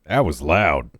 That was loud.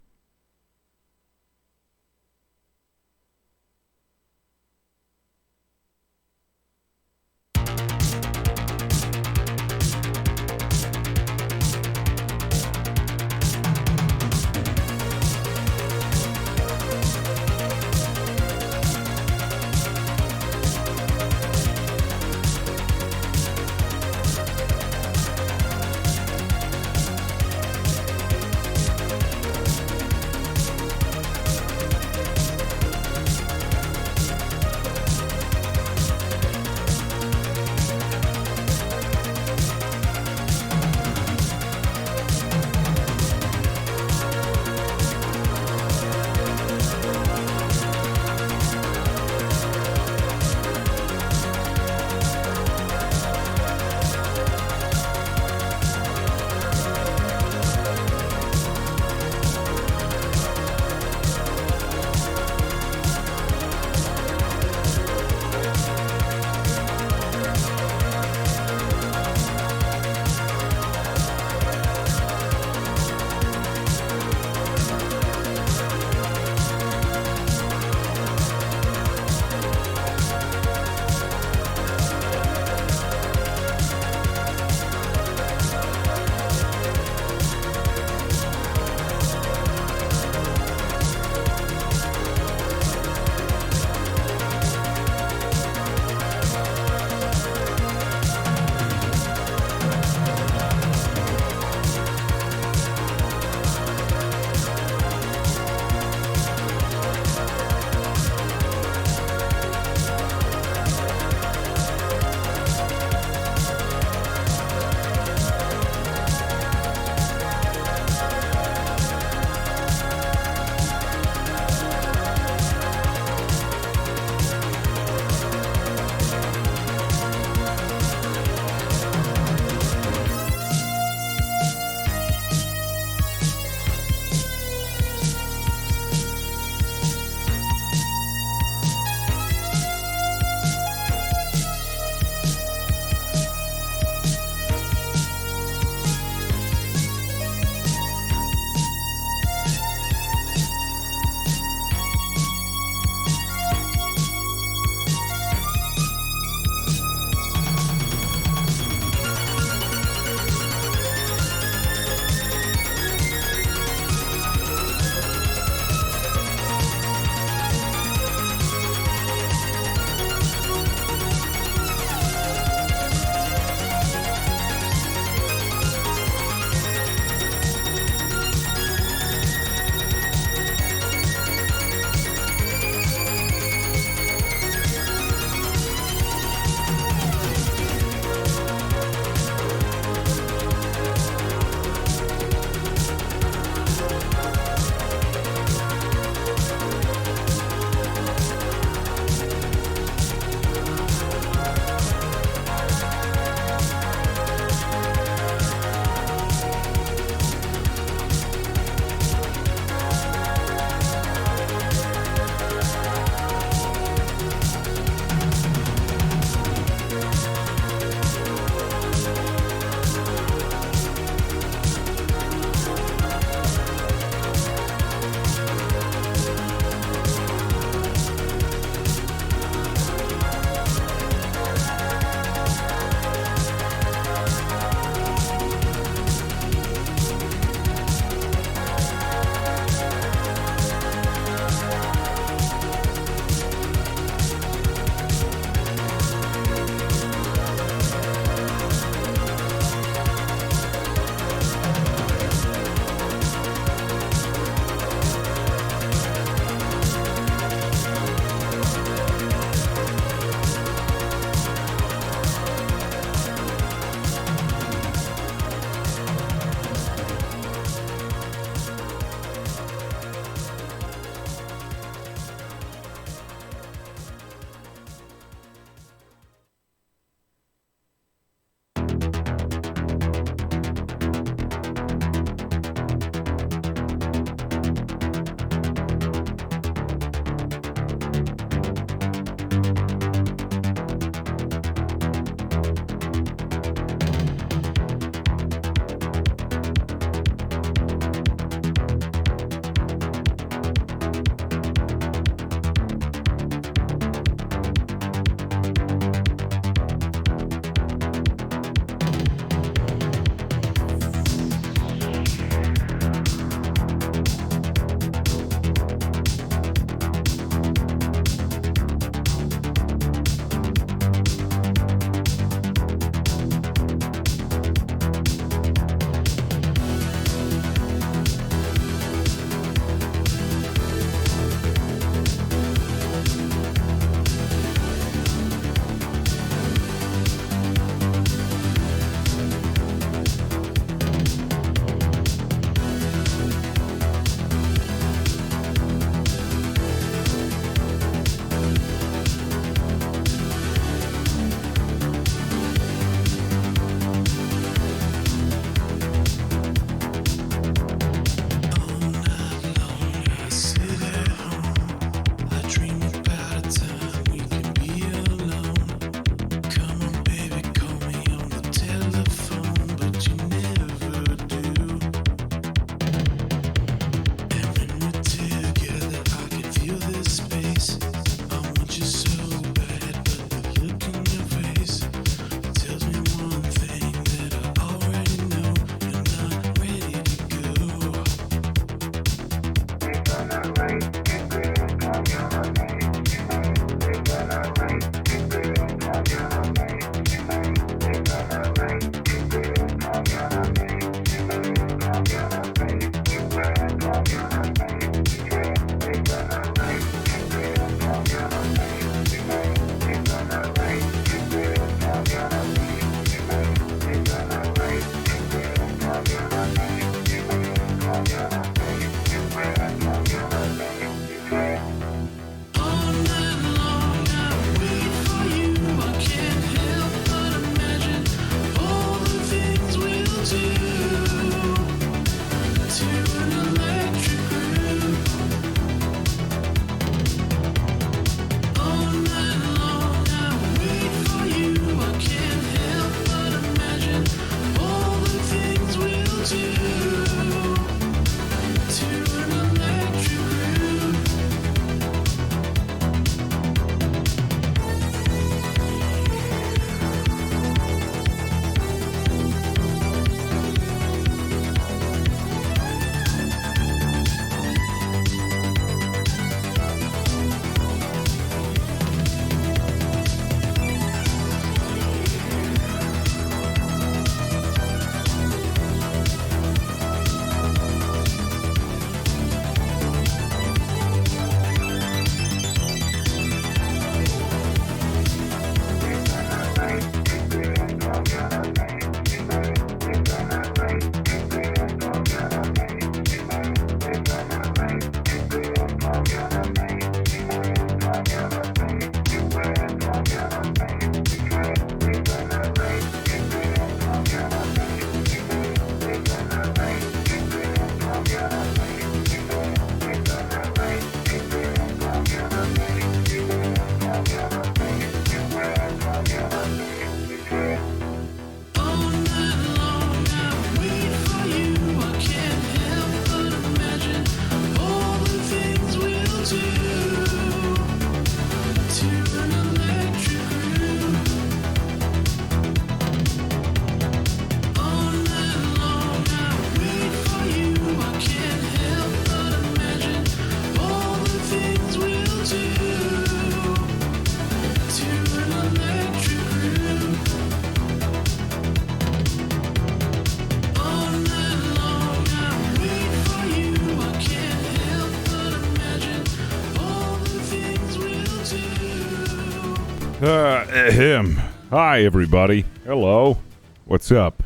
Him. Hi, everybody. Hello. What's up?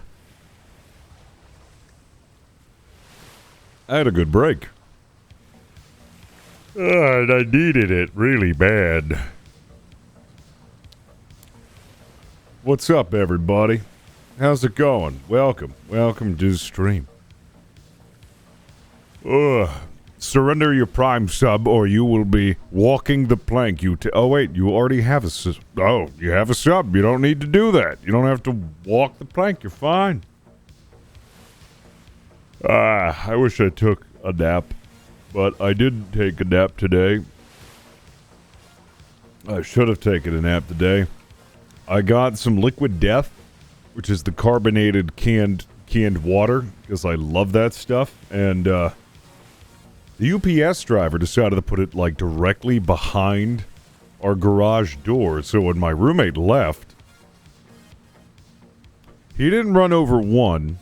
I had a good break. And I needed it really bad. What's up, everybody? How's it going? Welcome. Welcome to the stream. Surrender your Prime sub or you will be walking the plank. Oh, wait, you already have a sub. Oh, you have a sub. You don't need to do that. You don't have to walk the plank. You're fine. I wish I took a nap, but I didn't take a nap today. I should have taken a nap today. I got some Liquid Death, which is the carbonated canned water, because I love that stuff, and, the UPS driver decided to put it, like, directly behind our garage door, so when my roommate left, he didn't run over one,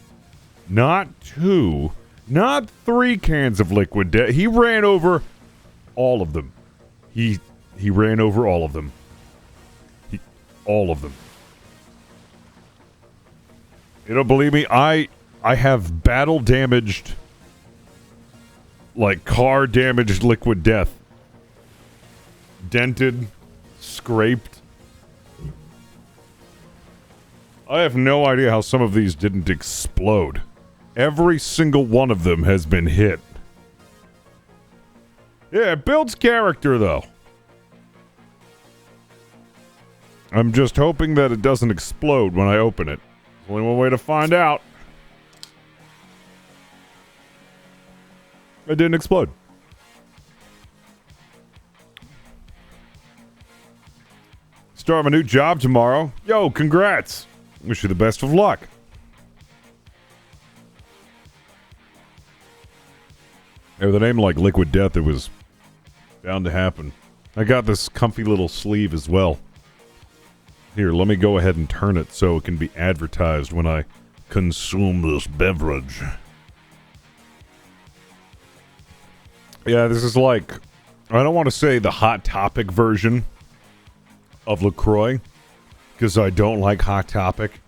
not two, not 3 cans of Liquid Death. He ran over all of them. He ran over all of them. All of them. You don't believe me? I have battle-damaged... like car-damaged Liquid Death. Dented, scraped. I have no idea how some of these didn't explode. Every single one of them has been hit. Yeah, it builds character, though. I'm just hoping that it doesn't explode when I open it. There's only one way to find out. It didn't explode. Start my new job tomorrow. Yo, congrats. Wish you the best of luck. Yeah, with a name like Liquid Death, it was bound to happen. I got this comfy little sleeve as well. Here, let me go ahead and turn it so it can be advertised when I consume this beverage. Yeah, this is like, I don't want to say the Hot Topic version of LaCroix, because I don't like Hot Topic.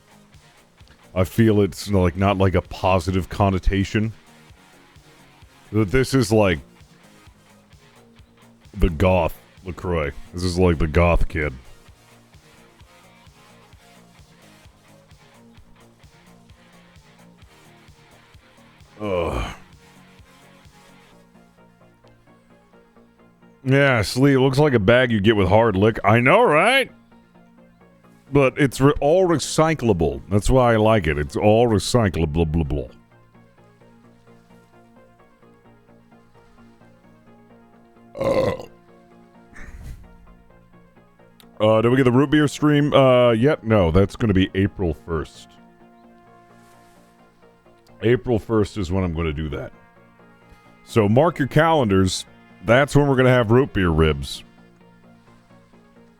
I feel it's like not like a positive connotation. But this is like the goth LaCroix. This is like the goth kid. Ugh. Yeah, Slee, it looks like a bag you get with hard lick. I know, right? But it's all recyclable. That's why I like it. It's all recyclable. Blah, blah, blah. Did we get the root beer stream yet? No, that's going to be April 1st. April 1st is when I'm going to do that. So mark your calendars. That's when we're going to have root beer ribs.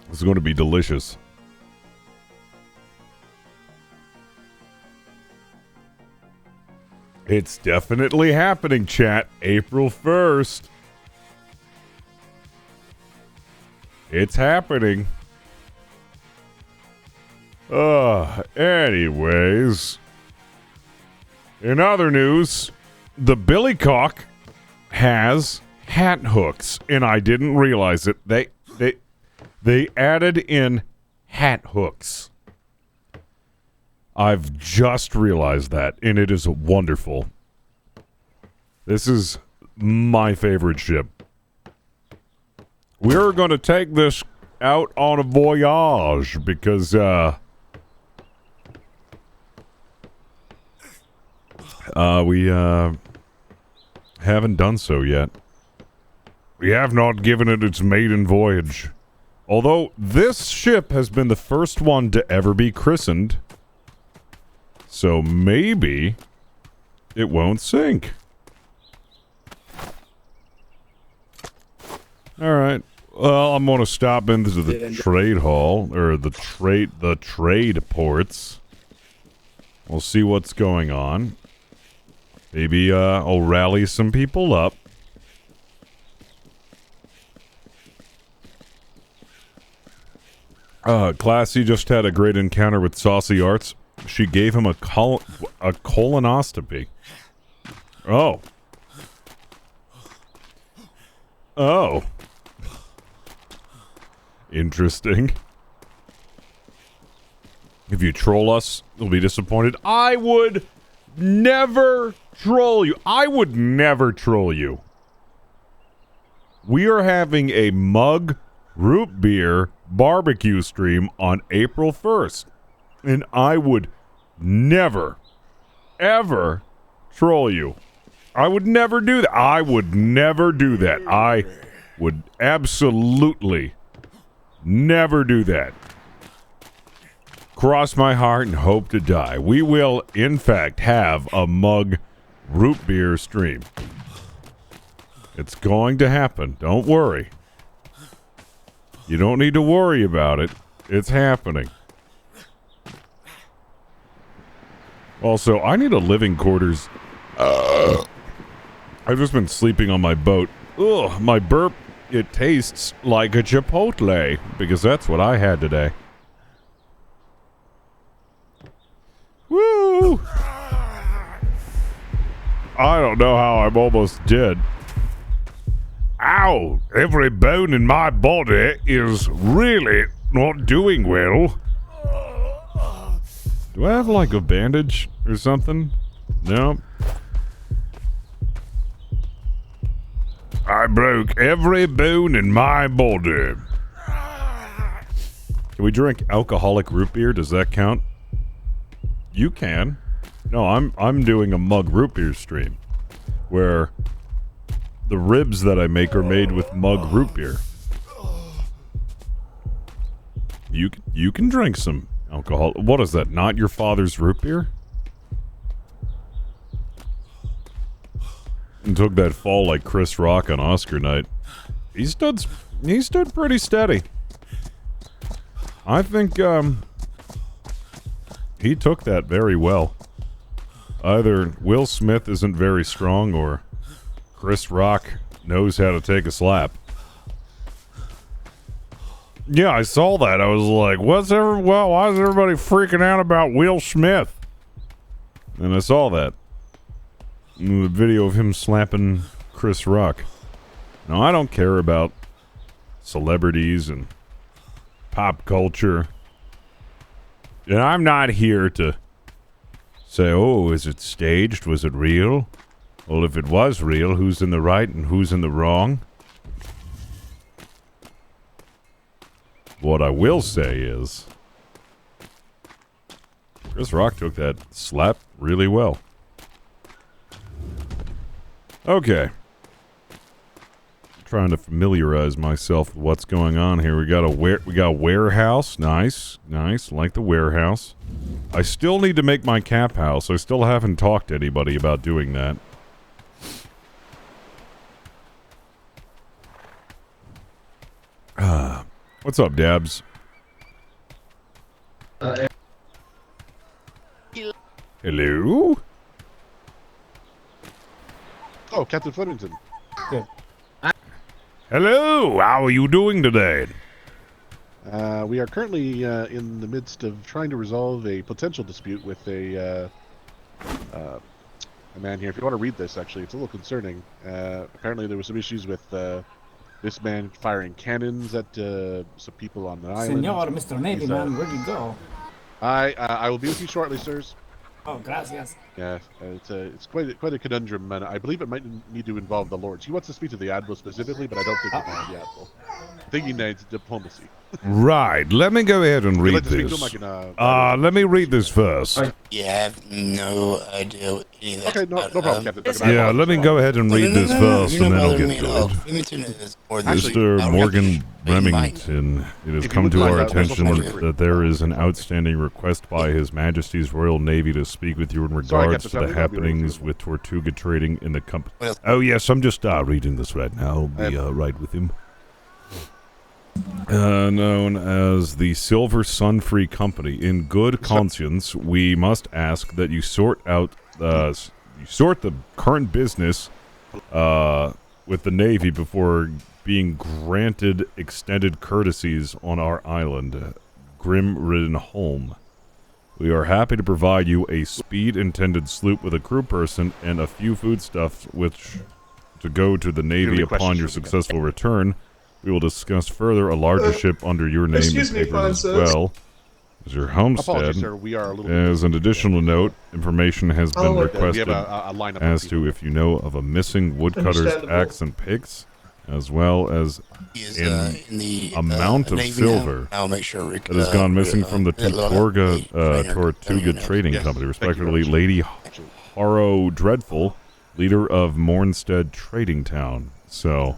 This is going to be delicious. It's definitely happening, chat. April 1st. It's happening. Anyways. In other news, the Billycock has hat hooks, and I didn't realize it. They added in hat hooks. I've just realized that, and it is wonderful. This is my favorite ship. We're going to take this out on a voyage because, we haven't done so yet. We have not given it its maiden voyage. Although, this ship has been the first one to ever be christened. So maybe it won't sink. Alright. Well, I'm going to stop into the trade hall, or the trade ports. We'll see what's going on. Maybe, I'll rally some people up. Classy just had a great encounter with Saucy Arts. She gave him a colonoscopy. Oh. Oh. Interesting. If you troll us, you'll be disappointed. I would never troll you. I would never troll you. We are having a mug root beer barbecue stream on April 1st. And I would never, ever troll you. I would never do that. I would never do that. I would absolutely never do that. Cross my heart and hope to die. We will, in fact, have a mug root beer stream. It's going to happen. Don't worry. You don't need to worry about it. It's happening. Also, I need a living quarters. I've just been sleeping on my boat. Ugh, my burp, it tastes like a Chipotle, because that's what I had today. Woo! I don't know how I'm almost dead. Ow! Every bone in my body is really not doing well. Do I have, like, a bandage or something? No. I broke every bone in my body. Can we drink alcoholic root beer? Does that count? You can. No, I'm doing a mug root beer stream where the ribs that I make are made with mug root beer. You can drink some alcohol. What is that? Not your father's root beer? And took that fall like Chris Rock on Oscar night. He stood pretty steady. I think he took that very well. Either Will Smith isn't very strong or Chris Rock knows how to take a slap. Yeah, I saw that. I was like, why is everybody freaking out about Will Smith? And I saw that. The video of him slapping Chris Rock. Now, I don't care about celebrities and pop culture. And I'm not here to say, oh, is it staged? Was it real? Well, if it was real, who's in the right and who's in the wrong? What I will say is, Chris Rock took that slap really well. Okay. trying to familiarize myself with what's going on here. We got a warehouse. Nice. Like the warehouse. I still need to make my cap house. I still haven't talked to anybody about doing that. What's up, Dabs? Hello? Oh, Captain Flemington. Good. Hello, how are you doing today? We are currently in the midst of trying to resolve a potential dispute with a man here. If you want to read this, actually, it's a little concerning. Apparently there were some issues with this man firing cannons at some people on the island. Senor, Mr. Navy man, where'd you go? I will be with you shortly, sirs. Oh, gracias. Yeah, it's quite a conundrum, and I believe it might need to involve the lords. He wants to speak to the admiral specifically, but I don't think he can the admiral. I think he needs diplomacy. Right, let me go ahead and read this. Let me read this first. You have no idea what any of that. Okay, no problem, Captain. Yeah, let me go ahead and read this first, and then I'll get to it. Mr. Morgan Remington, it has come to our attention that there is an outstanding request by His Majesty's Royal Navy to speak with you in regards to the happenings with Tortuga trading in the company. Oh yes, I'm just reading this right now. I'll be right with him. Known as the Silver Sun Free Company. In good conscience, we must ask that you sort the current business with the Navy before being granted extended courtesies on our island, Grim-ridden Home. We are happy to provide you a speed-intended sloop with a crew person and a few foodstuffs which to go to the Navy upon your successful return. We will discuss further a larger ship under your name and papers as well as your homestead. Sir, we are a little as an additional note, information has been requested as to if you know of a missing woodcutter's axe and picks, as well as the amount of silver that has gone missing from the Tortuga Trading Company, respectively Lady Harrow Dreadful, leader of Mornstead Trading Town. So...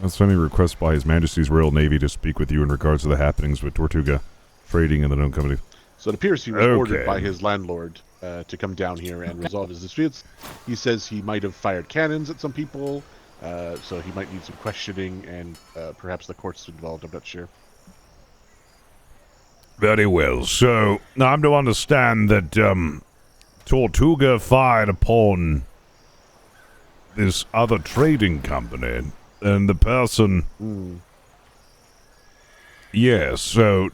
that's any request by His Majesty's Royal Navy to speak with you in regards to the happenings with Tortuga Trading and the known company. So it appears he was ordered by his landlord to come down here and resolve his disputes. He says he might have fired cannons at some people, so he might need some questioning and perhaps the court's involved, I'm not sure. Very well. So, now I'm to understand that Tortuga fired upon this other trading company. And the person... Yes, so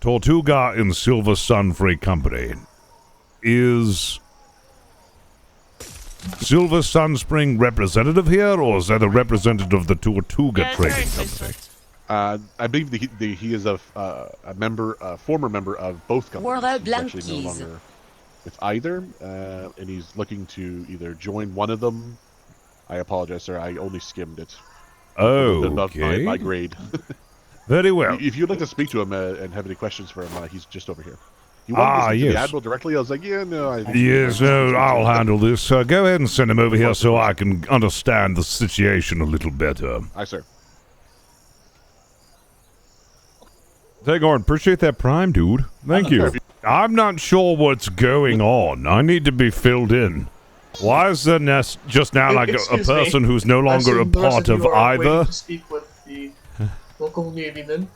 Tortuga and Silver Sun Free Company. Is Silver Sun Spring representative here, or is that a representative of the Tortuga Trading Company? I believe he is a former member of both companies. He's actually no longer with either, and he's looking to either join one of them. I apologize, sir. I only skimmed it. Oh, above my grade. Very well. If you'd like to speak to him and have any questions for him, he's just over here. You want to speak to the Admiral directly? I was like, yeah, no. Yes, no, I'll handle this. Go ahead and send him over here so I can understand the situation a little better. Aye, sir. Tagorn, appreciate that prime, dude. Thank you. I'm not sure what's going on. I need to be filled in. Why is there just now like a person who's no longer a part of either? To speak with the local Navyman.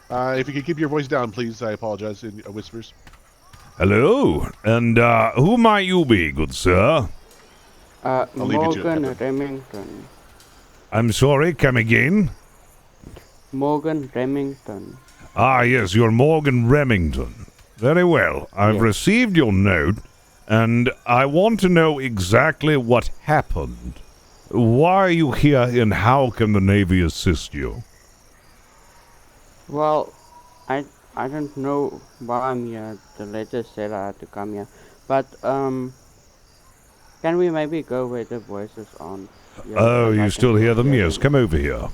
If you could keep your voice down, please. I apologize in whispers. Hello, and who might you be, good sir? Morgan Remington. I'm sorry, come again? Morgan Remington. Ah, yes, you're Morgan Remington. Very well. I've received your note. And I want to know exactly what happened. Why are you here and how can the Navy assist you? Well, I don't know why I'm here. The letter said I had to come here. But, can we maybe go where the voices aren't? Yeah, oh, you still hear them? Yes, come over here.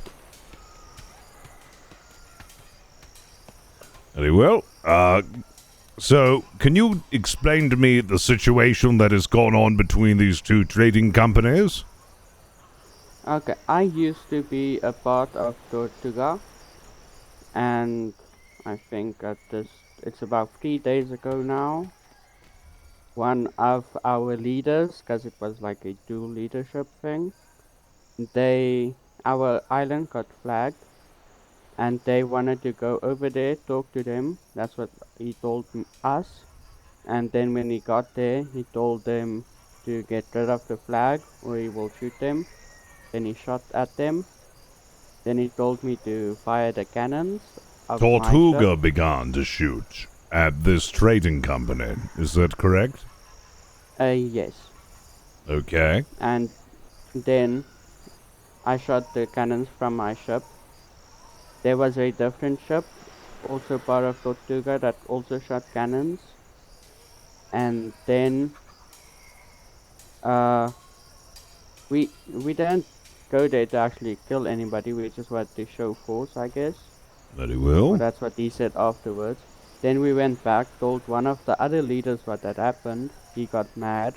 Very well. So, can you explain to me the situation that has gone on between these two trading companies? Okay, I used to be a part of Tortuga, and I think it's about 3 days ago now. One of our leaders, because it was like a dual leadership thing, our island got flagged, and they wanted to go over there, talk to them. That's what he told us. And then when he got there, he told them to get rid of the flag or he will shoot them. Then he shot at them. Then he told me to fire the cannons of my ship. Tortuga began to shoot at this trading company. Is that correct? Yes. Okay. And then I shot the cannons from my ship. There was a different ship, also part of Tortuga, that also shot cannons. And then we didn't go there to actually kill anybody. We just wanted to show force, I guess. Very well. Well, that's what he said afterwards. Then we went back, told one of the other leaders what had happened. He got mad.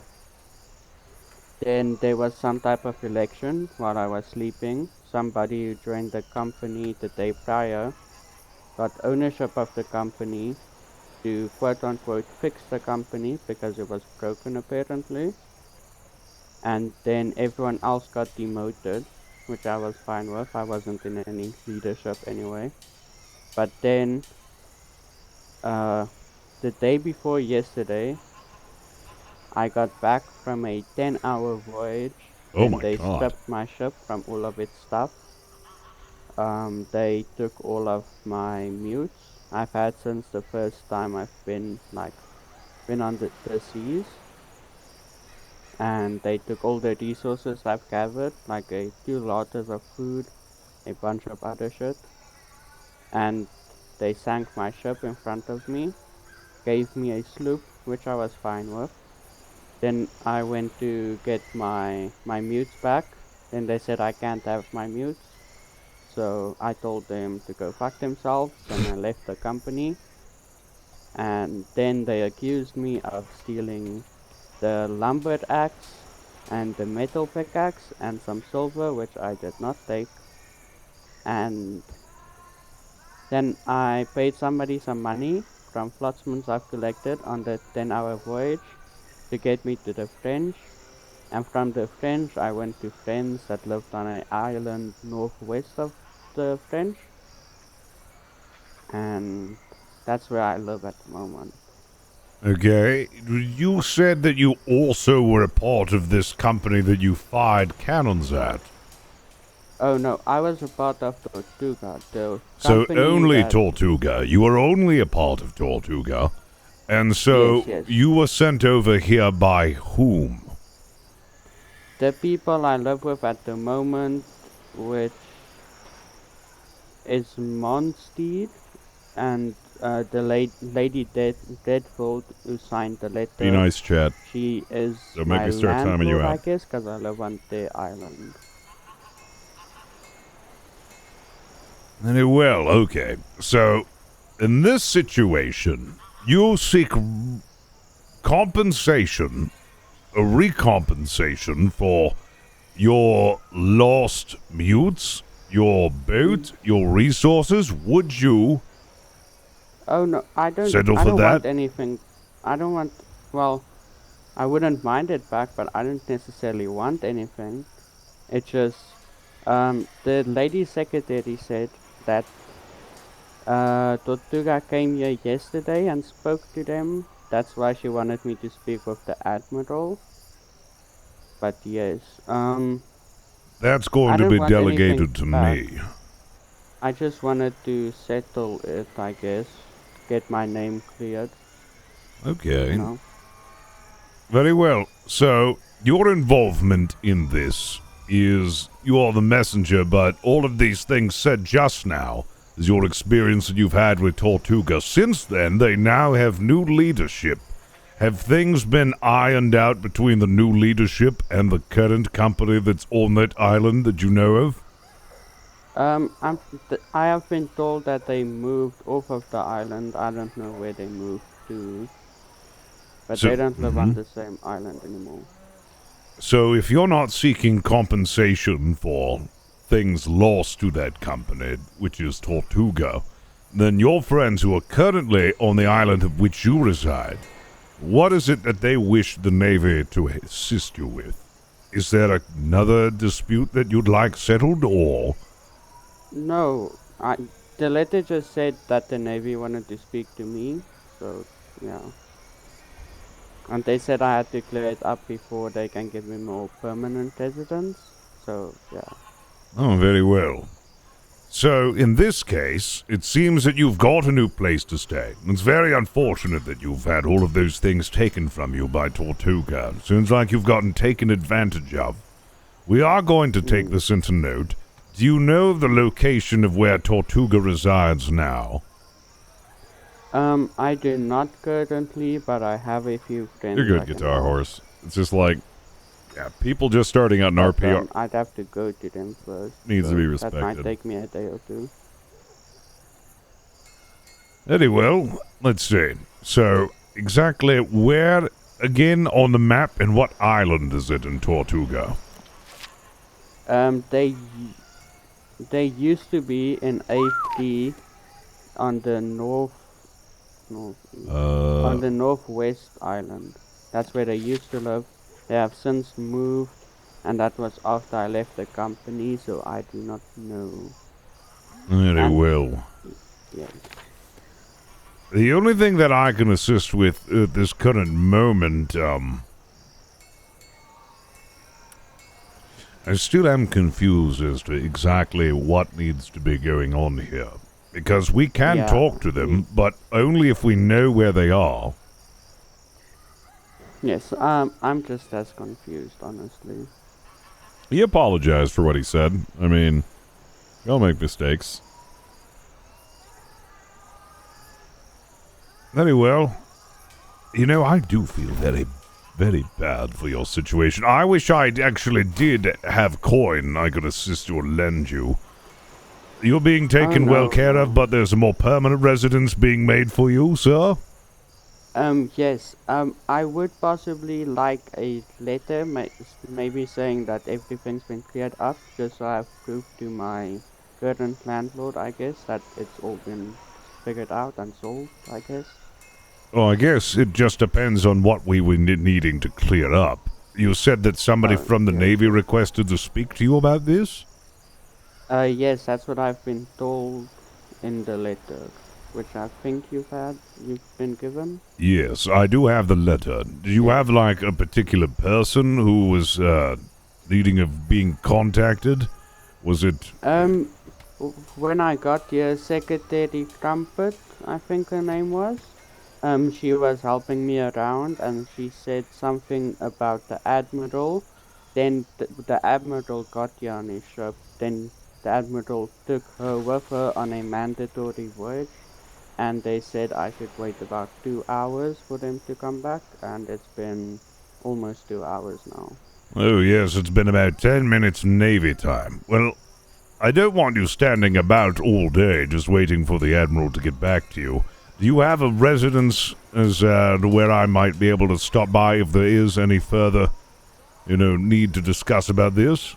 Then there was some type of election while I was sleeping. Somebody who joined the company the day prior got ownership of the company to quote unquote fix the company because it was broken apparently. And then everyone else got demoted, which I was fine with. I wasn't in any leadership anyway. But then the day before yesterday, I got back from a 10-hour voyage. Oh and my they God. stripped my ship from all of its stuff. They took all of my mutes I've had since the first time I've been on the seas. And they took all the resources I've gathered, like 2 lotters of food, a bunch of other shit. And they sank my ship in front of me, gave me a sloop, which I was fine with. Then I went to get my mutes back. Then they said I can't have my mutes. So I told them to go fuck themselves and I left the company. And then they accused me of stealing the lumber axe and the metal pickaxe and some silver, which I did not take. And then I paid somebody some money from Flotsmans I've collected on the 10-hour voyage to get me to the French. And from the French, I went to friends that lived on an island northwest of the French. And that's where I live at the moment. Okay. You said that you also were a part of this company that you fired cannons at. Oh no, I was a part of Tortuga. So only Tortuga. You were only a part of Tortuga. And so Yes. you were sent over here by whom? The people I live with at the moment, which is Monsteed, and the lady Deadfold who signed the letter. Be nice, chat. She is Don't my make me start timing you landlord, out. I guess, because I live on their island. Very well, okay. So, in this situation, you seek compensation, a recompensation for your lost mutes, your boat, your resources. Would you Oh no, I don't. settle I for don't that? want anything. I don't want. Well, I wouldn't mind it back, but I don't necessarily want anything. It's just the lady secretary said that Tortuga came here yesterday and spoke to them. That's why she wanted me to speak with the admiral. But yes, That's going I to don't be want delegated anything to back. me. I just wanted to settle it, I guess. Get my name cleared. Okay. You know? Very well. So, your involvement in this is you are the messenger, but all of these things said just now is your experience that you've had with Tortuga. Since then, they now have new leadership. Have things been ironed out between the new leadership and the current company that's on that island that you know of? I have been told that they moved off of the island. I don't know where they moved to. But they don't live on the same island anymore. So if you're not seeking compensation for things lost to that company, which is Tortuga, then your friends who are currently on the island of which you reside, what is it that they wish the Navy to assist you with? Is there another dispute that you'd like settled, or? No, the letter just said that the Navy wanted to speak to me, so yeah. And they said I had to clear it up before they can give me more permanent residence, so yeah. Oh, very well. So, in this case, it seems that you've got a new place to stay. It's very unfortunate that you've had all of those things taken from you by Tortuga. Seems like you've gotten taken advantage of. We are going to take this into note. Do you know the location of where Tortuga resides now? I do not currently, but I have a few friends. You're good, Guitar Horse. It's just like, yeah, people just starting out in RP I'd have to go to them first. needs to be respected. That might take me a day or two. Anyway, let's see. So, exactly where, again, on the map, and what island is it in Tortuga? They used to be in AFD on the on the northwest island. That's where they used to live. They have since moved, and that was after I left the company, so I do not know. Very well. Yes. The only thing that I can assist with at this current moment, I still am confused as to exactly what needs to be going on here. Because we can talk to them, but only if we know where they are. Yes, I'm just as confused, honestly. He apologized for what he said. I mean, we all make mistakes. Very well. You know, I do feel very, very bad for your situation. I wish I actually did have coin I could assist you or lend you. You're being taken well care of, but there's a more permanent residence being made for you, sir? Yes. I would possibly like a letter, maybe saying that everything's been cleared up, just so I have proof to my current landlord, I guess, that it's all been figured out and solved, I guess. Well, I guess it just depends on what we were needing to clear up. You said that somebody from the Navy requested to speak to you about this? Yes, that's what I've been told in the letter, which I think you've been given. Yes, I do have the letter. Do you have, like, a particular person who was, needing of being contacted? Was it... When I got here, Secretary Trumpet, I think her name was, she was helping me around, and she said something about the Admiral. Then the Admiral got here on his ship, then the Admiral took her with her on a mandatory voyage, and they said I should wait about 2 hours for them to come back, and it's been almost 2 hours now. Oh, yes, it's been about 10 minutes Navy time. Well, I don't want you standing about all day just waiting for the Admiral to get back to you. Do you have a residence as where I might be able to stop by if there is any further, need to discuss about this?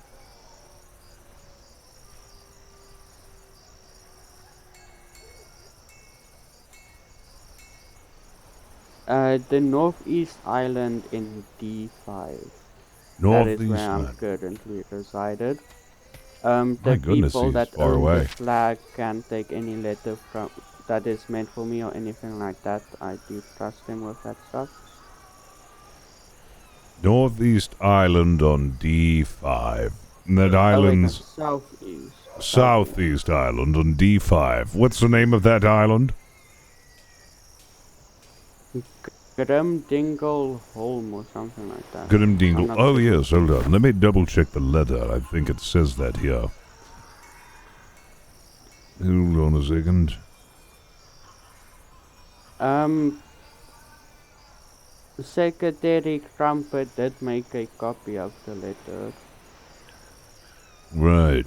The Northeast Island in D5. Northeast That is where Island. I'm currently resided. My The goodness, people he's that far own away. the flag can't take any letter from that is meant for me or anything like that. I do trust them with that stuff. Northeast Island on D5. And that island's... Southeast. Southeast Island on D5. What's the name of that island? Grimdingle Holm or something like that. Grimdingle. Oh, yes, hold on. Let me double check the letter. I think it says that here. Hold on a second. Secretary Trumpet did make a copy of the letter. Right.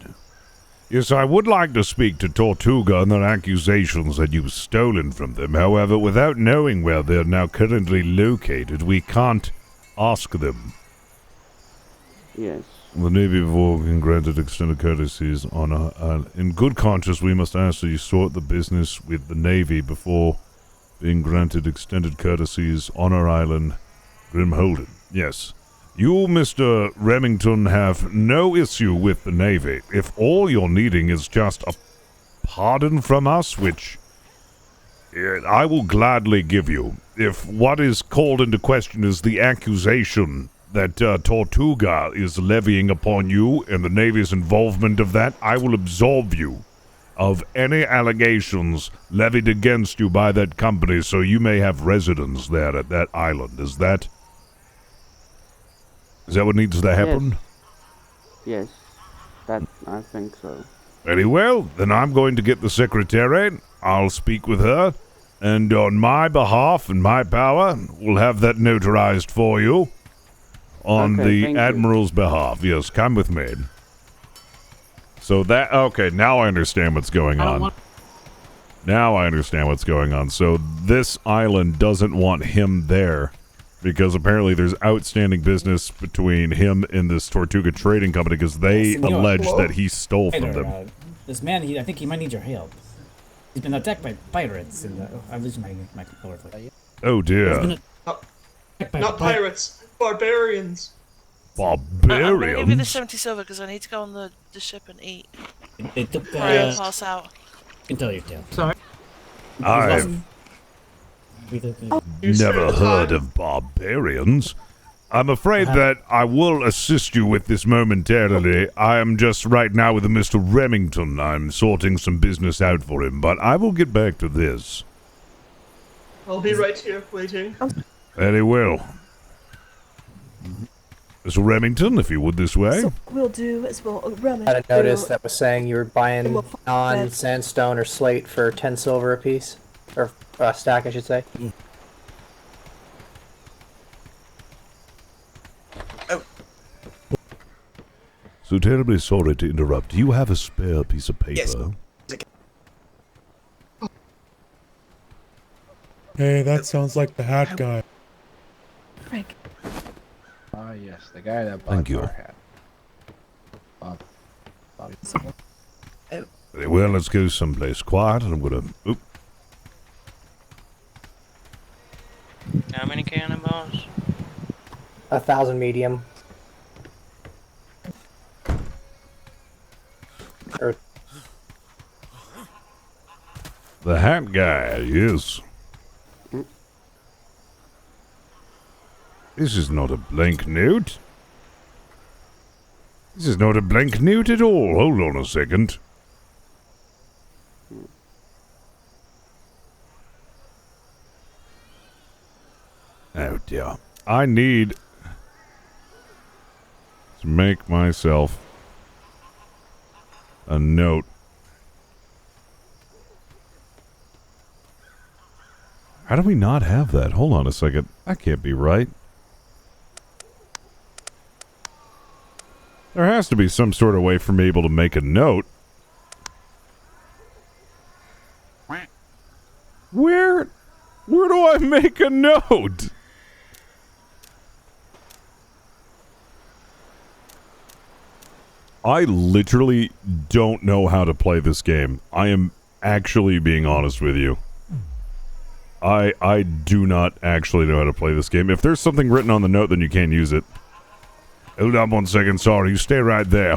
Yes, I would like to speak to Tortuga on their accusations that you've stolen from them. However, without knowing where they're now currently located, we can't ask them. Yes. The Navy of Oregon granted extended courtesies on in good conscience, we must ask that you sort the business with the Navy before being granted extended courtesies on our island, Grimholden. Yes. You, Mr. Remington, have no issue with the Navy. If all you're needing is just a pardon from us, which I will gladly give you. If what is called into question is the accusation that Tortuga is levying upon you and the Navy's involvement of that, I will absolve you of any allegations levied against you by that company, so you may have residence there at that island. Is that what needs to happen? Yes. That, I think so. Very well, then I'm going to get the secretary. I'll speak with her, and on my behalf and my power, we'll have that notarized for you on the Admiral's behalf. Yes, come with me. So that, okay, now I understand what's going on. Now I understand what's going on. So this island doesn't want him there because apparently there's outstanding business between him and this Tortuga trading company because they allege that he stole from them. This man, I think he might need your help. He's been attacked by pirates in the... I'm losing my controller. Oh dear. Not pirates, barbarians. Barbarians? I'm gonna give you the 70 silver because I need to go on the ship and eat. They took pass out. You can tell your tale. Sorry. I've never heard of barbarians. I'm afraid that I will assist you with this momentarily. I am just right now with Mr. Remington. I'm sorting some business out for him, but I will get back to this. I'll be right here, waiting. Very well. Mr. Remington, if you would this way. So we'll do as well. I had a notice that was saying you were buying non-sandstone or slate for 10 silver apiece. Or stack, I should say. So terribly sorry to interrupt. Do you have a spare piece of paper? Yes. Hey, that sounds like the hat guy. Frank. Ah, yes, the guy that bought Thank you. our hat. Bob. Very well, let's go someplace quiet, and I'm gonna... Oop. How many cannonballs? 1,000 medium. The hat guy, yes. This is not a blank note. This is not a blank note at all. Hold on a second. Oh dear. I need to make myself a note. How do we not have that? Hold on a second. That can't be right. There has to be some sort of way for me able to make a note. Where do I make a note? I literally don't know how to play this game. I am actually being honest with you. I do not actually know how to play this game. If there's something written on the note, then you can't use it. Hold on 1 second, sorry. You stay right there.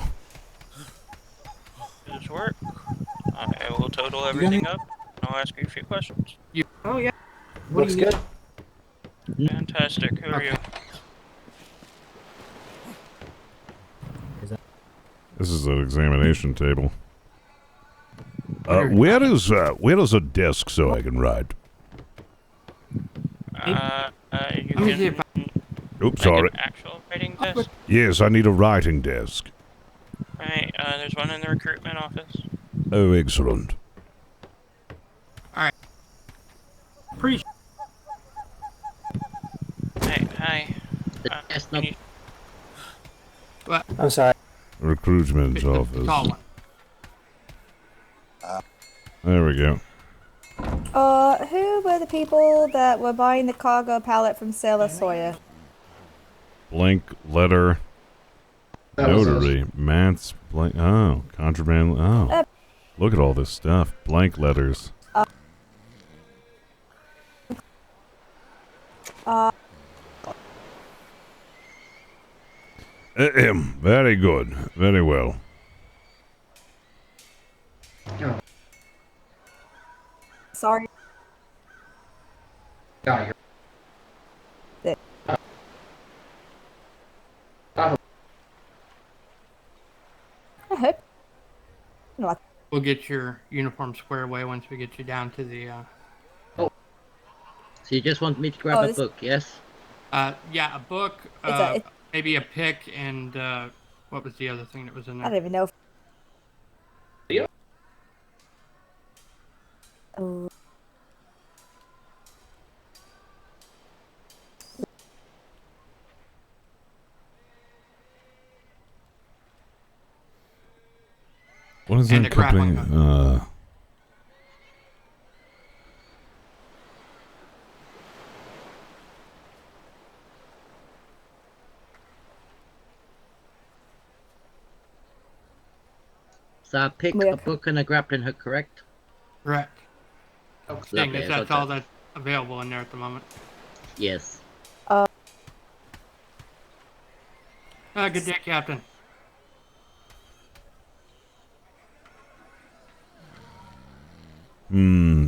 Does this work? I will total everything up, and I'll ask you a few questions. Oh, yeah. Looks good. Fantastic. Who are you? This is an examination table. Where is a desk so I can write? You can... Oops, sorry. Like an actual writing desk? Yes, I need a writing desk. Right, there's one in the recruitment office. Oh, excellent. Alright. Appreciate. Hey, hi. What? I'm sorry. Recruitment office. There we go. Who were the people that were buying the cargo pallet from Sailor Sawyer? Blank letter. Notary, Mance, blank. Oh, contraband. Oh, look at all this stuff. Blank letters. Very good. Very well. Sorry. I hope. No, We'll get your uniform squared away once we get you down to the. So you just want me to grab a book, yes? Yeah, a book. Maybe a pick, and what was the other thing that was in there? I don't even know. Oh. What is And that a grappling company? So I pick a book and a grappling hook, correct? Correct. Seeing Lovely, as that's all that's available in there at the moment. Yes. Good day, Captain.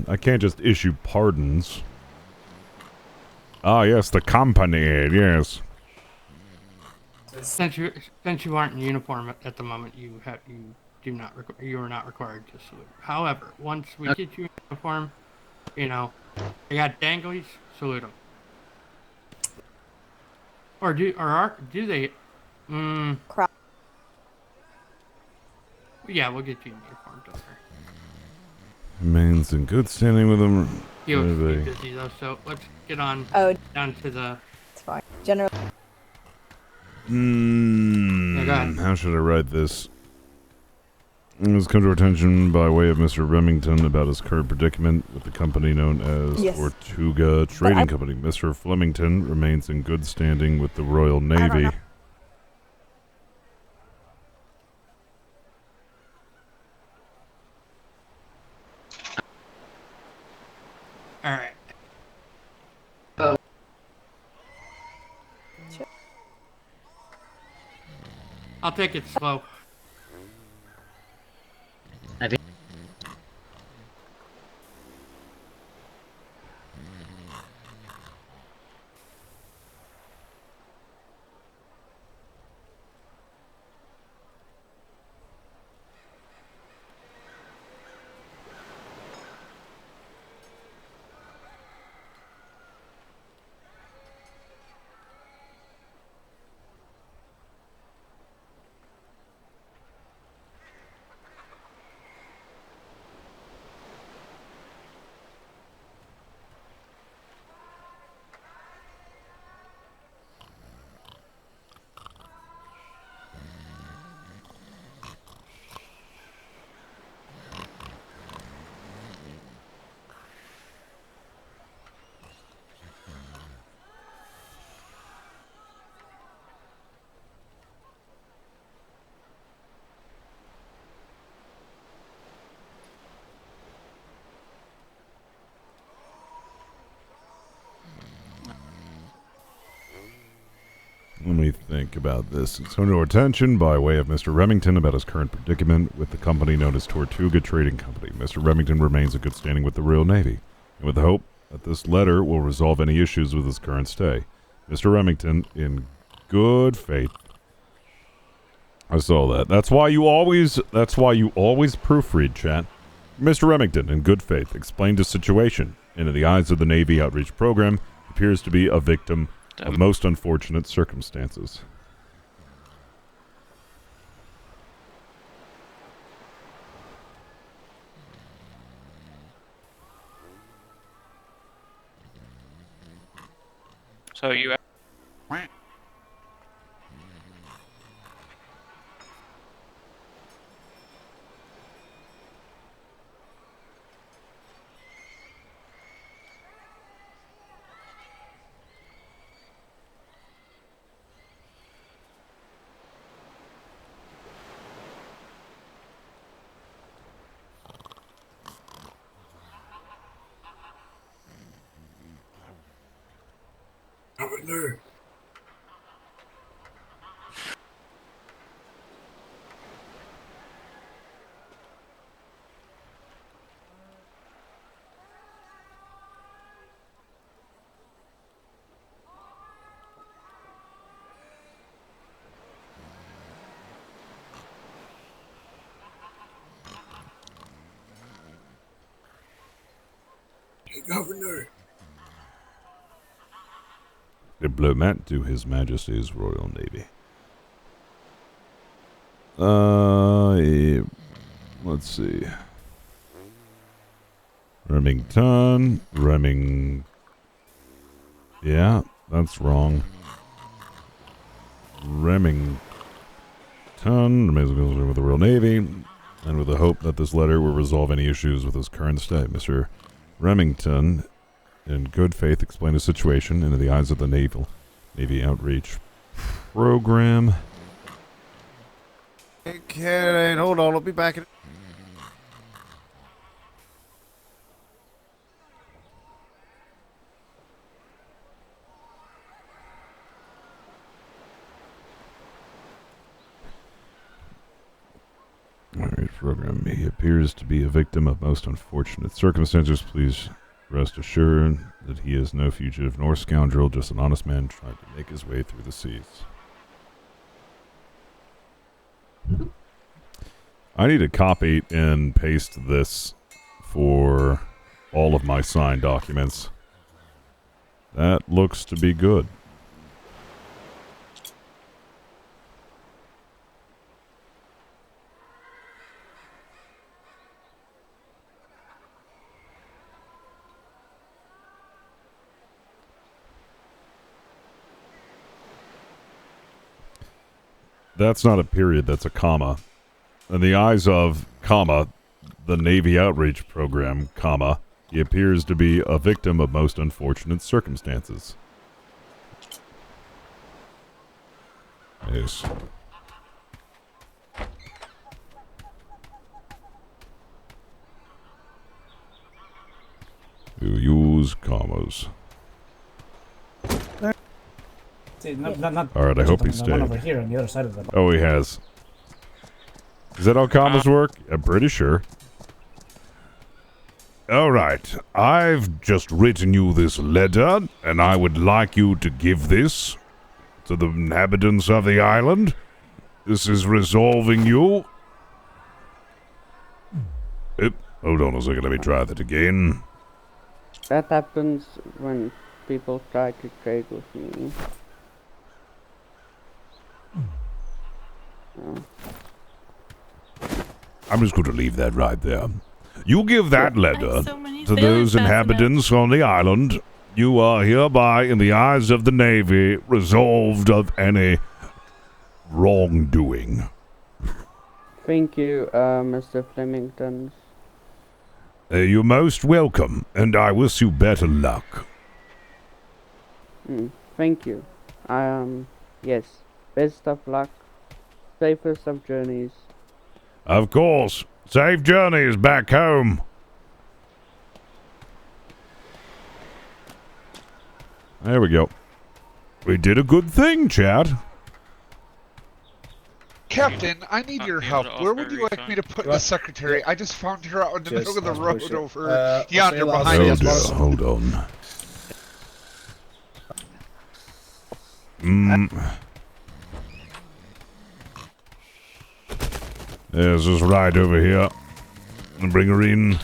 I can't just issue pardons. Ah, yes, the company, yes. Since you aren't in uniform at the moment, you are not required to salute. However, once we get you in uniform, you got danglies, salute them. Or do they? Crap. Yeah, we'll get you in uniform. Don't worry. Remains in good standing with them. He was busy though, so let's get on down to the. It's fine. General. Yeah, go ahead. How should I write this? It has come to our attention by way of Mr. Remington about his current predicament with the company known as Tortuga Trading Company. Mr. Flemington remains in good standing with the Royal Navy. All right. I'll take it slow. Let me think about this. It's come to our attention by way of Mr. Remington about his current predicament with the company known as Tortuga Trading Company. Mr. Remington remains in good standing with the Royal Navy, and with the hope that this letter will resolve any issues with his current stay. Mr. Remington, in good faith. I saw that. That's why you always proofread, chat. Mr. Remington, in good faith, explained his situation, and in the eyes of the Navy Outreach Program, appears to be a victim of most unfortunate circumstances. So you. Governor. Governor. Diplomat to His Majesty's Royal Navy. Let's see. Remington. Yeah, that's wrong. Remington. With the Royal Navy. And with the hope that this letter will resolve any issues with his current state. Mr. Remington, in good faith, explained the situation into the eyes of the Navy Outreach Program. Okay, hold on, I'll be back in. Outreach Program. He appears to be a victim of most unfortunate circumstances. Please rest assured that he is no fugitive nor scoundrel, just an honest man trying to make his way through the seas. I need to copy and paste this for all of my signed documents. That looks to be good. That's not a period, that's a comma. In the eyes of, comma, the Navy Outreach Program, comma, he appears to be a victim of most unfortunate circumstances. Yes. You use commas. See, not Alright, I hope he the stayed. one over here on the other side of the. Oh, he has. Is that how commas work? I'm pretty sure. Alright, I've just written you this letter, and I would like you to give this to the inhabitants of the island. This is resolving you. Hold on a second, let me try that again. That happens when people try to trade with me. I'm just going to leave that right there. You give that letter to those inhabitants on the island. You are hereby, in the eyes of the Navy, resolved of any wrongdoing. Thank you, Mr. Flemington. You're most welcome, and I wish you better luck. Thank you. Yes, best of luck. Safest of journeys. Of course. Safe journeys back home. There we go. We did a good thing, Chad. Captain, I need your help. Where would you like me to put the secretary? I just found her out in the middle of the road over yonder behind us. Oh dear, hold on. There's this right over here. And bring her in.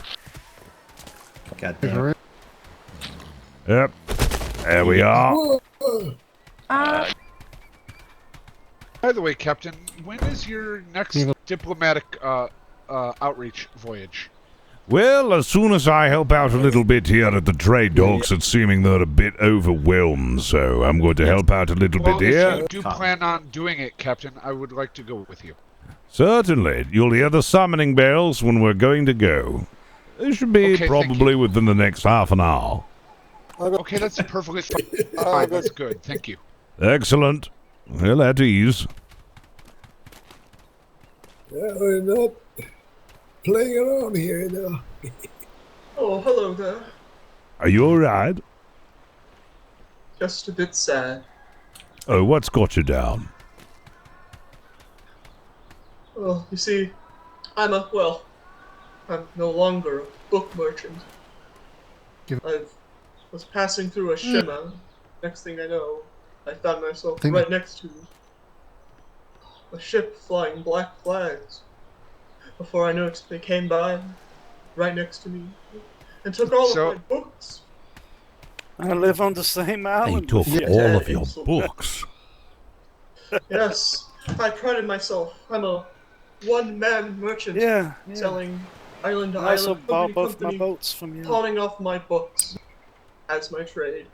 God damn. Yep. There we are. By the way, Captain, when is your next diplomatic outreach voyage? Well, as soon as I help out a little bit here at the trade docks, it's seeming they're a bit overwhelmed, so I'm going to help out a little bit here. If you do plan on doing it, Captain, I would like to go with you. Certainly. You'll hear the summoning bells when we're going to go. It should be probably within the next half an hour. Okay, that's perfectly fine. That's good. Thank you. Excellent. Well, at ease. Yeah, we're not playing around here now. Oh, hello there. Are you alright? just a bit sad. Oh, what's got you down? Well, you see, I'm no longer a book merchant. I was passing through a shimmer. Next thing I know, I found myself right next to a ship flying black flags. Before I knew it, they came by, right next to me, and took all of my books. I live on the same island. They took all of your books. Yes, I prided myself. I'm a one-man merchant selling island to I also island, bought company both my boats from you. pawning off my books as my trade.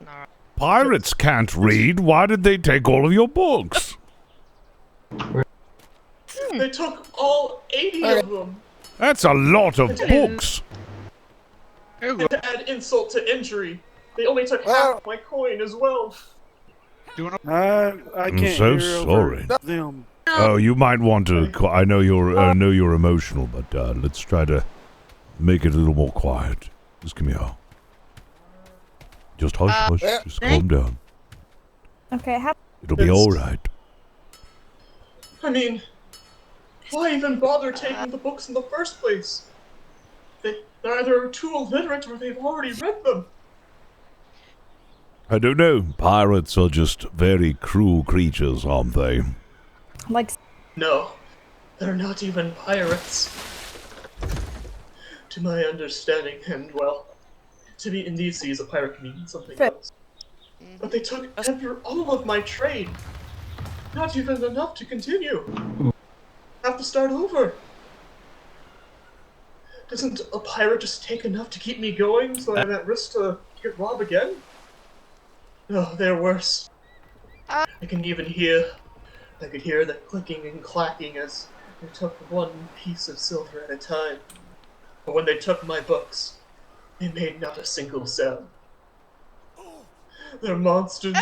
Pirates can't read. Why did they take all of your books? They took all 80 of them. That's a lot of books. And to add insult to injury, they only took half my coin as well. I I'm can't so hear sorry. over them. Oh, you might want to. I know you're emotional, but let's try to make it a little more quiet. Just come here. Just hush, hush. Just calm down. Okay, It'll be all right. I mean, why even bother taking the books in the first place? They're either too illiterate or they've already read them. I don't know. Pirates are just very cruel creatures, aren't they? No, they're not even pirates. To my understanding, and well, to be in these seas, a pirate can mean something else. But they took all of my trade. Not even enough to continue. Have to start over. Doesn't a pirate just take enough to keep me going so I'm at risk to get robbed again? No, they're worse. I could hear the clicking and clacking as they took one piece of silver at a time. But when they took my books, they made not a single sound. They're monsters.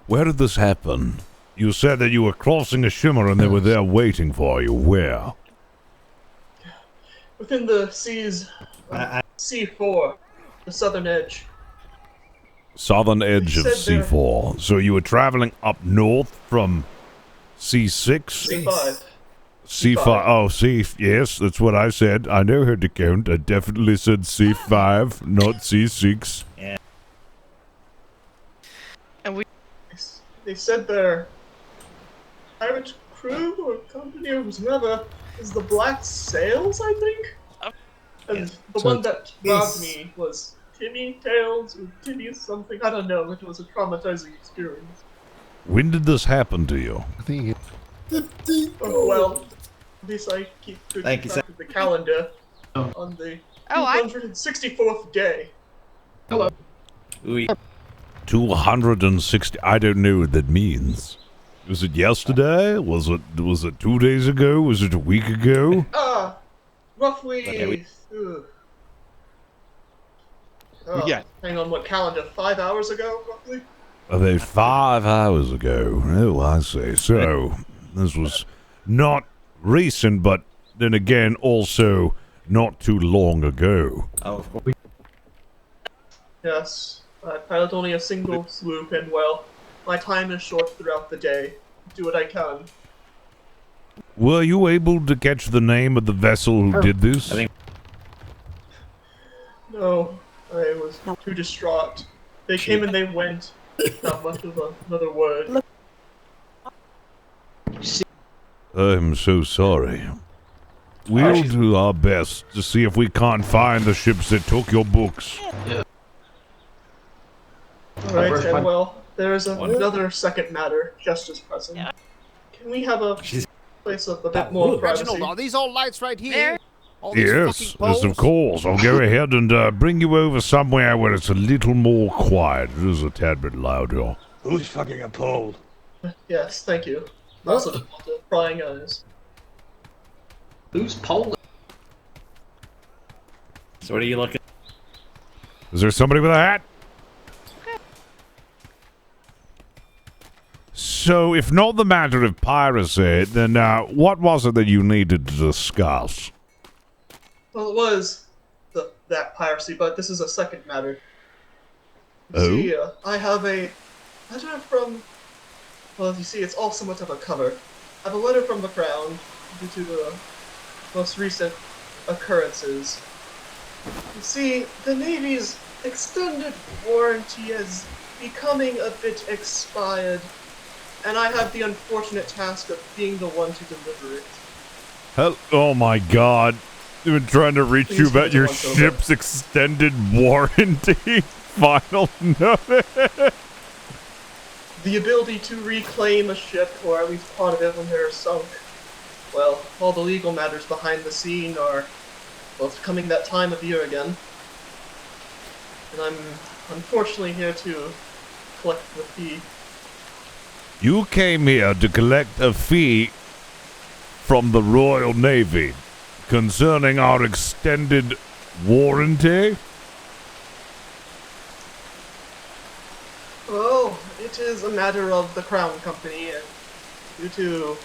Where did this happen? You said that you were crossing a shimmer and they were there waiting for you. Where? Within the seas, C4, the southern edge. Southern edge of C4. So you were traveling up north from C6? C5. C5. Oh, C. Yes, that's what I said. I know how to count. I definitely said C5, not C6. Yeah. And they said their pirate crew or company or whoever is the Black Sails, I think? And the one that robbed me was Timmy Tails or Timmy something. I don't know. It was a traumatizing experience. When did this happen to you? I think Oh, well, at least I keep good track of the calendar on the 264th day. Hello. 260. I don't know what that means. Was it yesterday? Was it 2 days ago? Was it a week ago? Roughly. Hang on, what calendar? 5 hours ago, roughly? About 5 hours ago. Oh, I see. So, this was not recent, but then again, also not too long ago. Oh, of course. Yes, I pilot only a single sloop, and well, my time is short throughout the day. Do what I can. Were you able to catch the name of the vessel who did this? No, I was too distraught. They came and they went. Not much of another word. I'm so sorry. We'll do our best to see if we can't find the ships that took your books. Alright, and well, there's another second matter just as pressing. Can we have a place of a bit more privacy? Reginald, are these all lights right here? All these Yes, fucking yes, of course. I'll go ahead and bring you over somewhere where it's a little more quiet. It is a tad bit loud here. Who's fucking a pole? Yes, thank you. Also, the prying eyes. Who's Poland? So what are you looking? Is there somebody with a hat? So, if not the matter of piracy, then what was it that you needed to discuss? Well, it was that piracy, but this is a second matter. See, I have a letter from... Well, you see, it's all somewhat of a cover. I have a letter from the Crown due to the most recent occurrences. You see, the Navy's extended warranty is becoming a bit expired, and I have the unfortunate task of being the one to deliver it. Oh my god. I've been trying to reach you about your ship's extended warranty. Final notice. The ability to reclaim a ship, or at least part of it when they're sunk. Well, all the legal matters behind the scene are, well, it's coming that time of year again. And I'm unfortunately here to collect the fee. You came here to collect a fee from the Royal Navy concerning our extended warranty? Well, it is a matter of the Crown Company, and due to...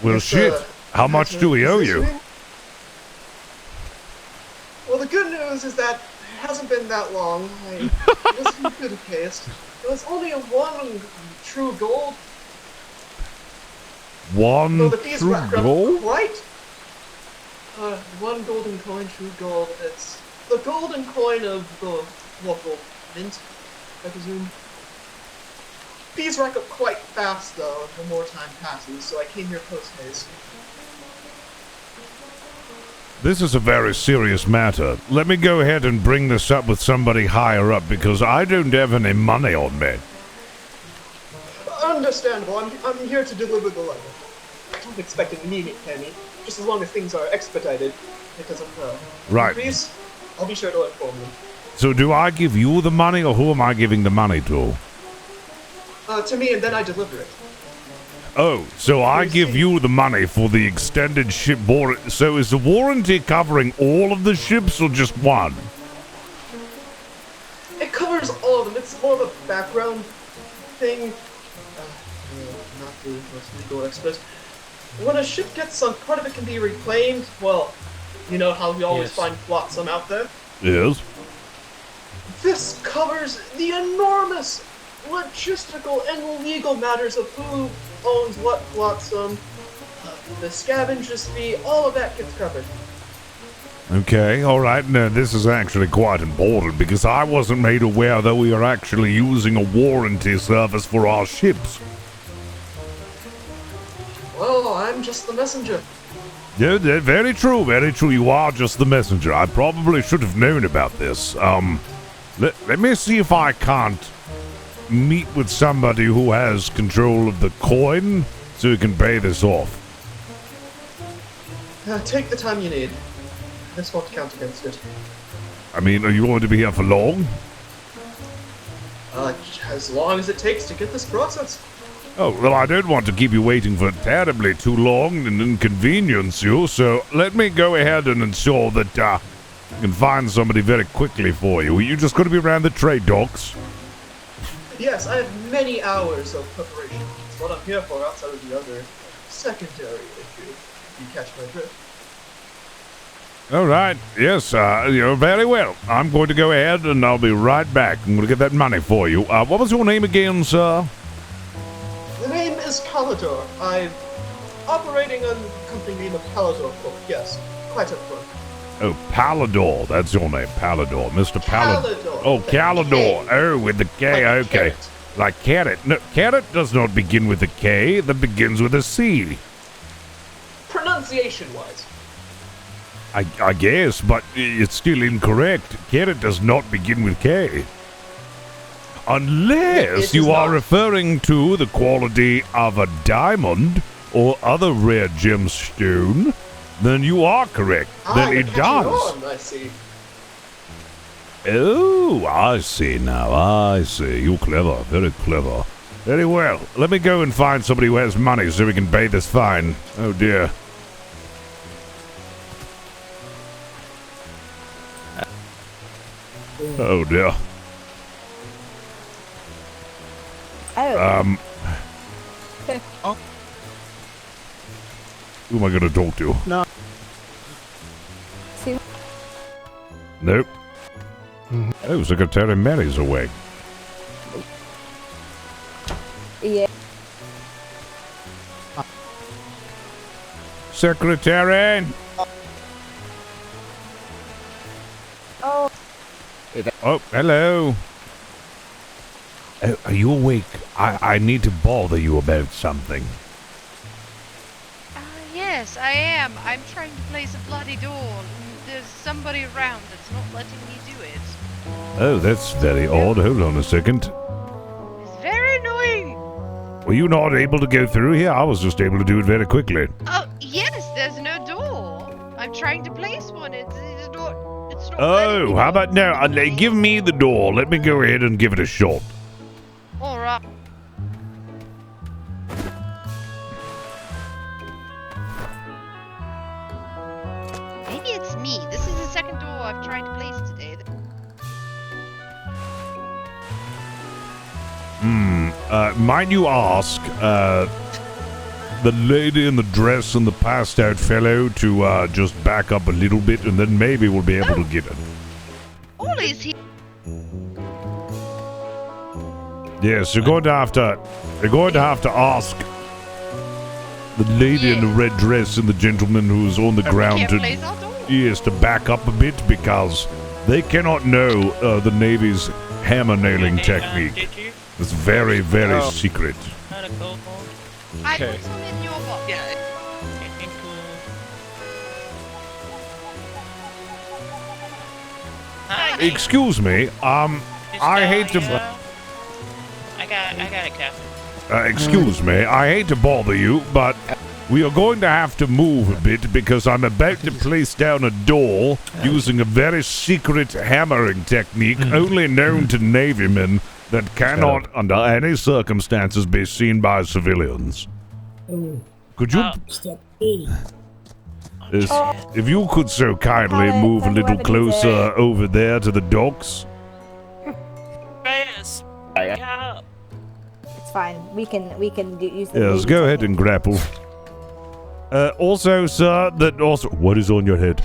Well, shit. How much do we owe you? Well, the good news is that it hasn't been that long. It was in good case. It was only a 1 true gold. One the fees true racked up gold? Quite. 1 golden coin, true gold. It's the golden coin of the local mint, I presume. Fees rack up quite fast, though, the more time passes, so I came here post-haste. This is a very serious matter. Let me go ahead and bring this up with somebody higher up because I don't have any money on me. Understandable. I'm here to deliver the letter. I don't expect an immediate penny, just as long as things are expedited because of the Right. fees. I'll be sure to inform them. So do I give you the money or who am I giving the money to? To me, and then I deliver it. Oh, so I give you the money for the extended ship warranty. So is the warranty covering all of the ships or just one? It covers all of them. It's more of a background thing. Not the most legal expert. When a ship gets sunk, part of it can be reclaimed. Well, you know how we always find flotsam out there? Yes. This covers the enormous logistical and legal matters of who owns what flotsam, the scavengers fee, all of that gets covered. Okay, alright. No, this is actually quite important because I wasn't made aware that we are actually using a warranty service for our ships. Well, I'm just the messenger. Yeah, very true, very true. You are just the messenger. I probably should have known about this. Let me see if I can't meet with somebody who has control of the coin so we can pay this off. Take the time you need. This won't count against it. I mean, are you going to be here for long? As long as it takes to get this process. Oh, well, I don't want to keep you waiting for terribly too long and inconvenience you, so let me go ahead and ensure that I can find somebody very quickly for you. Are you just going to be around the trade docks? Yes, I have many hours of preparation. It's what I'm here for outside of the other secondary issue, if you catch my drift. All right. Yes, you're very well. I'm going to go ahead and I'll be right back. I'm going to get that money for you. What was your name again, sir? The name is Palador. I'm operating on a company named Palador Corp. Yes, quite upfront. Oh, Palador. That's your name, Palador. Mr. Palador. Palador. Oh, Calador. Oh, with the K. Like Okay. carrot. Like carrot. No, carrot does not begin with a K. That begins with a C. Pronunciation-wise. I guess, but it's still incorrect. Carrot does not begin with K. Unless It you is are not. referring to the quality of a diamond or other rare gemstone, then you are correct. Then you're it catching does. on, I see. Oh, I see now. I see. You're clever. Very clever. Very well. Let me go and find somebody who has money so we can pay this fine. Oh, dear. Oh, dear. Oh. Who am I going to talk to? No. Nope. Oh, Secretary Mary's awake. Yeah. Secretary! Oh. Oh, hello. Are you awake? I need to bother you about something. Yes, I am. I'm trying to place a bloody door. There's somebody around that's not letting me do it. Oh, that's very odd. Hold on a second. It's very annoying. Were you not able to go through here? I was just able to do it very quickly. Oh, yes, there's no door. I'm trying to place one. It's not. Oh, how about now? Give me the door. Let me go ahead and give it a shot. All right. Maybe it's me. This is the second door I've tried to place today. Might you ask, the lady in the dress and the passed out fellow to, just back up a little bit and then maybe we'll be able to get it. Always here. Yes, you're going to have to ask the lady in the red dress and the gentleman who's on the ground to back up a bit because they cannot know the Navy's hammer nailing technique. It's very, very secret. I put some in your box. Yeah. Excuse me, I hate to... I got it, Captain. Excuse me, I hate to bother you, but we are going to have to move a bit because I'm about to place down a door using a very secret hammering technique only known to Navymen that cannot, under any circumstances, be seen by civilians. Could you... if you could so kindly move a little closer over there to the docks. Yes. Yeah. It's fine. We can use the. Yes, go ahead and grapple. Also, sir, what is on your head?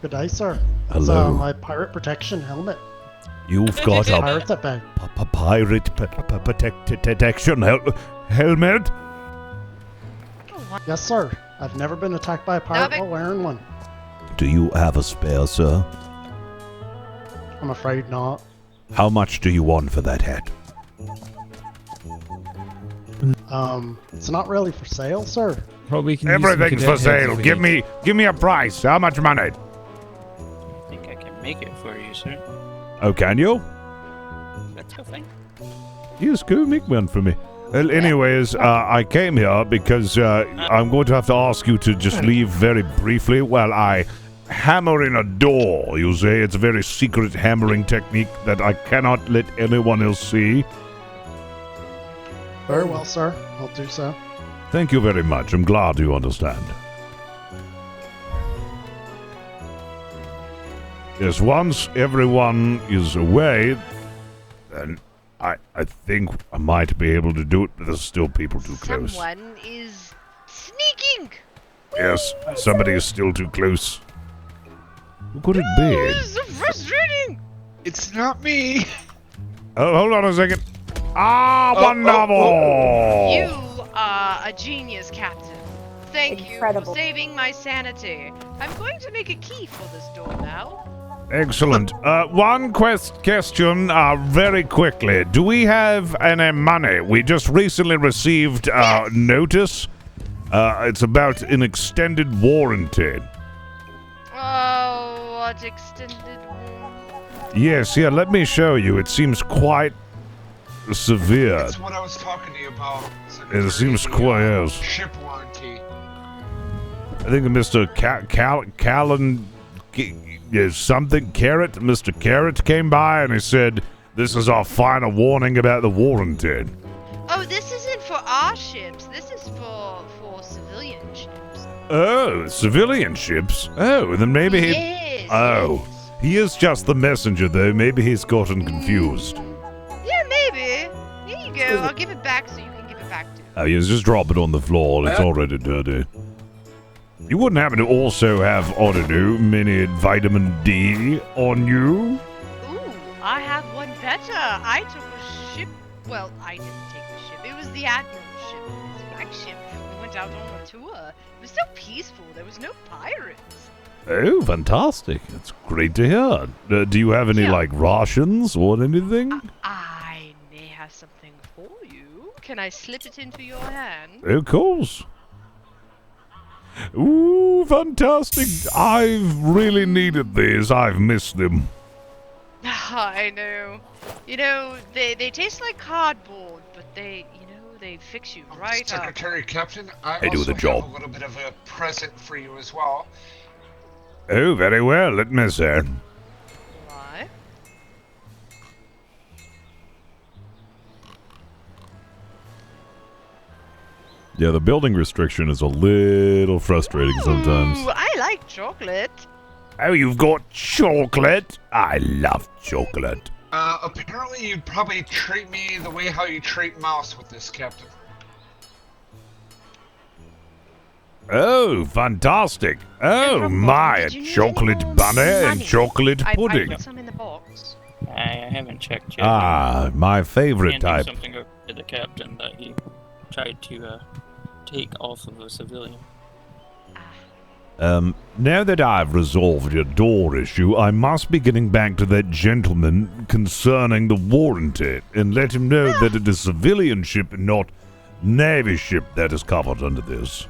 Good day, sir. Hello. It's my pirate protection helmet. You've got a pirate bag. pirate protection helmet? Yes, sir. I've never been attacked by a pirate while wearing one. Do you have a spare, sir? I'm afraid not. How much do you want for that hat? It's not really for sale, sir. Probably can Everything's for sale. Give me a price. How much money? I think I can make it for you, sir. Oh, can you? That's a thing. Yes, go make one for me. Well, anyways, I came here because I'm going to have to ask you to just leave very briefly while I hammer in a door. You say it's a very secret hammering technique that I cannot let anyone else see. Very well, sir. I'll do so. Thank you very much. I'm glad you understand. Yes, once everyone is away, then I think I might be able to do it, but there's still people too close. Someone is sneaking. Yes, somebody is still too close. Who could it be? This is so frustrating. It's not me. Oh, hold on a second. Wonderful! You are a genius, Captain. Thank you for saving my sanity. I'm going to make a key for this door now. Excellent. One question very quickly. Do we have any money? We just recently received notice. It's about an extended warranty. Oh, what extended warranty? Yes, yeah, let me show you. It seems quite severe. That's what I was talking to you about. It seems quite, yes. Ship warranty. I think Mr. Callan... something Carrot, Mr. Carrot came by and he said, "This is our final warning about the warranty." Oh, this isn't for our ships. This is for civilian ships. Oh, civilian ships? Oh, then maybe he... Yes, he is just the messenger, though. Maybe he's gotten confused. Yeah, maybe. Here you go. I'll give it back so you can give it back to him. Oh, yes, just drop it on the floor. It's already dirty. You wouldn't happen to also have, I don't know, mini vitamin D on you? Ooh, I have one better. I took a ship. Well, I didn't take the ship. It was the Admiral's ship, his flagship. We went out on a tour. It was so peaceful. There was no pirates. Oh, fantastic. That's great to hear. Do you have any, like, rations or anything? I may have something for you. Can I slip it into your hand? Of course. Ooh, fantastic. I've really needed these. I've missed them. I know. You know, they taste like cardboard, but they fix you right up. Secretary Captain, I They do also the job. have a little bit of a present for you as well. Oh, very well. Let me see. Why? Yeah, the building restriction is a little frustrating sometimes. Ooh, I like chocolate. Oh, you've got chocolate? I love chocolate. Apparently you'd probably treat me the way how you treat mouse with this, Captain. Oh, fantastic. Oh, my, a chocolate bunny and chocolate pudding. I put some in the box. I haven't checked yet. Ah, my favorite Handing type. something over to the captain that he tried to take off of a civilian. Now that I've resolved your door issue, I must be getting back to that gentleman concerning the warranty and let him know that it is civilian ship and not Navy ship that is covered under this.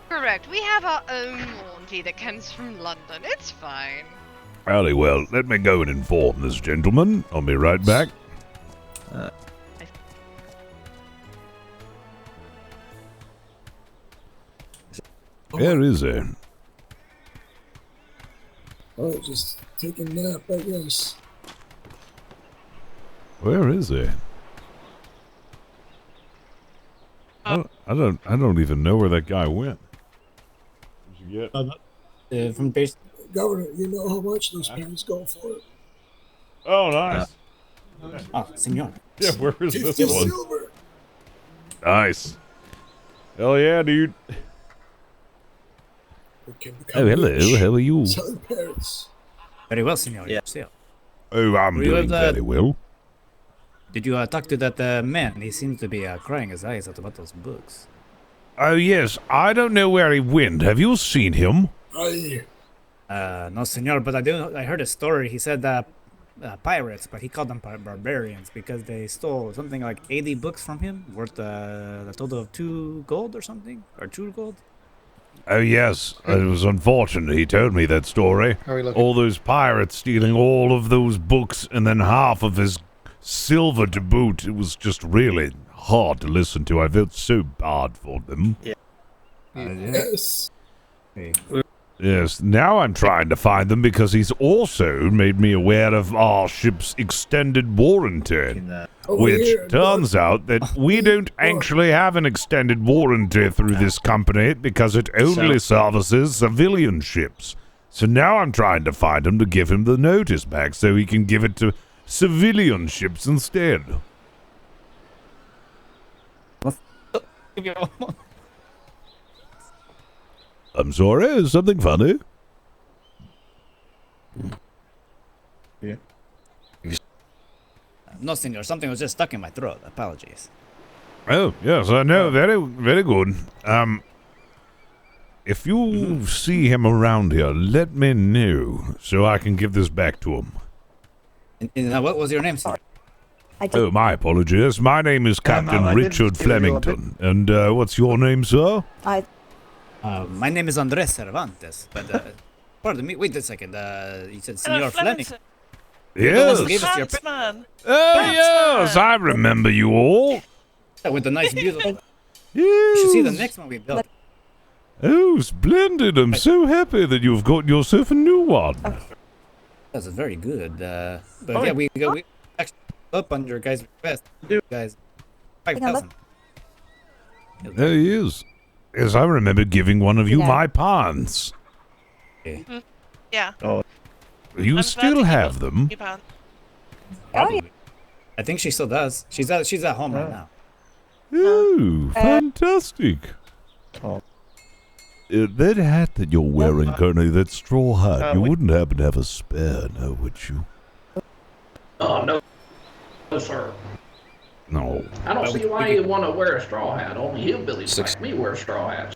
Correct. We have our own warranty that comes from London. It's fine. Very well, let me go and inform this gentleman. I'll be right back. Where is he? Oh, just taking a nap, I guess. Where is he? I don't even know where that guy went. Did you get? From base. Governor, you know how much those pants go for? Oh, nice. Oh, senor. Yeah, where is this 50 one? silver. Nice. Hell yeah, dude. Oh, hello. How are you? Selling parrots. Very well, senor. Yeah. Oh, I'm Were you doing at the- very well. Did you talk to that man? He seems to be crying his eyes out about those books. Oh, yes. I don't know where he went. Have you seen him? No, senor, but I heard a story. He said pirates, but he called them barbarians because they stole something like 80 books from him, worth a total of 2 gold or something, or 2 gold. Oh, yes. It was unfortunate. He told me that story. How are we looking? All those pirates stealing all of those books and then half of his silver to boot. It was just really hard to listen to. I felt so bad for them. Yeah. Yes. Yes, now I'm trying to find them because he's also made me aware of our ship's extended warranty, which turns out that we don't actually have an extended warranty through this company because it only services civilian ships. So now I'm trying to find him to give him the notice back so he can give it to civilian ships instead. I'm sorry, is something funny? Yeah. No, senor, something was just stuck in my throat. Apologies. Oh, yes, I know. Very, very good. If you see him around here, let me know so I can give this back to him. And what was your name, sir? Oh, my apologies. My name is Captain Richard Flemington. And what's your name, sir? My name is Andres Cervantes, but pardon me. Wait a second. You said Senor Flemington. Yes. Man. Oh, yes, I remember you all. With the nice, beautiful. You should see the next one we built. Oh, splendid. I'm so happy that you've got yourself a new one. That's very good. But yeah, we actually up on your guys' request. Guys, 5,000. There he is. Yes, I remember giving one of you my pants. Yeah. Oh. You still have them? Oh, yeah. I think she still does. She's at home right now. Oh, fantastic. that hat that you're wearing currently, that straw hat, you wouldn't happen to have a spare, no, would you? Oh, no. No, sir. No. I don't see why you want to wear a straw hat. Only hillbillies like me wear straw hats.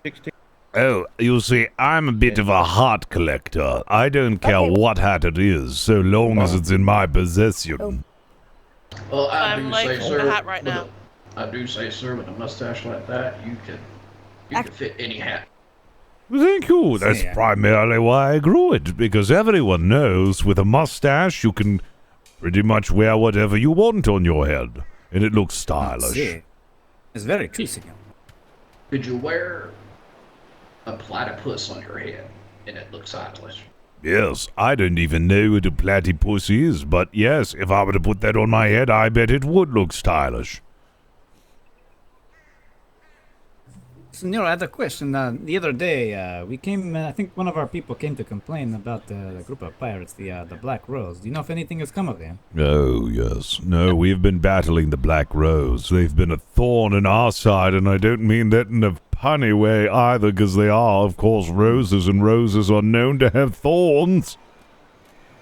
Oh, you see, I'm a bit of a hat collector. I don't care what hat it is, so long as it's in my possession. Well, I do I'm like say, the sir. hat right now. I do say, sir, with a mustache like that, you can fit any hat. Well, thank you. That's primarily why I grew it, because everyone knows with a mustache you can pretty much wear whatever you want on your head, and it looks stylish. It's very true, senor. Could you wear a platypus on your head, and it looks stylish? Yes, I don't even know what a platypus is, but yes, if I were to put that on my head, I bet it would look stylish. Senor, I had a question. The other day, we came. I think one of our people came to complain about the group of pirates, the Black Rose. Do you know if anything has come of them? Oh, yes. No, we've been battling the Black Rose. They've been a thorn in our side, and I don't mean that in a punny way either, because they are, of course, roses, and roses are known to have thorns.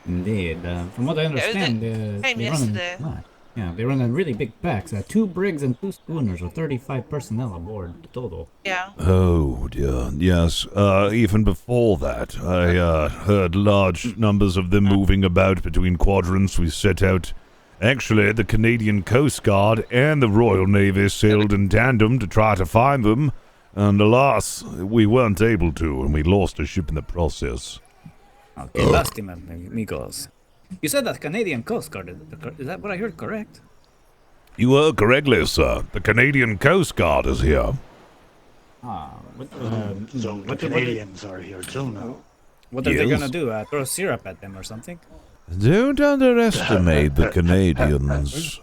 Indeed. From what I understand, they run in really big packs. 2 brigs and 2 schooners with 35 personnel aboard total. Yeah. Oh, dear. Yes. Even before that, I heard large numbers of them moving about between quadrants. We set out. Actually, the Canadian Coast Guard and the Royal Navy sailed in tandem to try to find them, and alas, we weren't able to, and we lost a ship in the process. Okay, lástima, amigos. You said that Canadian Coast Guard, is that what I heard correct? You heard correctly, sir. The Canadian Coast Guard is here. So the Canadians are here too now. What are they gonna do? Throw syrup at them or something? Don't underestimate the Canadians.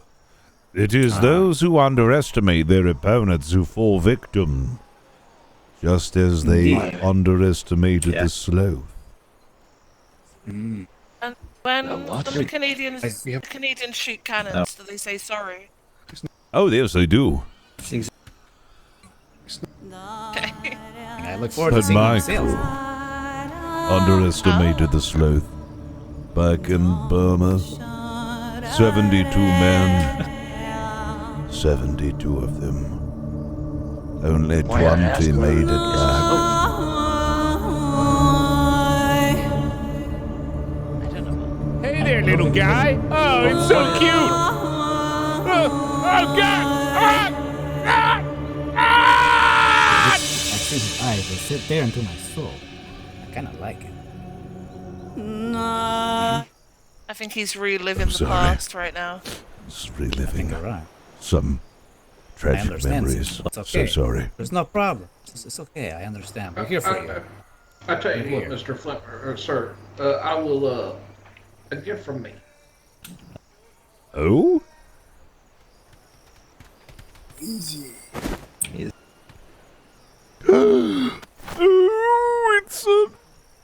It is those who underestimate their opponents who fall victim, just as they underestimated the sloth. And when the Canadians shoot cannons, do they say sorry? Oh, yes, they do. I look forward to seeing my sales. Underestimated the sloth. Back in Burma, 72 men, 72 of them. Only 20 made it back. Hey there, little guy. Oh, it's so cute. Oh, God. I see his eyes, they sit there into my soul. I kind of like it. I think he's reliving the past right now. Just reliving right. some I tragic understand. memories. It's okay. So sorry. There's no problem. It's okay. I understand. We're here for you. I tell you what, Mr. Flint, sir, I will, a gift from me. Oh? Easy. Oh, it's a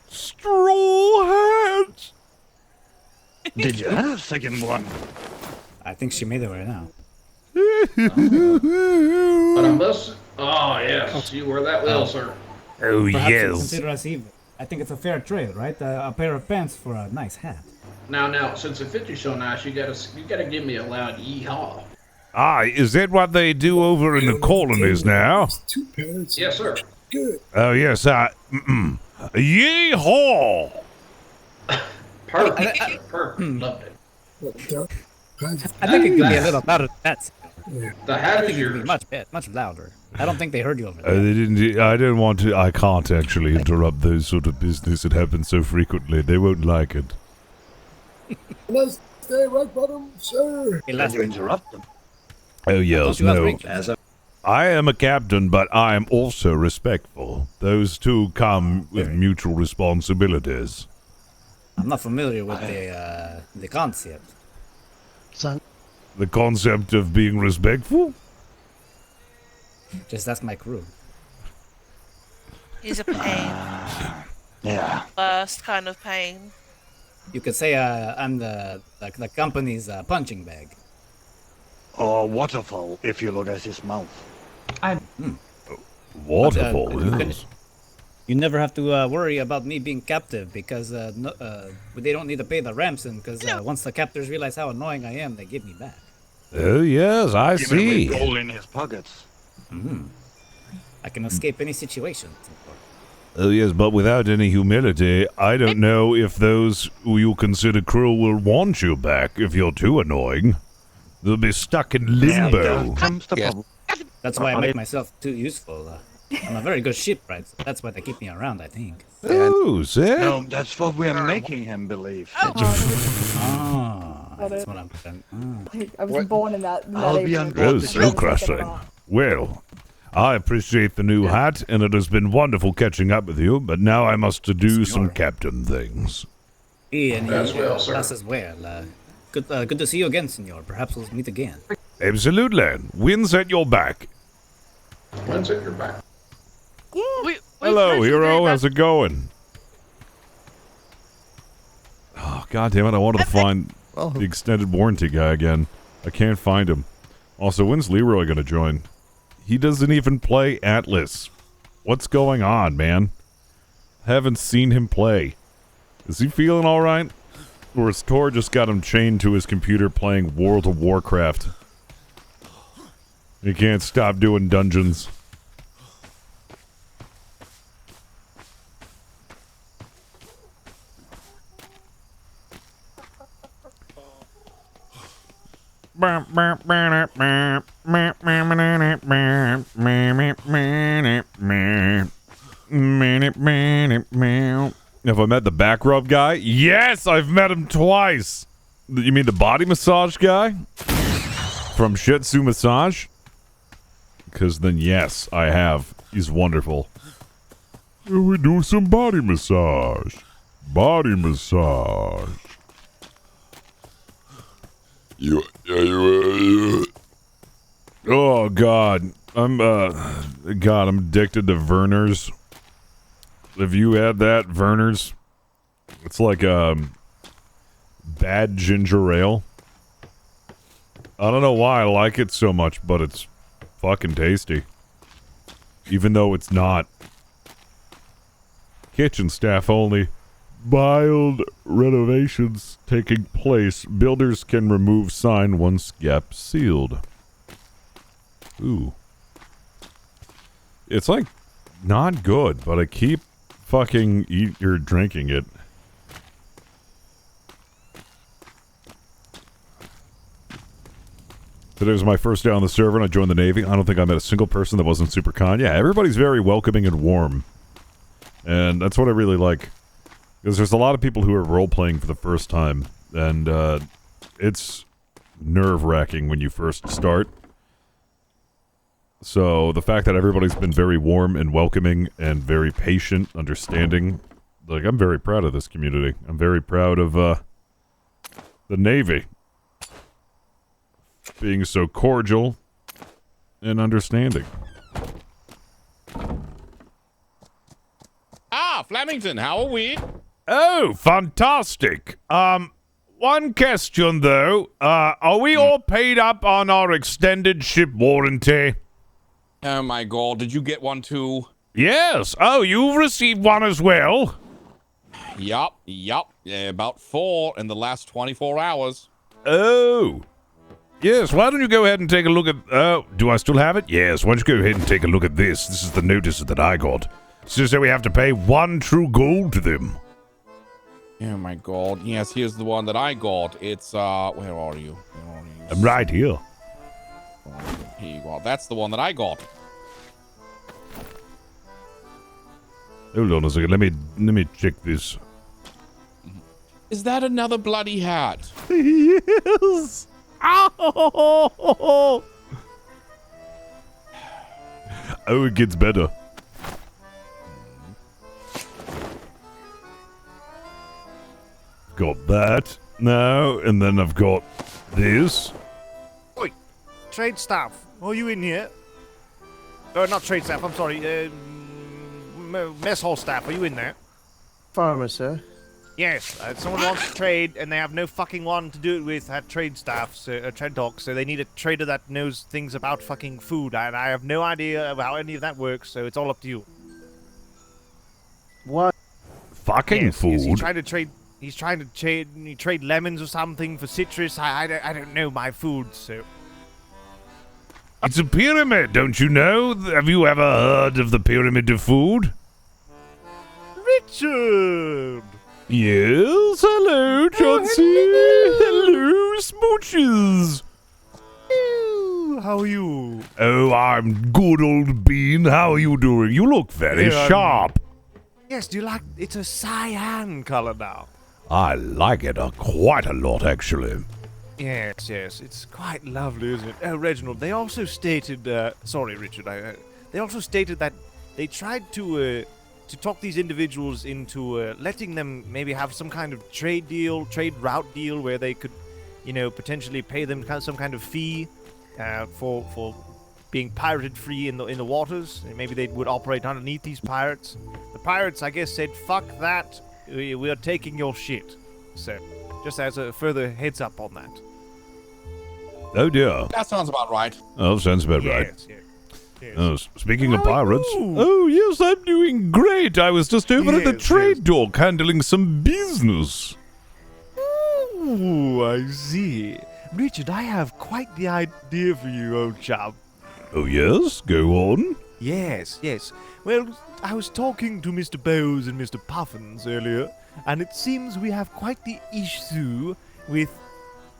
straw hat. Did you have a second one? I think she made it right now. But I must. Oh, yes, you were that well, sir. Oh, Perhaps you yes. consider us even. I think it's a fair trade, right? A pair of pants for a nice hat. Now, since it fits you so nice, you gotta give me a loud yee-haw. Ah, is that what they do over in the colonies now? 2 pairs. Yes, sir. Good. Oh, yes, yee-haw! Perfect. Loved it. I think it could be a little louder than that. The hat is It could yours. be much louder. I don't think they heard you over there. They didn't. I don't want to. I can't actually interrupt those sort of business. It happens so frequently. They won't like it. Let's stay right bottom, sir. Did you interrupt them? Oh yes, no. I am a captain, but I am also respectful. Those two come with mutual responsibilities. I'm not familiar with the concept. So, The concept of being respectful? Just ask my crew. He's a pain. Yeah. Worst kind of pain. You could say I'm the company's punching bag. Or waterfall, if you look at his mouth. Waterfall, But, yes. You never have to worry about me being captive because they don't need to pay the ransom because once the captors realize how annoying I am, they give me back. Oh, yes, I Even see. with gold in his pockets. I can escape any situation. Oh, yes, but without any humility, I don't know if those who you consider cruel will want you back if you're too annoying. They'll be stuck in limbo. That's why I make myself too useful. I'm a very good shipwright, so that's why they keep me around, I think. Oh, see? No, that's what we're making him believe. That's what I'm saying. I was born in that. I'll be on board. Oh, so crushing. Well, I appreciate the new hat, and it has been wonderful catching up with you, but now I must do some captain things. Ian, As well, sir. us as well. Good to see you again, senor. Perhaps we'll meet again. Absolutely. Wind's at your back. When's at your back? Yeah. Hello, hero. How's it going? Oh, God damn it. I wanted to find the extended warranty guy again. I can't find him. Also, when's Leroy going to join? He doesn't even play Atlas. What's going on, man? Haven't seen him play. Is he feeling all right? Or has Tor just got him chained to his computer playing World of Warcraft? He can't stop doing dungeons. Have I met the back rub guy? Yes, I've met him twice. You mean the body massage guy? From Shih Tzu Massage? Because then yes, I have. He's wonderful. We do some body massage. Body massage. Oh God, I'm addicted to Verner's. Have you had that, Verner's? It's like bad ginger ale. I don't know why I like it so much, but it's fucking tasty. Even though it's not. Kitchen staff only. Mild renovations taking place. Builders can remove sign once gap sealed. Ooh. It's like not good, but I keep fucking drinking it. Today was my first day on the server and I joined the Navy. I don't think I met a single person that wasn't super kind. Yeah, everybody's very welcoming and warm. And that's what I really like. Because there's a lot of people who are role-playing for the first time. And it's nerve-wracking when you first start. So the fact that everybody's been very warm and welcoming and very patient, understanding. Like, I'm very proud of this community. I'm very proud of the Navy. Being so cordial and understanding. Ah, Flemington, how are we? Oh, fantastic. One question though. Are we all paid up on our extended ship warranty? Oh my God, did you get one too? Yes. Oh, you've received one as well? Yup. Yeah, about 4 in the last 24 hours. Oh. Yes, why don't you go ahead and take a look at... do I still have it? Yes, why don't you go ahead and take a look at this? This is the notice that I got. It says that we have to pay 1 true gold to them. Oh my God. Yes, here's the one that I got. It's, where are you? I'm right here. Here you go. That's the one that I got. Hold on a second. Let me check this. Is that another bloody hat? Yes. Oh, it gets better. Got that now, and then I've got this. Oi, trade staff, are you in here? Not trade staff, I'm sorry. Mess hall staff, are you in there? Farmer, sir. Yes, someone wants to trade, and they have no fucking one to do it with at trade staff, so trade dock, so they need a trader that knows things about fucking food, and I have no idea of how any of that works, so it's all up to you. What? Fucking Yes, food? he's trying to trade. He's trying to trade lemons or something for citrus. I don't know my food, so. It's a pyramid, don't you know? Have you ever heard of the pyramid of food? Richard! Yes, hello, Chauncey. Hello, smooches. How are you? Oh, I'm good, old bean. How are you doing? You look very sharp. Yes, do you like... It's a cyan color now. I like it quite a lot, actually. Yes, it's quite lovely, isn't it? Oh, Reginald, they also stated... sorry, Richard. They also stated that they tried to talk these individuals into letting them maybe have some kind of trade route deal, where they could, potentially pay them some kind of fee for being pirated free in the waters. Maybe they would operate underneath these pirates. The pirates, I guess, said, "Fuck that. We are taking your shit." So, just as a further heads up on that. Oh dear. That sounds about right. Oh, sounds about right. Yes. Oh, speaking of pirates. Oh, yes, I'm doing great. I was just over at the trade dock handling some business. Ooh, I see. Richard, I have quite the idea for you, old chap. Oh, yes? Go on. Yes. Well, I was talking to Mr. Bowes and Mr. Puffins earlier, and it seems we have quite the issue with,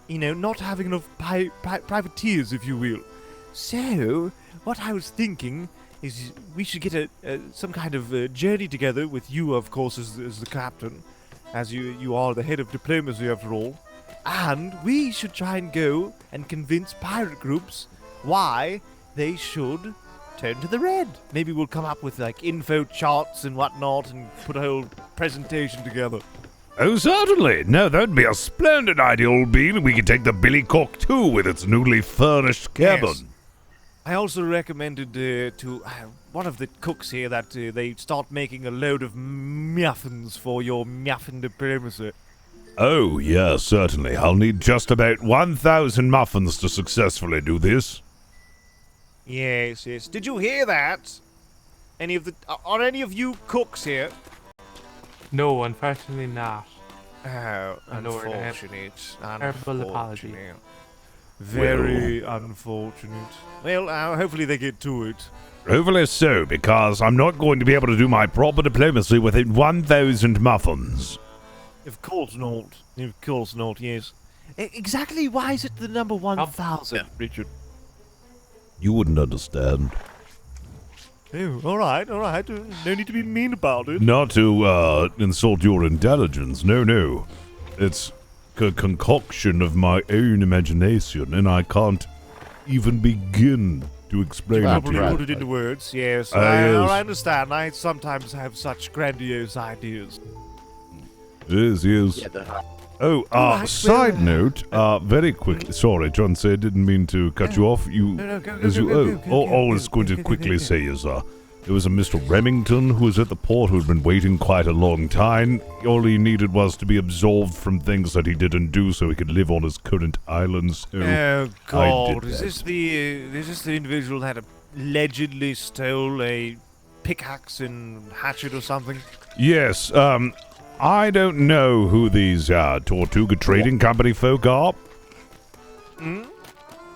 not having enough privateers, if you will. So, what I was thinking is we should get some kind of journey together with you, of course, as the captain, as you are the head of diplomacy after all. And we should try and go and convince pirate groups why they should turn to the red. Maybe we'll come up with info charts and whatnot and put a whole presentation together. Oh, certainly. No, that'd be a splendid idea, old bean. We could take the Billycock too with its newly furnished cabin. Yes. I also recommended to one of the cooks here that they start making a load of muffins for your muffin diplomacy. Oh, yes, certainly. I'll need just about 1,000 muffins to successfully do this. Yes. Did you hear that? Are any of you cooks here? No, unfortunately not. Oh, unfortunate. Terrible apology. Very unfortunate. Well, hopefully they get to it. Hopefully so, because I'm not going to be able to do my proper diplomacy within 1,000 muffins. Of course not, yes. Exactly why is it the number 1,000, Richard? You wouldn't understand. Oh, all right. No need to be mean about it. Not to insult your intelligence, no. It's a concoction of my own imagination, and I can't even begin to explain it to you. Put it into words, yes. I understand. I sometimes have such grandiose ideas. Yes. Side note, very quickly. Sorry, John said, didn't mean to cut you off. All I was going to quickly say is, there was a Mr. Flemington who was at the port who had been waiting quite a long time. All he needed was to be absolved from things that he didn't do so he could live on his current island. So oh, God. Is this the individual that allegedly stole a pickaxe and hatchet or something? Yes, I don't know who these Tortuga Trading Company folk are.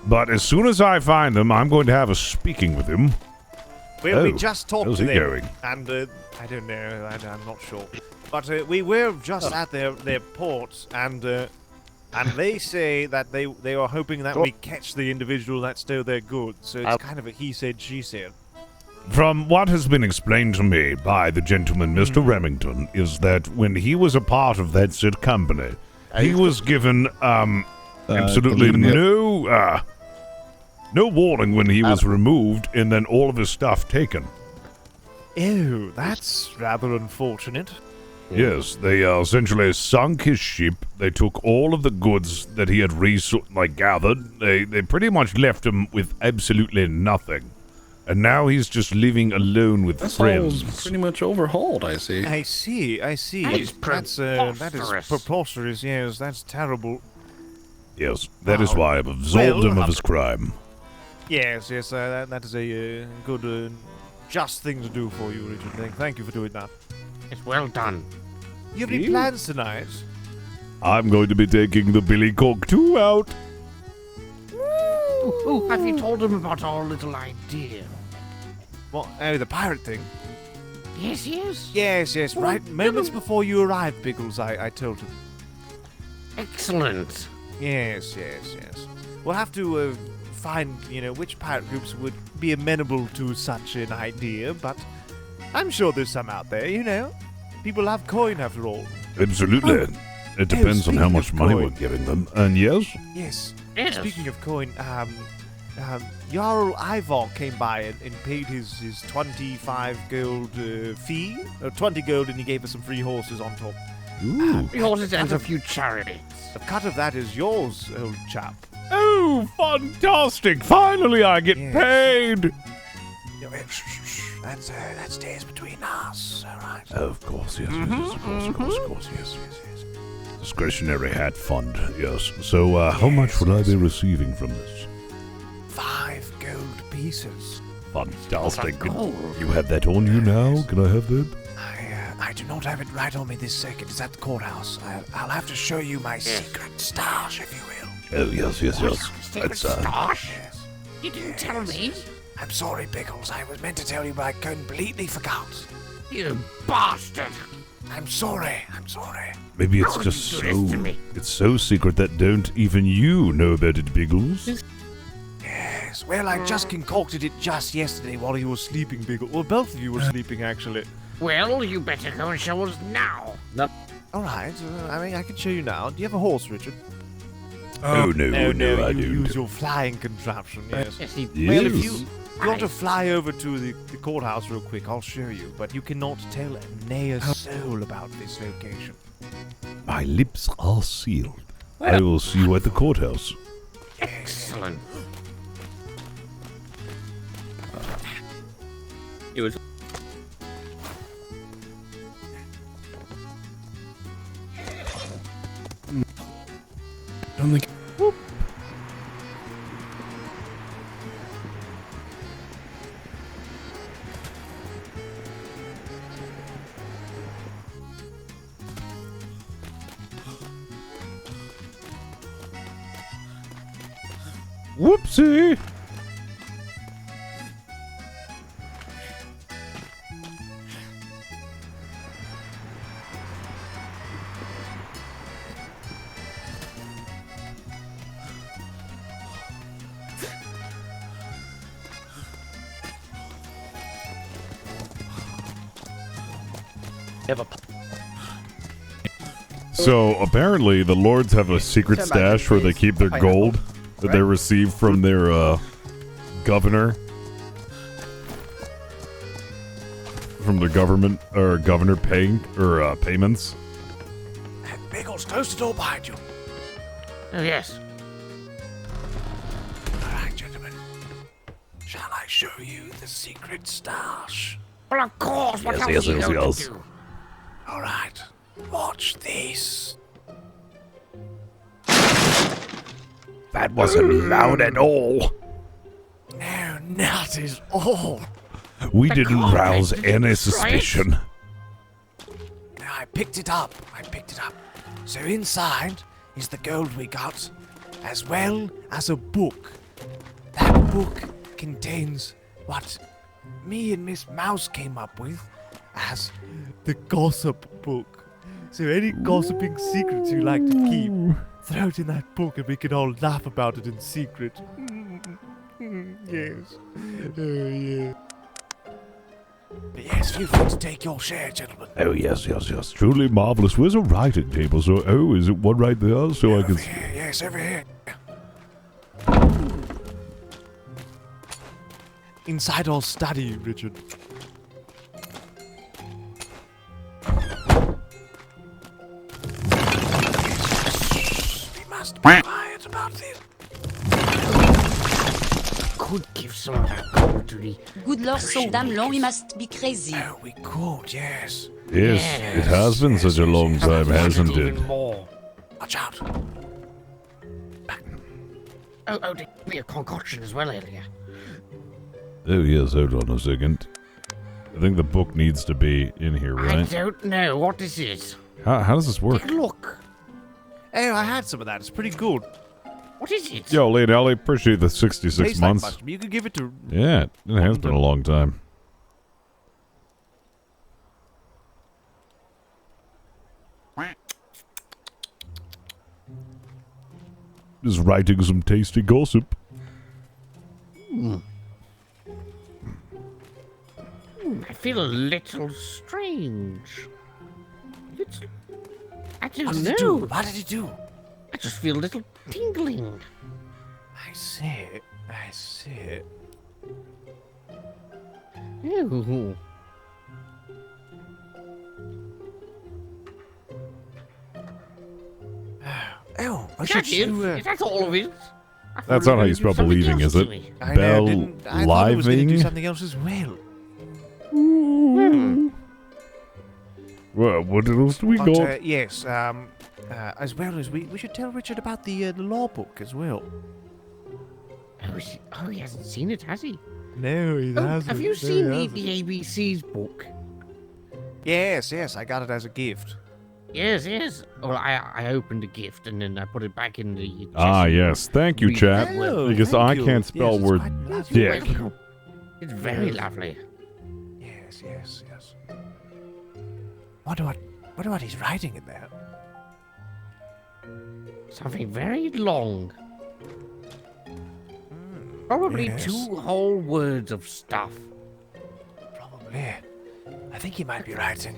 But as soon as I find them, I'm going to have a speaking with him. Well, we just talked to them. Going? And I don't know, I'm not sure. But we were just at their port, and they say that they are hoping that we catch the individual that stole their goods. So it's kind of a he said, she said. From what has been explained to me by the gentleman, Mr. Remington, is that when he was a part of that said company, he was given absolutely no warning when he was removed, and then all of his stuff taken. Ew, that's rather unfortunate. Yes, they essentially sunk his ship. They took all of the goods that he had gathered. They pretty much left him with absolutely nothing. And now he's just living alone with friends. That's pretty much overhauled, I see. I see. That is preposterous, yes, that's terrible. Yes, that is why I've absolved him of his crime. Yes, that is a good, just thing to do for you, Richard. Thank you for doing that. It's well done. You have any plans tonight? I'm going to be taking the Billycock 2 out. Ooh, have you told him about our little idea? What? Oh, the pirate thing? Yes, yes. Yes, right. Moments before you arrived, Biggles, I told him. Excellent. Yes. We'll have to find, which pirate groups would be amenable to such an idea, but I'm sure there's some out there, People have coin after all. Absolutely. It depends on how much money we're giving them. And yes? Yes. Yes. Speaking of coin, Jarl Ivor came by and paid his 25 gold fee. 20 gold, and he gave us some free horses on top. Ooh. Free horses and a few charities. A cut of that is yours, old chap. Oh, fantastic! Finally I get paid! That stays between us, all right? Of course, yes, of course, yes. Discretionary hat fund, yes. So, how much would I be receiving from this? 5 gold pieces. Fantastic. You have that on you now? Can I have that? I do not have it right on me this second. It's at the courthouse. I'll have to show you my secret stash, if you will. Oh, yes. Secret stash? Yes. You didn't tell me. I'm sorry, Biggles. I was meant to tell you, but I completely forgot. You bastard. I'm sorry. Maybe it's just it's so secret that don't even you know about it, Biggles. Yes, well, I just concocted it just yesterday while you were sleeping, Biggles. Well, both of you were sleeping, actually. Well, you better go and show us now. All right, I can show you now. Do you have a horse, Richard? No, I you don't. use your flying contraption, yes. Yes. Well, if you want to fly over to the courthouse real quick, I'll show you. But you cannot tell a soul about this location. My lips are sealed. I will see you at the courthouse. Excellent. It was. Don't think. Whoopsie! So apparently the lords have a secret stash where they keep their gold that they receive from their governor, from their government or governor paying or payments. Biggles, close the door behind you. Oh, yes. All right, gentlemen. Shall I show you the secret stash? Well, of course. What else are you going to do? All right. Watch this. That wasn't loud at all. No, not at all. We didn't rouse any suspicion. I picked it up. So inside is the gold we got, as well as a book. That book contains what me and Miss Mouse came up with as the gossip book. So any gossiping secrets you like to keep, throw it in that book and we can all laugh about it in secret. Yes. Oh, yeah. But yes, feel free to take your share, gentlemen. Oh, yes. Truly marvelous. Where's a writing table? So, is it one right there? So I can... Here, yes, over here. Inside our study, Richard. We must be quiet about this. Could give some of that gold to the Good Lord Soldam, we must be crazy. Oh, we could, yes. Yes, it has been such a long time, hasn't it? Watch out. Oh, they gave me a concoction as well earlier. Oh, yes, hold on a second. I think the book needs to be in here, I right? don't know what this is. How does this work? Take a look. Oh, I had some of that. It's pretty good. What is it? Yo, Lady Ellie, appreciate the 66 Tastes like months. mushroom. You could give it to... Yeah, it has been a long time. Just writing some tasty gossip. I feel a little strange. I don't know. What did he do? I just feel a little tingling. I see. I see. Ooh. Oh, I Is should that it? do... Is that all of it? That's not how you spell believing, is it? I know, didn't... I thought I was going to do Beliving? something else as well. Well, what else do we But, got? yes, as well as we should tell Richard about the law book as well. Oh, he hasn't seen it, has he? No, he hasn't. Have you No, seen he the ABC's book? Yes, I got it as a gift. Yes. Well, I opened a gift and then I put it back in the... Ah, yes. Thank you, Read chat. it well. Because thank I you. can't spell Yes, it's word quite lovely. dick. It's very lovely. Yes. Wonder what he's writing in there. Something very long. Probably yes. 2 whole words of stuff. Probably. I think he might be writing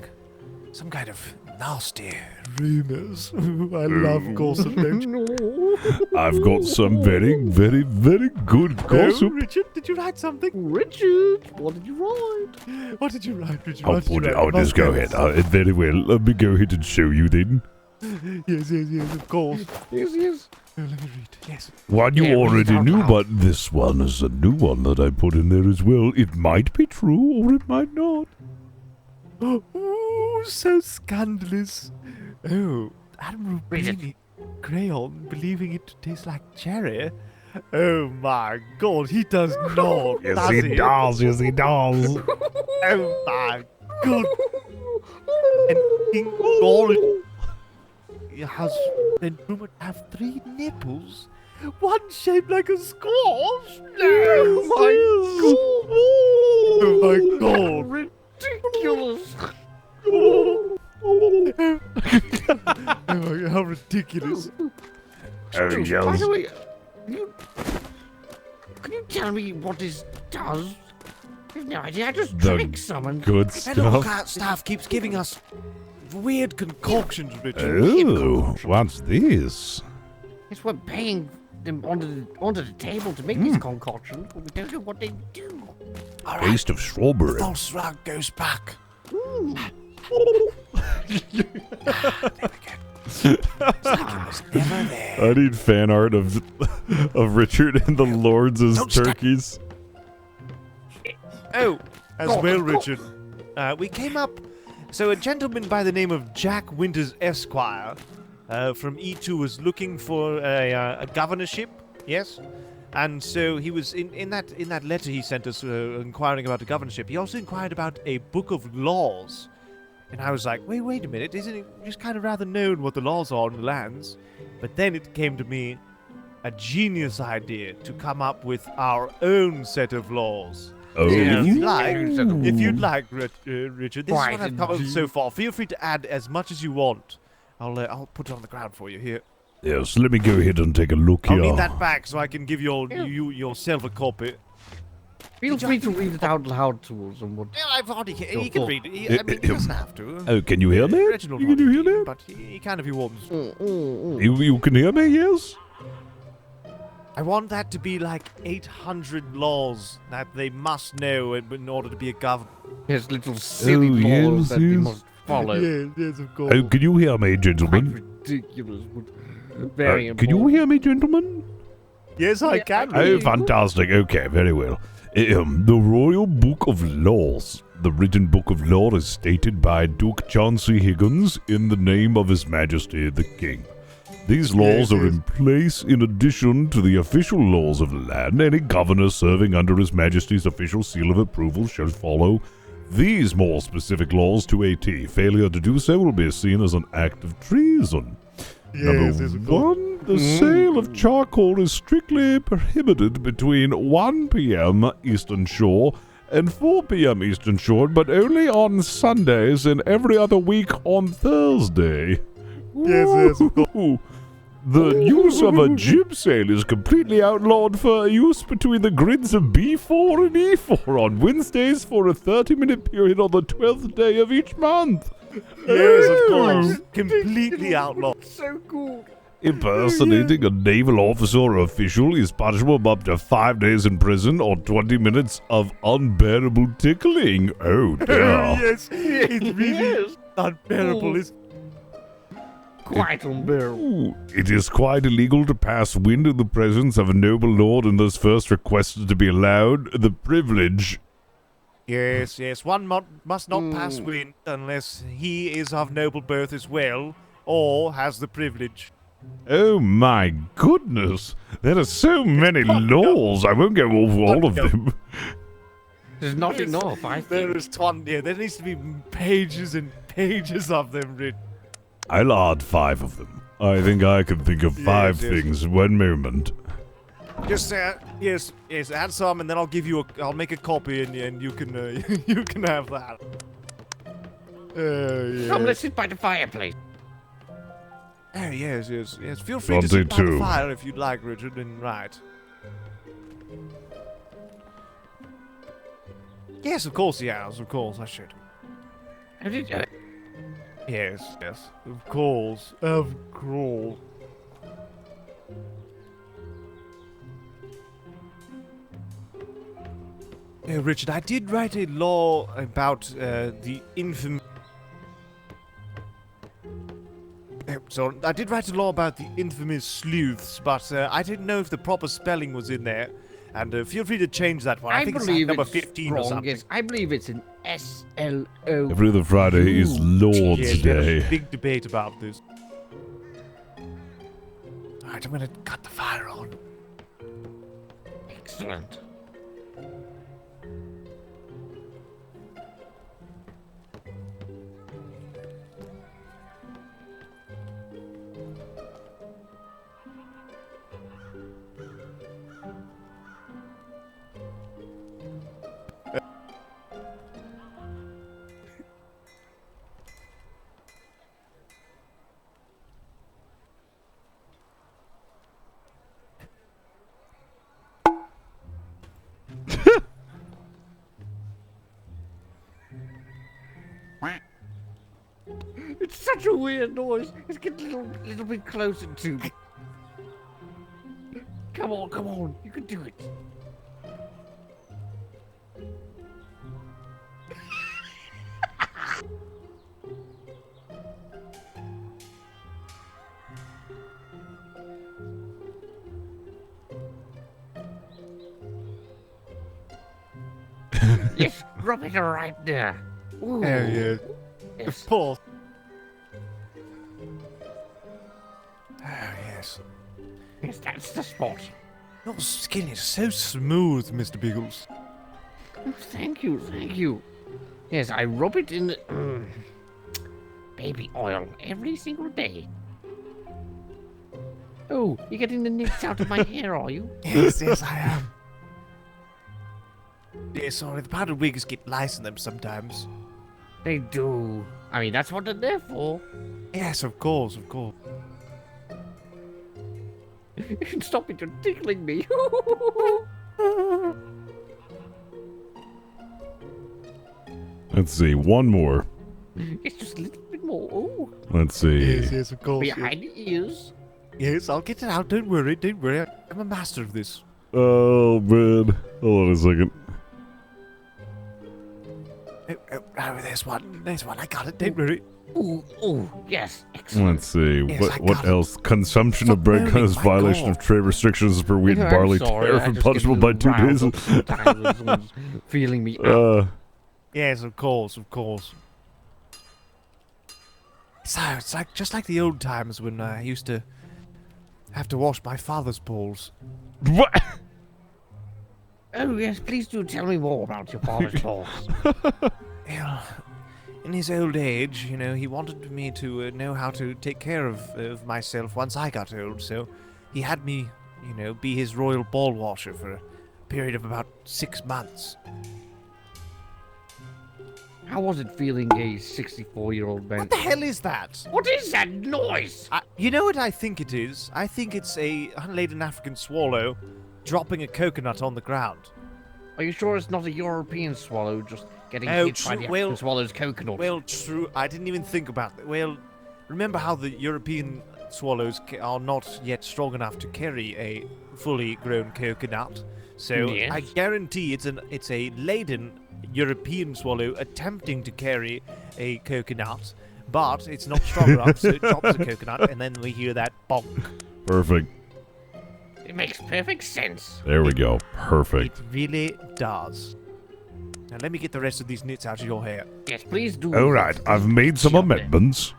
some kind of nasty rumors. I love gossip, don't you? I've got some very, very, very good Oh, gossip. Richard, did you write something? Richard, what did you write? What did you write, Richard? I'll What did you put it. write? I'll just go ahead. Very well. Let me go ahead and show you then. Yes, of course. Yes. Oh, let me read. Yes. One you Yeah, read already out knew, loud. but this one is a new one that I put in there as well. It might be true or it might not. Oh, so scandalous. Oh, Admiral Beanie Crayon believing it to taste like cherry. Oh my god, he does not. Yes, he does. Yes, he does. Oh my god. And King Gold has been rumored to have 3 nipples. One shaped like a squash. Oh my god. Ridiculous. Oh my, how ridiculous. Oh, By yes. the way, can you tell me what this does? I have no idea. I just The drank some and... good That little stuff. cat staff keeps giving us weird concoctions, Richard. Oh, what's this? Yes, we're paying them onto the table to make these concoctions, but we don't know what they do. All right, Taste of strawberry. false rug goes back. Never there. I need fan art of Richard and the Lords as Don't step. turkeys. Oh, as Go, well, go. Richard. We came up. So a gentleman by the name of Jack Winters Esquire from E2 was looking for a governorship. Yes. And so he was in that letter he sent us inquiring about a governorship. He also inquired about a book of laws. And I was like, wait a minute, isn't it just kind of rather known what the laws are in the lands? But then it came to me a genius idea to come up with our own set of laws. Oh. If you'd like, Richard, this Quite is what I've come up with indeed. so far. Feel free to add as much as you want. I'll put it on the ground for you here. Yes, let me go ahead and take a look I'll here. need that back so I can give you yourself a copy. Feel free to read it out loud to us and what... Yeah, I've already. He can read it. I mean, he doesn't have to. Oh, can you hear me? Reginald Can you hear already me? did, but he can if he wants. You can hear me, yes? I want that to be like 800 laws that they must know in order to be a governor. Yes, little silly laws that they must follow. Yes, of course. Oh, can you hear me, gentlemen? Ridiculous, but very Can you hear me, gentlemen? Yes, I can. Oh, fantastic. Okay, very well. The Royal Book of Laws. The written Book of Law is stated by Duke Chauncey Higgins in the name of His Majesty the King. These laws are in place in addition to the official laws of the land. Any governor serving under His Majesty's official seal of approval shall follow these more specific laws to a T. Failure to do so will be seen as an act of treason. Number 1, the sale of charcoal is strictly prohibited between 1 p.m. Eastern Shore and 4 p.m. Eastern Shore, but only on Sundays and every other week on Thursday. Yes, of course. The use of a jib sail is completely outlawed for use between the grids of B4 and E4 on Wednesdays for a 30-minute period on the 12th day of each month. Yes, of course. Completely outlawed. So good. Impersonating a naval officer or official is punishable with up to 5 days in prison or 20 minutes of unbearable tickling. Oh, dear. Yes, it really is unbearable. It's quite unbearable. It is quite illegal to pass wind in the presence of a noble lord and thus first requested to be allowed the privilege. Yes, one must not pass wind unless he is of noble birth as well, or has the privilege. Oh my goodness! There are so many laws, I won't go over all of them. There's not enough, I think. There is there needs to be pages and pages of them written. I'll add 5 of them. I think I can think of 5 things in one moment. Just yes, add some, and then I'll give you I'll make a copy, and you can you can have that. Yes. Come, let's sit by the fireplace. Oh yes. Feel free to sit by the fire if you'd like, Richard. And right. Yes, of course, of course, I should. How did you? Yes, of course. Richard, I did write a law about the infamous... So, I did write a law about the infamous sleuths, but I didn't know if the proper spelling was in there. And feel free to change that one. I think it's like number 15 or something. Yes, I believe it's an S-L-O. Every other Friday is Lord's Day. There's a big debate about this. Alright, I'm gonna cut the fire on. Excellent. It's such a weird noise. Let's get a little bit closer to me. Come on. You can do it. Yes, rub it right there. Ooh. Yeah. Yes. Pull. Yes. Yes, that's the spot. Your skin is so smooth, Mr. Biggles. Oh, thank you. Yes, I rub it in the baby oil every single day. Oh, you're getting the nits out of my hair, are you? Yes, I am. Yeah, sorry, the powdered wigs get lice in them sometimes. They do. I mean, that's what they're there for. Yes, of course. Stop it, you're tickling me. Let's see, one more. It's just a little bit more. Oh. Let's see. Yes, of course. Behind the ears. Yes, I'll get it out. Don't worry. I'm a master of this. Oh, man. Hold on a second. Oh, there's one. I got it. Don't worry. Ooh, yes. Excellent. Let's see. Yes, what else? Consumption of bread is violation of trade restrictions per wheat and barley tariff and punishable by 2 days. Sometimes feeling me out. Yes, of course. So, it's like just like the old times when I used to have to wash my father's balls. What? Oh, yes, please do tell me more about your father's balls. Well, in his old age, you know, he wanted me to know how to take care of myself once I got old, so he had me, you know, be his royal ball washer for a period of about 6 months. How was it feeling a 64-year-old man? What the hell is that? What is that noise? You know what I think it is? I think it's a unladen African swallow dropping a coconut on the ground. Are you sure it's not a European swallow just getting Oh, hit by the African swallow's coconut? Well, true. I didn't even think about that. Well, remember how the European swallows are not yet strong enough to carry a fully grown coconut. So Yes. I guarantee it's a laden European swallow attempting to carry a coconut, but it's not strong enough, so it drops the coconut, and then we hear that bonk. Perfect. It makes perfect sense. There we go. Perfect. It really does. Now let me get the rest of these knits out of your hair. Yes, please do. All right, I've made some amendments.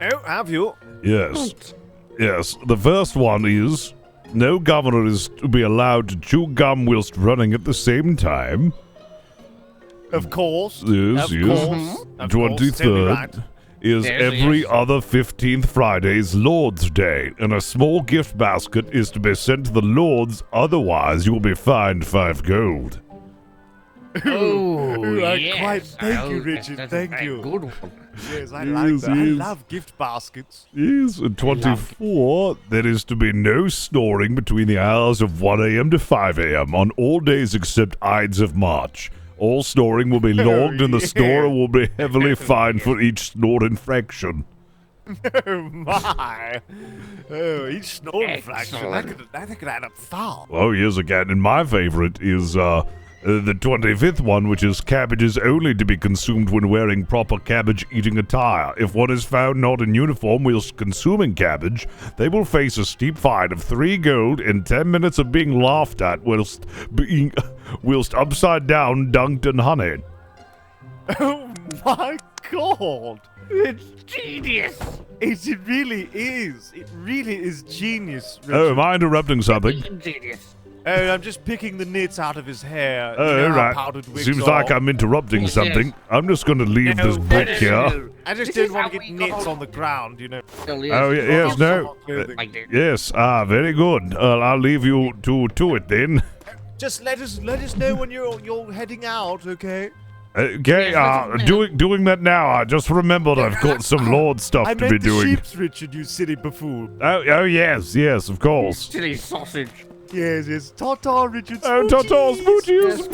Oh, have you? Yes. Yes. The first one is no governor is to be allowed to chew gum whilst running at the same time. Of course. Yes, of yes. Course. Of course. 23rd Right. is Yes, every yes. other 15th Friday's Lord's Day, and a small gift basket is to be sent to the Lords, otherwise you will be fined 5 gold. Oh, yes. Quite. Thank you, Oh, Richard. that's Thank a you. good one. Yes, I like Yes, that. I yes. love gift baskets. Yes, and 24, there is to be no snoring between the hours of 1 a.m. to 5 a.m. on all days except Ides of March. All snoring will be logged, and the snorer will be heavily fined for each snore infraction. Oh, my. Oh, each snore fraction. That could add up far. Oh, yes, again, and my favorite is, the 25th one, which is cabbages only to be consumed when wearing proper cabbage-eating attire. If one is found not in uniform whilst consuming cabbage, they will face a steep fine of 3 gold and 10 minutes of being laughed at whilst upside down, dunked in honey. Oh, my God. It's genius. It really is. It really is genius, Richard. Oh, am I interrupting something? Genius. Oh, I'm just picking the knits out of his hair. Oh, you know how right. powdered wigs Seems are. like I'm interrupting Yes, something. yes. I'm just going to leave this book here. I just This didn't is want to how get we got knits all- on the ground, you know. Oh, yes, no. Yes, very good. I'll leave you to it then. Just let us know when you're heading out, okay? Okay, doing that now. I just remembered I've got some Lord stuff I to meant be the doing. sheeps, Richard, you silly buffoon. Oh, yes, of course. Silly sausage. Yes. Ta-ta, Richard. Oh, ta-ta, smoochies,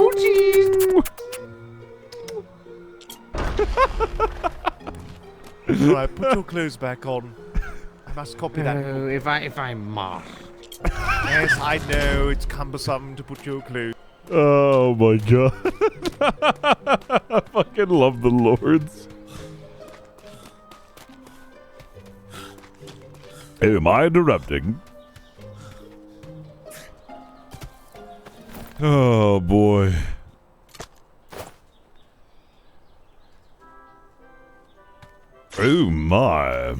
All right, put your clothes back on. I must copy that. Oh, if I must. Yes, I know. It's cumbersome to put your clothes. Oh my god. I fucking love the Lords. Hey, am I interrupting? Oh boy. Oh my.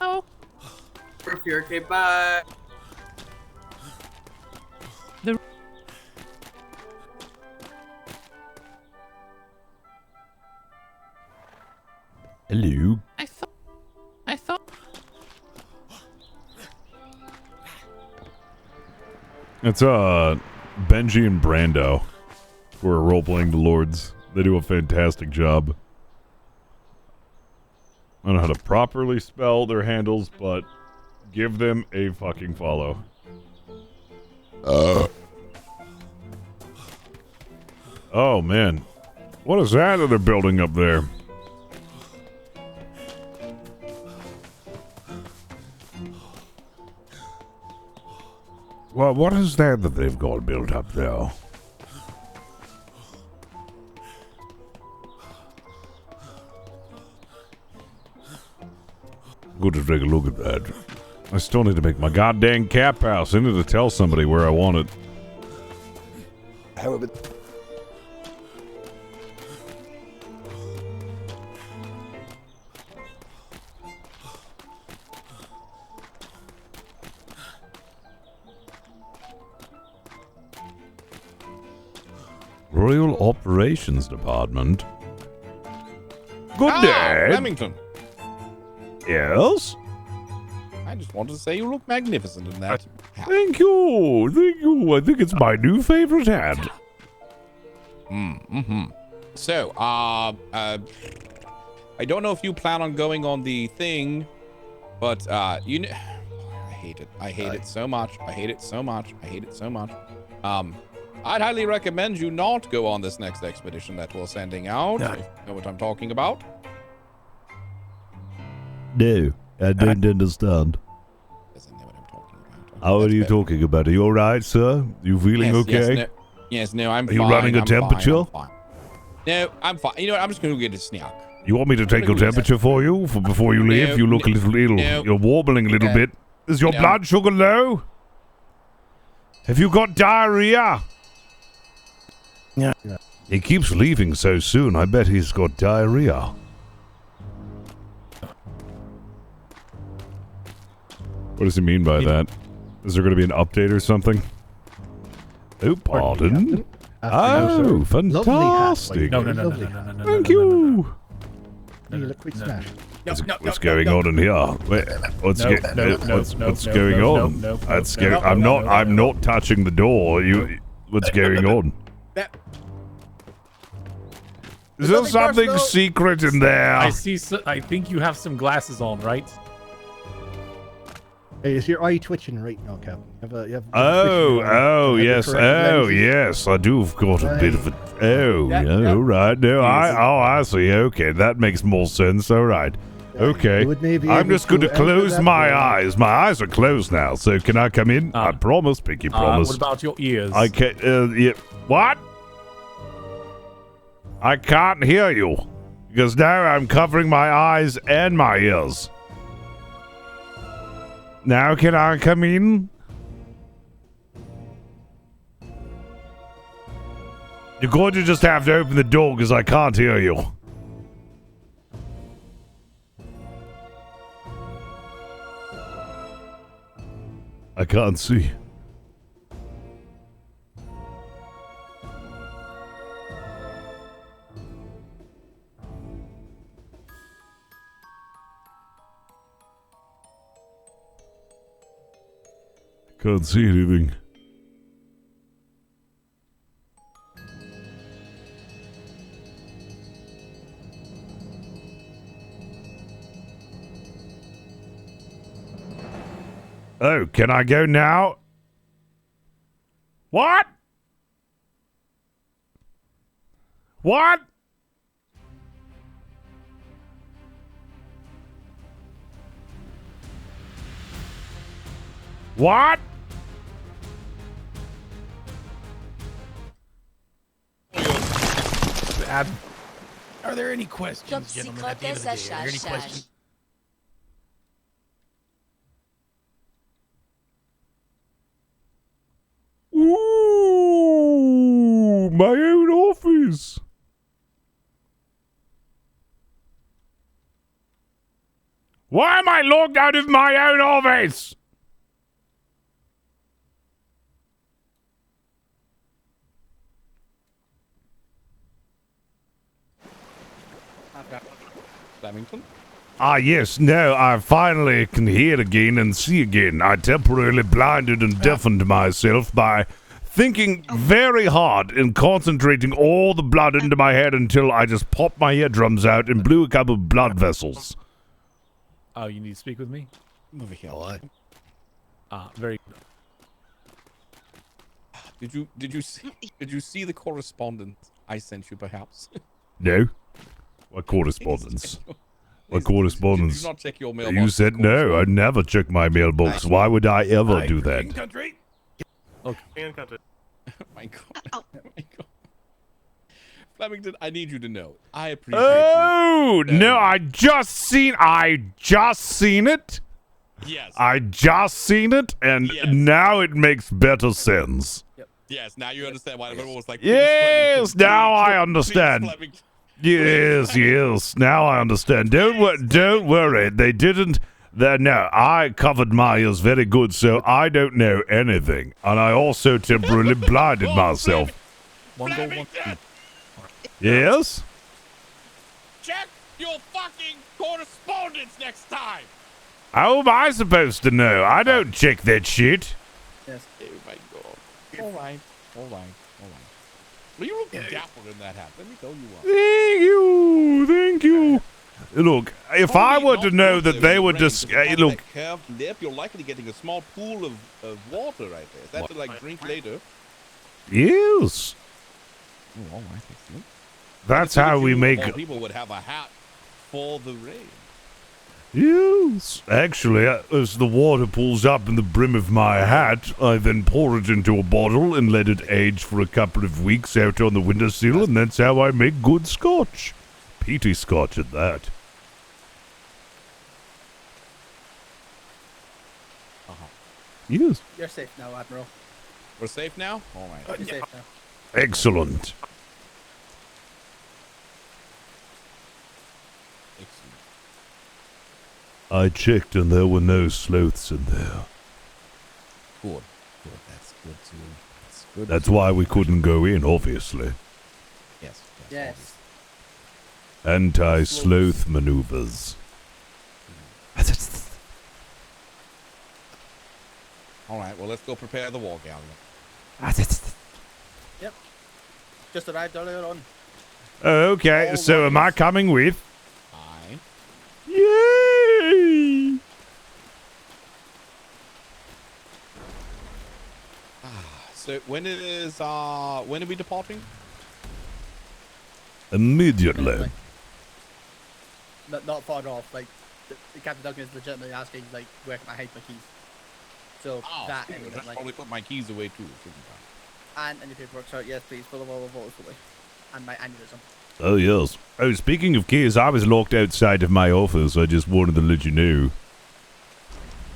Oh. Okay, bye. Hello. I thought. It's Benji and Brando who are role-playing the Lords. They do a fantastic job. I don't know how to properly spell their handles, but give them a fucking follow. Oh man. What is that they're building up there? Well, what is that they've got built up there? go to take a look at that. I still need to make my goddamn cap house. I need to tell somebody where I want it. However. Royal Operations Department. Good day. Flemington. Yes? I just wanted to say you look magnificent in that. Thank you. Thank you. I think it's my new favorite hat. So, I don't know if you plan on going on the thing, but, I hate it. I hate it so much. I hate it so much. I hate it so much. I'd highly recommend you not go on this next expedition that we're sending out. If you know what I'm talking about. No, I don't understand. How are you talking about? Are you alright, sir? You feeling okay? Yes, no, I'm Are fine. you running a temperature? I'm fine. No, I'm fine. You know what? I'm just going to get a snack. You want me to take your temperature for you before you leave? No, You look a little ill. no. You're warbling a little bit. Is your No. blood sugar low? Have you got diarrhea? Yeah. He keeps leaving so soon. I bet he's got diarrhea. What does he mean by that? Is there going to be an update or something? Oh, pardon. Oh, fantastic. No. Thank you. Liquid smash. What's going on in here? What's going on? That's scary. I'm not touching the door. What's going on? Is there something secret in there? I see. I think you have some glasses on, right? Hey, is your eye twitching right now, Captain? Yes. Oh, yes. I do have got a bit of it. Oh, yeah, all right. No, I see. Okay, that makes more sense. All right. Okay. I'm just going to close my eyes. My eyes are closed now, so can I come in? I promise, pinky promise. What about your ears? I can't. Yeah. What? I can't hear you because now I'm covering my eyes and my ears. Now can I come in? You're going to just have to open the door because I can't hear you. I can't see. Can't see anything. Oh, can I go now? What? What? What? Are there any questions, gentlemen? At the end of the day, are there any questions? Ooh, my own office. Why am I locked out of my own office? Flemington? Ah, yes, no, I finally can hear again and see again. I temporarily blinded and deafened myself by thinking very hard and concentrating all the blood into my head until I just popped my eardrums out and blew a couple of blood vessels. Oh, you need to speak with me? Over here. Very good. Did you see the correspondence I sent you, perhaps? No. What correspondence? What correspondence? Did you not check your mailbox? You said no. I never check my mailbox. Why would I ever do that? Country. Okay. Country. Oh my god. Oh my god. Flemington, I need you to know. I appreciate Oh, you. no, I just seen it. Yes. I just seen it, and now it makes better sense. Yes, now you understand why everyone was like, Yes, now I understand. Yes, now I understand. Don't worry, they didn't. No, I covered my ears very good, so I don't know anything, and I also temporarily blinded myself. One goal, one. Yes? Check your fucking correspondence next time. How am I supposed to know? I don't check that shit. Yes. Oh my god. All right. Well, you look dapper in that hat. Let me tell you what. Thank you. Look, if I were to know that they were just look. Curved lip, you're likely getting a small pool of water right there. Is that to like drink later? Yes. Oh, all right. Excellent. That's how we make. People would have a hat for the rain. Yes. Actually, as the water pools up in the brim of my hat, I then pour it into a bottle and let it age for a couple of weeks out on the windowsill, and that's how I make good scotch. Peaty scotch at that. Yes. You're safe now, Admiral. We're safe now? All right. You're safe now. Excellent. I checked and there were no sloths in there. Good. That's good too. That's good. That's why we couldn't go in, obviously. Yes. Anti-sloth maneuvers. All right. Well, let's go prepare the war galleon. Yep. Just arrived earlier on. Okay, so am I coming with? Aye. Yay! So when are we departing? Immediately. Not far off. Like, Captain Duncan is legitimately asking, like, where can I hide my keys? So that and I'll like, probably put my keys away too. and your paperwork. Sorry, yes, please, full of all the vaults, fully, and my aneurysm. Oh, yes. Oh, speaking of keys, I was locked outside of my office. I just wanted to let you know.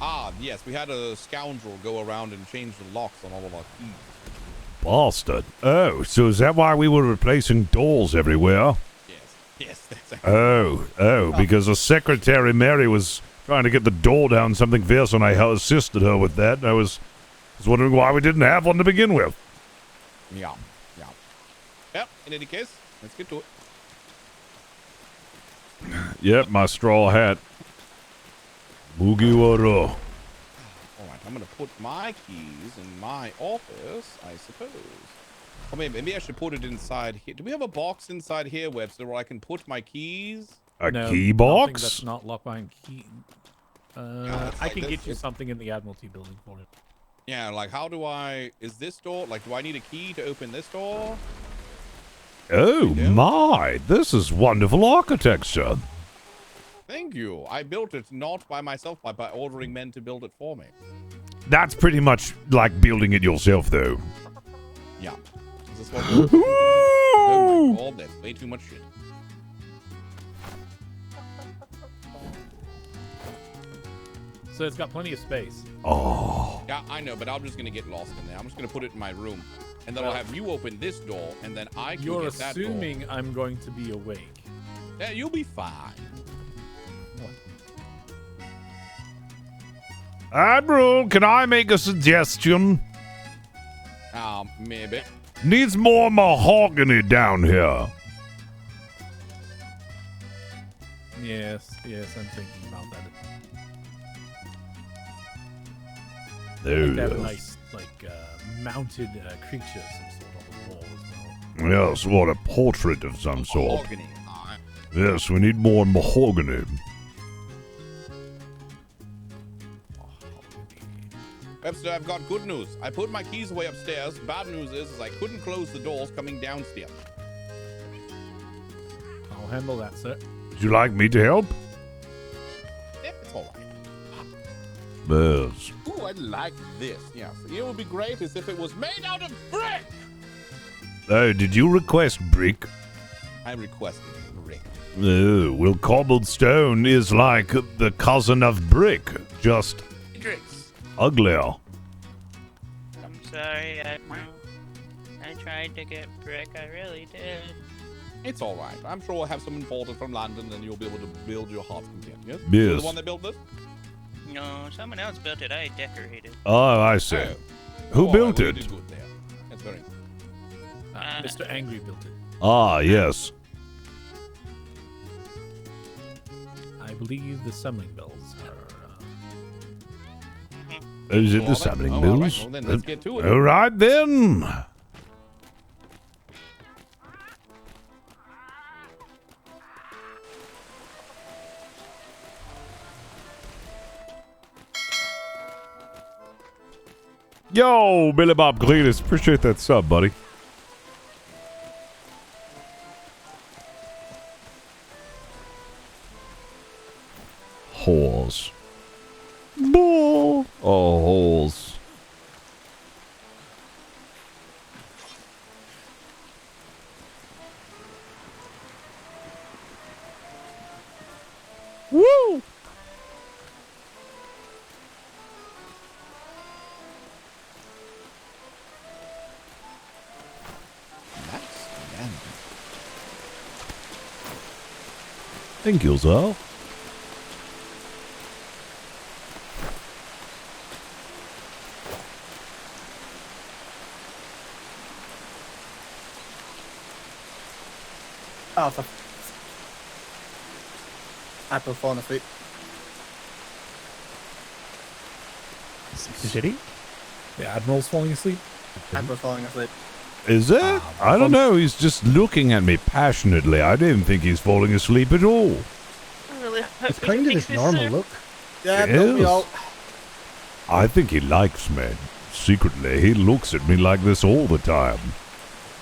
Ah, yes, we had a scoundrel go around and change the locks on all of our keys. Bastard. Oh, so is that why we were replacing doors everywhere? Yes, that's Oh, because the Secretary Mary was trying to get the door down something fierce, and I assisted her with that. I was wondering why we didn't have one to begin with. Yeah. Yep, in any case, let's get to it. Yep, my straw hat. Mugiwara. Alright, I'm gonna put my keys in my office, I suppose. Or maybe I should put it inside here. Do we have a box inside here, Webster, where I can put my keys? A key box? Nothing that's not locked behind key. I can get you something in the Admiralty building for it. Yeah, like how do I... Is this door... Like, do I need a key to open this door? Oh my, this is wonderful architecture. Thank you. I built it not by myself, but by ordering men to build it for me. That's pretty much like building it yourself, though. Yeah. Is this what we're doing? Oh my god, that's way too much shit. So it's got plenty of space. Oh. Yeah, I know, but I'm just gonna get lost in there. I'm just gonna put it in my room. And then I'll have you open this door, and then I can You're get that door. assuming I'm going to be awake. Yeah, you'll be fine. Admiral, can I make a suggestion? Maybe. Needs more mahogany down here. Yes, I'm thinking about that. There Like to have it a is. nice, mounted creature of some sort on the wall as well. Yes, what a portrait of some sort. Mahogany. Yes, we need more mahogany. Webster, I've got good news. I put my keys away upstairs. Bad news is I couldn't close the doors coming downstairs. I'll handle that, sir. Would you like me to help? Yeah, it's all right. Yes. Ooh, I like this. Yes, it would be great as if it was made out of brick. Oh, did you request brick? I requested brick. Oh, well, cobblestone is like the cousin of brick, just uglier. I'm sorry, Admiral. I tried to get brick, I really did. It's all right. I'm sure we'll have some imported from London, and you'll be able to build your heart's content. Yes. Yes. You're the one that built this? No, someone else built it. I decorated. Oh, I see. Who built it? Did good there. That's very. Mr. Angry built it. Ah, yes. I believe the summoning bells are. Is it the All right. summoning Oh, all right. bells? Well, then let's get to it. All right, then. Yo, Billy Bob Cletus. Appreciate that sub, buddy. Holes. Bull. Oh, holes. Woo! Thank you, sir. Oh, fuck. Apple falling asleep. Did he? The Admiral's falling asleep? Apple's falling asleep. Is it? I don't know. He's just looking at me passionately. I don't think he's falling asleep at all. I really hope It's we kind can of fix his this normal soon. look. Yeah, It don't we is. all? I think he likes me. Secretly, he looks at me like this all the time.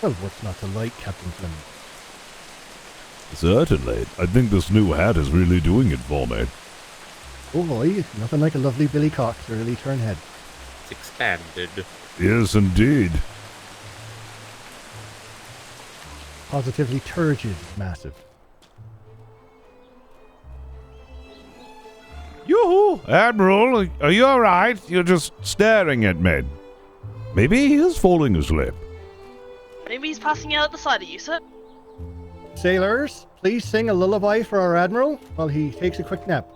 Well, what's not to like, Captain Fleming? Certainly. I think this new hat is really doing it for me. Oh boy, nothing like a lovely Billycock to really turn head. It's expanded. Yes, indeed. Positively turgid, massive. Yoo-hoo! Admiral, are you alright? You're just staring at me. Maybe he is falling asleep. Maybe he's passing out at the side of you, sir. Sailors, please sing a lullaby for our Admiral while he takes a quick nap.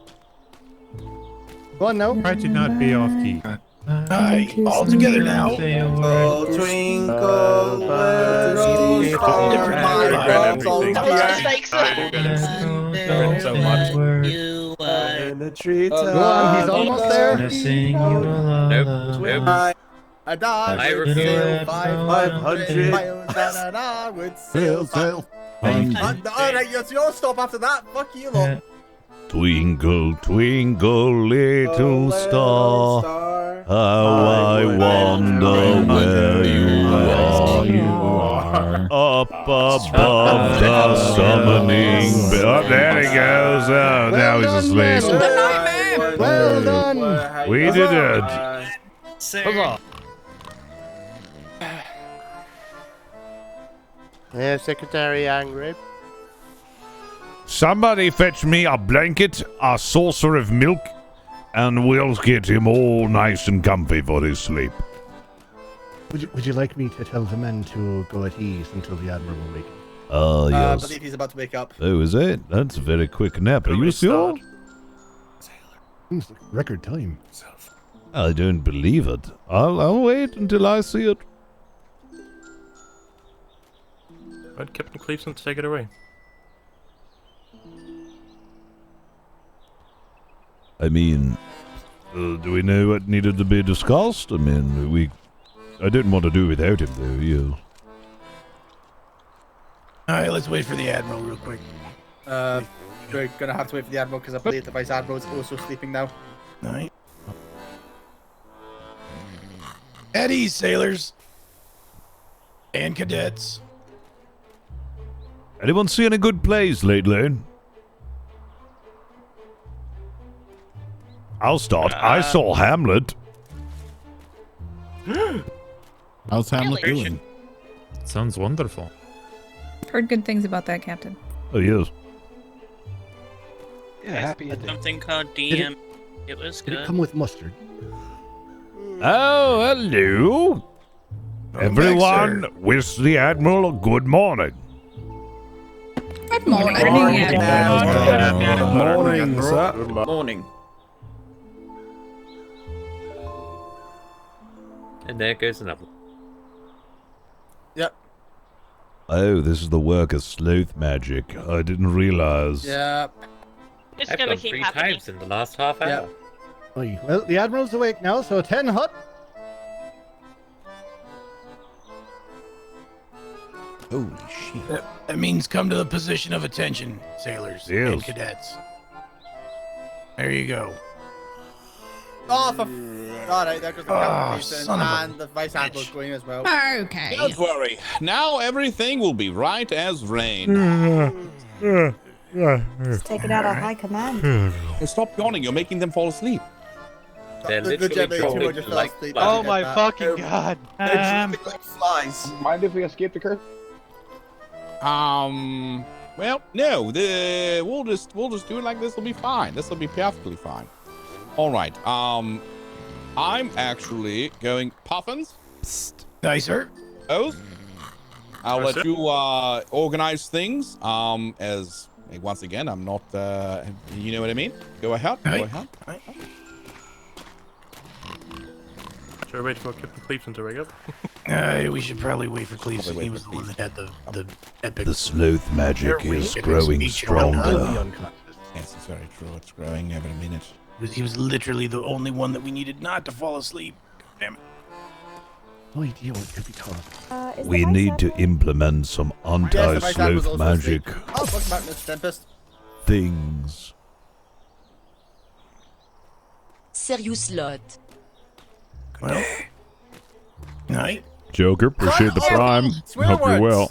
Go on now. Try to not be off key. Aye, all together now. Oh, twinkle, little star. So much. You are in the treetop. Go on, he's almost there. Nope. I died. I with refuse. sail 500 miles and I would sail. Alright, you'll stop after that. Fuck you, lot. Twinkle, twinkle, little star, how I wonder where you are. Up above the summoning bell. Oh, there he goes. Oh, now he's asleep. Well done. We did it. Sir. Yeah, Secretary Angry. Somebody fetch me a blanket, a saucer of milk, and we'll get him all nice and comfy for his sleep. Would you like me to tell the men to go at ease until the Admiral will wake? Oh, I yes. believe he's about to wake up. Oh, is it? That's a very quick nap. Are you sure? Record time. I don't believe it. I'll wait until I see it. Right, Captain Cleveson, take it away. I mean, do we know what needed to be discussed? I mean, I didn't want to do without him, though, yeah. Alright, let's wait for the Admiral real quick. We're gonna have to wait for the Admiral because I believe the Vice Admiral is also sleeping now. Alright. At ease, sailors. And cadets. Anyone see any good plays lately? I'll start. I saw Hamlet. How's Hamlet doing? Sounds wonderful. Heard good things about that, Captain. Oh, yes. Yeah, happy ending. Something called Did DM. It was Did good. it come with mustard? Oh, hello. Everyone, wish the Admiral a good morning. Good morning. Morning, sir. Good morning. And there goes another. Yep. Oh, this is the work of sleuth magic. I didn't realize. Yep. It's I've gonna gone keep 3 happening. times in the last half hour. Aye. Well, the Admiral's awake now, so 10 hut. Holy shit. That means come to the position of attention, sailors Yes. and cadets. There you go. Oh, alright, there goes the captain son of a and the vice admiral's going as well. Okay. Don't worry. Now everything will be right as rain. Let's take it out of high command. Hey, stop yawning. You're making them fall asleep. They're The literally Jedi dropping Tour just fell like asleep. Oh I my get that. fucking god. Flies. Mind if we escape the curse? Well, no. We'll just do it like this. Will be fine. This will be perfectly fine. All right. I'm actually going Puffins. Nice, sir. Oath. I'll Yes, let sir. you organize things. As once again, I'm not. You know what I mean. Go ahead. Go Right. ahead. Should I wait for Captain Cleveson to wake up? We should probably wait for Cleveson. He was the one that had the epic. The sleuth magic is Epic growing speech stronger. Yes, it's very true. It's growing every minute. He was literally the only one that we needed not to fall asleep. Damn it. No idea what could be taught. Is We the vice need to admiral- implement some Yes, the vice admiral's anti-sleuth also magic asleep. Oh, welcome back, Mr. Tempest. things. Serious lot. Well, night. Joker, appreciate the prime. Swear Hope you're words. well.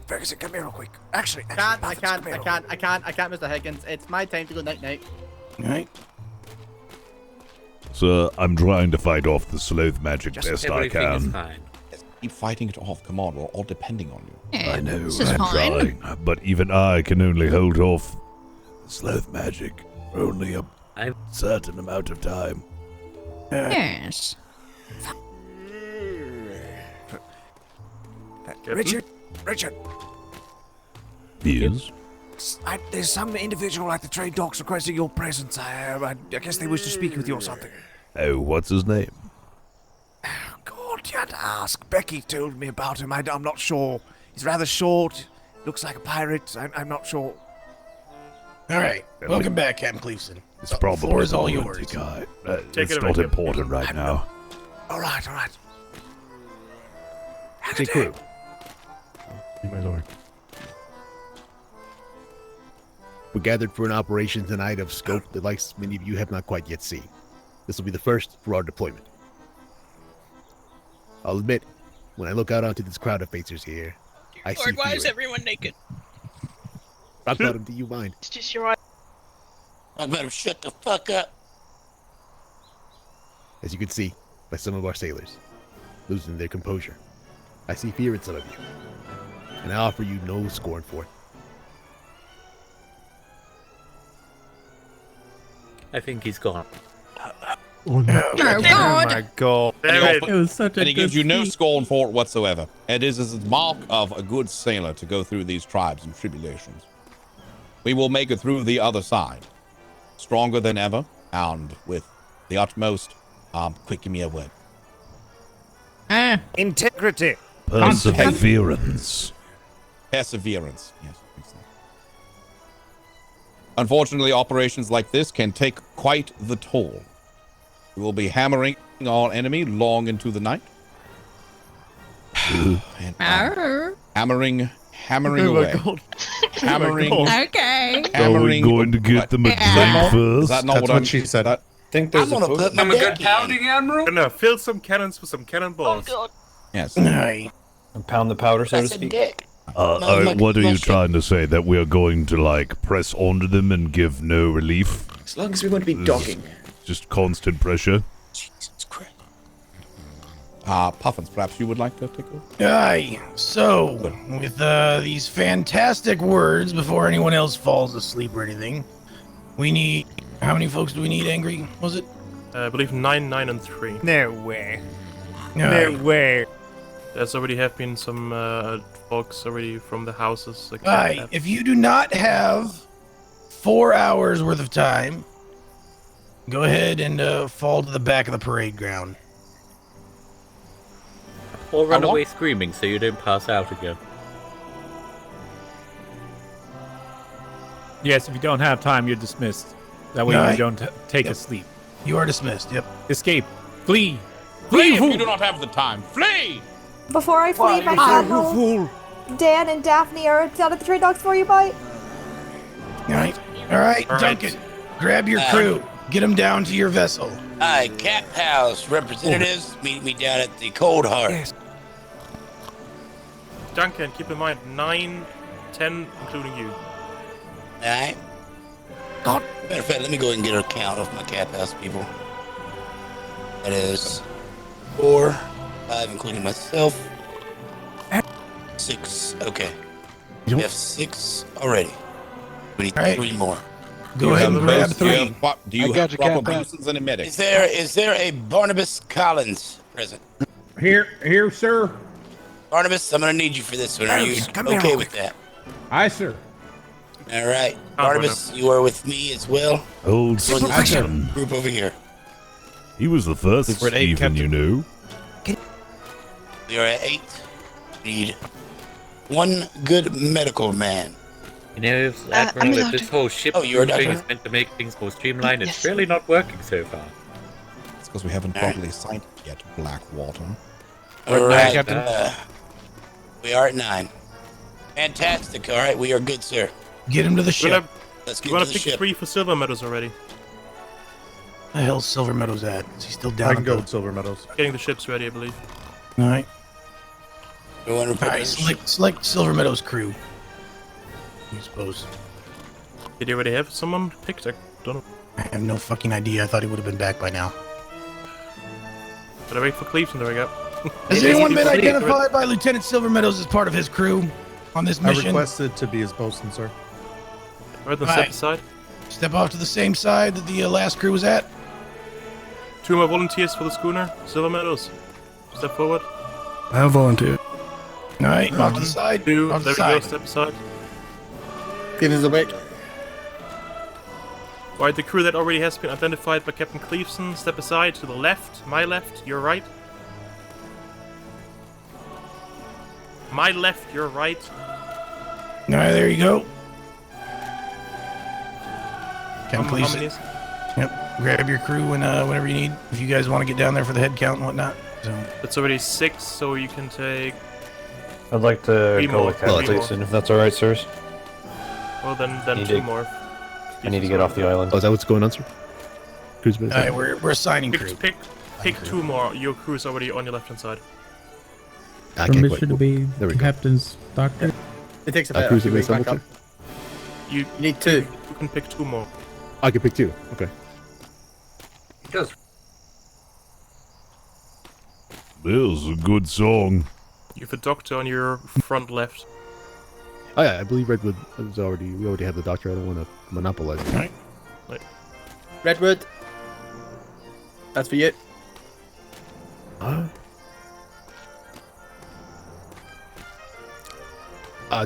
Ferguson, come here real quick. Actually, I can't, Mr. Higgins. It's my time to go night-night. Night. Sir, I'm trying to fight off the sleuth magic Just best I Everything is can. fine. Keep fighting it off. Come on, we're all depending on you. Yeah, I know, this is I'm fine. trying, but even I can only hold off sleuth magic for only a certain amount of time. Yes. Richard. Yes? There's some individual at the trade docks requesting your presence. I guess they wish to speak with you or something. Oh, what's his name? God, you had to ask. Becky told me about him. I'm not sure. He's rather short. Looks like a pirate. I'm not sure. All right. Welcome back, Captain Cleveson. It's The probably floor is all the yours. royalty guy. Take It's it away, not Captain. important right now. All right. Say crew. My lord. We're gathered for an operation tonight of scope that likes many of you have not quite yet seen. This will be the first for our deployment. I'll admit, when I look out onto this crowd of facers here, I see Lord, why is fear. everyone naked? Rock bottom, do you mind? It's just your eye. I better shut the fuck up. As you can see by some of our sailors, losing their composure. I see fear in some of you, and I offer you no scorn for it. I think he's gone. Oh, God. my god. It was such and he gives you no scorn for it whatsoever. It is a mark of a good sailor to go through these tribes and tribulations. We will make it through the other side, stronger than ever, and with the utmost, quick, give me a word. Integrity. Perseverance. Perseverance, yes. Unfortunately, operations like this can take quite the toll. We will be hammering our enemy long into the night. And, hammering away. Hammering. Okay. Are we going to get them a drink first? Is that not what she said? I think there's I'm a post- a good pounding admiral. No, fill some cannons with some cannonballs. Oh god. Yes. And pound the powder, so to speak. What are you trying to say? That we are going to, like, press onto them and give no relief? As long as we want to be dogging. Just constant pressure? Puffins, perhaps you would like to take over? Aye. So, with these fantastic words, before anyone else falls asleep or anything, we need... How many folks do we need, Angry? Was it? I believe 9, 9, and 3. No way. No way. There's already have been some folks already from the houses. Like Aye. If you do not have 4 hours worth of time, go ahead and fall to the back of the parade ground. Or run away screaming so you don't pass out again. Yes, if you don't have time, you're dismissed. That way Aye. you don't take a sleep. You are dismissed, yep. Escape. Flee. Flee if you do not have the time. Flee! Before I flee back to Admiral, Dan and Daphne are down at the trade docks for you, bite. Alright, Duncan, grab your crew. Get them down to your vessel. Hi, Cat Pals representatives, meet me down at the Cold Heart. Duncan, keep in mind 9, 10, including you. Alright. God. Matter of fact, let me go ahead and get a count of my Cat Pals people. That is 4, 5, including myself. 6. Okay. We have 6 already. We need 3 more. Go ahead and grab 3. Do you have proper boosters and a medic? Is there a Barnabas Collins present? Here, sir. Barnabas, I'm gonna need you for this one. Are you okay with that? Aye, sir. All right, Barnabas, you are with me as well. Old Join the Stephen. group over here. He was the first We're at 8, Stephen you knew. We are at 8. We need 1 good medical man. You know, Admiral, if this whole ship you're a thing doctor? is meant to make things more streamlined, it's really not working so far. It's because we haven't properly assigned it yet, Blackwater. All right, we are at 9. Fantastic. All right, we are good, sir. Get him to the ship. Let's You get want to to the pick ship. 3 for Silver Meadows already? The hell's Silver Meadows at? Is he still down? I can go with Silver Meadows. Getting the ships ready, I believe. Alright. We want to Alright, select Silver Meadows crew. I suppose. Did you already have someone picked? I don't know. I have no fucking idea. I thought he would have been back by now. Did I wait for Cleveland? There we go. Has anyone been identified by Lieutenant Silver Meadows as part of his crew on this mission? I requested to be his bosun, sir. Alright, then step Alright. aside. Step off to the same side that the last crew was at. 2 more volunteers for the schooner. Silver Meadows. Step forward. I'll volunteer. Alright, off to the side. 2. Off There the we go. side. Step aside. Stevens awake. Alright, the crew that already has been identified by Captain Cleveson, step aside to the left, my left, your right. My left, your right. Alright, there you go. How Captain many Cleveson. is? Yep. Grab your crew whenever you need. If you guys want to get down there for the head count and whatnot. So. It's already 6, so you can take... I'd like to 3 go more. with 3 more. Captain, if that's alright, sirs. Well, then Need 2 to- more. I need to get off the island. Oh, is that what's going on, sir? Cruise base? Alright, we're assigning crew. Pick 2 more. Your crew is already on your left-hand side. I can't Permission to be There we go. captain's doctor. It takes a I bit. cruise to the base wake level, back up. sir? You need 2. You can pick 2 more. I can pick 2. Okay. Just This is a good song. You have a doctor on your front left. Oh yeah, I believe Redwood was already. We already have the doctor. I don't want to monopolize it. Right. Redwood. That's for you.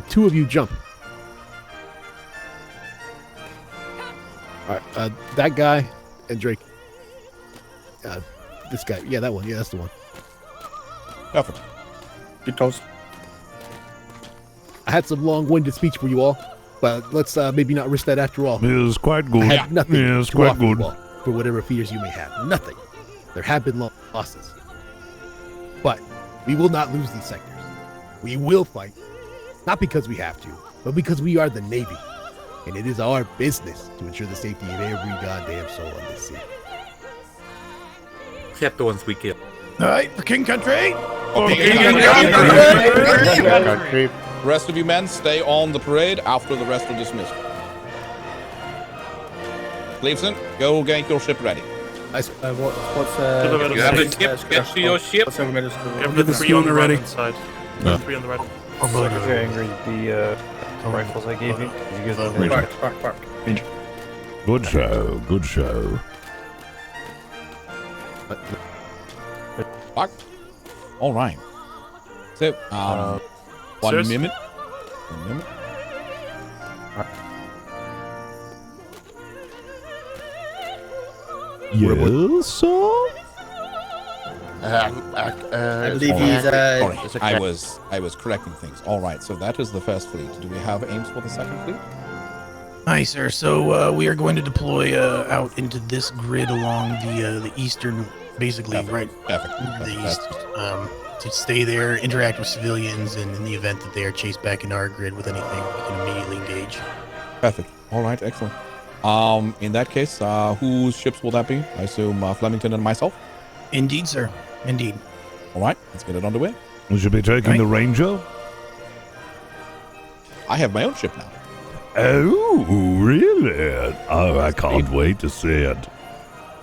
Two of you jump. All right, that guy and Drake. This guy. Yeah, that one. Yeah, that's the one. Perfect. Good toss. I had some long-winded speech for you all, but let's maybe not risk that after all. It was quite good. I had nothing Yeah, it's to quite offer good. you all for whatever fears you may have. Nothing. There have been losses, but we will not lose these sectors. We will fight, not because we have to, but because we are the Navy, and it is our business to ensure the safety of every goddamn soul on this sea. except the ones we kill. Alright, for King Country! The rest of you men stay on the parade after the rest are dismissed. Cleveson, go get your ship ready. What's You have a ship. Get to your ship. Have the 3 on the right inside. No. 3 on the right. If you're angry, the rifles I gave you, you guys don't Ranger. Good show. Good show. Fuck. All right. So, 1 minute. 1 minute. Yes, sir? I believe he's Sorry, I was correcting things. All right, so that is the first fleet. Do we have aims for the second fleet? Hi, sir. So we are going to deploy out into this grid along the eastern, basically right the east, to stay there, interact with civilians, and in the event that they are chased back into our grid with anything, we can immediately engage. Perfect. All right, excellent. In that case, whose ships will that be? I assume Flemington and myself? Indeed, sir. Indeed. All right, let's get it underway. We should be taking the Ranger. I have my own ship now. Oh, really? Oh, I can't wait to see it.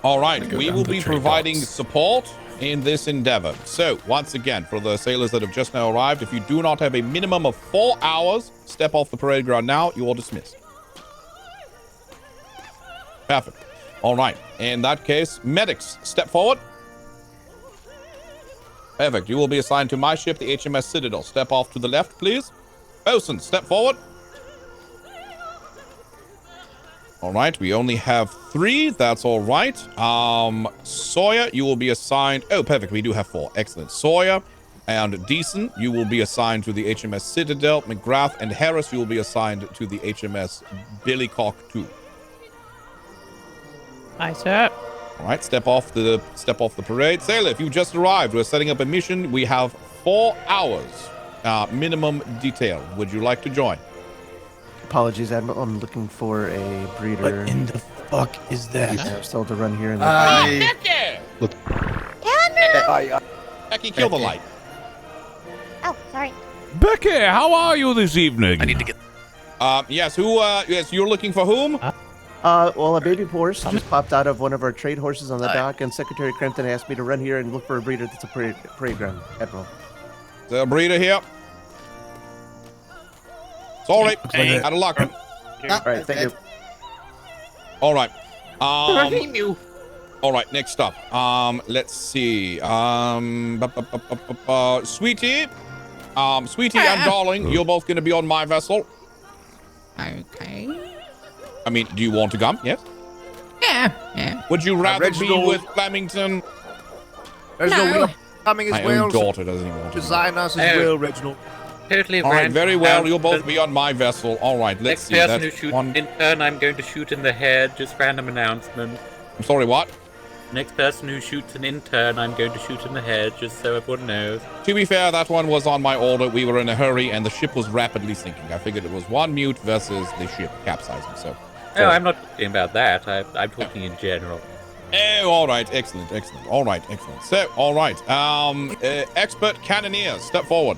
All right, we will be providing support in this endeavor. So, once again, for the sailors that have just now arrived, if you do not have a minimum of 4 hours, step off the parade ground now. You are dismissed. Perfect. All right. In that case, medics, step forward. Perfect. You will be assigned to my ship, the HMS Citadel. Step off to the left, please. Bosun, step forward. All right. We only have 3. That's all right. Sawyer, you will be assigned. Oh, perfect. We do have 4. Excellent. Sawyer and Deason, you will be assigned to the HMS Citadel. McGrath and Harris, you will be assigned to the HMS Billycock 2. Aye, sir. All right, step off the parade. Sailor, if you just arrived, we're setting up a mission. We have 4 hours minimum detail. Would you like to join? Apologies, Admiral. I'm looking for a breeder. What in the fuck is that? Still to run here. Look. Becky, kill the light. Oh, sorry. Becky, how are you this evening? I need to get. Yes. Who? Yes, you're looking for whom? Well, a baby horse just popped out of one of our trade horses on the dock, and Secretary Crampton asked me to run here and look for a breeder that's a parade ground, Admiral. Is there a breeder here? Sorry, out of luck. All right, thank you. All right. All right, next up. Let's see. Sweetie. Sweetie and Darling, you're both going to be on my vessel. Okay. I mean, do you want to come? Yes? Yeah. Would you rather be Reginald. with Flemington? Reginald, we are coming as My well. own daughter doesn't even want to Design us as well, Reginald. Totally All right, random. very well. You'll both be on my vessel. All right, let's Next see. person who That's shoots one. in turn, I'm going to shoot in the head. Just random announcement. I'm sorry, what? Next person who shoots an intern, I'm going to shoot in the head, just so everyone knows. To be fair, that one was on my order. We were in a hurry, and the ship was rapidly sinking. I figured it was one mute versus the ship capsizing, so... Oh, I'm not talking about that. I'm talking in general. Oh, all right. Excellent, excellent. All right, excellent. So, all right. Expert cannoneers, step forward.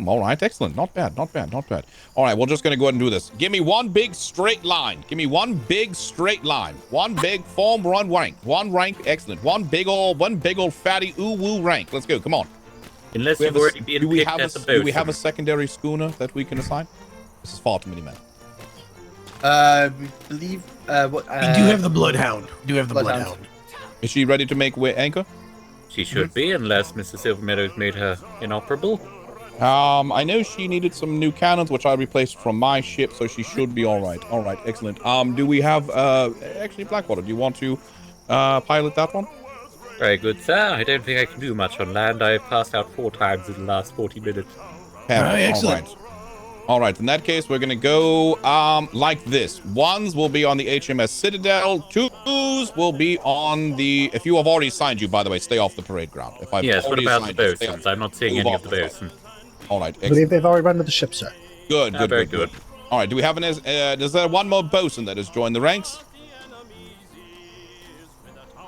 All right, excellent. Not bad, not bad, not bad. All right, we're just going to go ahead and do this. Give me one big straight line. Give me one big straight line. One big form run rank. One rank, excellent. One big old fatty ooh-woo rank. Let's go, come on. Unless you've already been picked as a boat. Do we have a secondary schooner that we can assign? This is far too many men. We believe we do have the Bloodhound. Is she ready to make anchor? She should be, unless Mr. Silvermeadows made her inoperable. I know she needed some new cannons, which I replaced from my ship, so she should be all right. All right, excellent. Do we have, actually, Blackwater, do you want to pilot that one? Very good, sir. I don't think I can do much on land. I've passed out 4 times in the last 40 minutes. Excellent. All right, in that case, we're going to go like this. 1s will be on the HMS Citadel. 2s will be on the... If you have already signed you, by the way, stay off the parade ground. If I've Yes, what already about the signed you, stay bosuns? off. I'm not seeing any of the bosuns. All right, I believe they've already run to the ship, sir. Good, good, very good. All right, do we have is there one more bosun that has joined the ranks?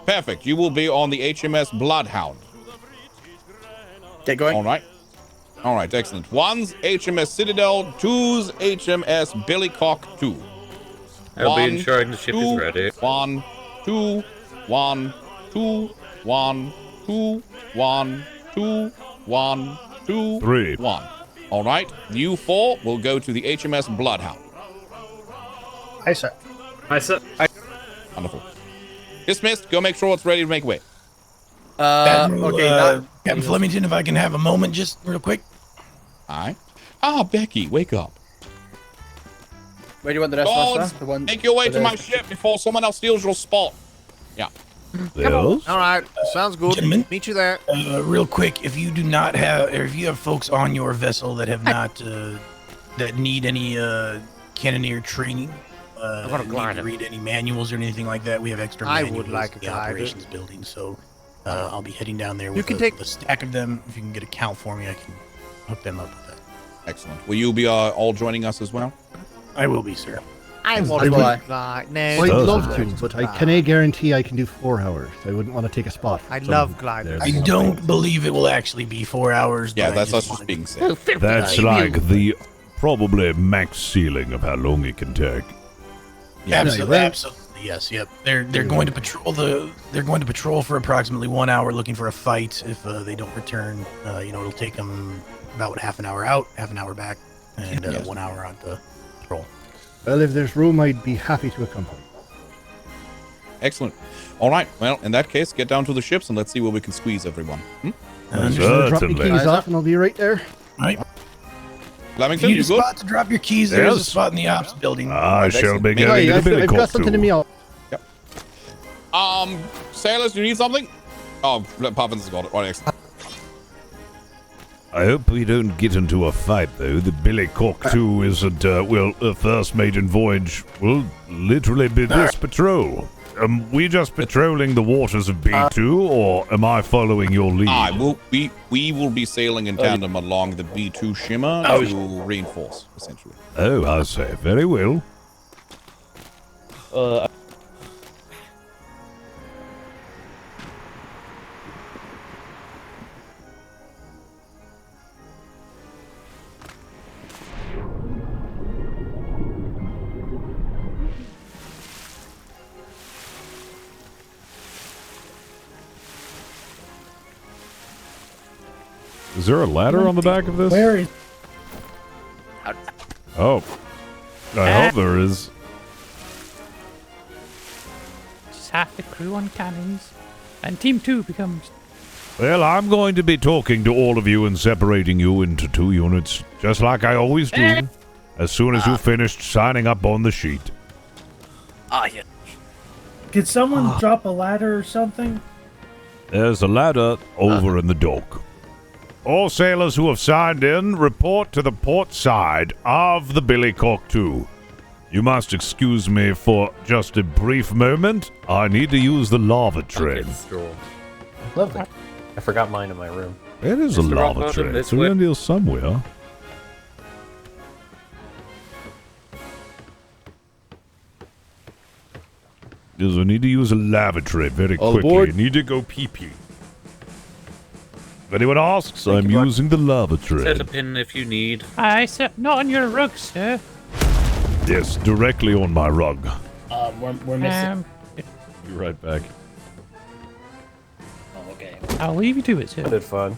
Perfect. You will be on the HMS Bloodhound. Get going. All right. All right, excellent. 1s, HMS Citadel. 2s, HMS Billycock 2. I'll be ensuring the ship is ready. 1, 2, 1, 2, 1, 2, 1, 2, 1, 2, 3. 1. All right, you 4 will go to the HMS Bloodhound. Aye, sir. Aye, sir. Wonderful. Dismissed. Go make sure it's ready to make way. Admiral, okay, Captain Flemington, if I can have a moment, just real quick. Aye. Ah, Becky, wake up. Where do you want the rest of us, Guards, sir? The one. make your way the- to my ship before someone else steals your spot. Yeah. All right, sounds good. Gentlemen, Meet you there. Real quick, if you do not have, or if you have folks on your vessel that have not, that need any cannoneer training, got a need glider. to read any manuals or anything like that, we have extra I manuals would like a in the glider. operations building. So I'll be heading down there You with can a, take- with a stack of them. If you can get a count for me, I can hook them up with that. Excellent. Will you be all joining us as well? I will be, sir. I would would like- like. No, I'd love to, no, but I can guarantee I can do 4 hours. I wouldn't want to take a spot. I from love gliders. I don't believe it will actually be 4 hours. Yeah, but that's I us just just being wanted safe. That's like the probably max ceiling of how long it can take. Absolutely, absolutely, yes, yep. They're going to patrol for approximately 1 hour, looking for a fight. If they don't return, it'll take them about half an hour out, half an hour back, and 1 hour on the patrol. Well, if there's room, I'd be happy to accompany. Excellent. All right. Well, in that case, get down to the ships and let's see where we can squeeze everyone. Just drop me keys off, and I'll be right there. Right. Flemington, If you you need a good? spot to drop your keys, there's a Yes. spot in the ops building. I shall be Hey, getting to I've Billycock got something in me. Sailors, do you need something? Oh, Puffins has got it. Right, excellent. I hope we don't get into a fight, though. The Billycock 2 isn't, first maiden voyage will literally be this patrol. We just patrolling the waters of B2, or am I following your lead? We will be sailing in tandem along the B2 Shimmer to reinforce, essentially. Oh, I say. Very well. Is there a ladder on the back of this? Where is? Oh. I hope there is. Just half the crew on cannons, and Team 2 becomes. Well, I'm going to be talking to all of you and separating you into 2 units, just like I always do, as soon as you've finished signing up on the sheet. Yeah. Could someone drop a ladder or something? There's a ladder over in the dock. All sailors who have signed in, report to the port side of the Billycock 2. You must excuse me for just a brief moment. I need to use the lava train. Sure. Lovely. I forgot mine in my room. It is a Mr. lava Rockbottom, train. this It's around here somewhere. Yes, I need to use a lavatory very All quickly. aboard. I need to go pee-pee. If anyone asks, I'm using the lavatory. Set a pin if you need. I said not on your rug, sir. Yes, directly on my rug. We're missing. Be right back. Oh, okay. I'll leave you to it, sir. I did fun.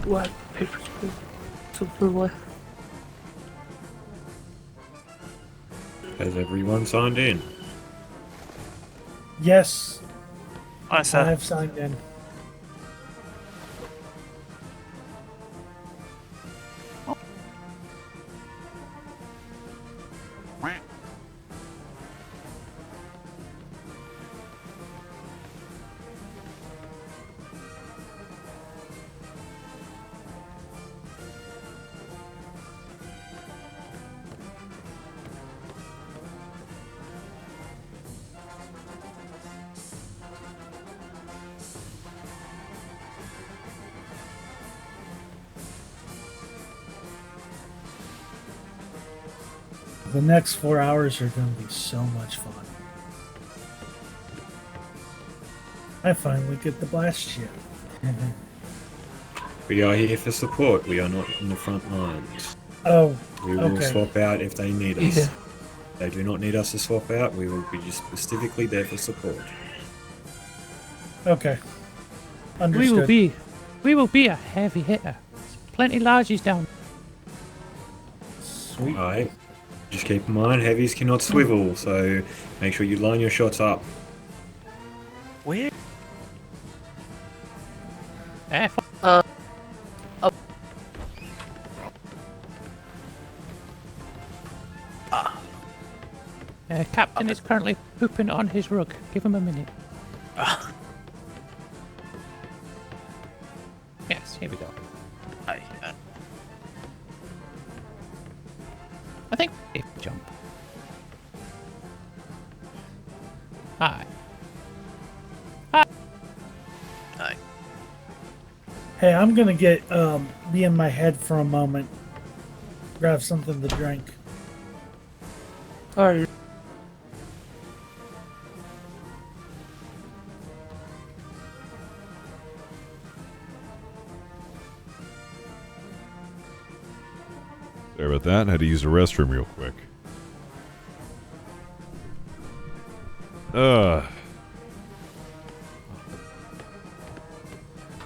What? Paper spoon. Has everyone signed in? Yes. I said. I've signed in. the next 4 hours are going to be so much fun. I finally get the blast ship. We are here for support. We are not in the front lines. Oh, we will okay. swap out if they need us. Yeah. They do not need us to swap out. We will be specifically there for support. Okay. Understood. We will be a heavy hitter. Plenty largies down. Sweet. Alright. Just keep in mind, heavies cannot swivel, so make sure you line your shots up. Where? Captain is currently pooping on his rug. Give him a minute. Yes, here we go. I think if jump. Hi. Hi. Hey, I'm gonna get be in my head for a moment. Grab something to drink. Alright. Sorry about that. Had to use the restroom real quick.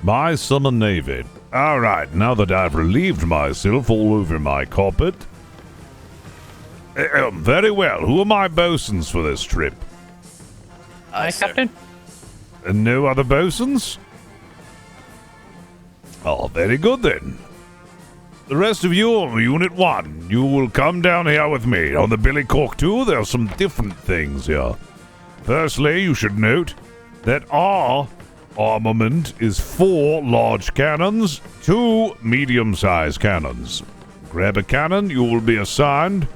My summer navy. Alright, now that I've relieved myself all over my carpet. Very well. Who are my bosuns for this trip? Hi, Captain. And no other bosuns? Oh, very good then. The rest of you, Unit 1, you will come down here with me. On the Billycock 2, there are some different things here. Firstly, you should note that our armament is 4 large cannons, 2 medium-sized cannons. Grab a cannon, you will be assigned.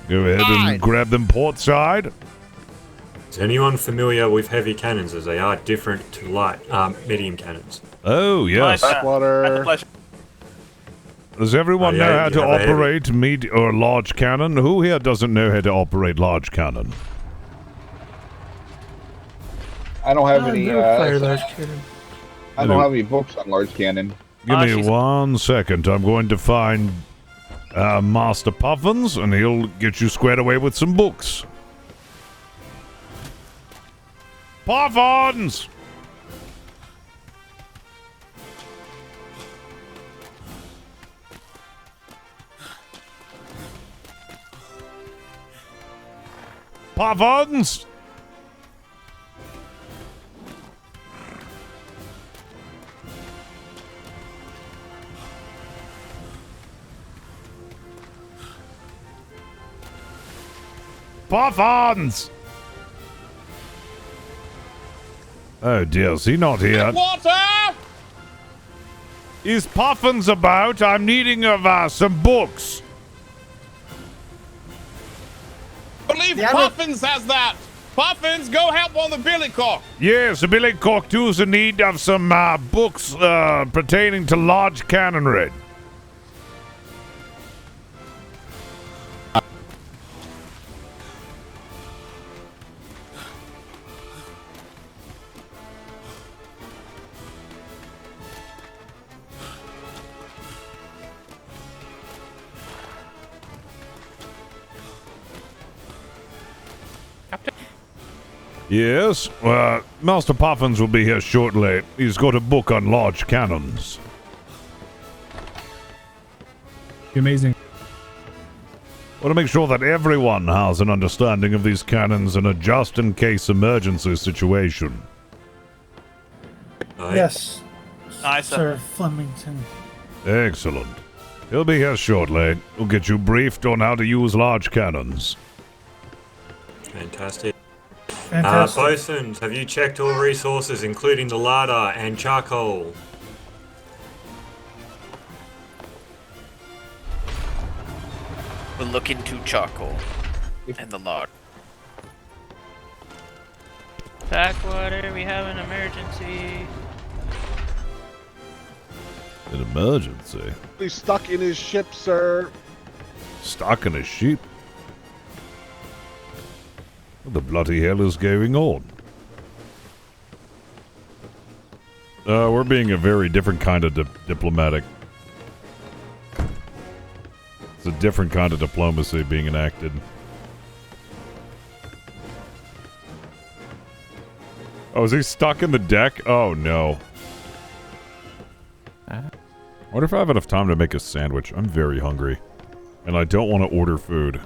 Go ahead and grab them port side. Is anyone familiar with heavy cannons, as they are different to light, medium cannons? Oh, yes. Blackwater. Does everyone know how to operate or large cannon? Who here doesn't know how to operate large cannon? I don't have any. fire large cannon. I don't have any books on large cannon. Give me 1 second. I'm going to find Master Puffins, and he'll get you squared away with some books. Puffins! Puffins! Puffins! Oh dear, is he not here? Water! Is Puffins about? I'm needing of some books. I believe Puffins has that. Puffins, go help on the Billycock. Yes, the Billycock 2 is in need of some books pertaining to large cannonry. Yes, Master Puffins will be here shortly. He's got a book on large cannons. Amazing. I want to make sure that everyone has an understanding of these cannons in a just-in-case emergency situation. Yes. Aye, Sir Flemington. Excellent. He'll be here shortly. We'll get you briefed on how to use large cannons. Fantastic. Fantastic. Bosuns, have you checked all resources, including the larder and charcoal? We'll look into charcoal and the lard. Backwater, we have an emergency. An emergency? He's stuck in his ship, sir. Stuck in a ship? What the bloody hell is going on? We're being a very different kind of diplomatic. It's a different kind of diplomacy being enacted. Oh, is he stuck in the deck? Oh, no. I wonder if I have enough time to make a sandwich. I'm very hungry. And I don't want to order food.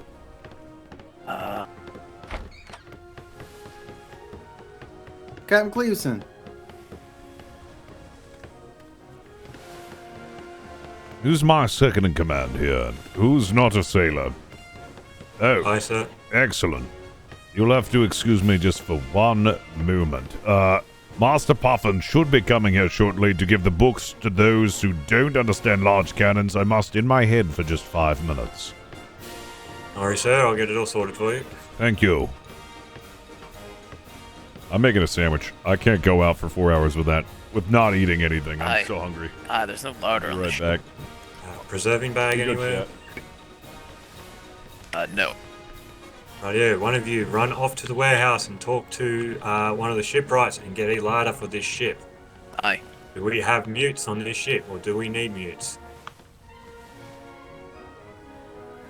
Captain Cleveson. Who's my second in command here? Who's not a sailor? Oh. Hi, sir. Excellent. You'll have to excuse me just for one moment. Master Puffin should be coming here shortly to give the books to those who don't understand large cannons. I must in my head for just 5 minutes. Alright, sir. I'll get it all sorted for you. Thank you. I'm making a sandwich. I can't go out for 4 hours with that, with not eating anything. I'm so hungry. There's no larder on the Right back. Preserving bag anywhere? No. Right, yeah, one of you run off to the warehouse and talk to one of the shipwrights and get a larder for this ship. Aye. Do we have mutes on this ship, or do we need mutes?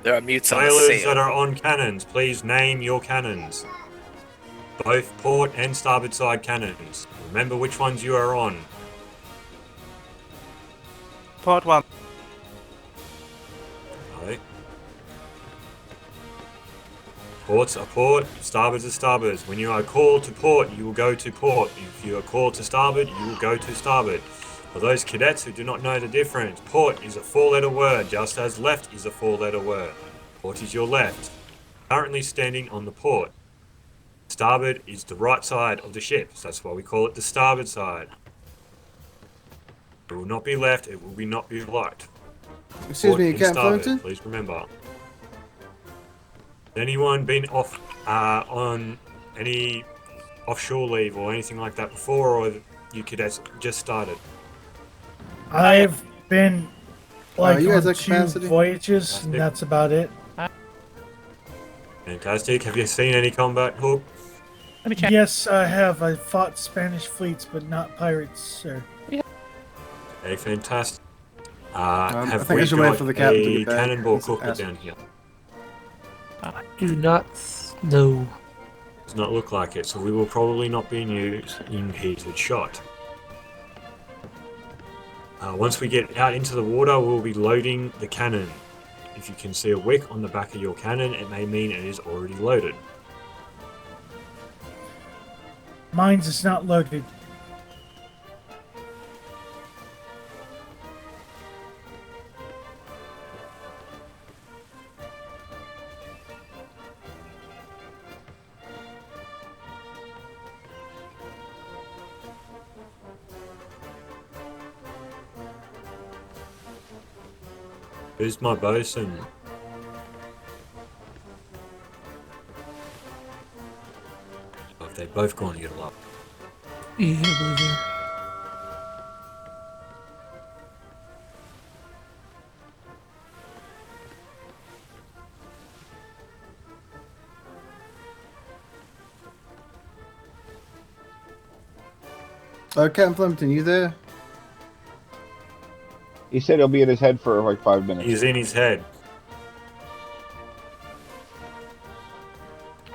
There are mutes on the Sailors sail. that are on cannons, please name your cannons. Both port and starboard side cannons. Remember which ones you are on. Port 1. Right. Ports are port, starboards are starboards. When you are called to port, you will go to port. If you are called to starboard, you will go to starboard. For those cadets who do not know the difference, port is a 4-letter word, just as left is a 4-letter word. Port is your left. Currently standing on the port. Starboard is the right side of the ship, so that's why we call it the starboard side. It will not be left, it will be not be right. Excuse me, and Captain starboard, Flemington? please remember. Anyone been off on any offshore leave or anything like that before, or you cadets just started? I've been like you guys on at 2 capacity? voyages, and that's about it. Fantastic. Have you seen any combat, Hook? Let me check. Yes, I have. I fought Spanish fleets, but not pirates, sir. Okay, fantastic. I Have think I we should wait got for the captain to a get back. cannonball Let's cooker ask- down here? I do not know. Does not look like it, so we will probably not be in heated shot. Once we get out into the water, we'll be loading the cannon. If you can see a wick on the back of your cannon, it may mean it is already loaded. Mine's is not loaded. Who's my bosun? Oh, they've both gone to get a lot. Yeah, brother. Captain Flemington, you there? He said he'll be in his head for like 5 minutes. He's in his head.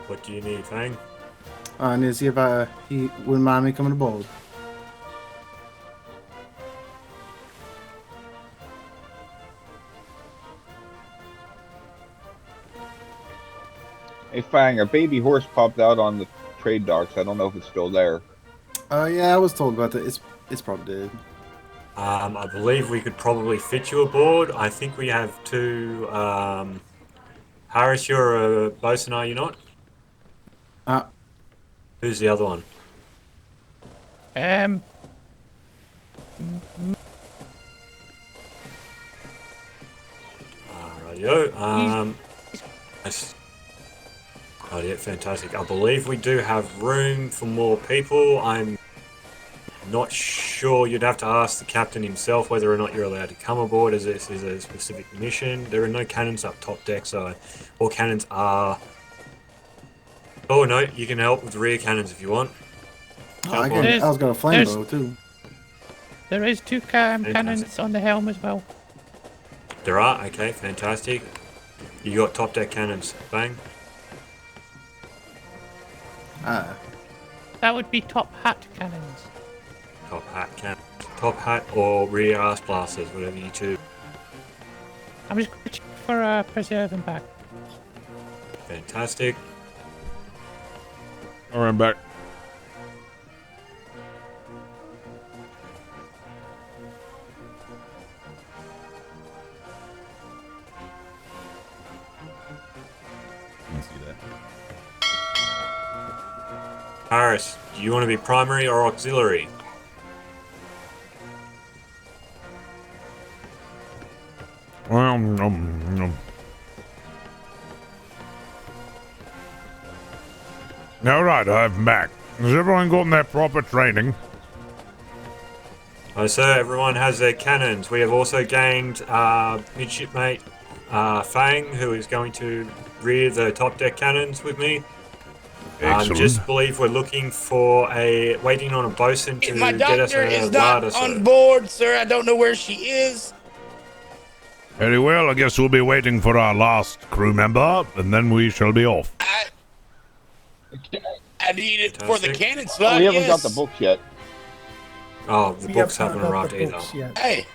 What do you need, Fang? I need to see if he wouldn't mind me coming aboard. Hey Fang, a baby horse popped out on the trade docks. I don't know if it's still there. Yeah, I was told about that. It's probably dead. I believe we could probably fit you aboard. I think we have 2. Harris, you're a bosun, are you not? Who's the other one? Rightio. Oh yeah, fantastic. I believe we do have room for more people. I'm not sure. You'd have to ask the captain himself whether or not you're allowed to come aboard, as this is a specific mission. There are no cannons up top deck, so all cannons are... Oh no, you can help with the rear cannons if you want. I was gonna flame bow too. There is 2 cannons on the helm as well. There are? Okay, fantastic. You got top deck cannons. Bang. That would be top hat cannons. Top hat cannons. Top hat or rear arse blasters, whatever you choose. I'm just going to check for preserving back. Fantastic. All right, I'm back. Harris, do you want to be primary or auxiliary? All right, I'm back. Has everyone gotten their proper training? Sir, everyone has their cannons. We have also gained midshipmate Fang, who is going to rear the top deck cannons with me. Just believe we're looking for waiting on a bosun to My get us doctor a is not larder, on sir. board, sir. I don't know where she is. Very well, I guess we'll be waiting for our last crew member, and then we shall be off. I need it for the cannon Oh, slot. we haven't yes. got the books yet. Oh, the We books have haven't not got arrived the either. books yet. Hey,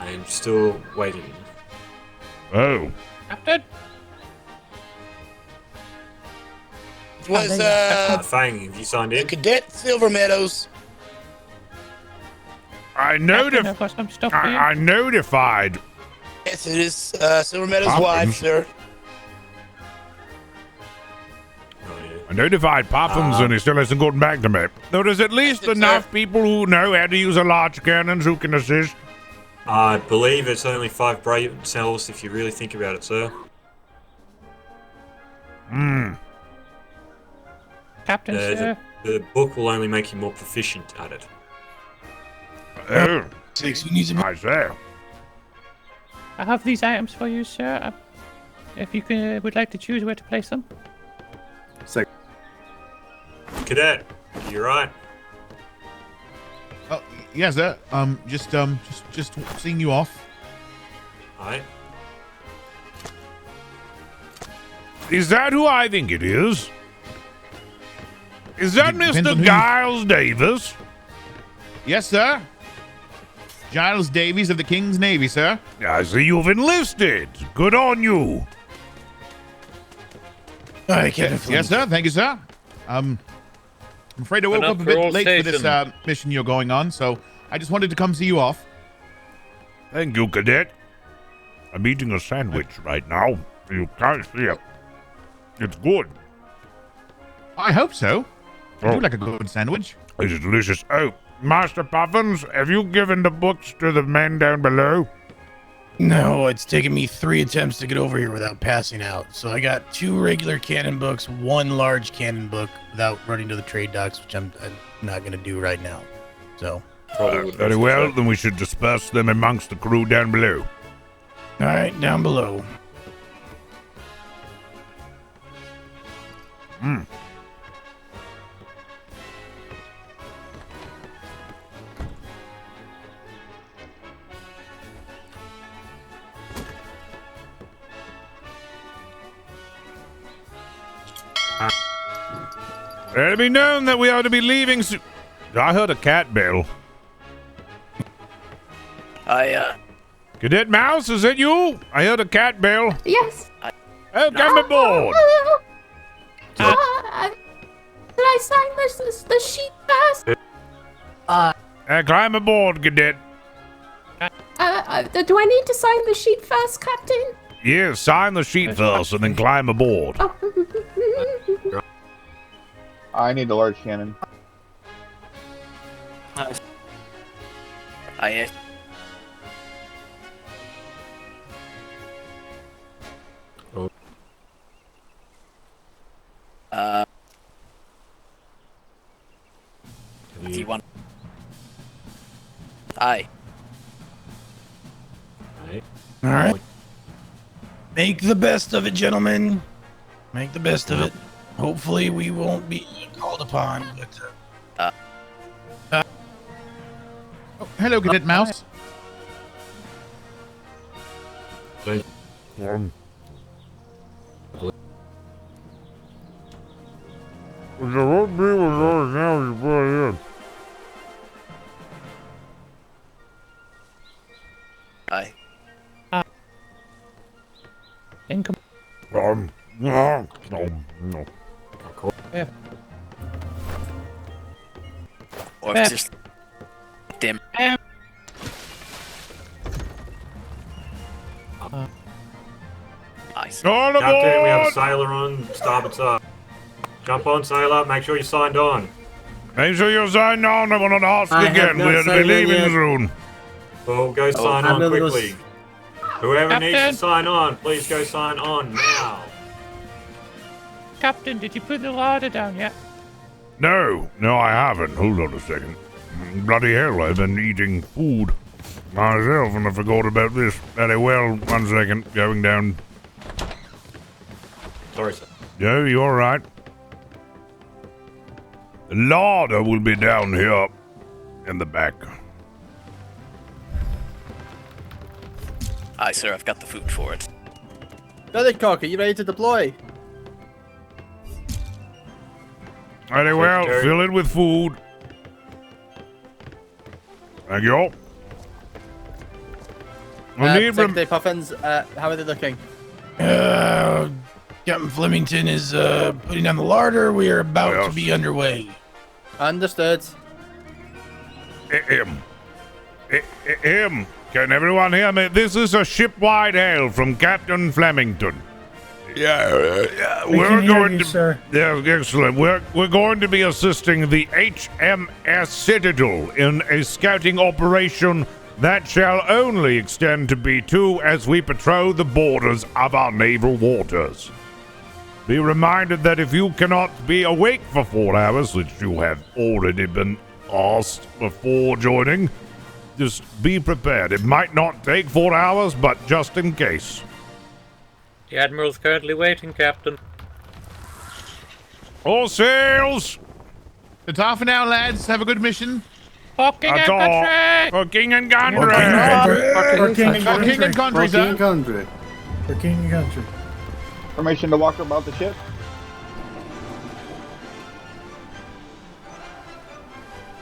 I'm still waiting. Oh. Captain? it was Fang, have you signed in? Cadet Silver Meadows. I I've got some stuff for you. I notified. Yes, it is Silver Meadows' Poppins. wife, sir. I notified Poppins and he still hasn't gotten back to me. There is at least enough people who know how to use a large cannons who can assist. I believe it's only 5 brain cells if you really think about it, sir. Captain, sir. The book will only make you more proficient at it. Oh. Six, who needs a... I say. I have these items for you, sir. If you would like to choose where to place them. Sick. Cadet, you right? Oh, yes, sir. Just seeing you off. Alright. Is that who I think it is? Is that Depends on Mr. who you- Giles Davis? Yes, sir. Giles Davies of the King's Navy, sir. I see you've enlisted. Good on you. All right, Captain Yes, sir. Thank you, sir. I'm afraid I woke Enough up a for all bit late for this station. mission you're going on, so I just wanted to come see you off. Thank you, Cadet. I'm eating a sandwich right now. You can't see it. It's good. I hope so. I Oh. do like a good sandwich. It's delicious. Oh, Master Puffins, have you given the books to the men down below? No, it's taken me 3 attempts to get over here without passing out. So I got 2 regular cannon books, 1 large cannon book without running to the trade docks, which I'm not going to do right now. So. Very well, then we should disperse them amongst the crew down below. All right, down below. Hmm. Let it be known that we are to be leaving soon. I heard a cat bell. Cadet Mouse, is it you? I heard a cat bell. Yes. Oh, come aboard. Did I sign the sheet first? Climb aboard, Cadet. Do I need to sign the sheet first, Captain? Yes, sign the sheet first and then climb aboard. I need a large cannon. Do you want? Aye. All right. Make the best of it, gentlemen. Make the best of it. Hopefully, we won't be called upon. But Oh, hello, Cadet Mouse. Aye. Income. No. Yeah. Or if just dim. Nice. On Captain, we have a aboard! sailor on starboard side. Jump on, sailor. Make sure you're signed on. Make sure you're signed on. I will not ask again. We're to be leaving soon. Well, go sign on quickly. Whoever Captain. needs to sign on, please go sign on now. Captain, did you put the larder down yet? No, I haven't. Hold on a second. Bloody hell, I've been eating food myself and I forgot about this. Very well, 1 second. Going down. Sorry, sir. No, you're all right. The larder will be down here in the back. Aye, sir, I've got the food for it. Billycock, are you ready to deploy? Very well, Secretary. fill it with food. Thank you all. Secretary Puffins, how are they looking? Captain Flemington is putting down the larder. We are about to be underway. Understood. Him. Can everyone hear me? This is a shipwide hail from Captain Flemington. Yeah, We can hear you, sir. Yeah, excellent. We're going to be assisting the HMS Citadel in a scouting operation that shall only extend to B2 as we patrol the borders of our naval waters. Be reminded that if you cannot be awake for 4 hours, which you have already been asked before joining, just be prepared. It might not take 4 hours, but just in case. The Admiral's currently waiting, Captain. All sails! It's half an hour, lads. Have a good mission. For King and Country! For King and Country! For King and For King and Country, sir. For King and Country. Permission to walk about the ship?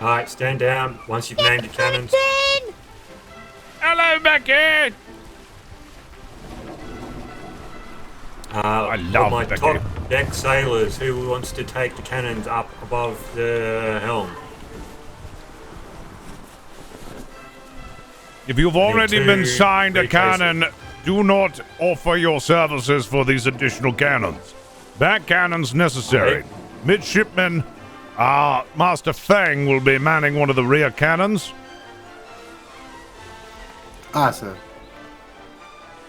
Alright, stand down once you've named your cannons. Hello, Becky! I love my Becky. top deck sailors, who wants to take the cannons up above the helm? If you've already been signed a three cases. cannon, do not offer your services for these additional cannons. Back cannons necessary. Midshipman, Master Fang will be manning one of the rear cannons. Ah, sir.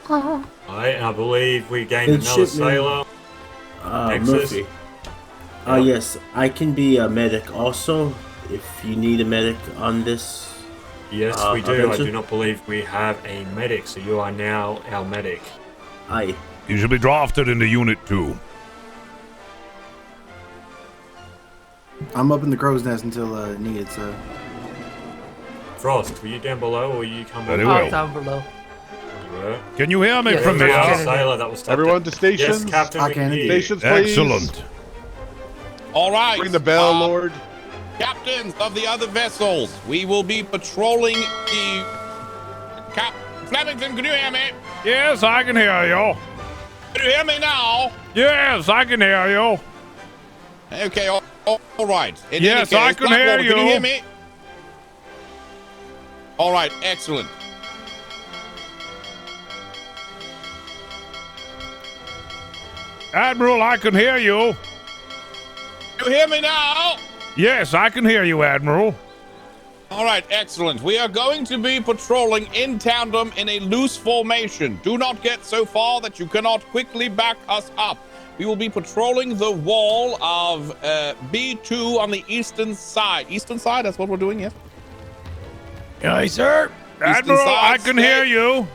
Alright, and I believe we gained another sailor. Nexus. Murphy. Yes, I can be a medic also, if you need a medic on this. Yes, we do. adventure. I do not believe we have a medic, so you are now our medic. Aye. You should be drafted into Unit 2. I'm up in the crow's nest until needed, so. Frost, were you down below or you come Very up? well. Down below. You were? Can you hear me Yeah, from there was here? a sailor that was Everyone to stations. Yes, Captain, we can hear you. Stations, please. Excellent. All right. Ring the bell, Lord. Captains of the other vessels, we will be patrolling the... Flemington, can you hear me? Yes, I can hear you. Can you hear me now? Yes, I can hear you. Okay, all right. In Yes, any I case, can hear Blackwater, Can you you. hear me? All right, excellent. Admiral, I can hear you. You hear me now? Yes, I can hear you, Admiral. All right, excellent. We are going to be patrolling in tandem in a loose formation. Do not get so far that you cannot quickly back us up. We will be patrolling the wall of B2 on the eastern side. Eastern side, that's what we're doing, yes? Aye, sir. Admiral, I can hear you.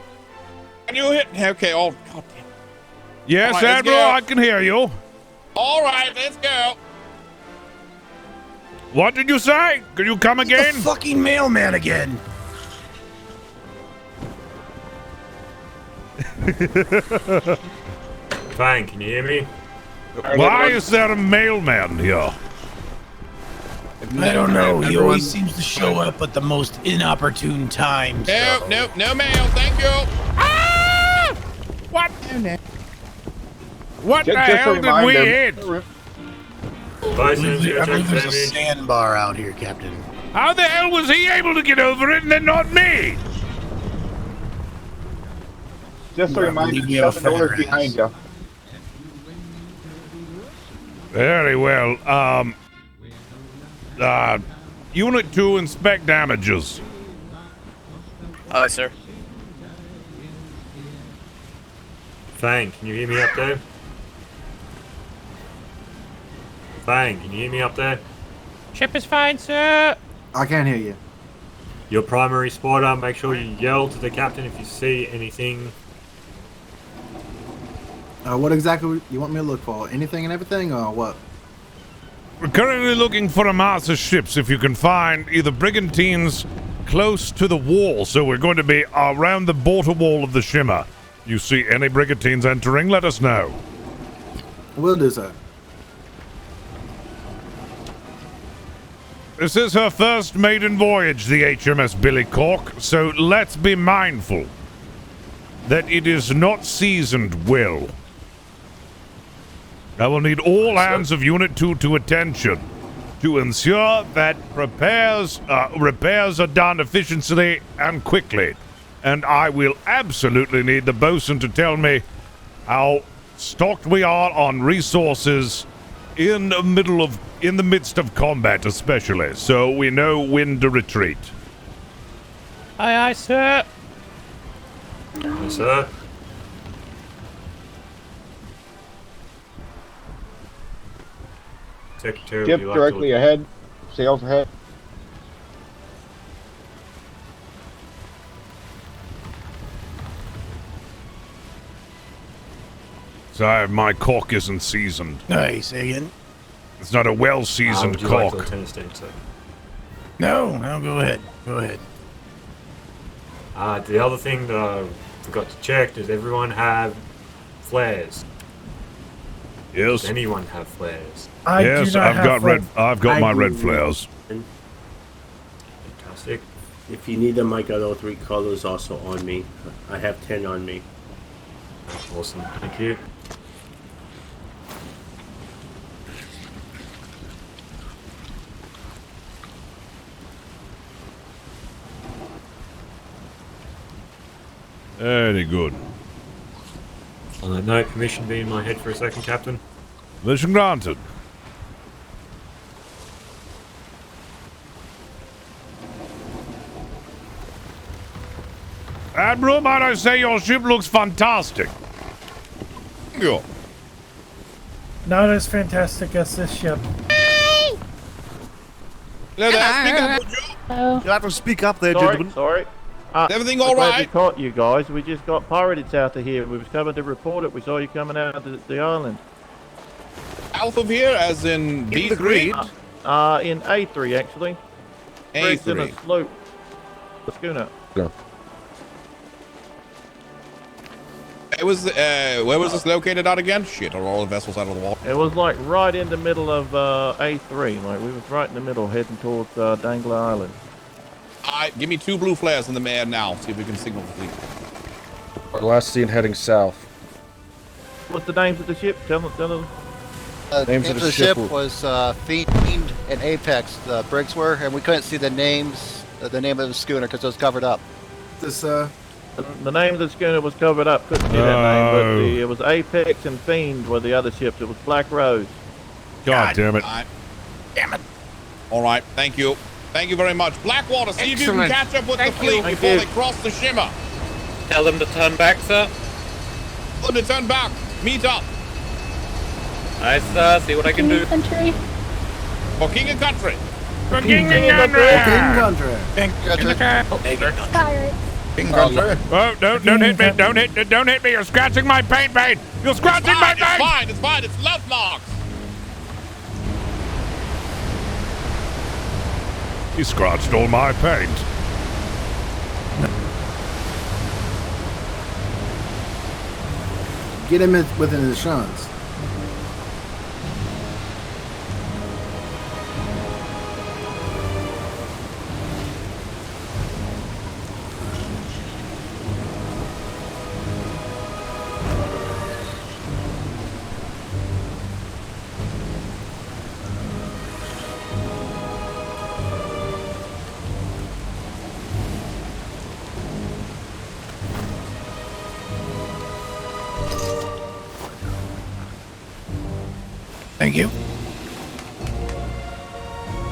Can you hit? Okay, oh, God damn. Yes, All right, Admiral, I can hear you. All right, let's go. What did you say? Could you come again? The fucking mailman again. Fang, can you hear me? Why is there a mailman here? I don't know. He always seems to show up at the most inopportune times. No mail, thank you. Ah! What? What the hell did we hit? I believe there's a sandbar out here, Captain. How the hell was he able to get over it and then not me? Just a reminder, $7 behind you. Very well. Unit 2, inspect damages. Aye, sir. Fang, can you hear me up there? Fang, can you hear me up there? Ship is fine, sir. I can't hear you. Your primary spotter, make sure you yell to the captain if you see anything. What exactly you want me to look for? Anything and everything, or what? We're currently looking for a mass of ships. If you can find either brigantines close to the wall, so we're going to be around the border wall of the Shimmer. You see any brigantines entering, let us know. Will do, sir. This is her first maiden voyage, the HMS Billycock, so let's be mindful that it is not seasoned well. I will need all hands of Unit 2 to attention to ensure that repairs are done efficiently and quickly. And I will absolutely need the bosun to tell me how stocked we are on resources in the midst of combat, especially, so we know when to retreat. Aye, aye, sir. Yes, sir. Secretary, Ship would you like directly to... ahead. Sails ahead. Sorry, my cock isn't seasoned. Aye, say again. It's not a well-seasoned would you like cock. Lieutenant State, sir? No, go ahead. Go ahead. The other thing that I forgot to check, does everyone have flares? Yes. Does anyone have flares? Yes, I've got my red flares. Fantastic. If you need them, I got all 3 colors also on me. I have 10 on me. Awesome, thank you. Very good. On that note, permission be in my head for a second, Captain? Mission granted. Admiral, might I say your ship looks fantastic. Yeah. Not as fantastic as this ship. Hello there, speak up, would you? You'll have to speak up there, Sorry, gentlemen. sorry. Is everything all glad right? we caught you guys. We just got pirated south of here. We was coming to report it. We saw you coming out of the island. South of here, as in B3? In A3, actually. A3. In a sloop. The schooner. No. It was, where was this located at again? Shit, are all the vessels out of the water? It was like right in the middle of A3. Like we was right in the middle, heading towards Dangler Island. Alright, give me 2 blue flares in the air now. See if we can signal the fleet. Last seen heading south. What's the names of the ship? Tell them. Names of the ship was Fiend and Apex. The brigs were, and we couldn't see the names, the name of the schooner because it was covered up. This The name of the schooner was covered up. Couldn't see that name, but it was Apex and Fiend were the other ships. It was Black Rose. God damn it. Damn it. Alright, thank you. Thank you very much. Blackwater, see if you can catch up with the fleet before they cross the Shimmer. Tell them to turn back, sir. Tell them to turn back. Meet up. Nice, sir. See what I can do. Country. For king and country. The King Country. Oh, don't hit me! Don't hit me! You're scratching my paint! You're scratching my paint! It's fine. It's love marks. He scratched all my paint. Get him within his shots. Thank you.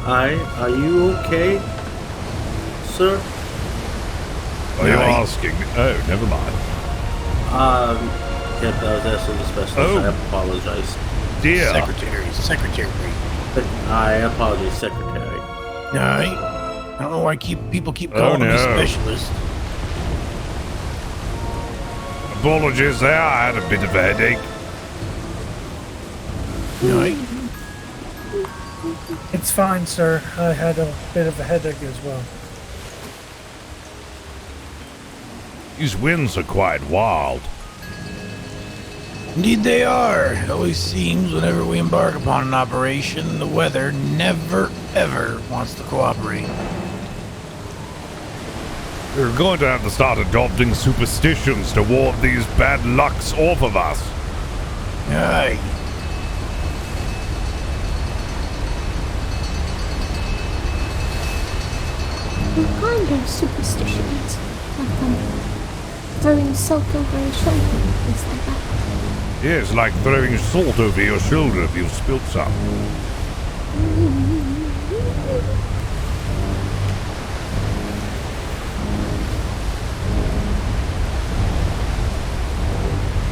Hi, are you okay, sir? Are you asking? Oh, never mind. Yep, I was asking the specialist. Oh. I apologize. Dear. Secretary. I apologize, secretary. I don't know why people keep calling me specialist. Apologies there, I had a bit of a headache. It's fine, sir. I had a bit of a headache as well. These winds are quite wild. Indeed they are. It always seems whenever we embark upon an operation, the weather never, ever wants to cooperate. We're going to have to start adopting superstitions to ward these bad lucks off of us. Aye. What kind of superstitions? Like throwing salt over his shoulder, things like that. Yes, like throwing salt over your shoulder if you've spilt some.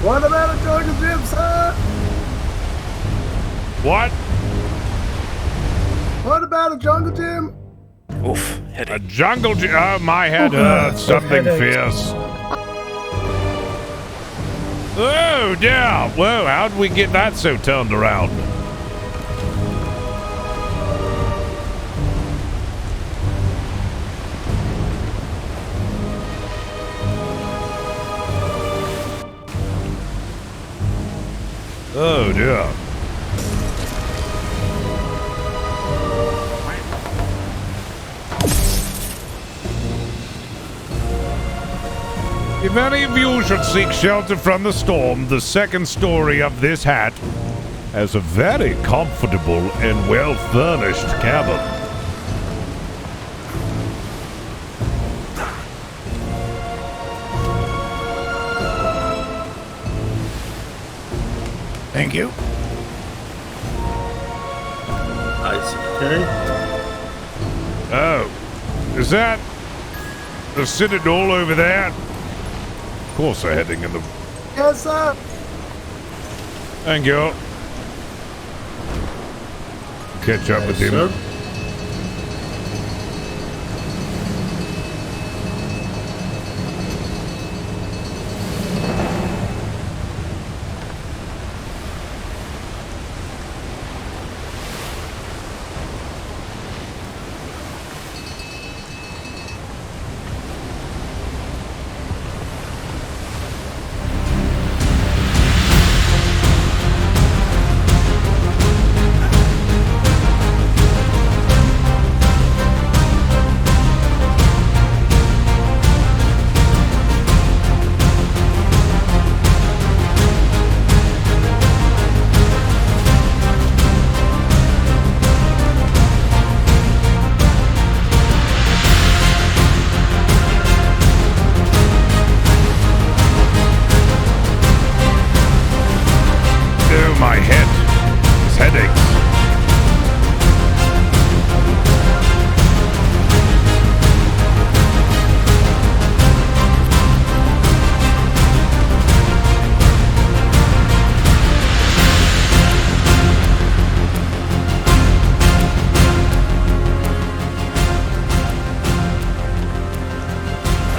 What about a jungle gym, sir? What? What about a jungle gym? Oof, headache. A jungle gym? Oh, my head hurts. Something fierce. Oh, dear. Whoa, how'd we get that so turned around? Oh, dear. If any of you should seek shelter from the storm, the second story of this hat has a very comfortable and well-furnished cabin. Thank you. Secretary. Oh, is that the Citadel over there? Of course they're heading in the... Yes, sir. Thank you. Catch up with him. Sir?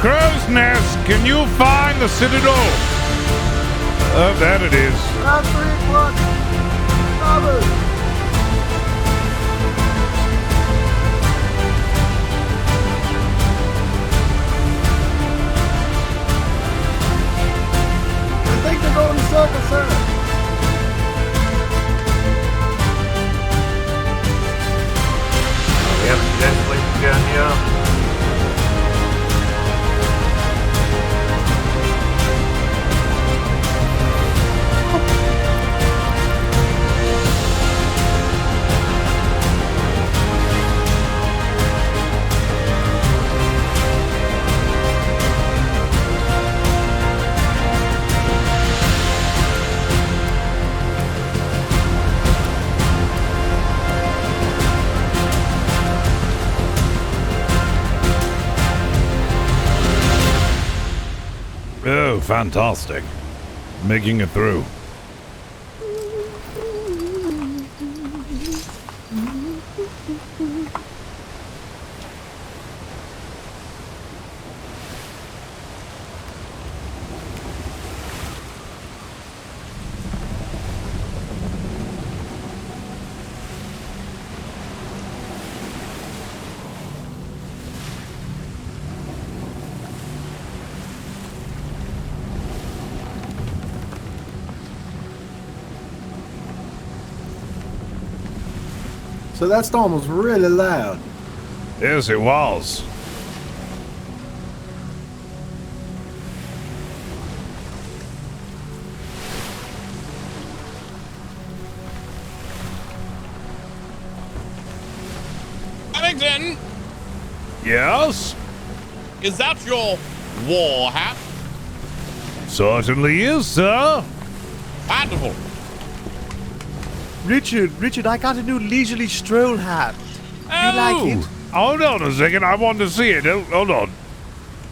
Crow's Nest, can you find the Citadel? Oh, that it is. At 3 o'clock. Starboard. I think they're going in circles, sir. We have a cadet fleet down here. Oh, fantastic. Making it through. So that storm was really loud. Yes, it was. Flemington, Yes? is that your war hat? Certainly is, sir. Wonderful. Richard, I got a new leisurely stroll hat. You like it? Hold on a second. I want to see it. Hold on.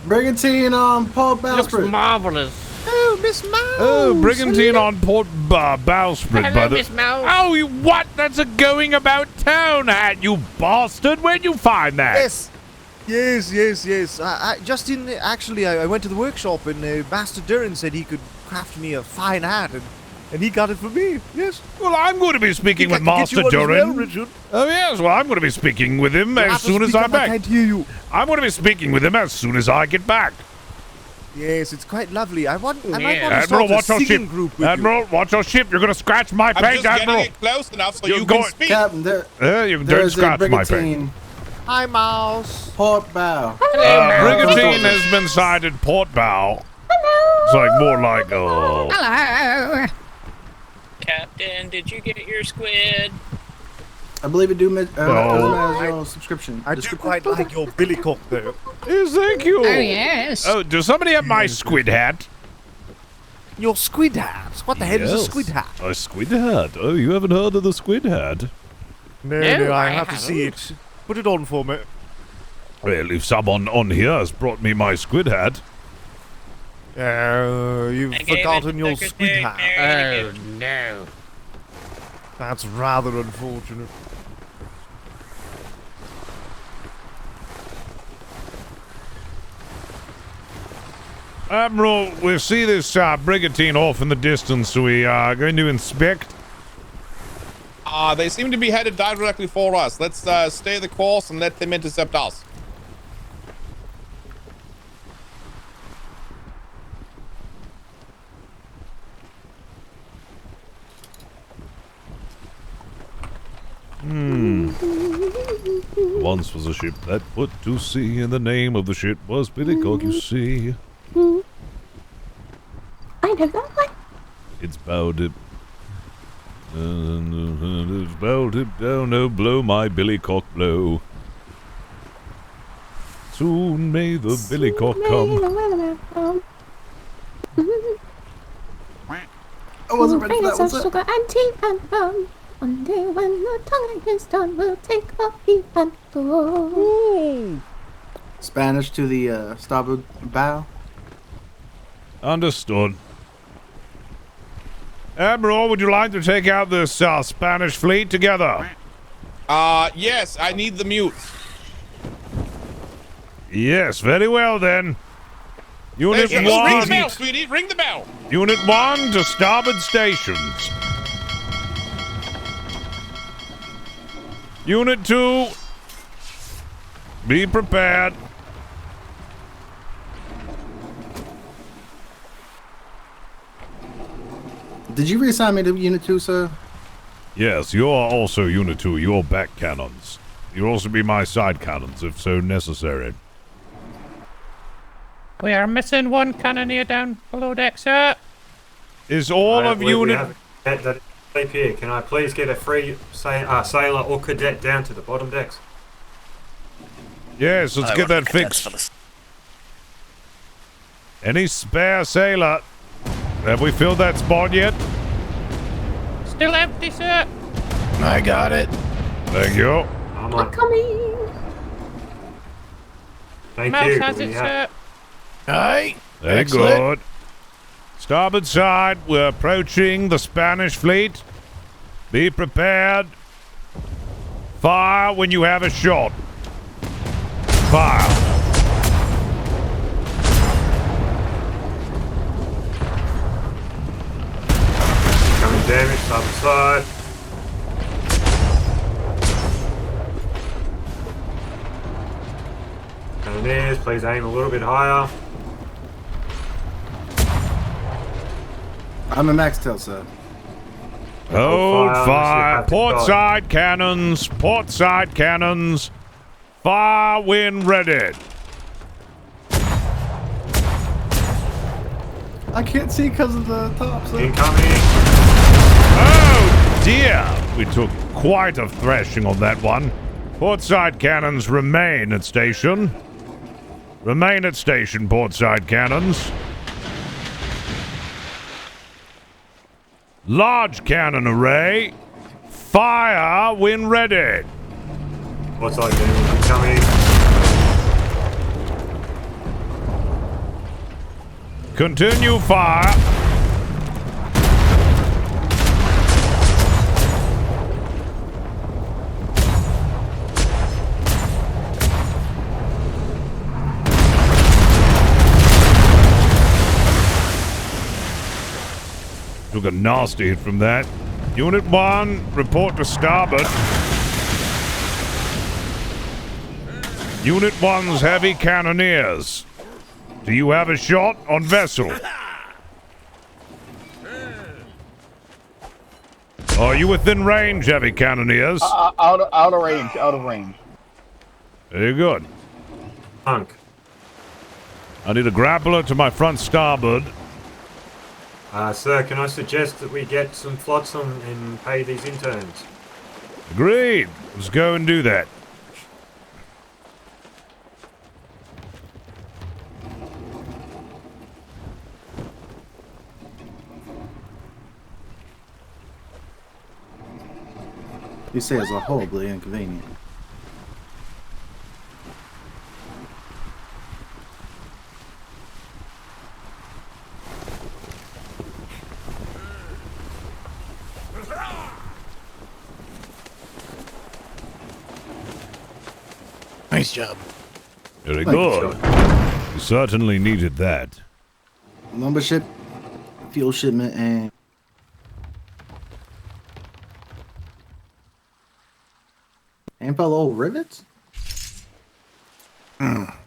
Brigantine on Port Bowsprit. Marvelous. Oh, Miss Mouse. Oh, Brigantine on Port Bowsprit. Hello, Miss Mouse. Oh, you what? That's a going about town hat, you bastard. Where'd you find that? Yes. I went to the workshop and Master Durin said he could craft me a fine hat and he got it for me. Yes. Well, I'm going to be speaking with Master Durin. Oh, yes. Well, I'm going to be speaking with him as soon as I'm back. I can't hear you. I'm going to be speaking with him as soon as I get back. Yes, it's quite lovely. I might want to Admiral, start a watch your singing ship. group with Admiral, watch your ship. You're going to scratch my I'm peg, just Admiral. getting it close enough so You're you going- can speak. Captain, You don't there's a scratch my peg. brigantine. Hi, Mouse. Port Bow. Brigantine has been sighted port bow. Hello. It's like more like Hello. Captain, did you get your squid? I believe it do your subscription. I do quite like your Billycock though. Yes, thank you. Oh, yes. Oh, does somebody have my squid hat? Your squid hat? What the hell is a squid hat? A squid hat? Oh, you haven't heard of the squid hat? No, I have to see it. Put it on for me. Well, if someone on here has brought me my squid hat. You've forgotten your squid hat. Oh, no. That's rather unfortunate. Admiral, we see this brigantine off in the distance. We are going to inspect. They seem to be headed directly for us. Let's stay the course and let them intercept us. Once was a ship that put to sea, and the name of the ship was Billycock, you see. I know that one. It's bowed it. It's bowed it down, oh blow my Billycock blow. Soon may the Billycock come. I wasn't ready for that, was it? Sugar and tea and rum. One day when the tongue is done, we'll take a leave and go. Spanish to the starboard bow. Understood. Admiral, would you like to take out this Spanish fleet together? Yes, I need the mutes. Yes, very well then. Unit Ring 1. the bell, sweetie. Ring the bell. Unit 1 to starboard stations. Unit 2, be prepared. Did you reassign me to Unit 2, sir? Yes, you are also Unit 2. You're back cannons. You'll also be my side cannons, if so necessary. We are missing one cannoneer down below deck, sir. Is all of Unit... That here. Can I please get a free sailor or cadet down to the bottom decks? Yes, let's get that fixed. Any spare sailor? Have we filled that spot yet? Still empty, sir. I got it. Thank you. I'm coming. Thank Mouse you. has it, sir. Aye. Very good. Starboard side, we're approaching the Spanish fleet. Be prepared. Fire when you have a shot. Fire. Coming damage, starboard side. Cannoneers, please aim a little bit higher. I'm a max tail, sir. Hold fire. Port side cannons. Port side cannons. Fire when ready. I can't see because of the top, sir. Incoming. Oh dear. We took quite a thrashing on that one. Port side cannons remain at station. Remain at station, port side cannons. Large cannon array. Fire when ready. What's that doing? Incoming. Continue fire. Took a nasty hit from that. Unit 1, report to starboard. Unit 1's heavy cannoneers. Do you have a shot on vessel? Are you within range, heavy cannoneers? Out of range, out of range. Very good. Punk. I need a grappler to my front starboard. Sir, can I suggest that we get some flotsam and pay these interns? Agreed. Let's go and do that. You say it's a horribly inconvenient. Nice job. Very Thank you, good. You certainly needed that. Lumber ship, fuel shipment, and fellow rivets? Let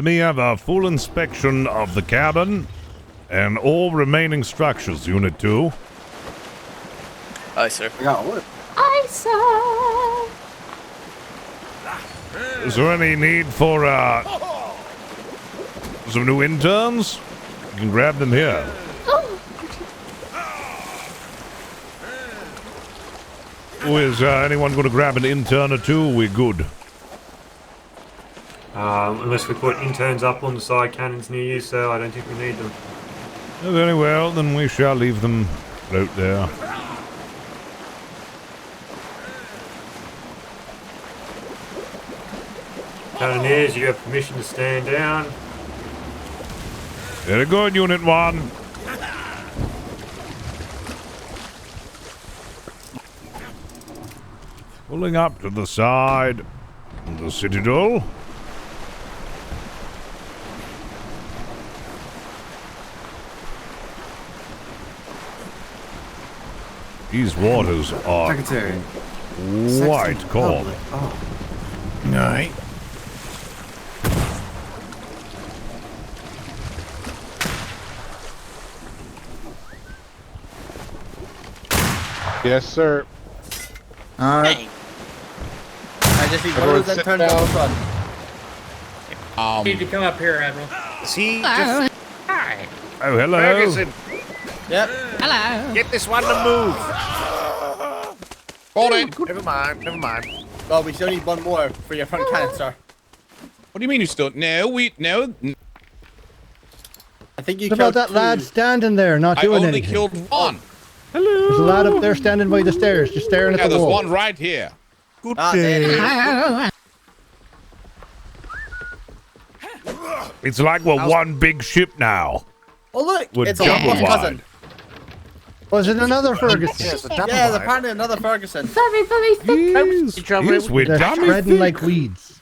me have a full inspection of the cabin and all remaining structures, Unit 2. Aye, sir. I got what? Aye, sir. Is there any need for some new interns? You can grab them here. Oh, is anyone going to grab an intern or two? We're good. Unless we put interns up on the side cannons near you, sir, I don't think we need them. Oh, very well, then we shall leave them out there. Cannoneers, you have permission to stand down. Very good, Unit 1. Pulling up to the side of the citadel. These waters are Secretary. quite calm. Oh. All right. Yes, sir. I just need one of those turned on the front. Need to come up here, Admiral. See? Hello. Just... Hi. Oh, hello. Ferguson, Yep. Hello. get this one to move. Hold it. Never mind, never mind. Well, we still need one more for your front cannon, sir. What do you mean you still? No. I think you What killed about that two. lad standing there, not I doing only anything? killed one. Hello. There's a lad up there standing by the stairs, just staring Yeah, at the there's wall. one right here. Good there. Hello. It's like we're one big ship now. Oh, look. We're It's a double lost cousin. wide. Was it another Ferguson? Yes, a double Yeah, wide. apparently another Ferguson. Very, very thick. Yes, we're They're dummy spreading thick. like weeds.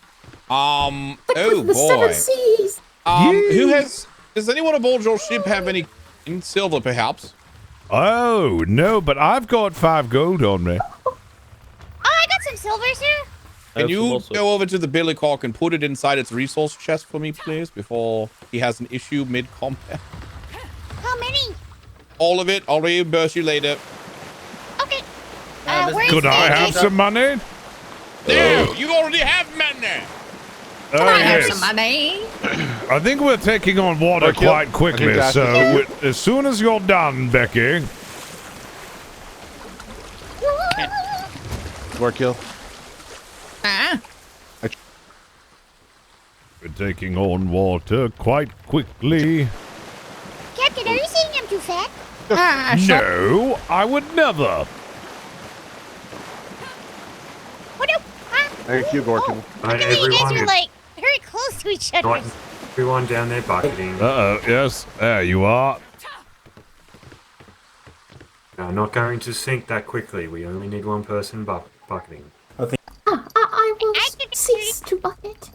Oh The boy. seven seas. Who has? Does anyone aboard your ship have any in silver, perhaps? Oh, no, but I've got 5 gold on me. Oh, I got some silver, sir. Can you go over to the Billycock and put it inside its resource chest for me, please, before he has an issue mid-combat? How many? All of it. I'll reimburse you later. Okay. Where Could is I it? have some money? No, you already have money. Can I have yes. some money? I think we're taking on water Overkill. quite quickly, Okay, so guys. as soon as you're done, Becky. Overkill. Huh? We're taking on water quite quickly. Captain, are you saying I'm too fat? No, I would never. What do? Thank you, Gorkin. Look at you guys are like very close to each other. Everyone down there bucketing. Uh-oh, yes, there you are. No, not going to sink that quickly. We only need one person bucketing. I will cease to bucket.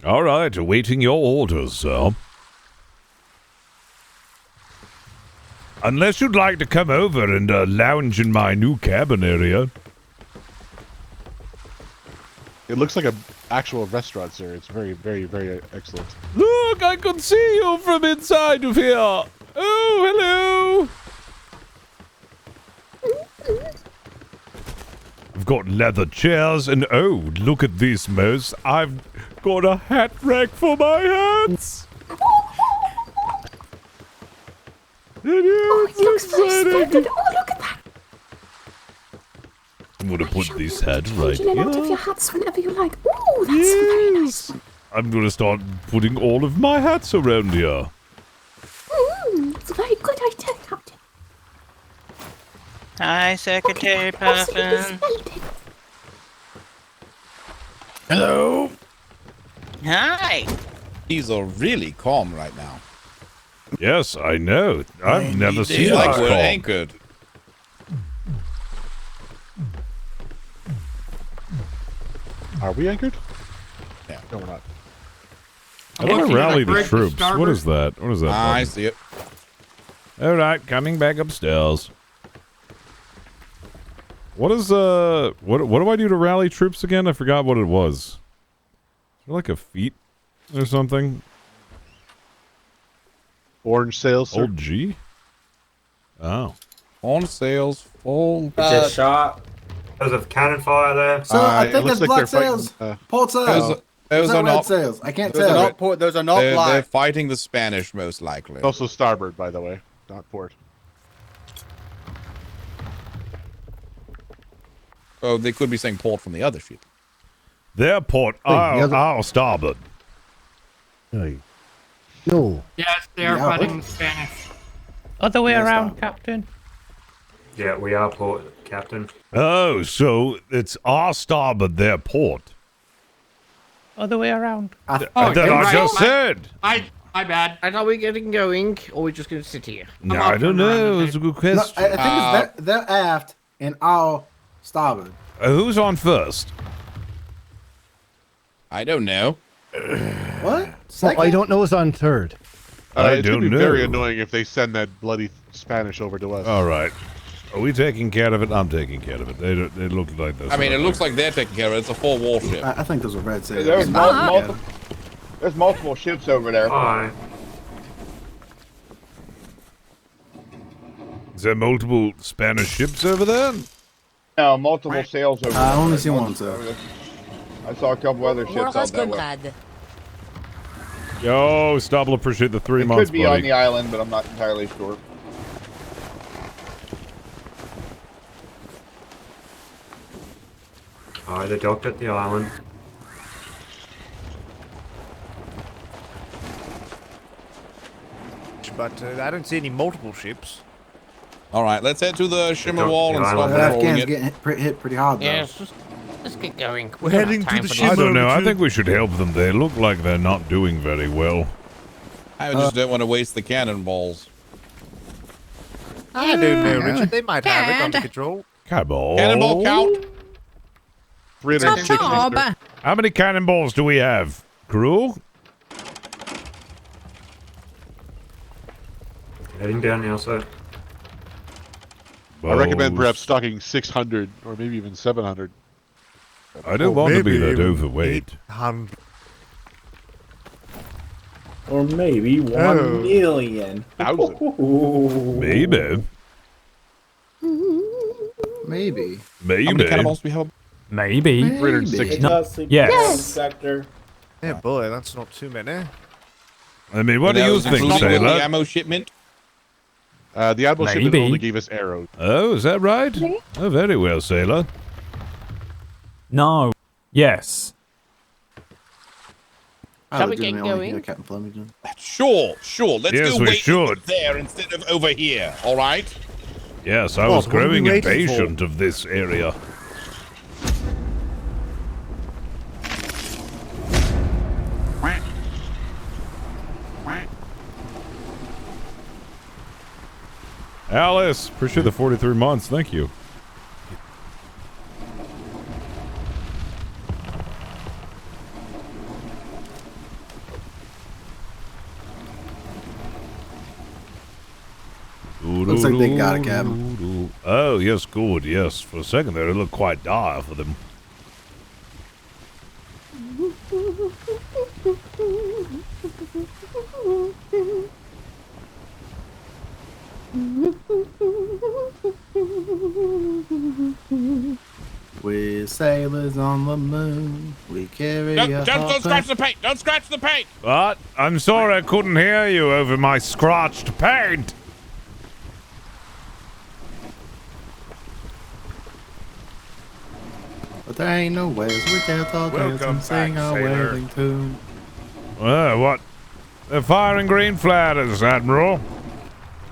All right, awaiting your orders, sir. Unless you'd like to come over and lounge in my new cabin area. It looks like an actual restaurant, sir. It's very, very, very excellent. Look, I can see you from inside of here. Oh, hello. I've got leather chairs and oh, look at this, Mouse. I've got a hat rack for my hats. It looks very splendid. Oh, look at that. I'm gonna put this hat right Changing it out of here. your hats whenever you like. Oh, that's very nice. I'm gonna start putting all of my hats around here. It's a very good idea, Captain. Hi, Secretary Puffin. Hello. Hi. These are really calm right now. Yes, I know. I've never seen like this we're calm. anchored. Are we anchored? Yeah. No, we're not. I want to rally the troops. What is that? What is that? I button? see it. All right, coming back upstairs. What is what do I do to rally troops again? I forgot what it was. Is there like a feat or something? Orange sails, sir. Old G? Oh. On sails, full. Just shot. There's a cannon fire there. So I it think looks it's like black they're fighting, sails. Port sails. Those Is that are red not sails? I can't Those are tell. not port. Those are not They're black. fighting the Spanish, most likely. Also starboard, by the way, not port. Oh, they could be saying port from the other ship. Their port, our starboard. Hey. No. Yes, they are fighting Spanish. Other way around, Captain. Yeah, we are port, Captain. Oh, so it's our starboard, their port. Other way around. That I just said. My bad. And are we getting going, or are we just going to sit here? No, I don't know. It's a good No, question. I think it's they're aft and our starboard. Who's on first? I don't know. What? Well, I don't know who's on third. It's going to be very annoying if they send that bloody Spanish over to us. All right. Are we taking care of it? I'm taking care of it. They look like this. I mean, it looks like they're taking care of it. It's a full warship. I think those are red sailors. There's multiple ships over there. Hi. Is there multiple Spanish ships over there? No, multiple sails over there. I only see one, sir. I saw a couple other ships out that way. Yo, Stubble, appreciate the 3 months, Could be buddy. on the island, but I'm not entirely sure. Hi, they docked at the island. But I don't see any multiple ships. All right, let's head to the Shimmer Wall and start The patrolling Afghans it. getting hit pretty hard, though. Yes, let's get going. We're heading to the Shimmer. I don't know. I think we should help them. They look like they're not doing very well. I just don't want to waste the cannonballs. I don't know, Richard. They might have it under control. Cannonball. Cannonball count. 360. How many cannonballs do we have? Crew? Heading down now, sir. I recommend perhaps stocking 600 or maybe even 700. I don't want to be that overweight. Or maybe 1 million. Maybe. Maybe. Maybe. How many cannonballs do we have? Maybe. 360. Yes. Sector. Yeah, boy, that's not too many. I mean, what do you think, Sailor? The ammo shipment? The ammo shipment only gave us arrows. Oh, is that right? Oh, very well, Sailor. No. Yes. Shall we get going? Captain Flemington. Sure. Let's Yes, go we wait should. there instead of over here, all right? Yes, I was growing impatient of this area. Alice, appreciate the 43 months. Thank you. Looks like they got a cabin. Oh, yes, good. Yes, for a second there, it looked quite dire for them. We're sailors on the moon. We carry Don't scratch the paint! Don't scratch the paint! What? I'm sorry I couldn't hear you over my scratched paint. But there ain't no ways we can't talk and sing our wailing tune. What? They're firing green flares, Admiral.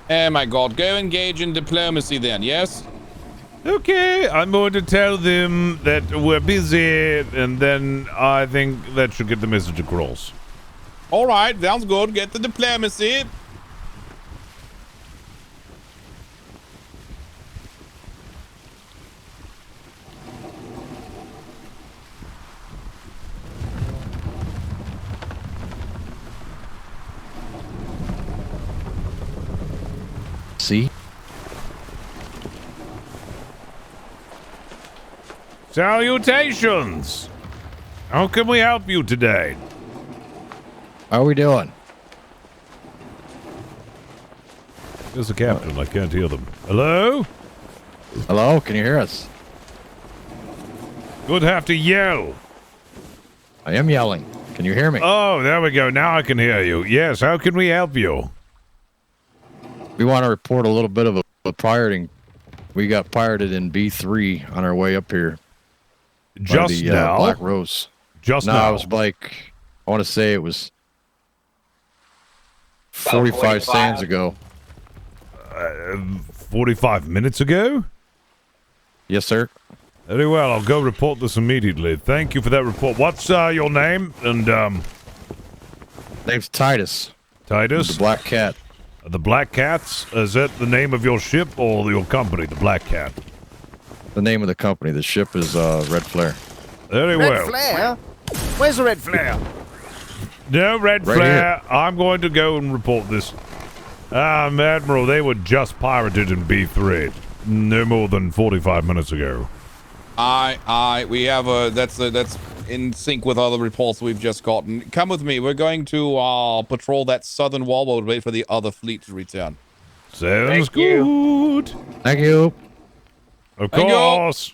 Oh my god, go engage in diplomacy then, yes? Okay, I'm going to tell them that we're busy, and then I think that should get the message across. Alright, sounds good. Get the diplomacy. See? Salutations! How can we help you today? How are we doing? There's the captain. I can't hear them. Hello? Hello? Can you hear us? You'd have to yell. I am yelling. Can you hear me? Oh, there we go. Now I can hear you. Yes, how can we help you? We want to report a little bit of a pirating. We got pirated in B3 on our way up here. Just by the, now? Black Rose. Just no, now? it was like, I want to say it was 45 sands ago. 45 minutes ago? Yes, sir. Very well. I'll go report this immediately. Thank you for that report. What's your name? And name's Titus. Titus? The Black Cat. The Black Cats? Is that the name of your ship or your company, the Black Cat? The name of the company. The ship is Red Flare. Very Red well. Flare? Where's the Red Flare? No red Right flare. I'm going to go and report this. Admiral, they were just pirated in B3. No more than 45 minutes ago. We have that's in sync with other reports we've just gotten. Come with me. We're going to patrol that southern wall while we wait for the other fleet to return. Sounds good. Thank you. Of Thank you. course.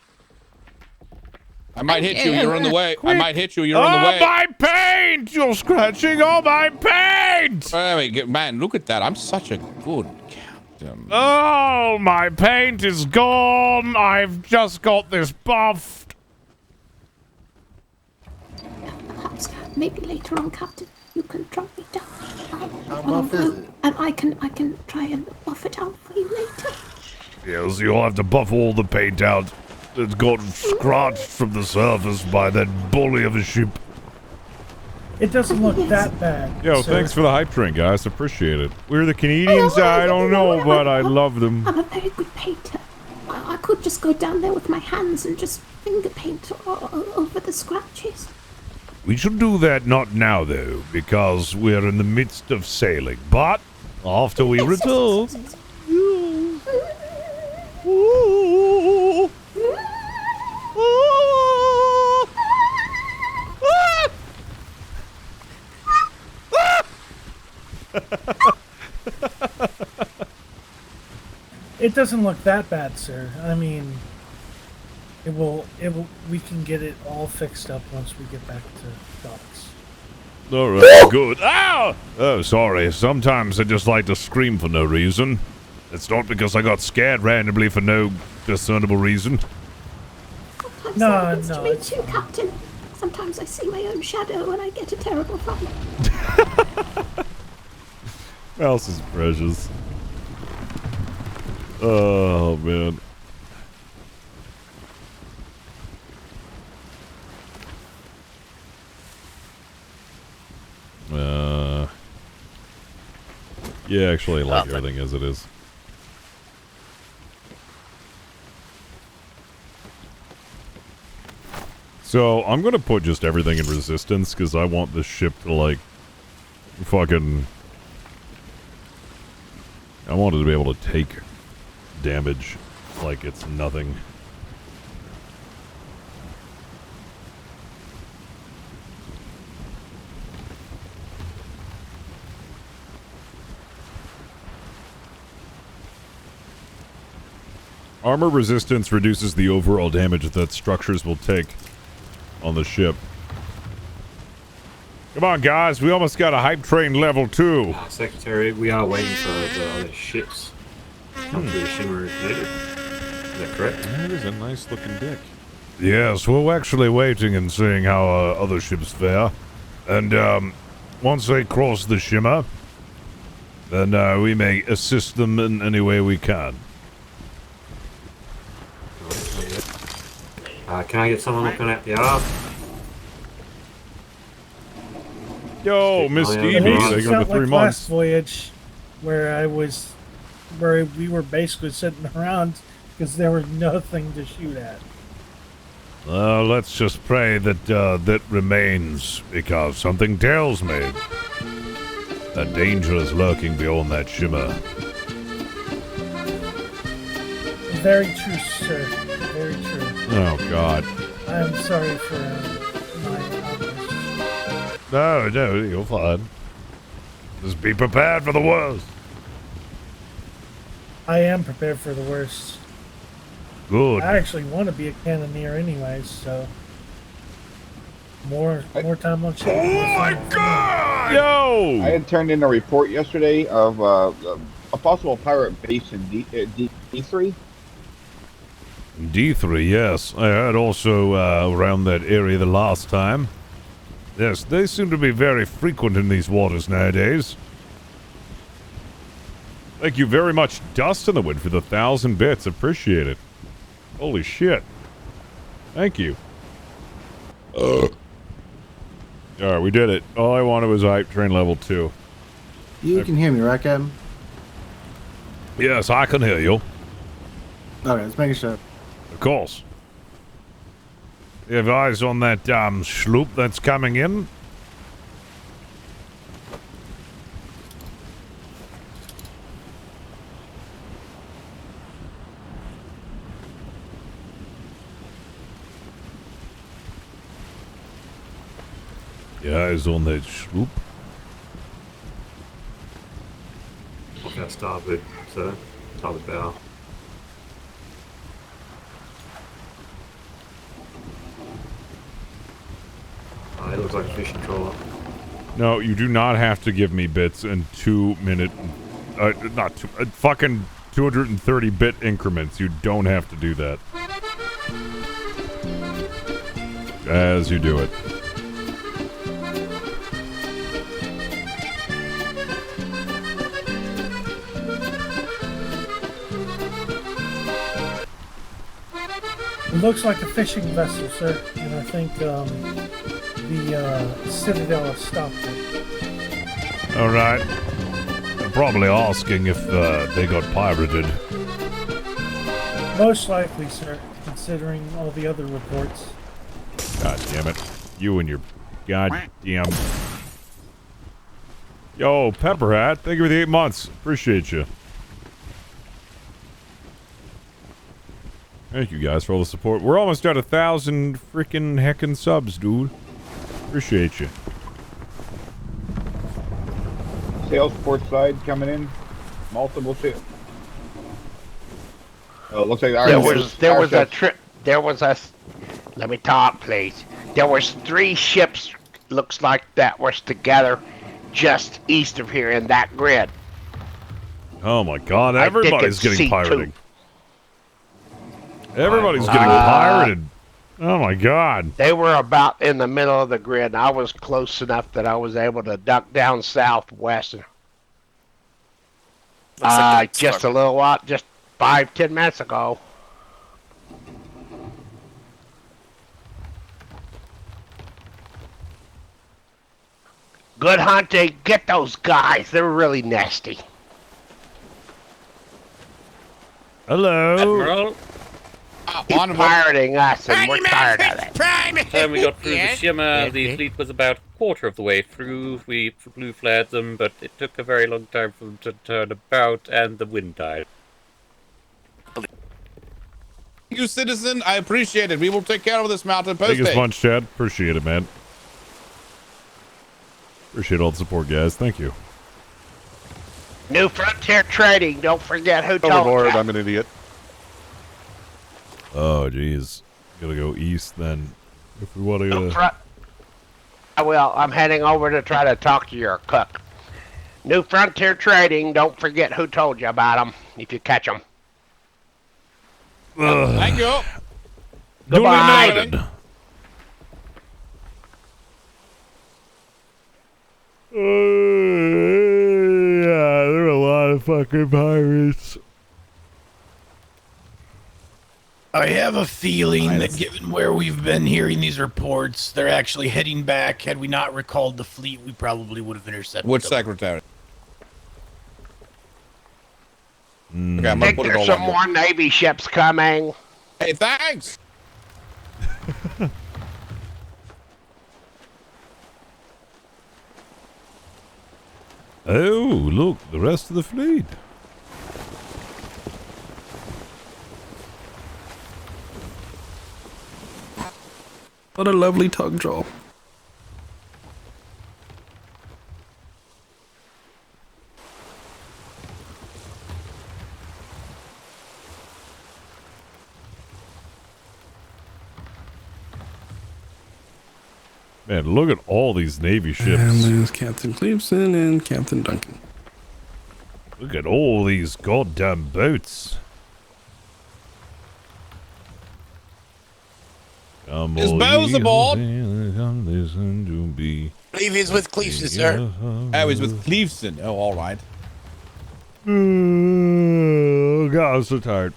I might hit you. You're in the way. I might hit you. You're in the way. My paint! You're scratching all my paint! Man, look at that. I'm such a good captain. Oh, my paint is gone. I've just got this buffed. Perhaps maybe later on, Captain, you can drop me down. How buff is it? And I can try and buff it out for you later. Yes, you'll have to buff all the paint out. It's got scratched from the surface by that bully of a ship. It doesn't look that bad. Yo, sir. thanks for the hype train, guys. Appreciate it. We're the Canadians. I don't know, but I love them. I'm a very good painter. I could just go down there with my hands and just finger paint over the scratches. We should do that not now, though, because we're in the midst of sailing. But after we return... It doesn't look that bad, sir. I mean, it will, we can get it all fixed up once we get back to docks. All right, good. Ow! Oh, sorry. Sometimes I just like to scream for no reason. It's not because I got scared randomly for no discernible reason. Sometimes No, that happens no, to me it's too, Captain. Sometimes I see my own shadow and I get a terrible fright. Mouse is precious. Oh, man. Yeah, actually, I like everything as it is. So, I'm gonna put just everything in resistance, because I want this ship to, like, fucking... I want it to be able to take damage like it's nothing. Armor resistance reduces the overall damage that structures will take on the ship. Come on, guys. We almost got a hype train level 2. Secretary, we are waiting for the other ships to come through the shimmer if needed. Is that correct? That is a nice looking deck. Yes, we're actually waiting and seeing how other ships fare. And once they cross the shimmer, then we may assist them in any way we can. Can I get someone looking at the yard? Yo, Miss Stevie, they go to 3 months. Last voyage, where we were basically sitting around because there was nothing to shoot at. Let's just pray that that remains, because something tells me that danger is lurking beyond that shimmer. Very true, sir. Very true. Oh, God. I'm sorry for my outburst. No, you're fine. Just be prepared for the worst. I am prepared for the worst. Good. I actually want to be a cannoneer anyways, so more time on ship. Oh my God! Yo! I had turned in a report yesterday of a possible pirate base in D3. D3, yes. I heard also around that area the last time. Yes, they seem to be very frequent in these waters nowadays. Thank you very much, Dust in the Wind, for the 1,000 bits. Appreciate it. Holy shit. Thank you. Alright, we did it. All I wanted was hype train level 2. You can hear me, right, Captain? Yes, I can hear you. Okay, let's make a sure. Of course. You have eyes on that sloop that's coming in? Yeah, eyes on that sloop. Look out starboard, sir. Starboard bow. It looks like a fishing trawler. No, you do not have to give me bits in 2 minute, not two, fucking 230 bit increments. You don't have to do that. As you do it. It looks like a fishing vessel, sir, and I think the Citadel has stopped it. All right. They're probably asking if they got pirated. Most likely, sir, considering all the other reports. God damn it. You and your goddamn... Yo, Pepperhat, thank you for the 8 months. Appreciate you. Thank you guys for all the support. We're almost at 1,000 freaking heckin' subs, dude. Appreciate you. Sales port side coming in. Multiple ships. Oh, it looks like there was a trip. There was a. Let me talk, please. There was 3 ships. Looks like that was together, just east of here in that grid. Oh my god, everybody's getting pirated. Everybody's getting pirated. Oh my god. They were about in the middle of the grid. I was close enough that I was able to duck down southwest. Just a little while, just 5-10 minutes ago. Good hunting. Get those guys. They're really nasty. Hello. Admiral. Keep pirating us, and we're tired of it. When we got through the shimmer, the fleet was about a quarter of the way through. We blue flared them, but it took a very long time for them to turn about, and the wind died. Thank you, citizen. I appreciate it. We will take care of this mountain post. Thank you so much, Chad. Appreciate it, man. Appreciate all the support, guys. Thank you. New Frontier Trading. Don't forget who told Overboard, you. I'm an idiot. Oh, jeez. Gotta go east then. If we want to go. Well, I'm heading over to try to talk to your cook. New Frontier Trading. Don't forget who told you about them if you catch them. Thank you. Goodbye. Yeah, there are a lot of fucking pirates. I have a feeling that given where we've been hearing these reports, they're actually heading back. Had we not recalled the fleet, we probably would have intercepted Which them. secretary? Mm. Okay, I'm I gonna think put it there's all some on more Navy ships coming. Hey, thanks. Oh, look, the rest of the fleet. What a lovely tug job. Man, look at all these Navy ships. And there's Captain Cleveson and Captain Duncan. Look at all these goddamn boats. Is Bose aboard? Listen to be. I believe he's with Cleveson, sir. Oh, he's with Cleveson. Oh, all right. Oh, God, I'm so tired.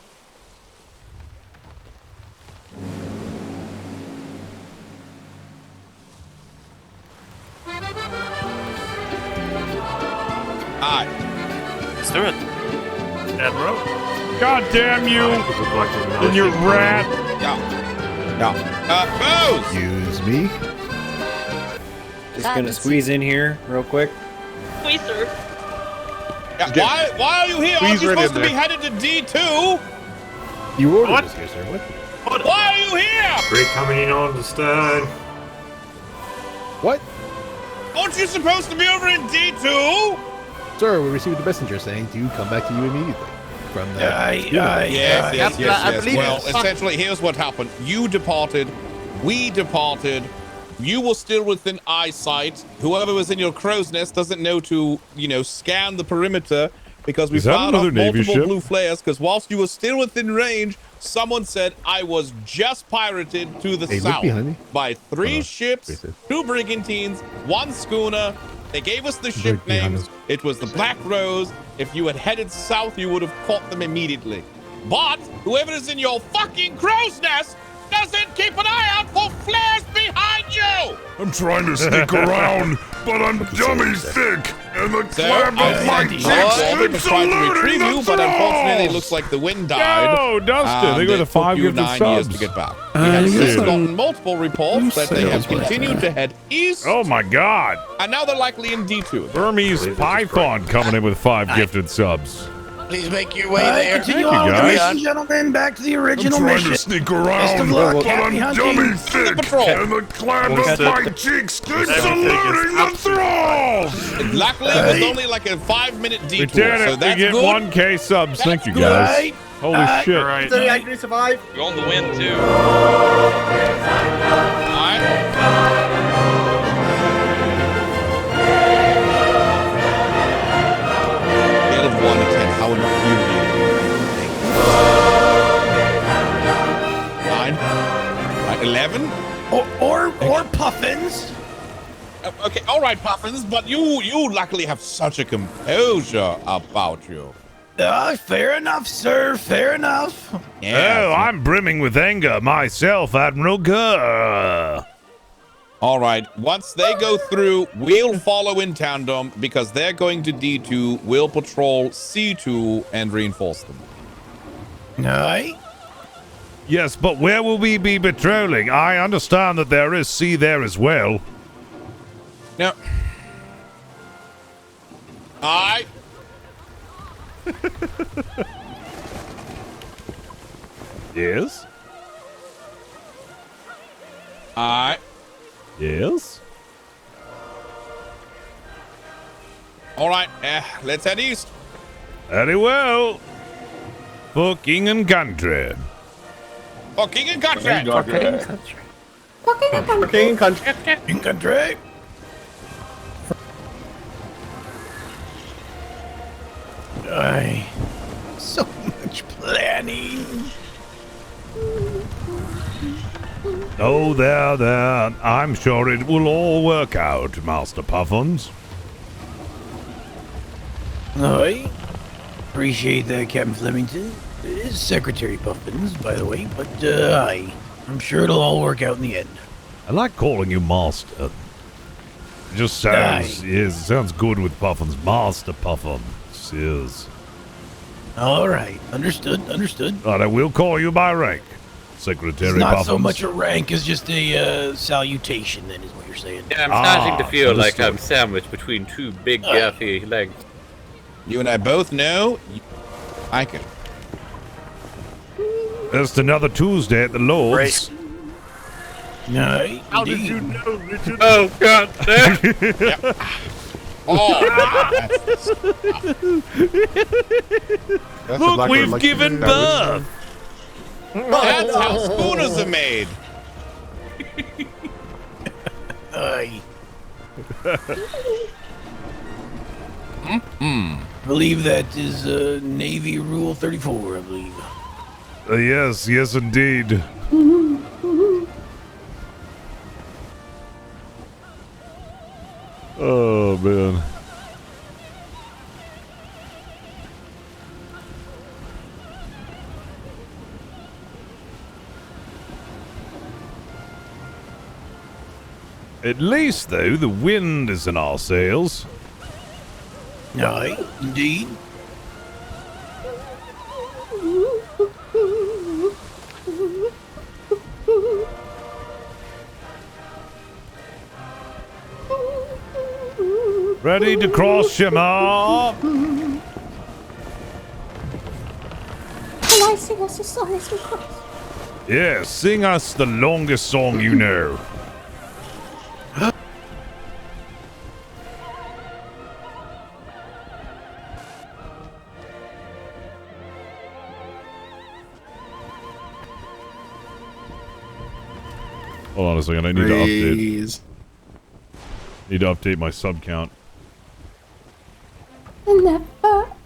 Hi. Let's do it. Admiral. God damn you! And your rat! Bose! Excuse me? Just gonna squeeze in here real quick. Please, sir. Yeah, why are you here? Aren't you supposed to be headed to D2? You ordered this here, sir. What? Why are you here? Great coming in on the stern. What? Aren't you supposed to be over in D2? Sir, we received a messenger saying to come back to you immediately. From the Yes. Well, essentially, here's what happened. You departed. We departed. You were still within eyesight. Whoever was in your crow's nest doesn't know to, scan the perimeter because we found off multiple blue flares because whilst you were still within range, someone said I was just pirated to the south by 3 ships, 2 brigantines, 1 schooner. They gave us the ship names. It was the Black Rose. If you had headed south, you would have caught them immediately. But whoever is in your fucking crow's nest doesn't keep an eye out for flares behind you! I'm trying to sneak around, but I'm dummy thick, and the clam of my cheeks is trying to retrieve you, but unfortunately, it looks like the wind died. No, Dustin, they got the 5 gifted 9 subs. years to get back. We have since gotten multiple reports that they have continued to head east. Oh my God! And now they're likely in D2. Burmese Python coming in with 5 gifted subs. Please make your way there. Continue on, ladies and gentlemen, back to the original I'm trying mission. to sneak around, but I'm dummy thick, and the clam of my cheeks keeps eluding the thralls! Luckily, it was only like a 5-minute detour, Lieutenant, so that's we get good. 1K subs. Thank you, guys. Holy shit. All right. I can survive. You're on the wind, too. Scale of 1 to 10, how infuriating. 9? Right, 11? Or puffins. Okay, all right, Puffins, but you luckily have such a composure about you. Fair enough, sir. Fair enough. Oh, I'm brimming with anger myself, Admiral Gurr. All right, once they go through, we'll follow in tandem because they're going to D2. We'll patrol C2 and reinforce them. Aye. Yes, but where will we be patrolling? I understand that there is sea there as well. No. Aye. Yes? Aye. Yes? All right, let's head east. Very well. For king and country. For king and country. King country. In country. Aye. So much planning. Oh, there. I'm sure it will all work out, Master Puffins. Aye. Appreciate that, Captain Flemington. It is Secretary Puffins, by the way, but aye. I'm sure it'll all work out in the end. I like calling you Master. It just sounds good with Puffins. Master Puffins is. All right. Understood. But I will call you by rank, Secretary It's not Puffins. so much a rank as just a salutation, then, is what you're saying. Yeah, I'm starting to feel like I'm sandwiched between 2 big, girthy legs. You and I both know I can. Just another Tuesday at the Lord's. No. How did you know, Richard? Oh, God damn. Look, we've given birth. That's how schooners are made. Aye. I believe that is Navy Rule 34, I believe. Yes, indeed. Oh, man. At least, though, the wind is in our sails. Aye, indeed. Ready to cross, Shimmer? Can I sing us a song as we cross? Yes, sing us the longest song you know. Hold on a second. I need to update my sub count. Never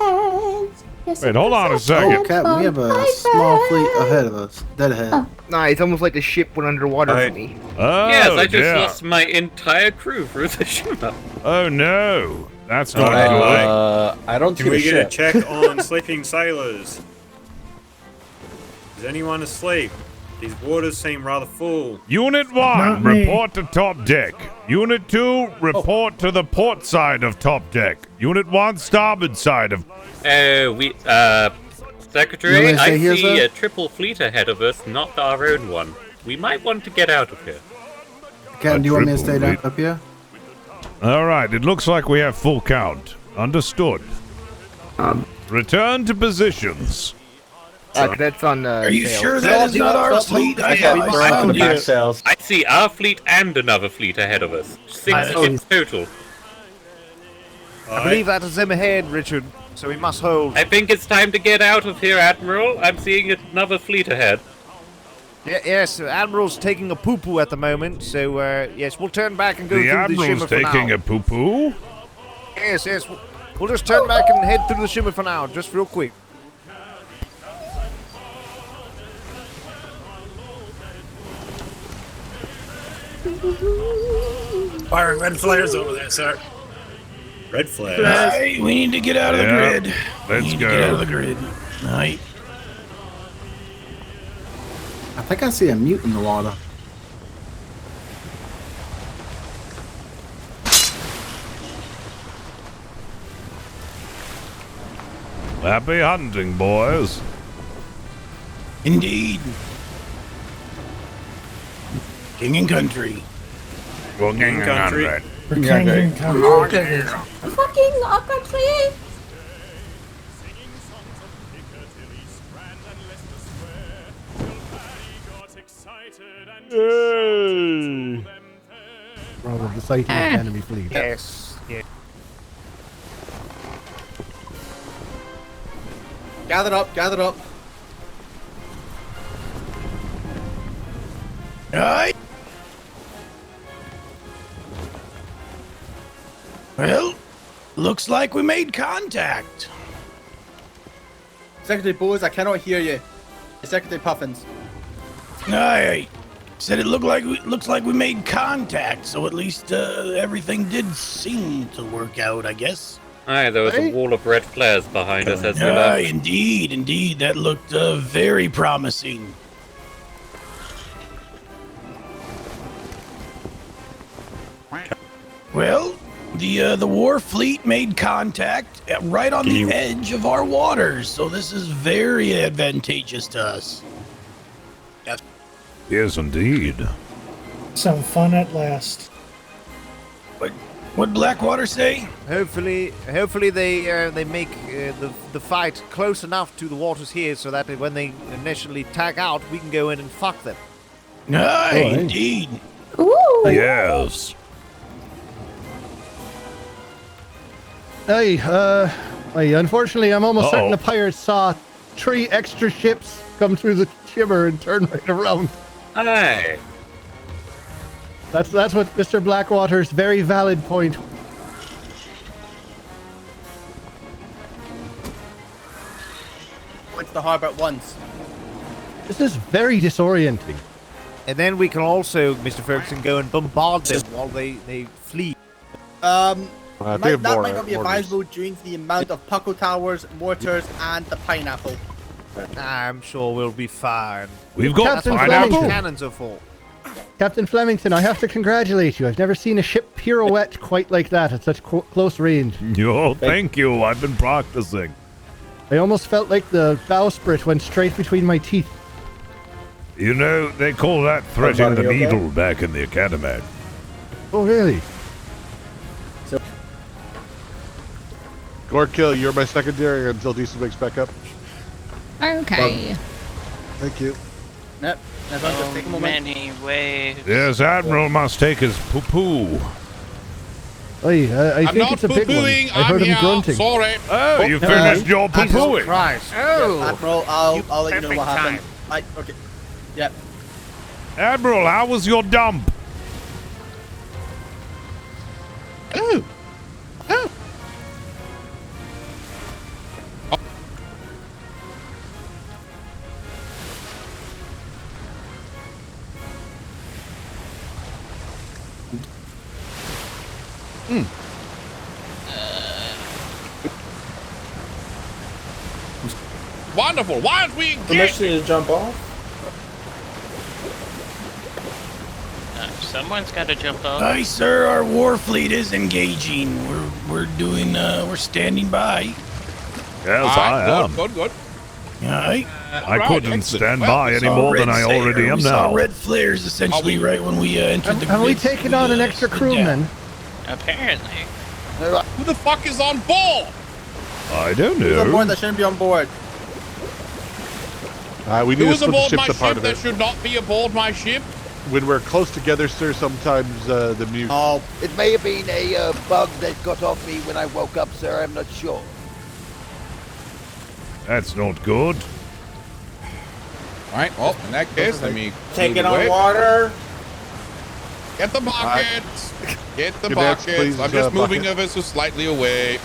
ends. Yes, Wait, hold on a second. Oh, Captain, we have a small fleet ahead of us. Dead ahead. Oh. Nah, it's almost like the ship went underwater for me. Oh, yes, I just yeah. lost my entire crew through the shimmer. Oh no, that's not good. I don't Can see we a get ship. a check on sleeping sailors? Is anyone asleep? These waters seem rather full. Unit 1, report to top deck. Unit 2, report to the port side of top deck. Unit 1, starboard side of... Secretary, You I stay here, see sir? a triple fleet ahead of us, not our own one. We might want to get out of here. Captain, do you want me to stay down fleet. up here? All right, it looks like we have full count. Understood. Return to positions. That's on. Are you sure that is not our fleet? I see our fleet and another fleet ahead of us. 6 in total. I believe that is them ahead, Richard, so we must hold. I think it's time to get out of here, Admiral. I'm seeing another fleet ahead. Yes, Admiral's taking a poo-poo at the moment, so yes, we'll turn back and go The through the Admiral's shimmer for now. taking a poo-poo? Yes, we'll just turn back and head through the shimmer for now, just real quick. Firing red flares over there, sir. Red flares. Right, we need to get out of the grid. Let's go. Get out of the grid. All right. I think I see a mute in the water. Happy hunting, boys. Indeed. King and country. Well, king and country. King and country. Fucking our country. Yay! Wrong with the sighting of enemy fleet. Yes. Yeah. Gather up, gather up. All right. Well, looks like we made contact. Secretary Bowes, I cannot hear you. Secretary Puffins. I said it looks like we made contact, so at least everything did seem to work out, I guess. Aye, there was a wall of red flares behind us as we left. Indeed, that looked very promising. Well, the war fleet made contact right on the edge of our waters, so this is very advantageous to us. Yes, indeed. Some fun at last. What'd Blackwater say? Hopefully they make the fight close enough to the waters here so that when they initially tag out, we can go in and fuck them. Aye, indeed. Ooh. Yes. Unfortunately, I'm almost certain the pirates saw 3 extra ships come through the shimmer and turn right around. Aye. That's what Mr. Blackwater's very valid point. Went to the harbour at once. This is very disorienting. And then we can also, Mr. Ferguson, go and bombard them while they flee. That might not be advisable due to the amount of puckle towers, mortars, and the pineapple. I'm sure we'll be fine. We've got Captain pineapple. Flemington. Cannons are full. Captain Flemington, I have to congratulate you. I've never seen a ship pirouette quite like that at such close range. Oh, thank you. I've been practicing. I almost felt like the bowsprit went straight between my teeth. You know, they call that threading the needle back in the academy. Oh, really? Gorkill, you're my secondary until Diesel makes back up. Okay. Thank you. Yep. Just take a moment. Many ways. Yes, Admiral must take his poo-poo. I think it's a big one. I heard him grunting. Sorry. Oh, you finished your poo-pooing. Christ. Oh. Admiral, I'll let you know what happened. Okay. Yep. Admiral, how was your dump? Oh. Oh. Hmm. Wonderful. Why don't we Permission to jump off? Someone's got to jump off. Aye, sir. Our war fleet is engaging. We're standing by. Yes, I am. Good. Aye. I couldn't stand by any more than I already am we now. saw red flares essentially right when we entered the. Have we taken on an extra crewman? Apparently. Who the fuck is on board? I don't Who's on board know. that shouldn't be on board? We need Who to is split the aboard ships my apart ship a that bit. should not be aboard my ship? When we're close together, sir, sometimes the mute. Oh, it may have been a bug that got off me when I woke up, sir. I'm not sure. That's not good. All right. Well, in that case, let me Take move it on away. water. Get the buckets. Get the Cadets, buckets. please, I'm just moving bucket. ever so slightly away.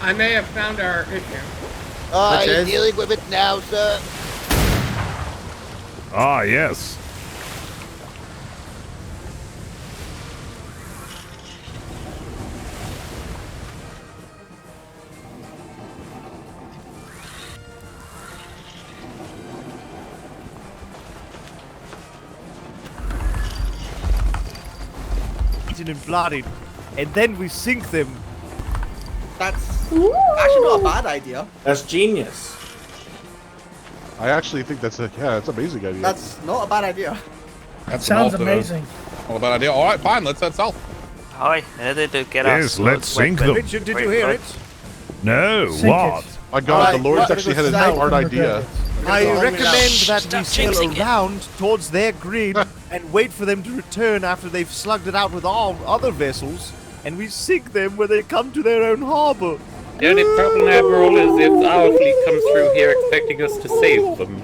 I may have found our issue. I'm dealing with it now, sir. Ah, yes. And bloodied, and then we sink them. That's actually not a bad idea. That's genius. I actually think that's that's an amazing idea. That's not a bad idea. That Sounds amazing. Not a bad idea. All right, fine. Let's head south. Hi, ready to get our Yes, let's sink them. Richard, did you hear it? No, Sink what? it. My God, the Right, Lord's what- actually had a South smart from the idea. I Stop recommend that we sail jinxing it. around towards their grid and wait for them to return after they've slugged it out with all other vessels, and we sink them when they come to their own harbor. The only problem, Admiral, is if our fleet comes through here expecting us to save them.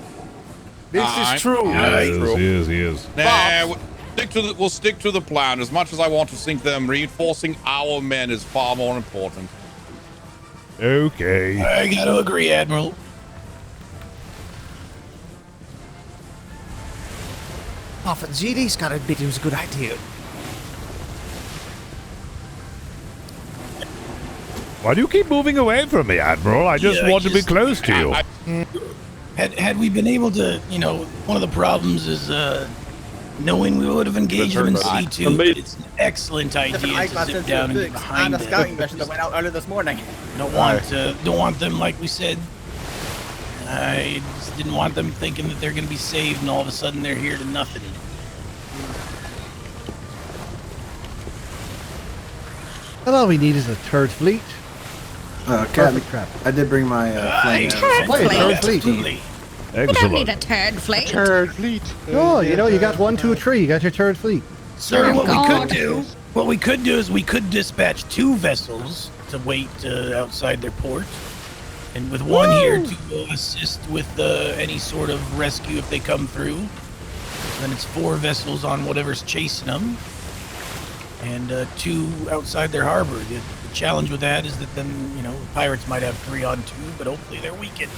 This is true. He is. Nah, we'll stick to the plan. As much as I want to sink them, reinforcing our men is far more important. Okay. I gotta agree, Admiral. Often GD's got to admit it was a good idea. Why do you keep moving away from me, Admiral? I just want to be close to you. Had we been able to, one of the problems is knowing we would have engaged them in C2. But it's an excellent idea to sit down and get behind and a scouting mission that went out earlier this morning. Don't want them, like we said. I just didn't want them thinking that they're going to be saved, and all of a sudden they're here to nothing. Well, all we need is a third fleet. Captain, I did bring my flame. Third fleet. Absolutely. We don't need a third fleet. Third fleet. Oh, you got 1, 2, 3. You got your third fleet. Sir, what God. we could do is we could dispatch 2 vessels to wait outside their port, and with one here to assist with any sort of rescue if they come through. Then it's 4 vessels on whatever's chasing them, and 2 outside their harbor. The challenge with that is that then, pirates might have 3 on 2, but hopefully they're weakened.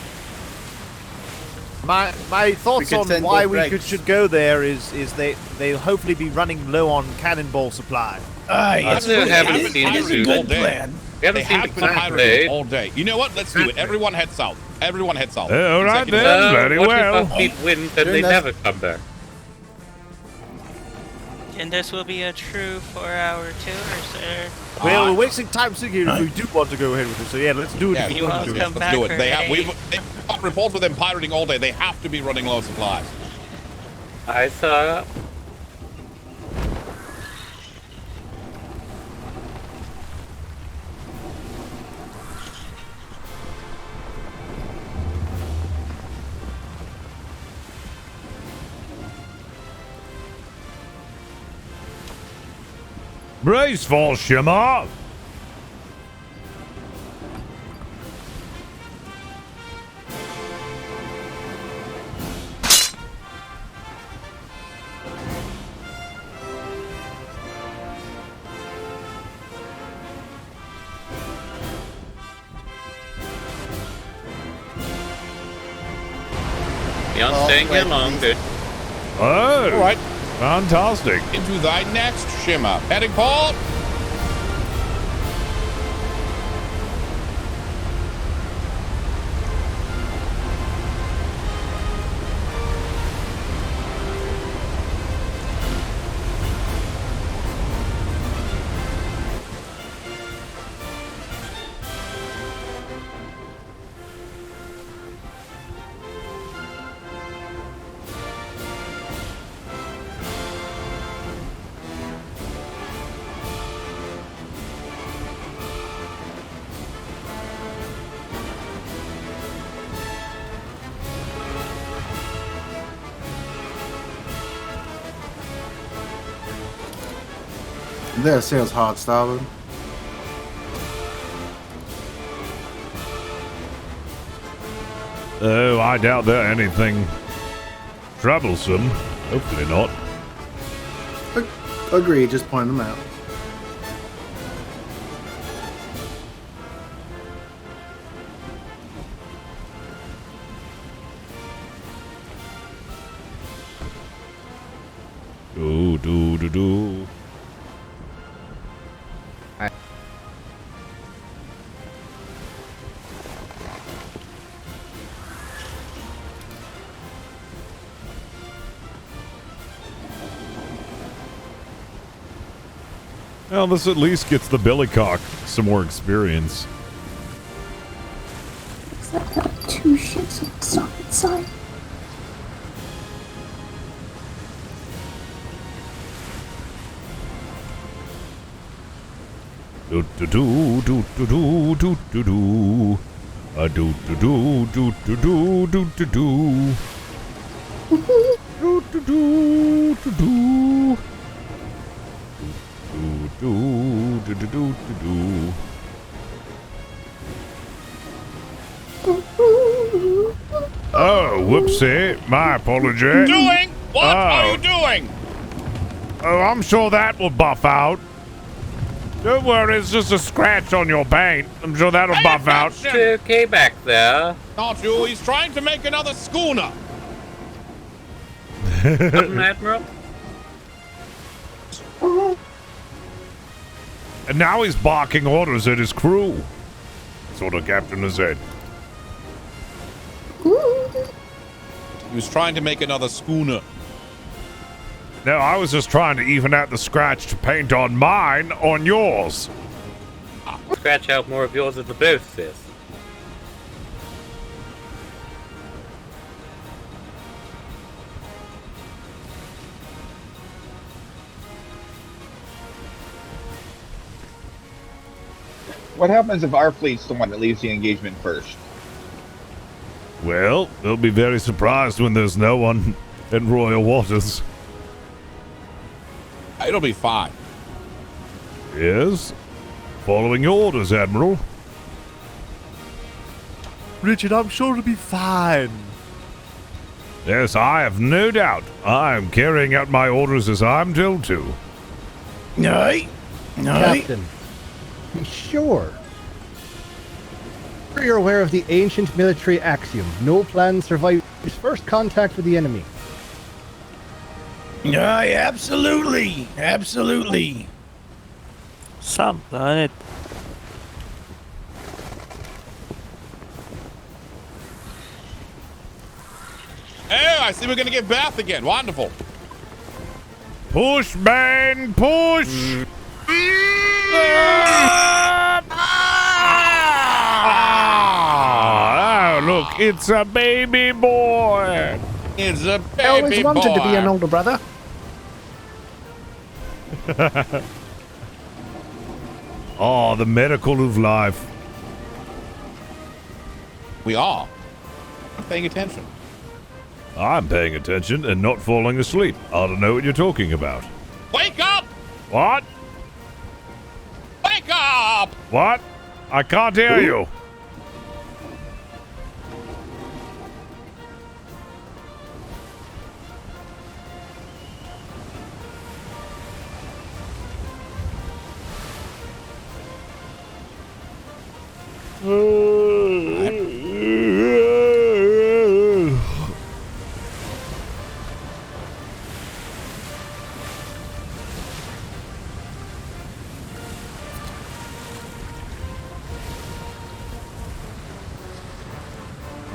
My thoughts on why we should go there is they'll hopefully be running low on cannonball supply. That's a good plan. We haven't seen the plan all day. You know what? Let's do it. Everyone head south. Everyone head south. All right then. Very what well. if our fleet wins and they never come back? And this will be a true 4-hour tour, sir. Well, we're wasting time sitting here if we do want to go ahead with it. So yeah, let's do it. Yeah, if you we want want to come Let's back do it. for They've got reports of them pirating all day. They have to be running low on supplies. I saw. Brace for Shimmer. Yeah, I'm staying here long, good. Oh, All right. Fantastic. Into thy next shimmer. Heading port. That sails hard starboard. Oh, I doubt that anything troublesome. Hopefully not. Agreed, just pointing them out. Do. Well, this at least gets the Billycock some more experience. Is that got 2 ships on the starboard side? Do do do do do do do do do. Do do do do do do do do do. Do do do do do. Do do do do do do. Oh, whoopsie! My apology. Doing? What are you doing? Oh, I'm sure that will buff out. Don't worry, it's just a scratch on your paint. I'm sure that'll buff out. Okay, back there. Not you. He's trying to make another schooner. Admiral. And now he's barking orders at his crew. That's what a captain has said. He was trying to make another schooner. No, I was just trying to even out the scratched paint on mine on yours. Scratch out more of yours at the both, sis. What happens if our fleet's the one that leaves the engagement first? Well, they'll be very surprised when there's no one in royal waters. It'll be fine. Yes. Following your orders, Admiral. Richard, I'm sure it'll be fine. Yes, I have no doubt. I am carrying out my orders as I'm told to. No. Captain, be sure. You're aware of the ancient military axiom, no plan survives first contact with the enemy. Aye, absolutely. Absolutely. Something on it. Hey, I see we're gonna get Beth again. Wonderful. Push, man, push! Oh, look, it's a baby boy. It's a baby boy. I always wanted to be an older brother. Oh, the miracle of life. We are. I'm paying attention. I'm paying attention and not falling asleep. I don't know what you're talking about. Wake up! What? Wake up! What? I can't hear you.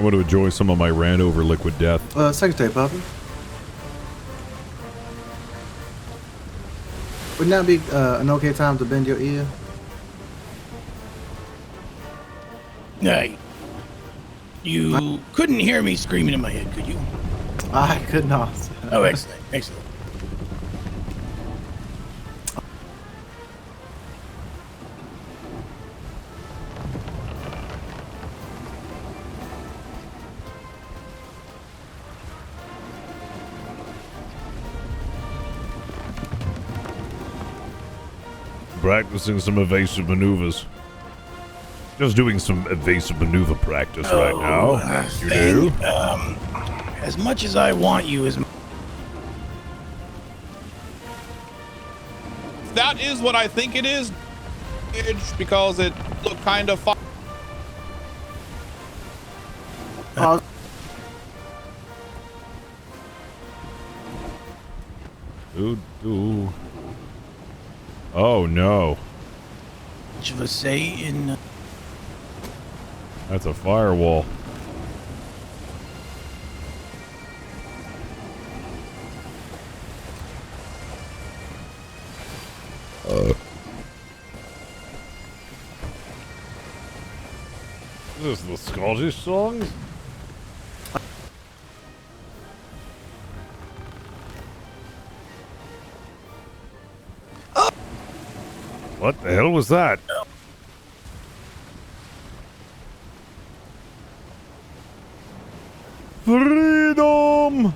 want to enjoy some of my rant over Liquid Death. Secretary Puffin. Wouldn't that be an okay time to bend your ear? Hey, you couldn't hear me screaming in my head, could you? I could not. Oh, excellent, excellent. Practicing some evasive maneuvers. Just doing some evasive maneuver practice right now. You do? As much as I want you, That is what I think it is, because it looked kind of fun. Ooh. Oh no. Much of a say in. That's a firewall. Is this the Scottish songs? What the hell was that? Freedom!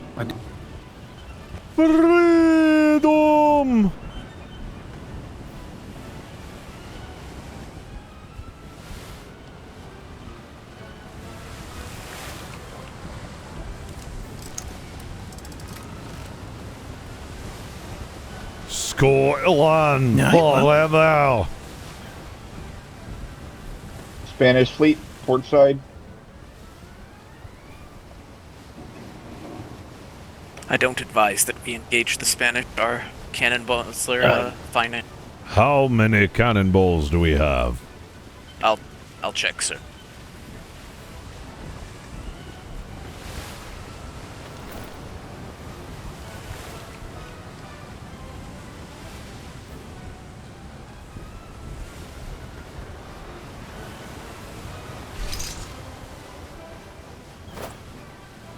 Freedom! Scotland forever! Spanish fleet, port side. I don't advise that we engage the Spanish. Our cannonballs are finite. How many cannonballs do we have? I'll check, sir.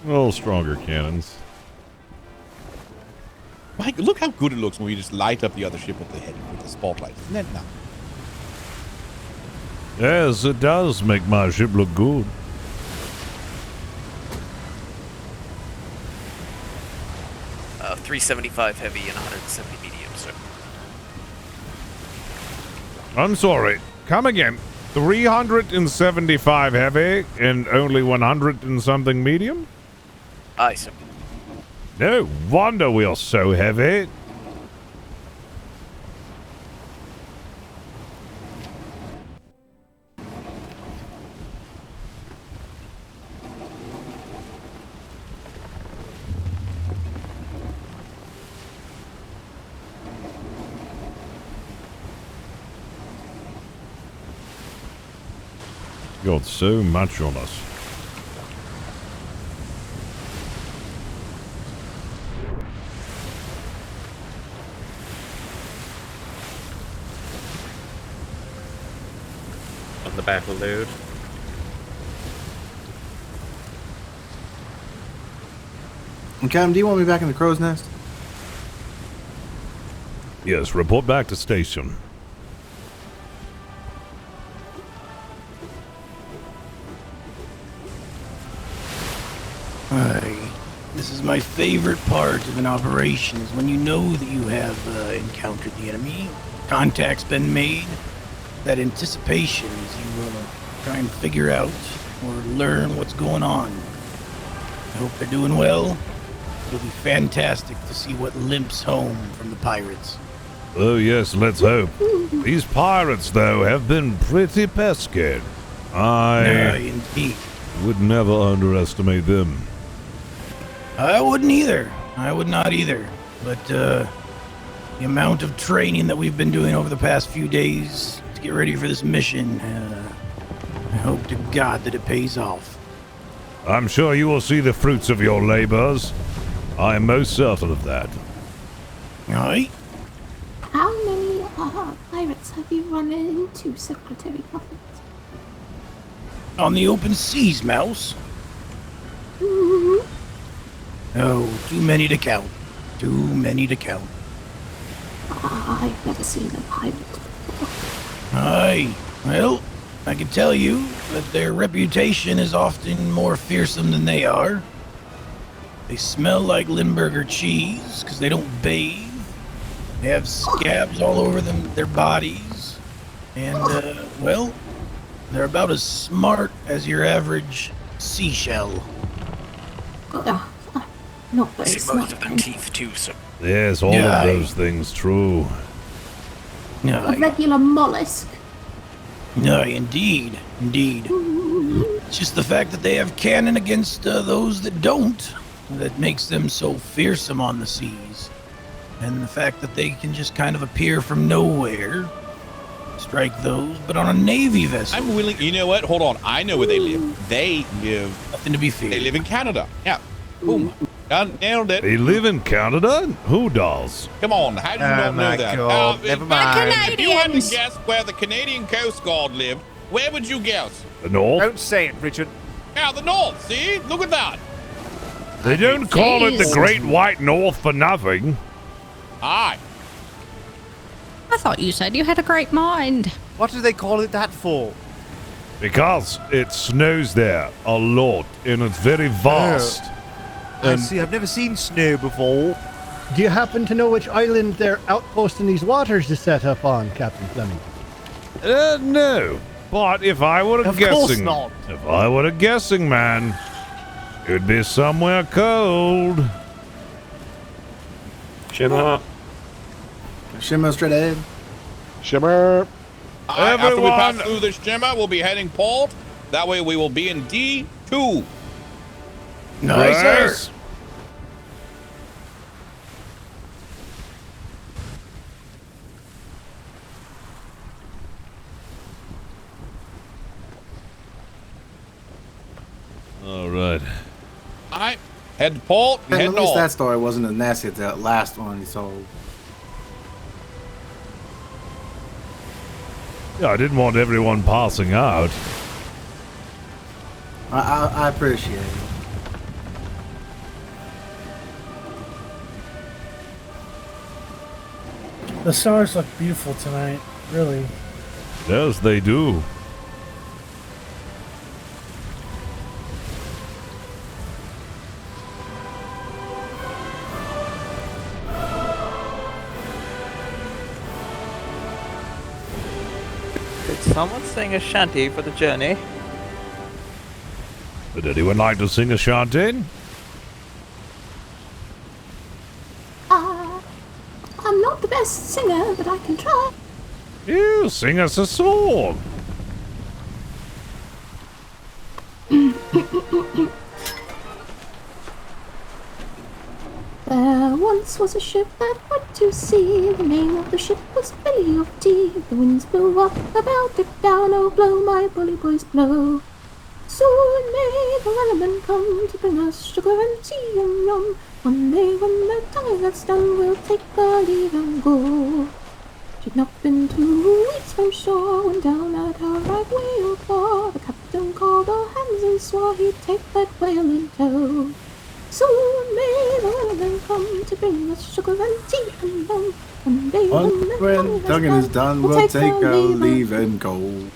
A little stronger cannons. Mike, look how good it looks when we just light up the other ship with the spotlight. Isn't that nice? Yes, it does make my ship look good. Uh, 375 heavy and 170 medium, sir. I'm sorry. Come again. 375 heavy and only 100 and something medium? Aye, sir. No wonder we're so heavy. Got so much on us. On the battle load. Captain, do you want me back in the crow's nest? Yes, report back to station. This is my favorite part of an operation, is when you know that you have encountered the enemy, contact's been made, that anticipation as you try and figure out or learn what's going on. I hope they're doing well. It'll be fantastic to see what limps home from the pirates. Oh yes, let's hope. These pirates, though, have been pretty pesky. Indeed. Would never underestimate them. I wouldn't either. I would not either. But the amount of training that we've been doing over the past few days to get ready for this mission, I hope to God that it pays off. I'm sure you will see the fruits of your labors. I am most certain of that. Aye. How many pirates have you run into, Secretary Muffins? On the open seas, Mouse? Mm-hmm. Oh, too many to count. Too many to count. I've never seen a pirate before. Aye. Well, I can tell you that their reputation is often more fearsome than they are. They smell like Limburger cheese because they don't bathe. They have scabs all over their bodies. And, well, they're about as smart as your average seashell. Not very See smart. most of their teeth too, so. Yes, all of those things true. A regular mollusk. No, indeed. It's just the fact that they have cannon against those that don't that makes them so fearsome on the seas. And the fact that they can just kind of appear from nowhere, strike those, but on a Navy vessel. I'm willing. You know what? Hold on. I know where they live. They live. Nothing to be feared. They live in Canada. Yeah. Boom. Nailed it. They live in Canada? Who does? Come on. How do you not know that? God, never mind. If you had to guess where the Canadian Coast Guard lived, where would you guess? The North? Don't say it, Richard. Yeah, the North. See? Look at that. They don't call it the Great White North for nothing. Aye. I thought you said you had a great mind. What do they call it that for? Because it snows there a lot, and it's very vast. I see. I've never seen snow before. Do you happen to know which island their outpost in these waters is set up on, Captain Flemington? No. But if I were Of guessing, course not. if I were a guessing man, it'd be somewhere cold. Shimmer. Shimmer straight ahead. Shimmer. After we pass through this shimmer, we'll be heading port. That way we will be in D2. Nice. All right. All right. Head to port and And head at least north. that story wasn't as nasty as that last one he sold. Yeah, I didn't want everyone passing out. I appreciate it. The stars look beautiful tonight, really. Yes, they do. Could someone sing a shanty for the journey? Would anyone like to sing a shanty? I'm not the best singer, but I can try. You sing us a song. There once was a ship that went to sea. The name of the ship was Billycock. The winds blew up, about it down, oh blow, my bully boys blow. Soon may the wellerman come to bring us sugar and tea and rum. One day when the tonguing that's done, we'll take our leave and go. She'd not been 2 weeks from shore when down at her right whale paw the captain called all hands and swore he'd take that whale in tow. Soon may the wellerman come to bring us sugar and tea and rum. One day When tonguing is done, we'll take our leave and go.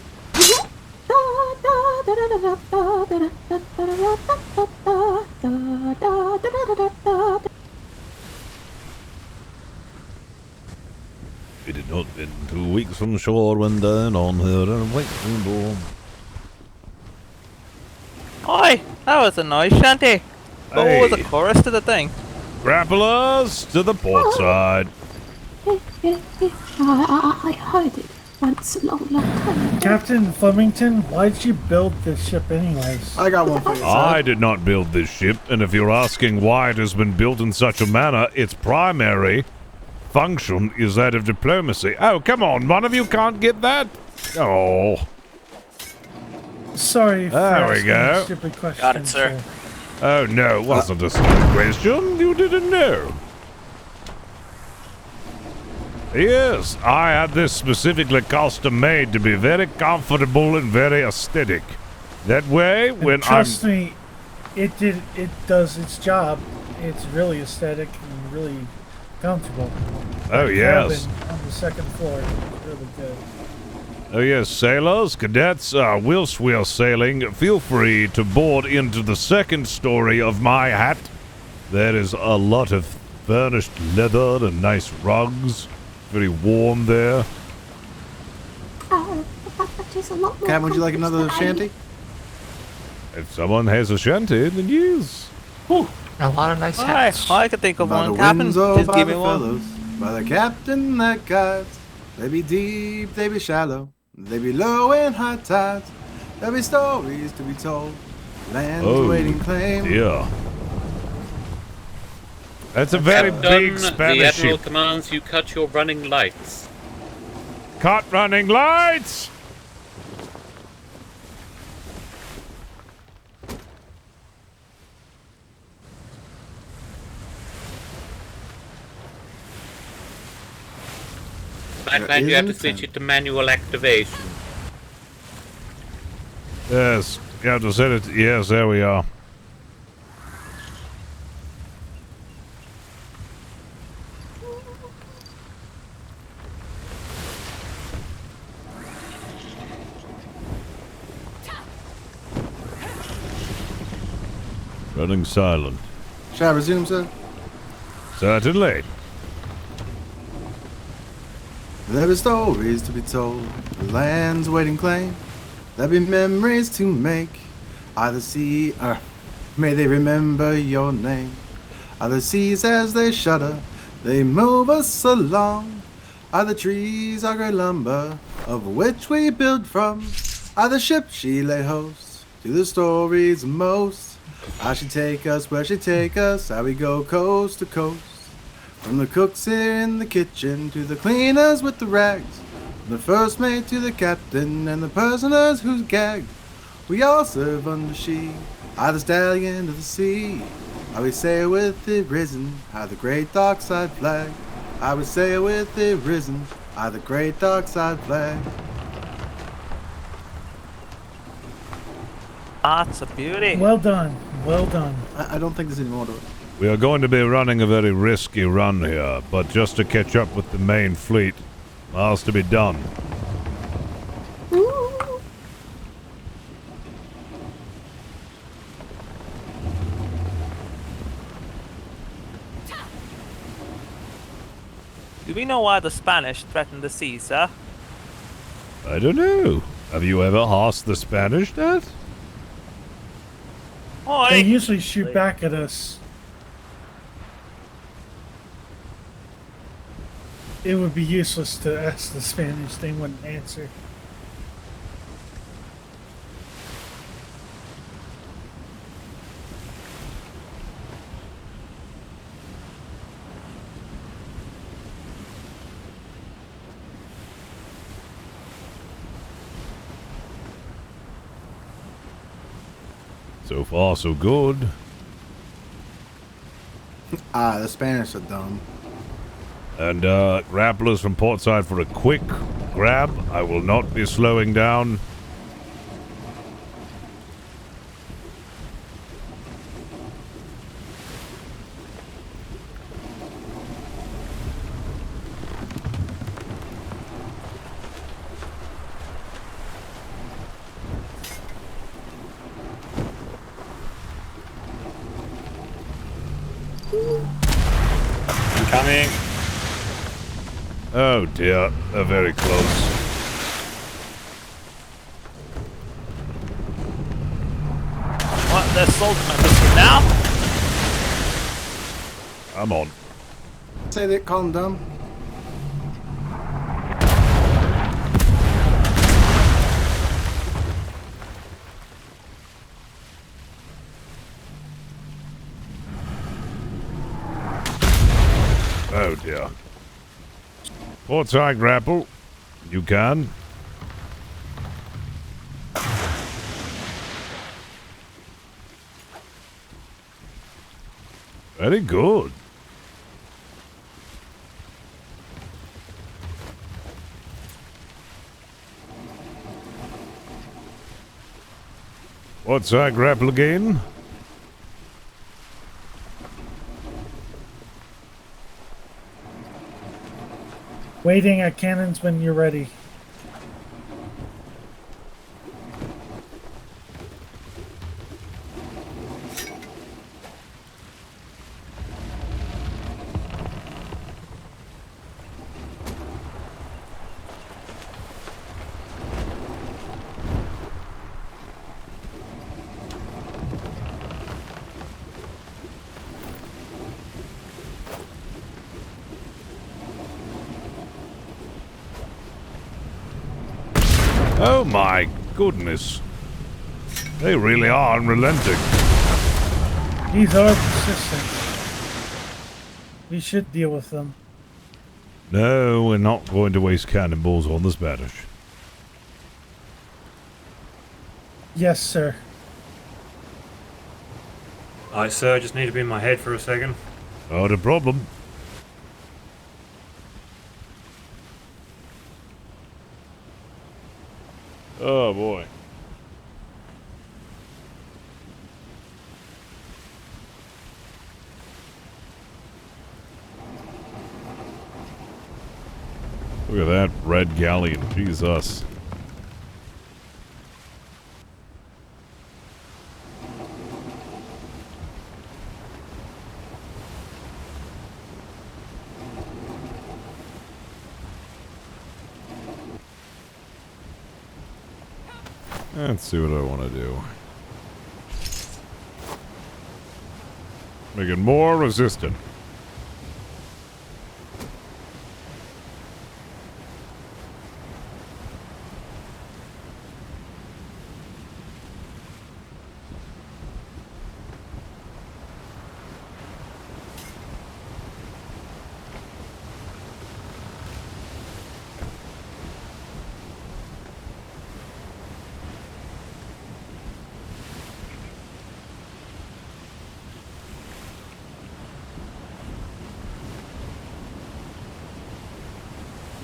It had not been 2 weeks from shore when down on her white board. Oi, that was a nice shanty. What was the chorus to the thing? Grapplers to the port side. I heard it once a long time ago. Captain Flemington, why'd you build this ship anyways? I got one for you, sir. I did not build this ship, and if you're asking why it has been built in such a manner, its primary function is that of diplomacy. Oh, come on, one of you can't get that? Oh. Sorry for There we asking go. a stupid question. Got it, sir. Oh, no, it wasn't a stupid question. You didn't know. Yes, I had this specifically custom made to be very comfortable and very aesthetic. That way, when Trust me, it does its job. It's really aesthetic and really comfortable. Oh, yes. Cabin on the second floor is really good. Oh yes, sailors, cadets, whilst we are sailing, feel free to board into the second story of my hat. There is a lot of furnished leather and nice rugs. Very warm there. Cam, would you like another shanty? If someone has a shanty, then yes. A lot of nice hats. I could think of By one, the Captain. winds or Just by give the me one. fellows, by the captain that guides. They be deep, they be shallow, they be low in high tides. There be stories to be told, lands waiting claim. Yeah. That's a very big The Spanish Admiral ship. commands you cut your running lights. Cut running lights! I find you have to switch it to manual activation. Yes, you have to set it. Yes, there we are. Running silent. Shall I resume, sir? Certainly. There be stories to be told, the land's waiting claim. There be memories to make. Either see, may they remember your name. Other seas as they shudder, they move us along. Other trees are grey lumber, of which we build from. Other ships she lay host to the stories most. How she take us, where she take us, how we go coast to coast. From the cooks in the kitchen to the cleaners with the rags. From the first mate to the captain and the prisoners who's gagged. We all serve under she, I the stallion of the sea. I we sail with the risen, I the great Darkside flag. I we sail with the risen, I the great Darkside flag. That's a beauty. Well done. Well done. I don't think there's any more to it. We are going to be running a very risky run here, but just to catch up with the main fleet, miles to be done. Do we know why the Spanish threatened the sea, sir? I don't know. Have you ever asked the Spanish that? They usually shoot back at us. It would be useless to ask the Spanish, they wouldn't answer. So far, so good. The Spanish are dumb. And, grapplers from portside for a quick grab. I will not be slowing down. I'm coming. Oh dear, they're very close. What? They're salting my biscuit now? I'm on. Say that, call them dumb. Oh dear. Portside grapple. You can. Very good. What's our grapple again? Waiting at cannons when you're ready. Oh my goodness. They really are unrelenting. These are persistent. We should deal with them. No, we're not going to waste cannonballs on the Spanish. Yes, sir. Alright, sir, I just need to be in my head for a second. Not a problem. Oh boy. Look at that red galleon. Jesus. Let's see what I want to do. Make it more resistant.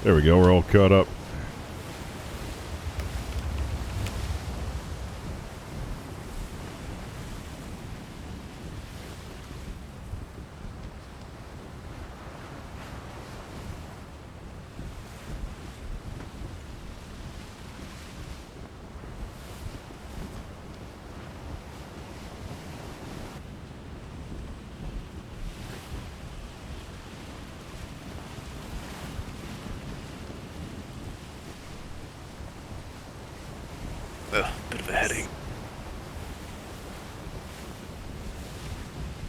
There we go, we're all caught up. Bit of a headache.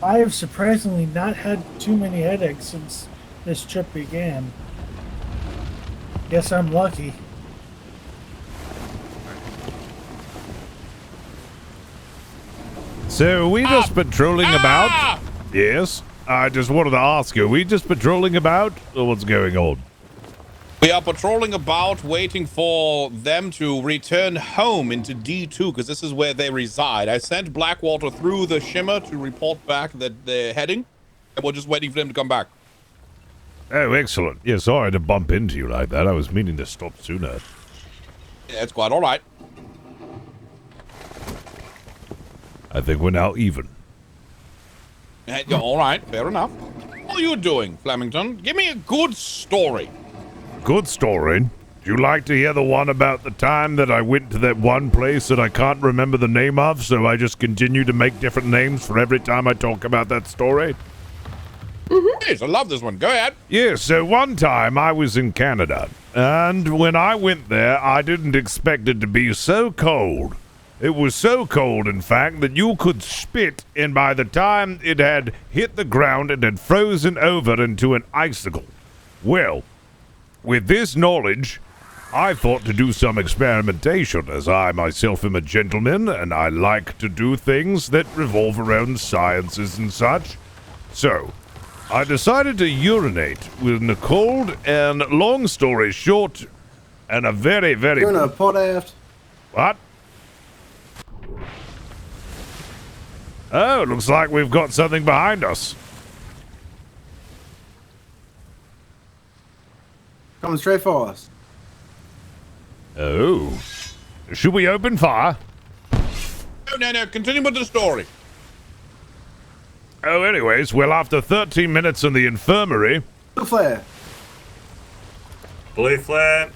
I have surprisingly not had too many headaches since this trip began. Guess I'm lucky. So, are we just patrolling about? Yes. I just wanted to ask you, are we just patrolling about? Or what's going on? We are patrolling about, waiting for them to return home into D2, because this is where they reside. I sent Blackwater through the shimmer to report back that they're heading, and we're just waiting for them to come back. Oh, excellent. Yeah, sorry to bump into you like that. I was meaning to stop sooner. Yeah, it's quite all right. I think we're now even. Yeah, all right, fair enough. What are you doing, Flemington? Give me a good story. Good story. Do you like to hear the one about the time that I went to that one place that I can't remember the name of, so I just continue to make different names for every time I talk about that story? Yes, I love this one. Go ahead. Yeah, so one time I was in Canada, and when I went there, I didn't expect it to be so cold. It was so cold, in fact, that you could spit, and by the time it had hit the ground, it had frozen over into an icicle. Well, with this knowledge, I thought to do some experimentation, as I myself am a gentleman, and I like to do things that revolve around sciences and such. So, I decided to urinate in the cold, and long story short, and a very, very... You're in a pot aft. What? Oh, looks like we've got something behind us. Coming straight for us. Oh. Should we open fire? No. Continue with the story. Oh, anyways, well, after 13 minutes in the infirmary... Blue flare. Blue flare.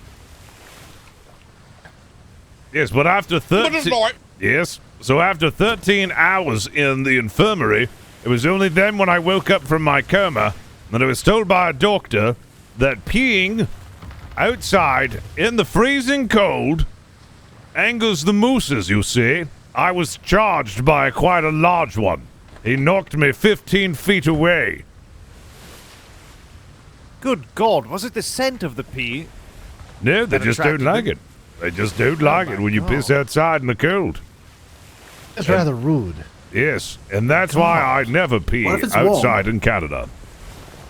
Yes, but after 13... Yes, so after 13 hours in the infirmary, it was only then when I woke up from my coma that I was told by a doctor that peeing outside in the freezing cold angers the mooses, you see. I was charged by quite a large one. He knocked me 15 feet away. Good God, was it the scent of the pee? No, they just don't like it. They just don't like it when you piss outside in the cold. That's rather rude. Yes, and that's why I never pee outside in Canada.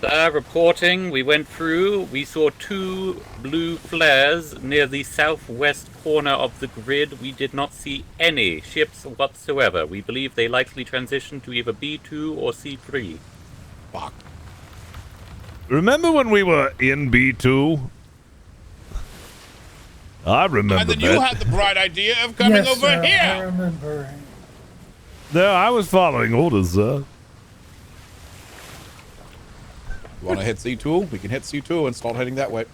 Reporting, we went through, we saw 2 blue flares near the southwest corner of the grid. We did not see any ships whatsoever. We believe they likely transitioned to either B2 or C3. Fuck. Remember when we were in B2? I remember And then that. you had the bright idea of coming over here. I remember. No, I was following orders, sir. You want to hit C2? We can hit C2 and start heading that way.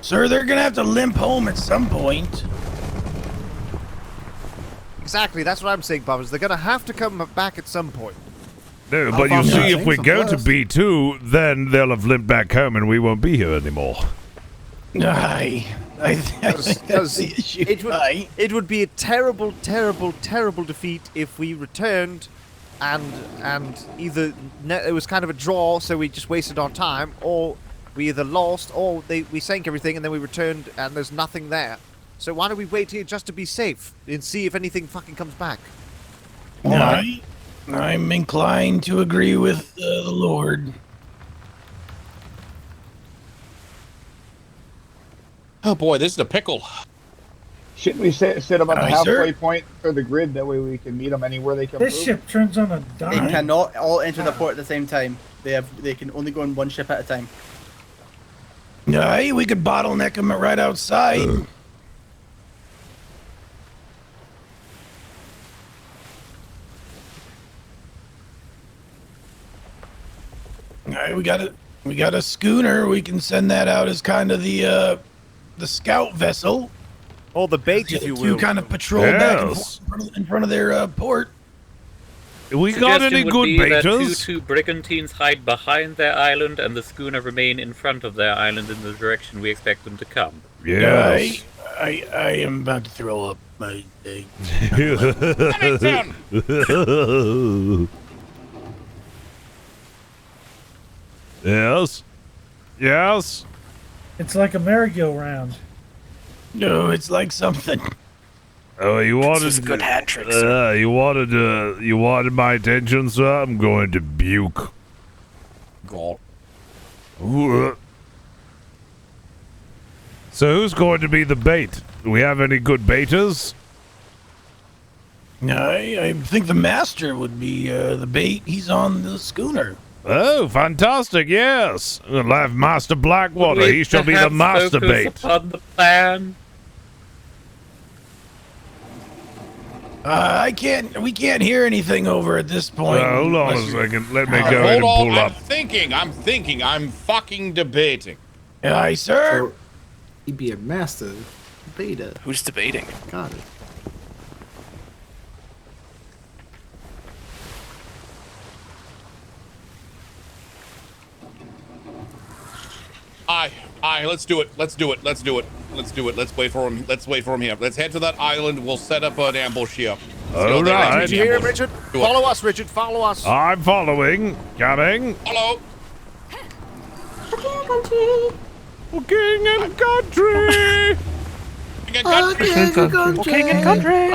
Sir, they're gonna have to limp home at some point. Exactly, that's what I'm saying, Bobbers. They're going to have to come back at some point. No, but you see, if we go to B2, then they'll have limped back home and we won't be here anymore. I think that's the issue. It would be a terrible, terrible, terrible defeat if we returned and either it was kind of a draw, so we just wasted our time, or we either lost or we sank everything and then we returned and there's nothing there. So why don't we wait here just to be safe and see if anything fucking comes back? I'm inclined to agree with the Lord. Oh boy, this is a pickle. Shouldn't we sit about the halfway point for the grid? That way we can meet them anywhere they come This through? ship turns on a dime. They cannot all enter the port at the same time. They can only go on one ship at a time. Aye, we could bottleneck them right outside. Alright, we got a schooner. We can send that out as kind of the scout vessel. Or the bait, if you will. To kind of patrol back and forth in front of their port. We got any good baiters? Two brigantines hide behind their island and the schooner remain in front of their island in the direction we expect them to come. Yes. I am about to throw up my day. Yes. Yes. It's like a merry-go-round. No, it's like something. Oh, you wanted This was a good hat trick, sir. you wanted my attention, sir? I'm going to buke. God. So who's going to be the bait? Do we have any good baiters? I think the master would be the bait. He's on the schooner. Oh, fantastic, yes. We'll have Master Blackwater. He shall be the master bait. On the plan. We can't hear anything over at this point. Hold on a second. Let me go ahead and Hold pull on, up. I'm fucking debating. Aye, sir. So, he'd be a master beta. Who's debating? Got it. Let's do it. Let's wait for him. Here. Let's head to that island. We'll set up an ambush here. All right. Here, Richard. Follow us, Richard. Follow us. I'm following. Coming. Follow. King and country. King and country.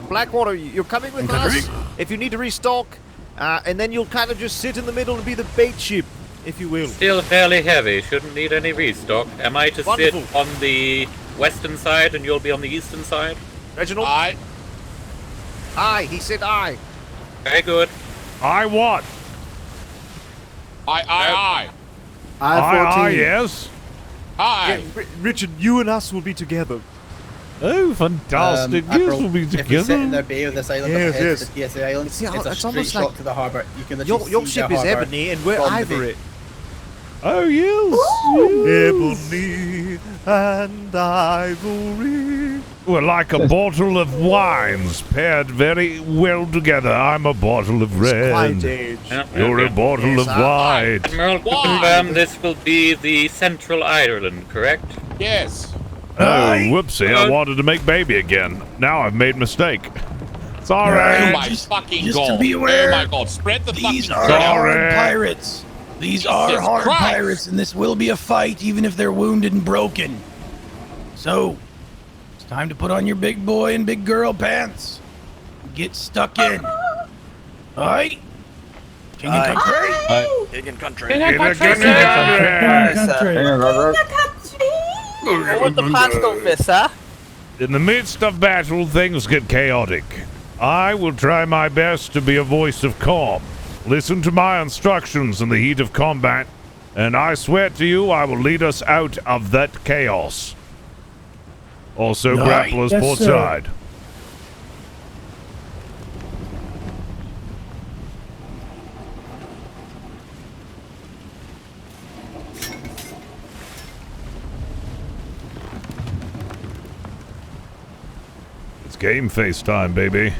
Blackwater, you're coming with us. If you need to restock, and then you'll kind of just sit in the middle and be the bait ship, if you will. Still fairly heavy. Shouldn't need any restock. Am I to sit on the western side and you'll be on the eastern side? Reginald? Aye. He said aye. Very good. I what? I. I, yes. Hi. Yeah, Richard, you and us will be together. Oh, fantastic. Yes, we'll be If we sit together. in their bay of this island Yes, up ahead yes. to the PSA island, See, it's a it's straight almost shot like to the harbour. You can literally Your see ship the is harbour ebony and we're from the ivory. bay. Oh, yes. Ebony and ivory. We're like a bottle of wines paired very well together. I'm a bottle of red. Quiet age. You're a bottle of white. Admiral, confirm this will be the central island, correct? Yes. Oh, whoopsie. I wanted to make baby again. Now I've made mistake. It's all Oh right. my fucking just god. to be aware, oh my god. Spread the These fucking are shit out. hard pirates. These are Jesus hard Christ. pirates, and this will be a fight, even if they're wounded and broken. So, it's time to put on your big boy and big girl pants. Get stuck in. Alright? King and country? King and country. King and country. What would the pants don't miss, huh? In the midst of battle, things get chaotic. I will try my best to be a voice of calm. Listen to my instructions in the heat of combat, and I swear to you I will lead us out of that chaos. Also, grapplers port side. It's game face time, baby.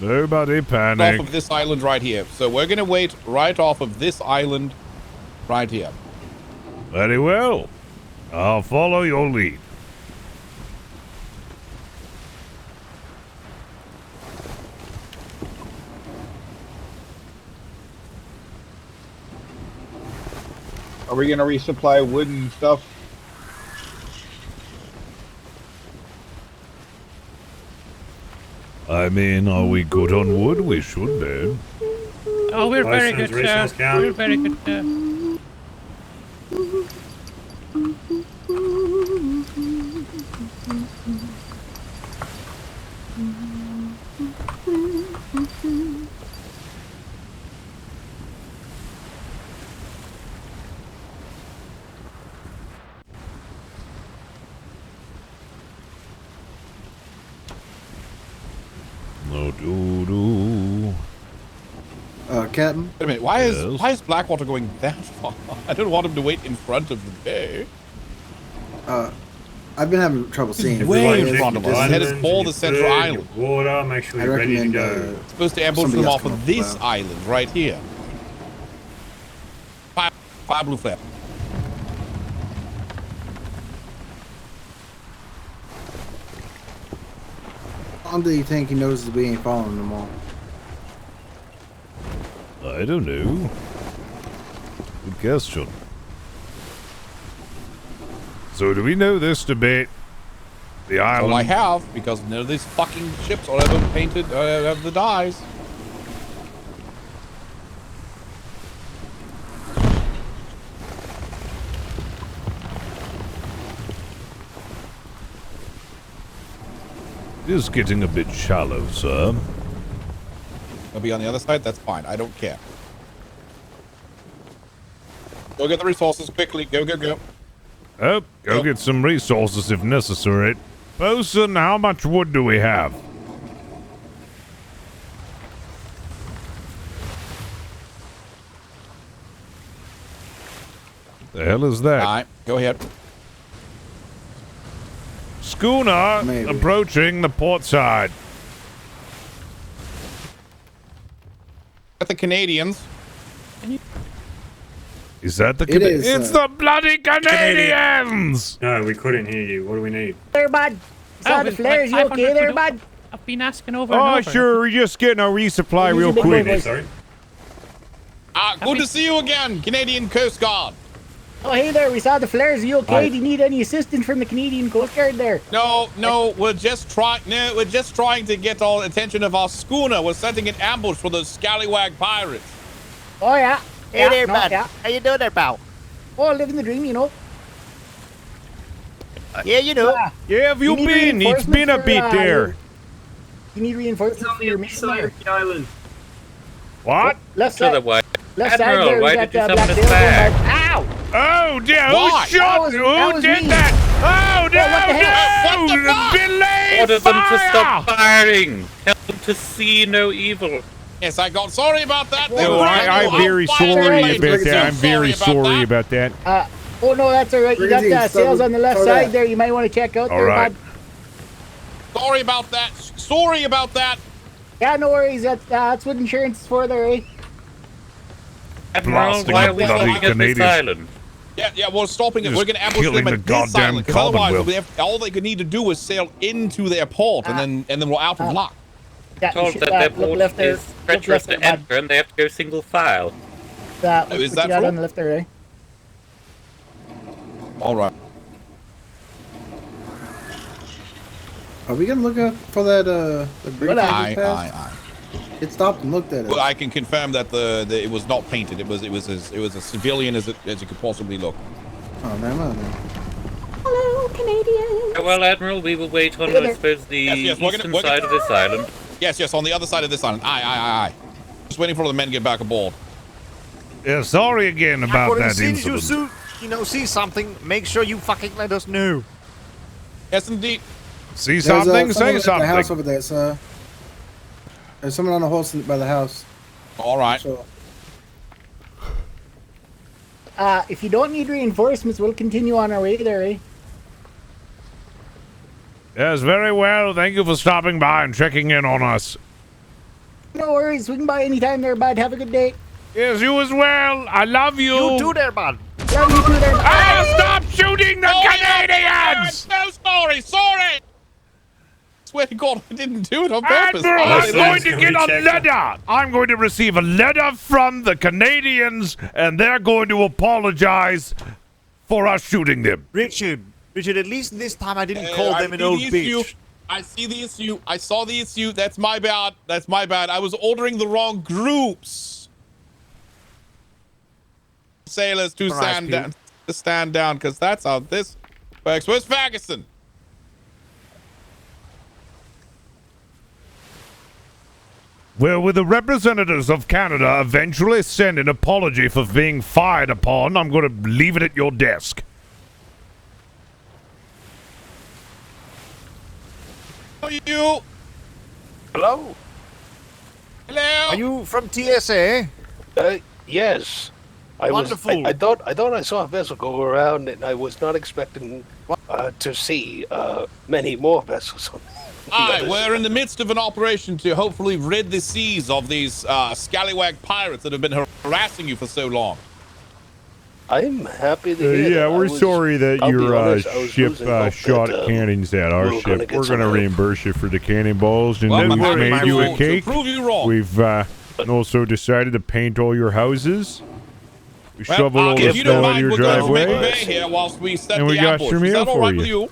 Nobody panic. Off of this island right here. So we're gonna wait right off of this island right here. Very well. I'll follow your lead. Are we gonna resupply wood and stuff? I mean, are we good on wood? We should be. Oh, we're very License, good, resource sir. count. We're very good, sir. No doo-doo. Captain? Wait a minute, why is Blackwater going that far? I don't want him to wait in front of the bay. I've been having trouble seeing. Way in front of us. Head is for the central island. Water, make sure you're ready to go. It's supposed to ambush them off of this island right here. Fire blue flare. How long do you think he notices we ain't following them all? I don't know. Good question. So do we know this debate? The island. Well, I have, because none of these fucking ships are ever painted, have the dyes. It is getting a bit shallow, sir. I'll be on the other side, that's fine. I don't care. Go get the resources quickly. Go, go, go. Oh, go get some resources if necessary. Bosun, how much wood do we have? The hell is that? All right, go ahead. Schooner approaching the port side. At the Canadians. Is that the It is, It's the bloody Canadians! No, we couldn't hear you. What do we need? There, bud. Saw the flares. You okay there, bud? I've been asking over and Oh, over. sure, we're just getting our resupply real quick. Sorry. Good to see you again, Canadian Coast Guard. Oh, hey there, we saw the flares. Are you okay? Do you need any assistance from the Canadian Coast Guard there? No, we're just trying to get all attention of our schooner. We're setting an ambush for those scallywag pirates. Oh, yeah. Hey there, bud. How you doing there, pal? Oh, living the dream, you know. Yeah, you know. Yeah, have you been? It's been a bit there. You need reinforcements for your mission there. Island. What? Left To the side. way. Left side Admiral, there, why we did you got, summon Black us back? Ow! Oh, dear. Who Why? shot? Who did me. that? Oh, no, What the fuck? Billy, Order them to fire! stop firing. Tell them to see no evil. Yes, I got sorry about that. No, I'm very sorry about that. I'm very sorry about that. Oh, no, that's all right. You got the sails on the left side there. You might want to check out All there, right. bud. Sorry about that. Sorry about that. Yeah, no worries. That's what insurance is for there, eh? Admiral, Blasting why the are we bloody stopping at this Canadians. island? Yeah, we're stopping it. Just We're going to ambush them killing at the this goddamn island. 'Cause otherwise, Commonwealth. all they could need to do is sail into their port, and then we're out of luck. Yeah, Told you that should, their look port left there. is treacherous to enter and they have to go single file. What is you that got true? on the left there, eh? All right. Are we gonna look out for that the bridge that Aye. just passed? It stopped and looked at it. Well, I can confirm that it was not painted. It was as civilian as it could possibly look. Oh, never mind then. Hello, Canadians. Well, Admiral, we will wait on, I suppose, the Yes, we're eastern gonna- side of this island. Yes, on the other side of this island. Aye. Just waiting for the men to get back aboard. Yeah, sorry again about But that as soon as incident. you see something, make sure you fucking let us know. Yes, indeed. See There's, something? someone Say at the house something. over there, sir. There's someone on the horse by the house. All right. So, If you don't need reinforcements, we'll continue on our way there, eh? Yes, very well. Thank you for stopping by and checking in on us. No worries. Swing by anytime there, bud. Have a good day. Yes, you as well. I love you. You too there, bud. Love you too there, bud. Ah, stop shooting the Canadians! No, sorry. Swear to God, I didn't do it on purpose. Admiral, I'm going to Can get we a check letter. I'm going to receive a letter from the Canadians, and they're going to apologize for us shooting them. Richard, at least this time I didn't call them an old bitch. I see the issue. I saw the issue. That's my bad. I was ordering the wrong groups. Sailors to stand down, because that's how this works. Where's Ferguson? Well, will the representatives of Canada eventually send an apology for being fired upon? I'm going to leave it at your desk. How are you? Hello? Hello? Are you from TSA? Yes. Wonderful. I thought I saw a vessel go around, and I was not expecting to see many more vessels. Aye, we're in the midst of an operation to hopefully rid the seas of these scallywag pirates that have been harassing you for so long. I'm happy to hear Yeah, that. we're sorry that I'll be your honest, I was ship losing hope shot that, cannons at our we were ship. gonna get We're going to some help. reimburse you for the cannonballs, and Well, then I'm we've happy made to you a cake. prove you wrong. We've also decided to paint all your houses. We shovel all the if you don't snow in mind, your we're going to make driveway. bay here whilst we set And the we got ambush. some Is meal that all for right you. with you?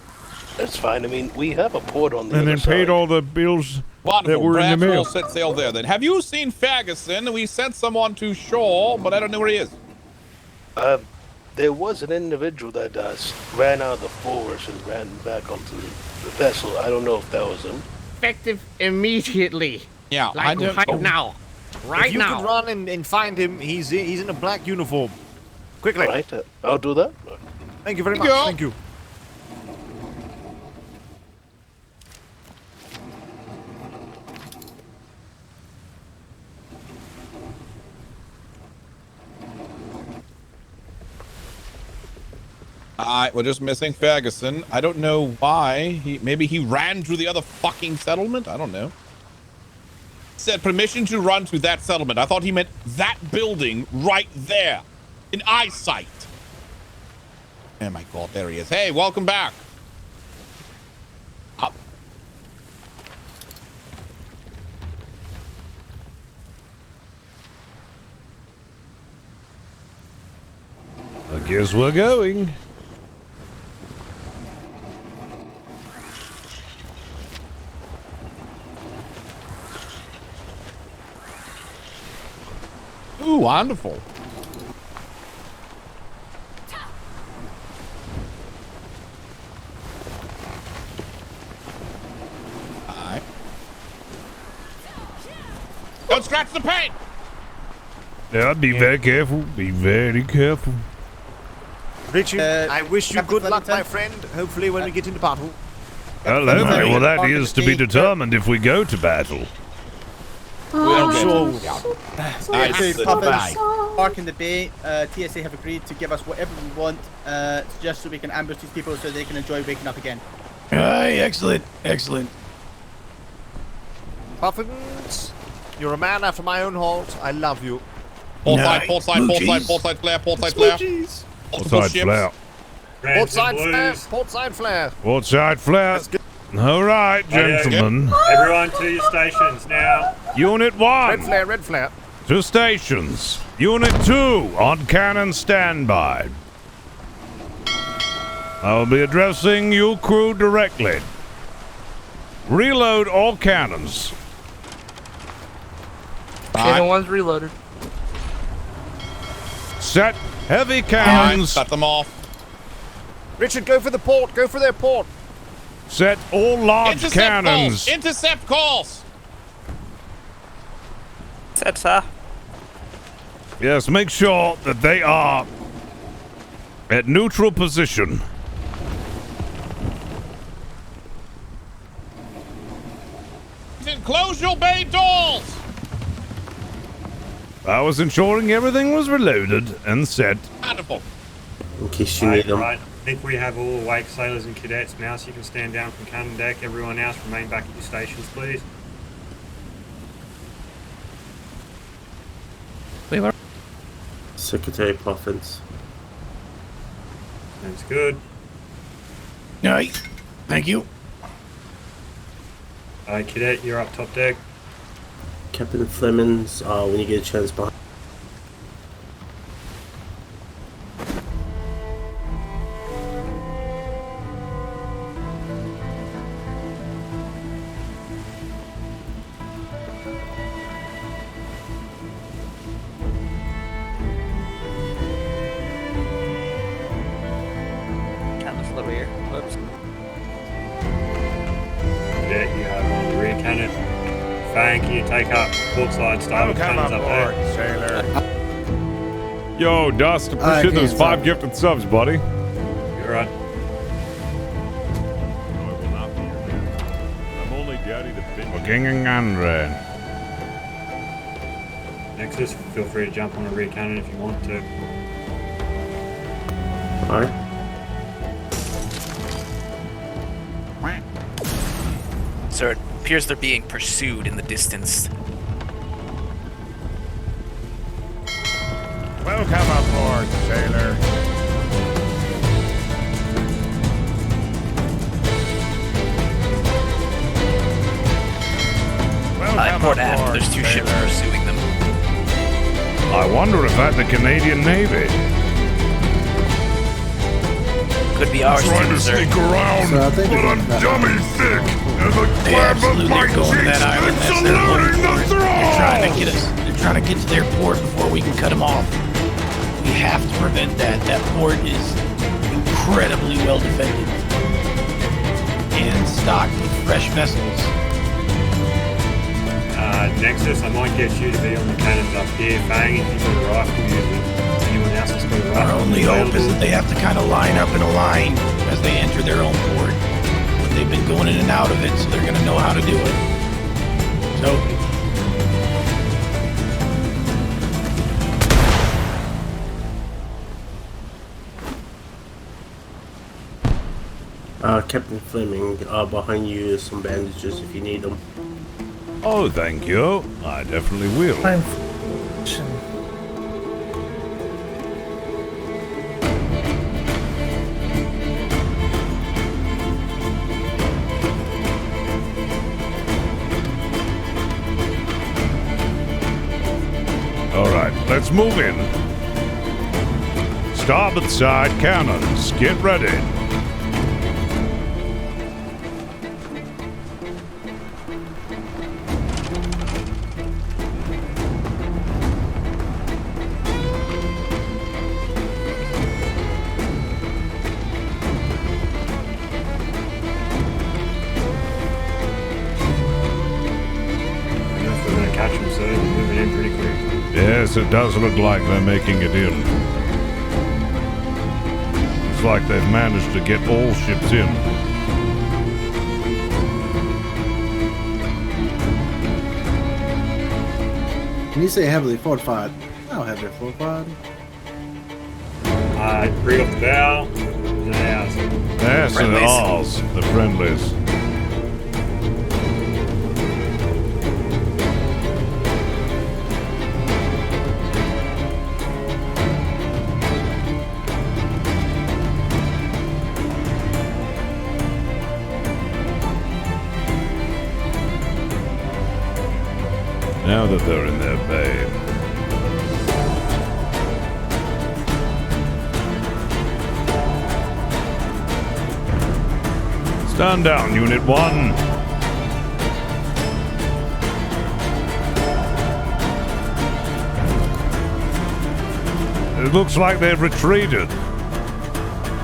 That's fine. I mean, we have a port on the And other then paid side. all the bills that Wonderful. were in the Perhaps mail. we'll set sail there then. Have you seen Ferguson? We sent someone to shore, but I don't know where he is. There was an individual that ran out of the forest and ran back onto the vessel. I don't know if that was him. Effective immediately. Yeah, Like right now. Right if you now. could run and find him, he's in a black uniform. Quickly. Right, I'll do that. Thank you very much. Go. Thank you. We're just missing Ferguson. I don't know why. Maybe he ran to the other fucking settlement? I don't know. Said permission to run to that settlement. I thought he meant that building right there. In eyesight. Oh my God, there he is. Hey, welcome back. Up. I guess we're going. Ooh, wonderful. Alright. Don't scratch the paint! Yeah, be very careful. Be very careful. Richard, I wish you good luck, my friend. Hopefully when we get into battle. Well, hopefully, well, that is to be determined if we go to battle. Park in the bay. TSA have agreed to give us whatever we want, just so we can ambush these people so they can enjoy waking up again. Aye, excellent, excellent. Puffins, you're a man after my own heart. I love you. Port side, flare, port side flare. Port side flare. Port side flare, port side flare. Port side flare. All right, gentlemen. Everyone to your stations now. Unit 1. Red flare. To stations. Unit 2 on cannon standby. I will be addressing you crew directly. Reload all cannons. Cannon 1's reloaded. Set heavy cannons. Set them off. Richard, go for the port. Go for their port. Set all large cannons. Intercept calls. Set, sir. Yes, make sure that they are at neutral position. Close your bay doors. I was ensuring everything was reloaded and set. Wonderful. In case you need them. Right. I think we have all awake sailors and cadets now, so you can stand down from cannon deck. Everyone else remain back at your stations, please. Secretary Puffins. That's good. Aye. Thank you. Alright, cadet, you're up top deck. Captain Flemington, when you get a chance behind. Take up portside starboard cannons up there. Yo, Dust, appreciate those 5 gifted subs, buddy. You're right. I'm only daddy to fit. King and Andre. Nexus, feel free to jump on a rear cannon if you want to. Alright. Sir, it appears they're being pursued in the distance. Welcome aboard, sailor. Port aft, there's 2 ships pursuing them. I wonder if that's the Canadian Navy. Could be ours trying too, to sir. sneak around, but I'm dummy thick, and the clap of my cheeks and saluting the thrall! They're trying to get to their port before we can cut them off. We have to prevent that. That port is incredibly well defended and stocked with fresh vessels. Nexus, I might get you to be on the cannons up here. Fang, if you've got a rifle, use it. Anyone else has got a rifle? Our only hope is that they have to kind of line up in a line as they enter their own port. But they've been going in and out of it, so they're going to know how to do it. So. Captain Fleming, behind you is some bandages if you need them. Oh, thank you. I definitely will. All right, let's move in. starboard side cannons, get ready. Yes, it does look like they're making it in. It's like they've managed to get all ships in. When you say heavily fortified, how heavily fortified? Bring up the bow. Yes, and ours, the friendlies. Now that they're in their bay. Stand down, Unit 1. It looks like they've retreated.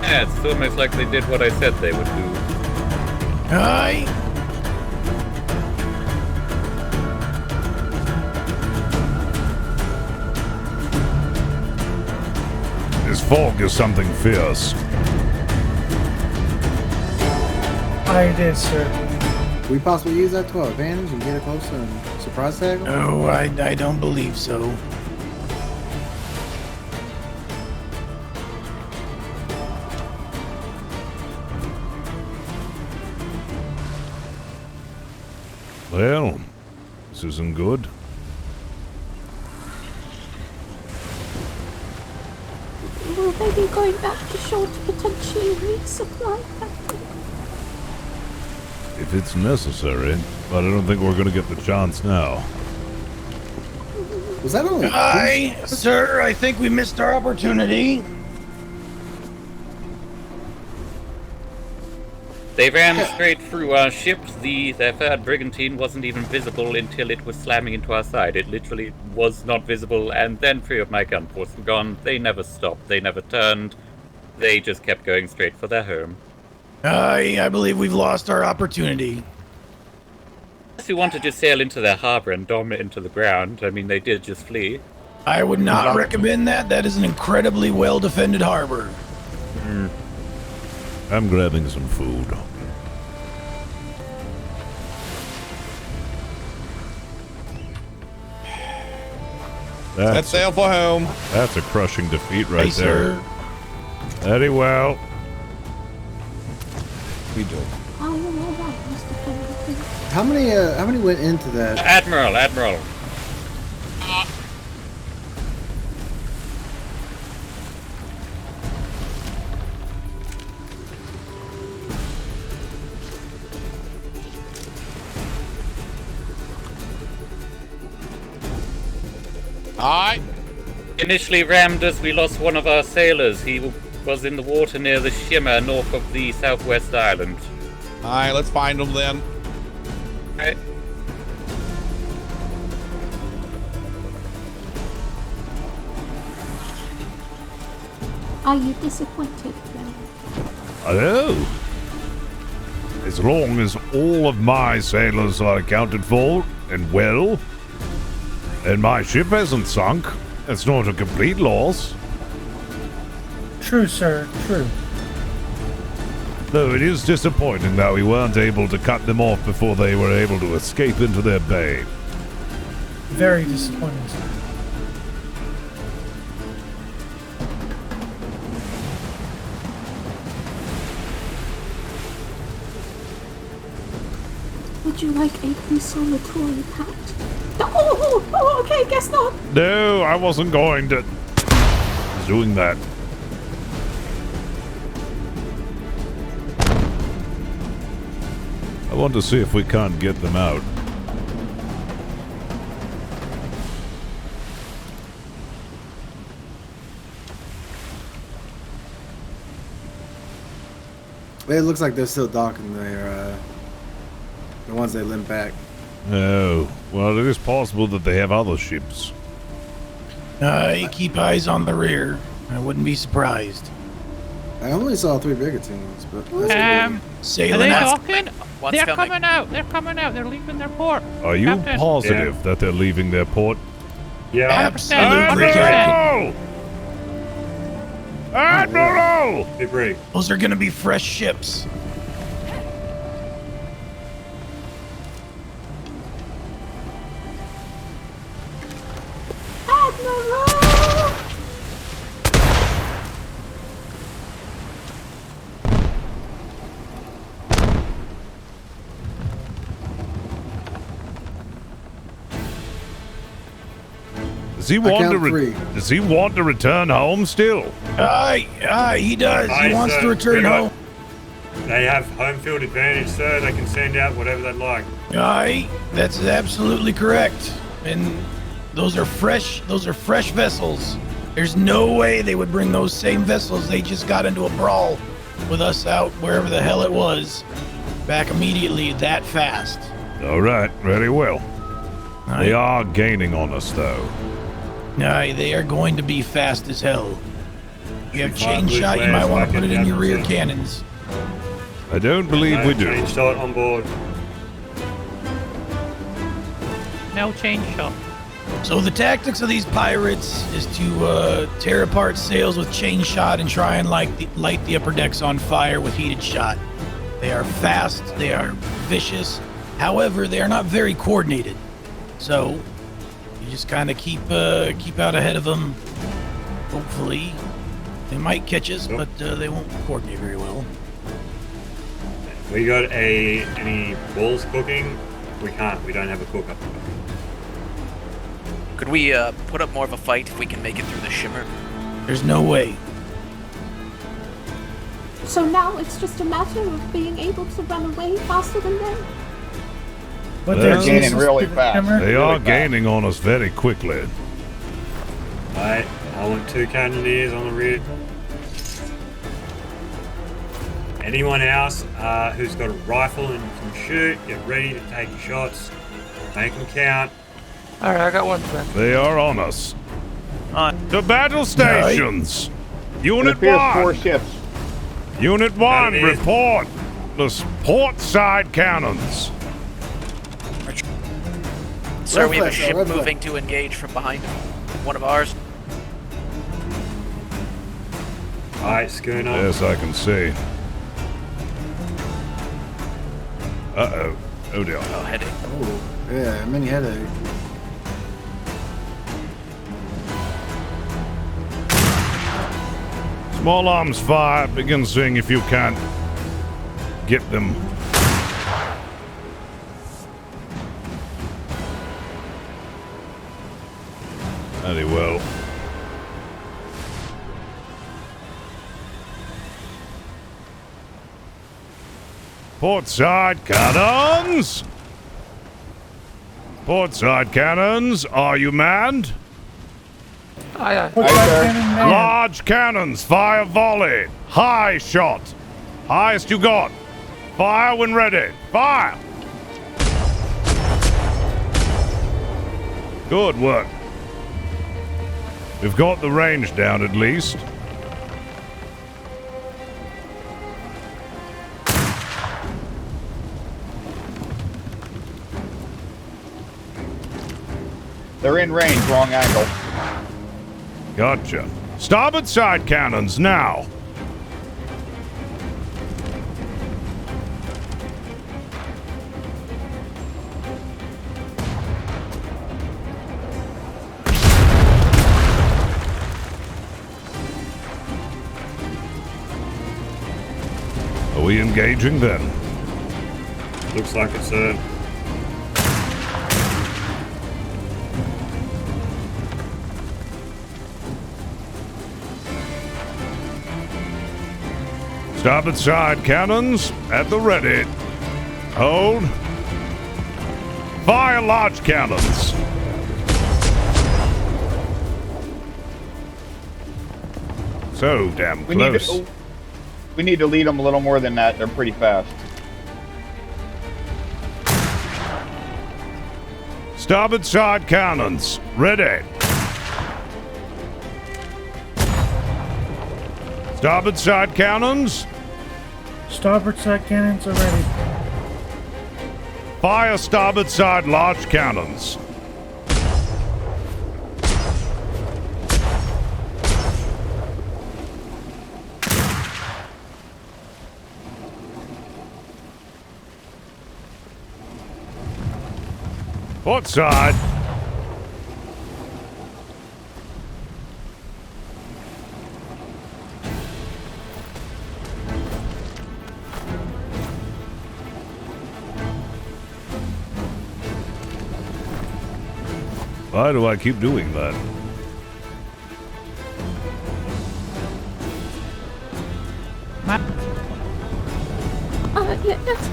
Yeah, it's almost like they did what I said they would do. Aye. This fog is something fierce. I did, sir. Can we possibly use that to our advantage and get it closer and surprise tag them? No, I don't believe so. Well, this isn't good. Will they be going back to shore to potentially resupply that? If it's necessary, but I don't think we're going to get the chance now. Was that only? Aye, sir, I think we missed our opportunity. They ran straight through our ships. Their third brigantine wasn't even visible until it was slamming into our side. It literally was not visible, and then 3 of my gun ports were gone. They never stopped. They never turned. They just kept going straight for their home. I believe we've lost our opportunity. Unless we wanted to sail into their harbor and dom it into the ground. I mean, they did just flee. I would not recommend that. That is an incredibly well-defended harbor. I'm grabbing some food. Set sail for home. That's a crushing defeat right Hey, there. sir. Very well. We do. Oh, you're all right, Mr. Flemington. How many went into that? Admiral. Aye. Initially rammed us. We lost one of our sailors. He was in the water near the shimmer north of the southwest island. Aye, let's find him then. Right. Are you disappointed, Flemington? Hello. As long as all of my sailors are accounted for and well, and my ship hasn't sunk, it's not a complete loss. True, sir. True. Though it is disappointing that we weren't able to cut them off before they were able to escape into their bay. Very disappointing, sir. Would you like a consolatory pat? Oh, okay, guess not. No, I wasn't going to. I was doing that. I want to see if we can't get them out. It looks like they're still docking their, the ones they limp back. Oh, well, it is possible that they have other ships. You keep eyes on the rear. I wouldn't be surprised. I only saw 3 brigantines, but are they docking? What's They're coming? coming out. They're coming out. They're leaving their port. Are you Captain. positive that they're leaving their port? Yeah, absolutely. Admiral! Big rig. Those are going to be fresh ships. Admiral! Does he want to return home still? He does. He wants to return home. They have home field advantage, sir. They can send out whatever they'd like. Aye, that's absolutely correct. And those are fresh vessels. There's no way they would bring those same vessels they just got into a brawl with us out wherever the hell it was back immediately that fast. All right, very well. Aye. They are gaining on us, though. Aye, they are going to be fast as hell. You have chain shot, you might want to put it in your rear cannons. I don't believe we do. Chain shot on board. No chain shot. So the tactics of these pirates is to tear apart sails with chain shot and try and light the upper decks on fire with heated shot. They are fast, they are vicious. However, they are not very coordinated. So you just kind of keep out ahead of them. Hopefully, they might catch us, but they won't coordinate very well. We got any balls cooking? We can't. We don't have a cook up. Could we put up more of a fight if we can make it through the shimmer? There's no way. So now it's just a matter of being able to run away faster than them. But they're gaining really fast. They are gaining on us very quickly. Alright, I want 2 cannoneers on the rear. Anyone else who's got a rifle and can shoot, get ready to take shots. Make them count. Alright, I got one friend. They are on us. To battle stations! Unit 1! 4 ships. Unit 1, report! The port side cannons. Sir, we have a ship moving to engage from behind. One of ours. Alright, schooner. Yes, I can see. Uh-oh. Oh dear. Oh, headache. Oh, yeah, mini headache. Small arms fire. Begin seeing if you can't get them. Very well. Port side cannons! Port side cannons, are you manned? Aye, aye. Large cannons, fire volley. High shot. Highest you got. Fire when ready. Fire! Good work. We've got the range down at least. They're in range, wrong angle. Gotcha. Starboard side cannons now. Are we engaging then? Looks like it's Starboard side cannons at the ready. Hold. Fire large cannons. So damn close. We need to lead them a little more than that. They're pretty fast. Starboard side cannons, ready. Starboard side cannons. Starboard side cannons are ready. Fire starboard side large cannons. Port side. Why do I keep doing that? Yeah, yes.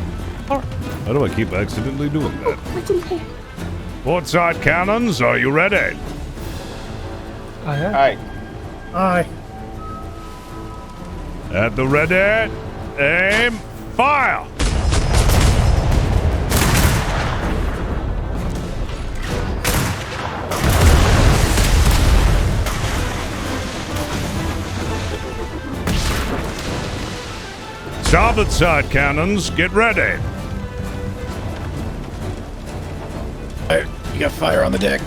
How do I keep accidentally doing that? What's in here? Port side cannons, are you ready? Aye. Aye. At the ready, aim, fire! Starboard side cannons, get ready. You got fire on the deck.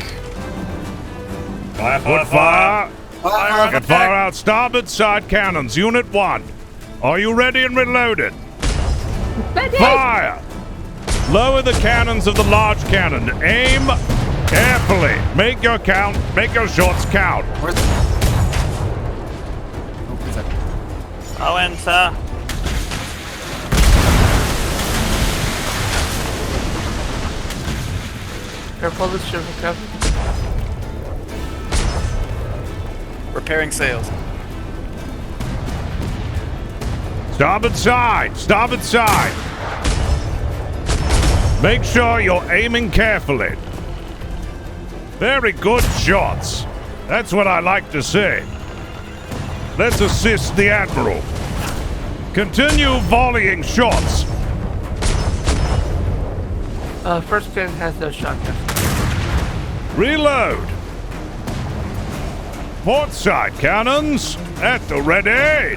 Fire, fire, fire. Get fire out. Starboard side cannons, Unit 1. Are you ready and reloaded? Ready. Fire! Lower the cannons of the large cannon. Aim carefully. Make your shots count. Owen, sir. Careful of the ship, Captain. Repairing sails. Starboard side! Starboard side! Make sure you're aiming carefully. Very good shots. That's what I like to see. Let's assist the Admiral. Continue volleying shots. First gun has no shotgun. Reload. Port side cannons at the ready.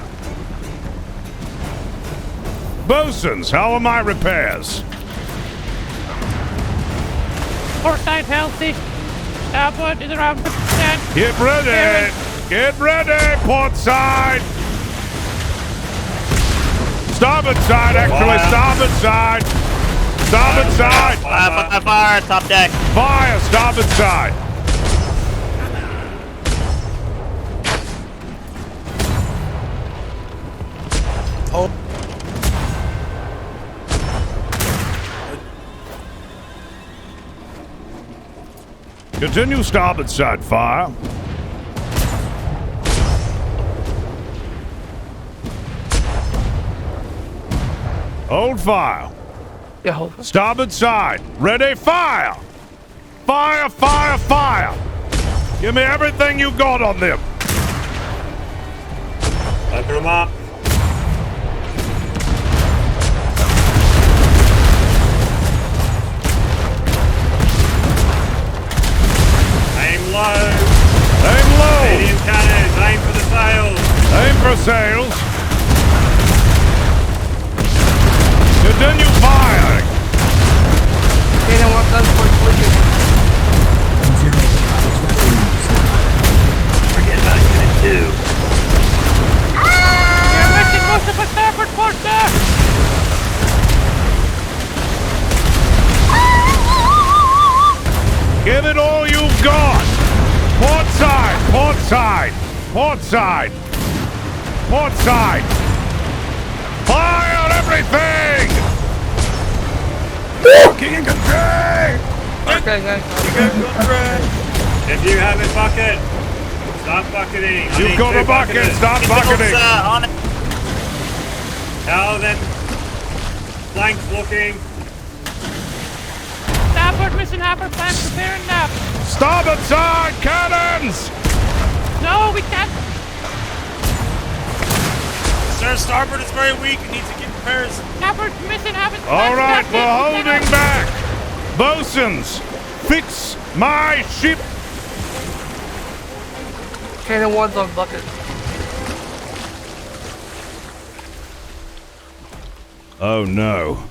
Bosuns, how are my repairs? Port side healthy. Starboard is around 50%. Get ready. Get ready, port side. Starboard side, actually, starboard side. Starboard side. Fire, fire, top deck. Fire, starboard side. Oh. Continue starboard side fire. Hold fire. Yeah, hold fire. Starboard side. Ready, fire. Fire, fire, fire. Give me everything you got on them. Open them up. Aim low. Aim low. Medium cannons. Aim for the sails. Aim for sails. Continue firing. Okay, now walk on for collision. Forget about Unit 2. You're missing most of a starboard port there. Give it all you've got. Port side, port side, port side, port side. Fire on everything! King and country! Okay, guys. If you have a bucket, start bucketing. You've got a bucket, start bucketing. On it. Now then, flanks looking. Starboard missing half our flanks repairing now. Starboard side, cannons! No, we can't. Sir, sir. Starboard is very weak. It needs to get repairs. Starboard's missing. All right, we're holding back. Bosuns, fix my ship. Cannon 1's on bucket. Oh no.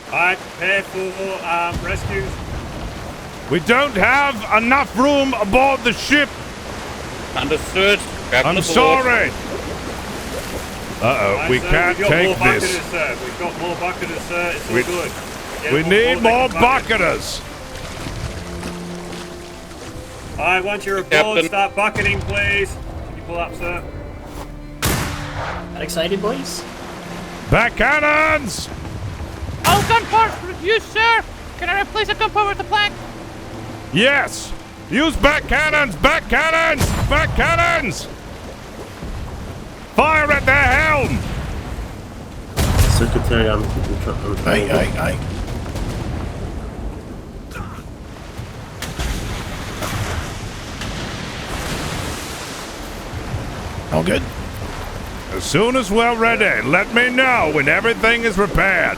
Alright, prepare for rescues. We don't have enough room aboard the ship. Understood. Grab I'm the board. sorry. Uh-oh, we can't take this. Sir. We've got more bucketers, sir. It's all good. We need more bucketers. Alright, once you're aboard, start bucketing, please. Can you pull up, sir? Excited, boys? Back cannons! All gun parts used, sir. Can I replace a gun part with the plank? Yes! Use back cannons! Back cannons! Back cannons! Fire at their helm! Secretary, I'm Aye. All good. As soon as we're ready, let me know when everything is repaired.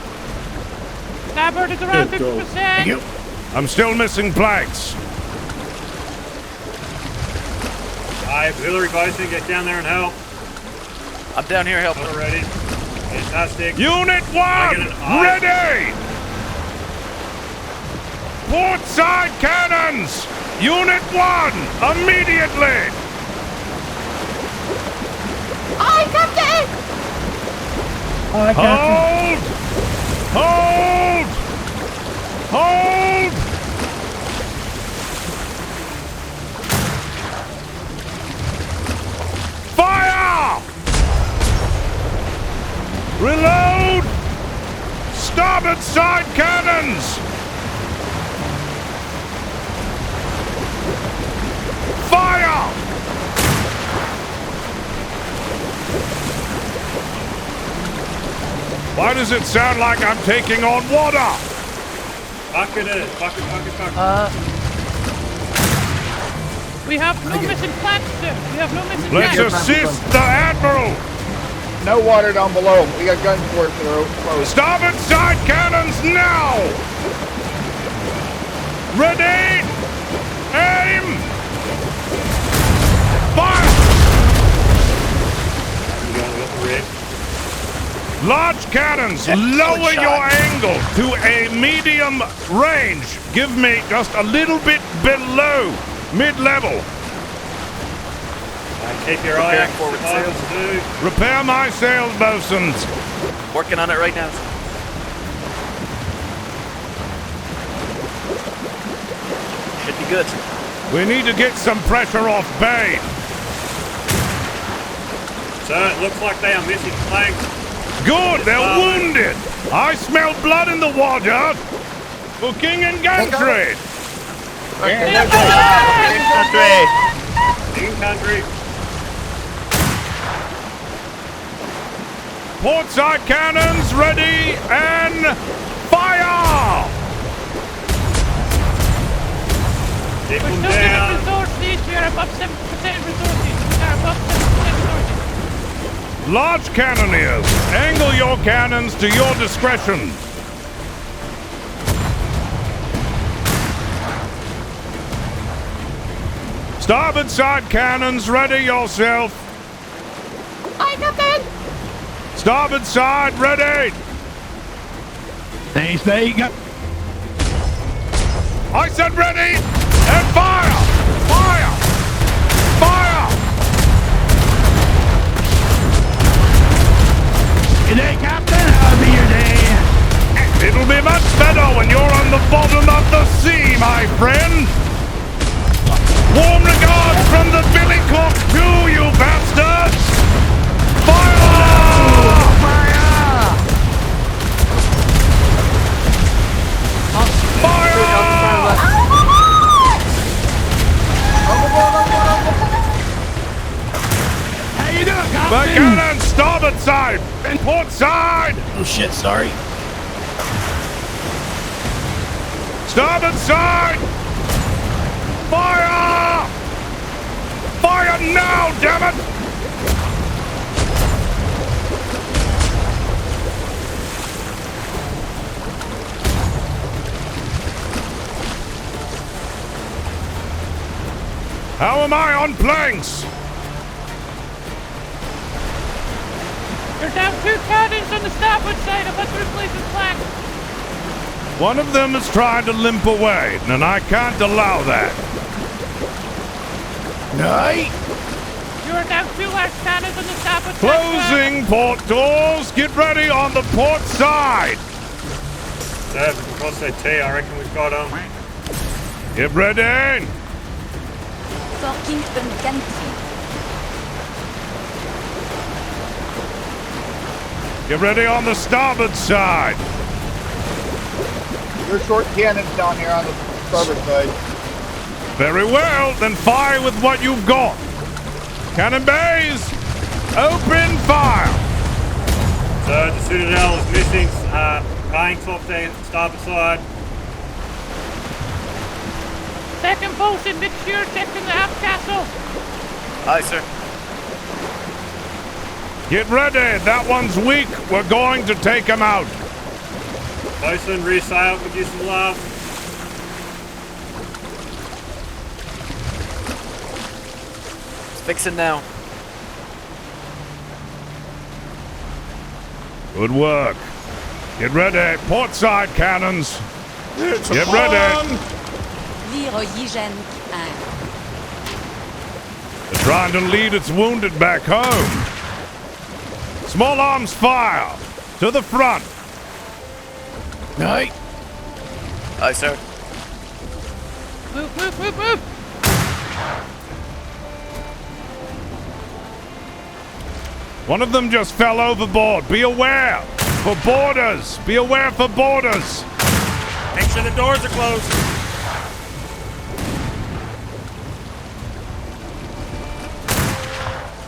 Starboard is around 50%. Thank you. I'm still missing planks. Auxiliary bosun, get down there and help. I'm down here helping. Ready. Fantastic. Unit 1, ready! Port side cannons! Unit 1, immediately! I got it! Hold! Hold! Hold! Fire! Reload! Starboard side cannons! Fire! Why does it sound like I'm taking on water? Bucket. We have no missing planks, sir. We have no missing Let's planks. assist the Admiral! No water down below. We got guns for it for the close. Starboard side cannons now! Ready! Aim! Fire! Large cannons, lower your angle to a medium range. Give me just a little bit below mid-level. Keep your eye out forward sails, dude. Repair my sails, bosuns. Working on it right now. Should be good. We need to get some pressure off bay. Sir, it looks like they are missing planks. Good, they're wounded. I smell blood in the water. For king and country. King country. Port side cannons ready and fire! Keep We're them still getting down. resources. We are above 7% resources. We are above 7% resources. Large cannoneers, angle your cannons to your discretion. Starboard side cannons, ready yourself. I got it! Starboard side, ready. Stay. I said ready, and fire! Fire! Fire! Good day, Captain. How'll be your day? It'll be much better when you're on the bottom of the sea, my friend. Warm regards from the Billycock crew, you bastards! Fire! How you doing, Captain? The cannon, starboard side, and port side! Oh shit, sorry. Starboard side! Fire! Fire now, damn it! How am I on planks? You're down 2 cannons on the starboard side. I'm about to replace his flank. One of them is trying to limp away, and I can't allow that. Night. You are down 2 large cannons on the starboard side. Closing port doors. Get ready on the port side. Sir, we can cross that T. I reckon we've got them. Get ready. Dorkington Gantry. Get ready on the starboard side. There's short cannons down here on the starboard side. Very well, then fire with what you've got. Cannon bays, open fire. Sir, the Citadel is missing planks off the starboard side. Second bosun, make sure checking the aft castle. Aye, sir. Get ready, that one's weak. We're going to take him out. Bosun, resail, give you some love. It's fixing now. Good work. Get ready, port side cannons. Get ready. They're trying to lead its wounded back home. Small arms fire to the front. Night. Aye, sir. Move, move, move, move. One of them just fell overboard. Be aware for boarders. Be aware for boarders. Make sure the doors are closed.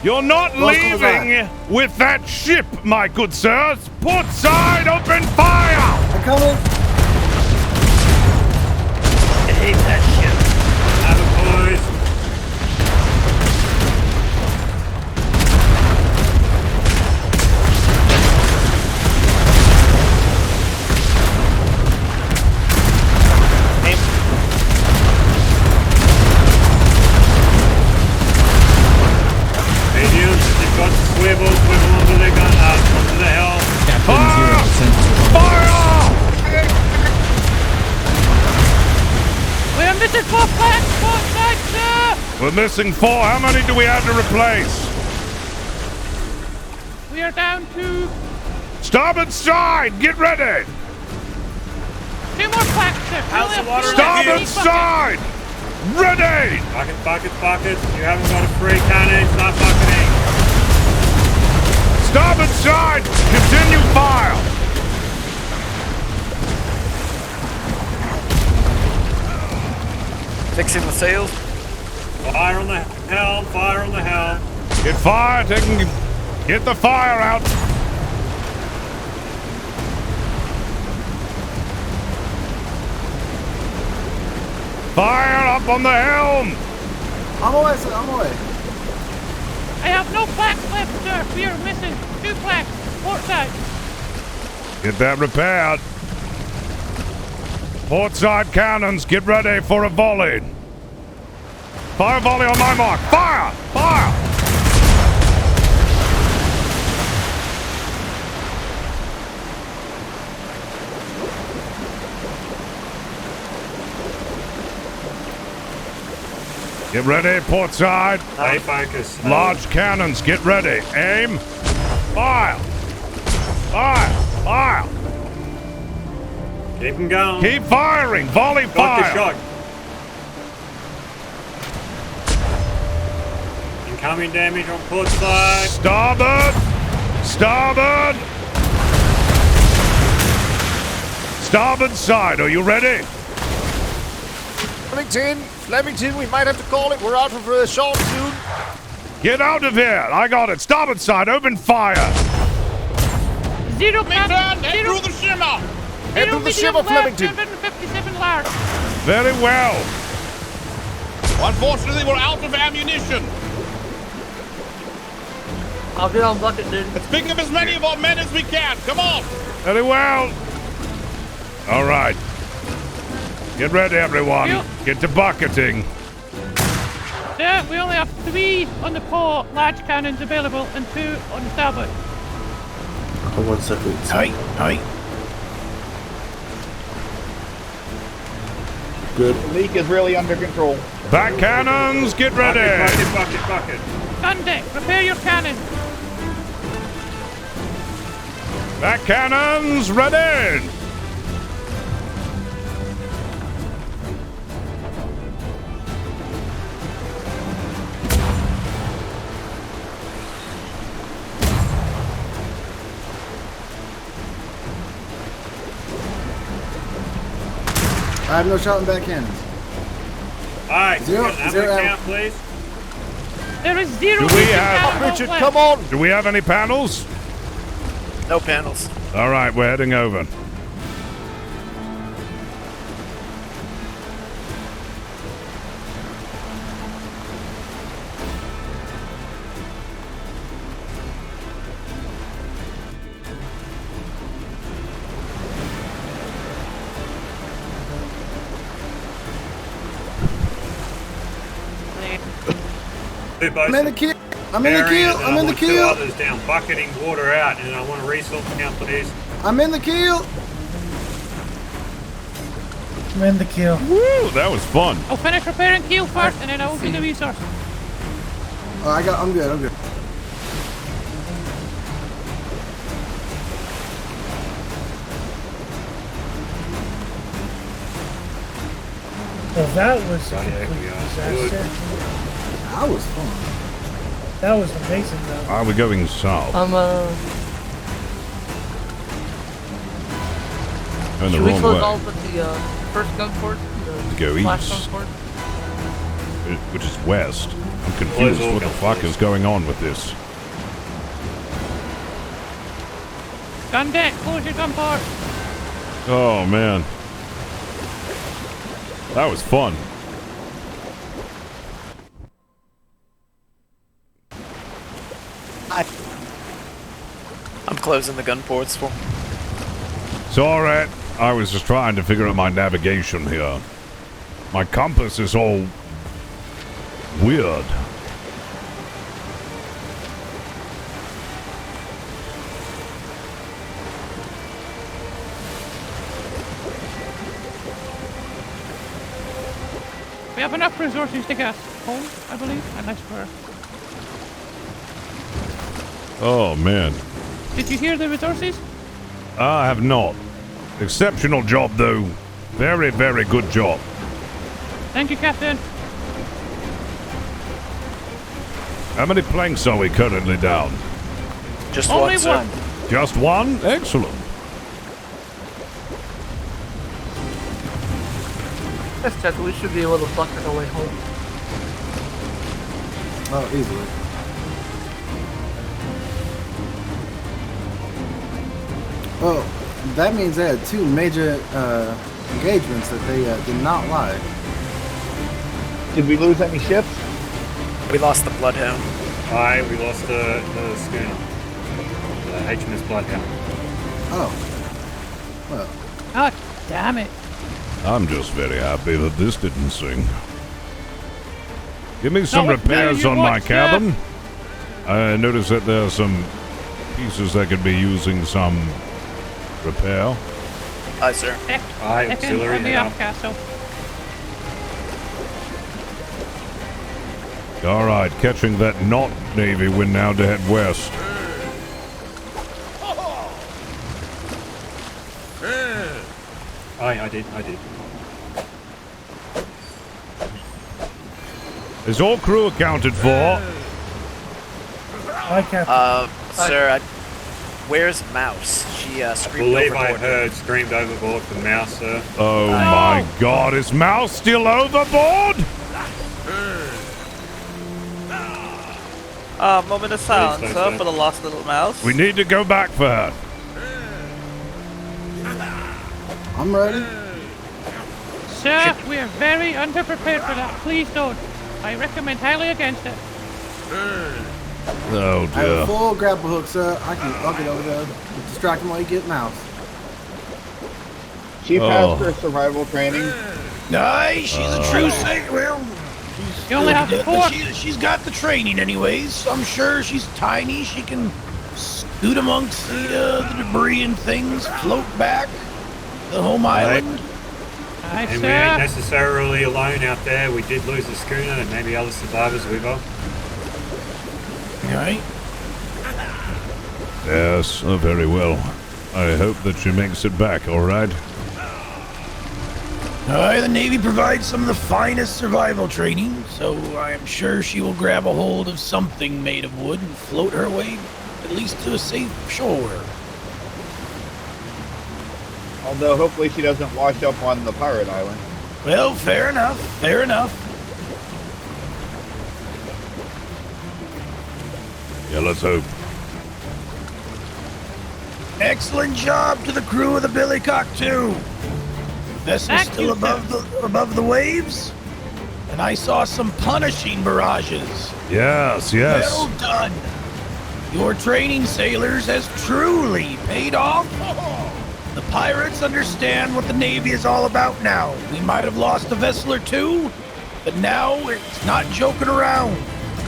You're not leaving with that ship, my good sirs. Port side, open fire! I'm coming. I hate that shit. Have it, boys. Mediums, if you've got swivel onto the gun, onto the helm. Fire! Fire! We are missing 4 planks, 4 sides, sir. We're missing 4. How many do we have to replace? We are down to Starboard side, get ready! 2 more planks, sir. How's the water? Starboard side! Ready! Buckets. You haven't got a free cannon. Start bucketing. Starboard side! Continue fire! Fixing the sails. Fire on the helm. Fire on the helm. Get fire, get the fire out. Fire up on the helm! I'm away, sir, I'm away. I have no planks left, sir. We are missing 2 planks, port side. Get that repaired. Port side cannons, get ready for a volley. Fire volley on my mark. Fire! Fire! Get ready, port side. Stay focused. Large cannons, get ready. Aim. Fire! Fire! Fire! Keep them going. Keep firing! Volley fire! Got the shot. Incoming damage on port side. Starboard! Starboard! Starboard side, are you ready? Flemington, we might have to call it. We're out of shot soon. Get out of here! I got it. Starboard side, open fire! 0 Head through the shimmer! Head through the shimmer, Flemington. 757 large. Very well. Unfortunately, we're out of ammunition. I'll get on bucket, dude. Let's pick up as many of our men as we can. Come on. Very well. All right. Get ready, everyone. Get to bucketing. Sir, we only have 3 on the port large cannons available and 2 on the starboard. Oh, 1 second. Aye. Good. The leak is really under control. Back cannons, get ready! Bucket. Gun deck, prepare your cannons. Back cannons, ready! I have no shot in back cannons. Alright, Zero count, please. There is 0 Do we have... Richard, come on! Do we have any panels? No panels. All right, we're heading over. I'm in the kill. I'm in the kill. I'm in the Two kill. others down, bucketing water out, and I want to refill count, please. I'm in the kill. I'm in the kill. Woo, that was fun. I'll finish repairing keel first and then I will do the resource. Oh, I'm good. Well, that was a complete disaster. That was fun. That was amazing, though. Are we going south? I'm Going the should we wrong close way. all but the first gun port? Go last east. gun port? Which is west. I'm confused. What the fuck is going on with this? Gun deck, close your gun port. Oh, man. That was fun. I'm closing the gun ports for. It's alright. I was just trying to figure out my navigation here. My compass is all weird. We have enough resources to get home, I believe, unless we're... Oh, man. Did you hear the resources? I have not. Exceptional job, though. Very, very good job. Thank you, Captain. How many planks are we currently down? Just Only one, sir. one. Just one? Excellent. Yes, Chad, we should be able to bucket our way home. Oh, easily. Well, that means they had 2 major engagements that they did not lie. Did we lose any ships? We lost the Bloodhound. Aye, we lost the schooner. The HMS Bloodhound. Oh. Well. God damn it. I'm just very happy that this didn't sink. Give me some repairs on my cabin. I noticed that there are some pieces that could be using some repair. Aye, sir. Aye, auxiliary. On the castle. All right, catching that not Navy wind now to head west. Aye, I did. Is all crew accounted for? Hi, Captain. Sir, where's Mouse? She I screamed believe I overboard. heard screamed overboard for Mouse, sir. Oh my God, is Mouse still overboard? Moment of silence, sir, for the lost little mouse. We need to go back for her. I'm ready. Sir, we are very underprepared for that. Please don't. I recommend highly against it. Oh I have a dear. full grapple hook, sir. I'll get over there. Distract him while you get Mouse. She passed her survival training. Nice, she's a true sailor. You only have But 4. she's got the training anyways. I'm sure she's tiny. She can scoot amongst the debris and things, float back the home island. And we ain't necessarily alone out there. We did lose the schooner and maybe other survivors with her. Alright. Yes, very well. I hope that she makes it back, alright? The Navy provides some of the finest survival training, so I am sure she will grab a hold of something made of wood and float her way at least to a safe shore. Although hopefully she doesn't wash up on the pirate island. Well, fair enough, fair enough. Yeah, let's hope. Excellent job to the crew of the Billycock, too. Vessel still above the waves, and I saw some punishing barrages. Yes, yes. Well done. Your training, sailors, has truly paid off. The pirates understand what the Navy is all about now. We might have lost a vessel or two, but now it's not joking around.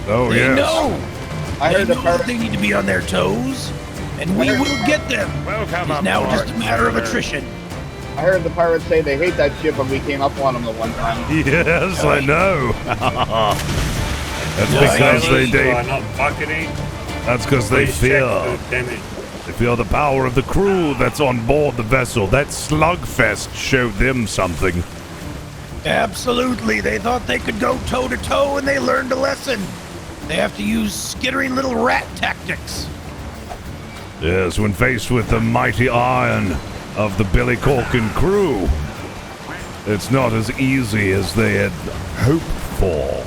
Oh, they yes. know. I heard they know that they need to be on their toes, and we will get them. Welcome it's now just a matter of attrition. I heard the pirates say they hate that ship when we came up on them the one time. Yes, I know. That's because they are not bucketing. That's because they fear. They feel the power of the crew that's on board the vessel. That slugfest showed them something. Absolutely. They thought they could go toe-to-toe, and they learned a lesson. They have to use skittering little rat tactics. Yes, when faced with the mighty iron of the Billycock and crew, it's not as easy as they had hoped for.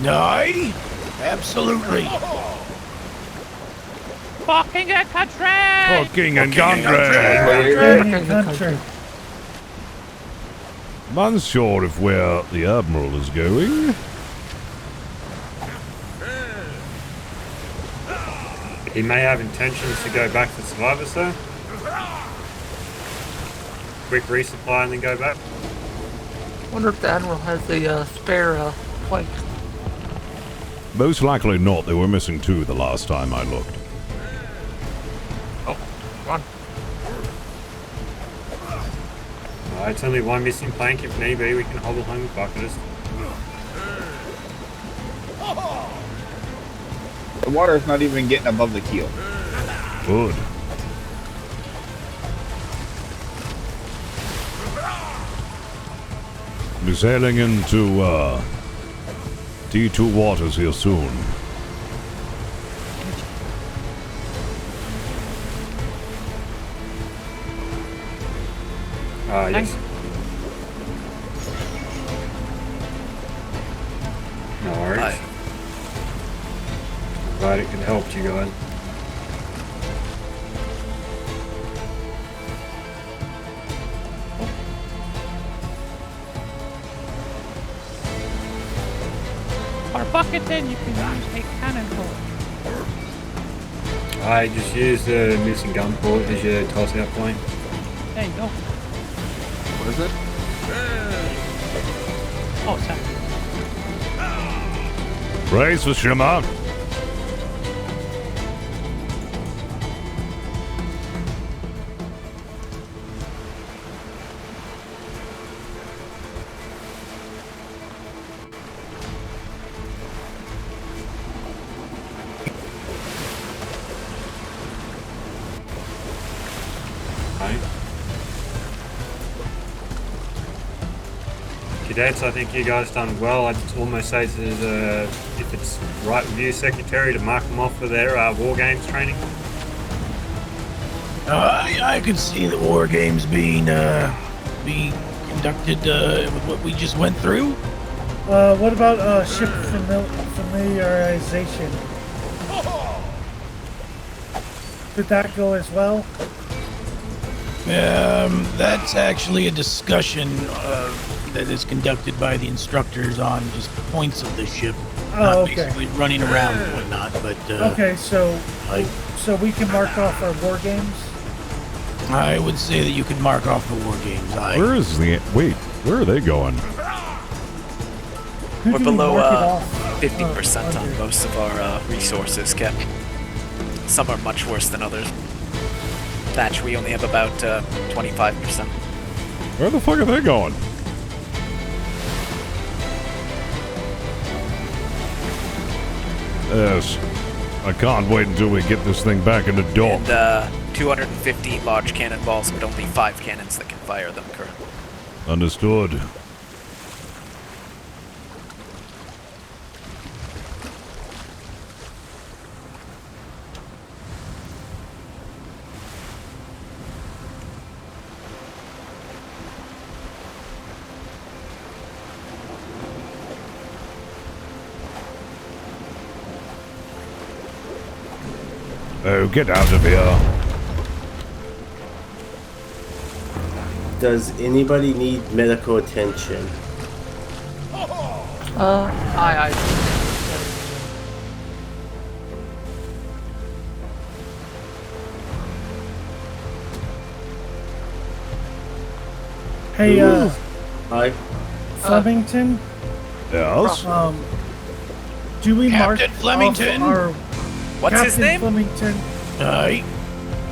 Aye, absolutely. Fucking and country! Fucking and country! I'm unsure of where the Admiral is going. He may have intentions to go back to Survivor, sir. Quick resupply and then go back. Wonder if the Admiral has a spare plank. Most likely not. They were missing 2 the last time I looked. Oh, come on. It's only 1 missing plank. If need be, we can hobble home with bucketers. The water's not even getting above the keel. Good. We'll be sailing into T2 waters here soon. Yes. No worries. Glad it could help you guys. For buckets in, you can use a cannonball. I just use the missing gun port as your toss-out point. There you go. What is it? Oh, sorry. Brace for Shimmer. Cadets, I think you guys done well. I'd almost say if it's right with you, Secretary, to mark them off for their war games training. I could see the war games being conducted with what we just went through. What about ship familiarization? Did that go as well? That's actually a discussion that is conducted by the instructors on just points of the ship. Not basically running around and whatnot, but... okay, so we can mark off our war games? I would say that you could mark off the war games. Where is the... Wait, where are they going? We're do we below mark it off, 50% on under? most of our resources, Cap. Some are much worse than others. Thatch, we only have about 25%. Where the fuck are they going? Yes. I can't wait until we get this thing back into dock. And 250 large cannonballs, but only 5 cannons that can fire them currently. Understood. Oh, get out of here. Does anybody need medical attention? Aye. Hey, Hi. Flemington. Yes. Do we mark Captain Flemington? off our What's Captain his name? Flemington. Aye.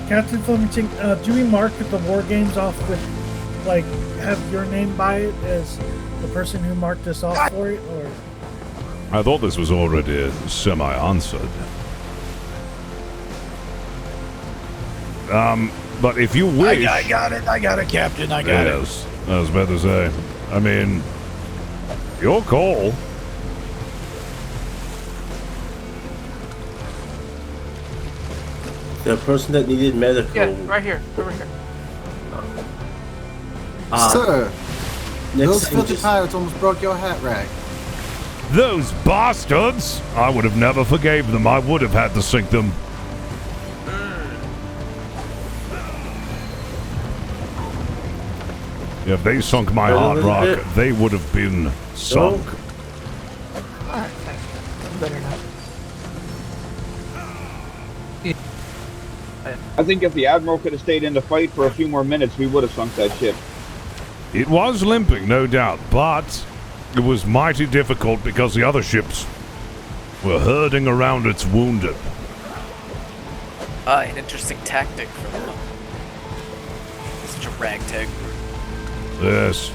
Captain Flemington. Do we mark the war games off with, like, have your name by it as the person who marked us off for it, or? I thought this was already semi-answered. But if you wish... I got it, Captain, I got it. Yes, I was about to say. I mean, your call. The person that needed medical. Yeah, right here. Over here. Sir, those time filthy just- pirates almost broke your hat rack. Those bastards! I would have never forgave them. I would have had to sink them. If they sunk my hard rock, they would have been sunk. Alright, thanks. I'm better now. I think if the Admiral could have stayed in the fight for a few more minutes, we would have sunk that ship. It was limping, no doubt, but it was mighty difficult because the other ships were herding around its wounded. An interesting tactic from such a ragtag group. Yes.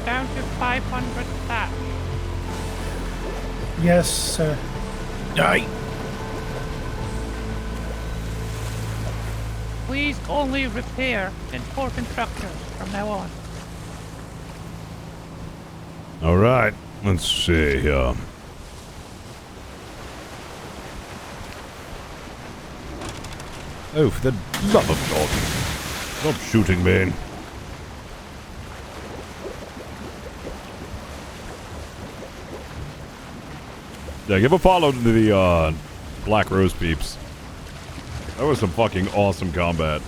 Down to 500 thatch. Yes, sir. Aye. Please only repair important structures from now on. All right, let's see here. Oh, for the love of God. Stop shooting me. Yeah, give a follow to the Black Rose peeps. That was some fucking awesome combat.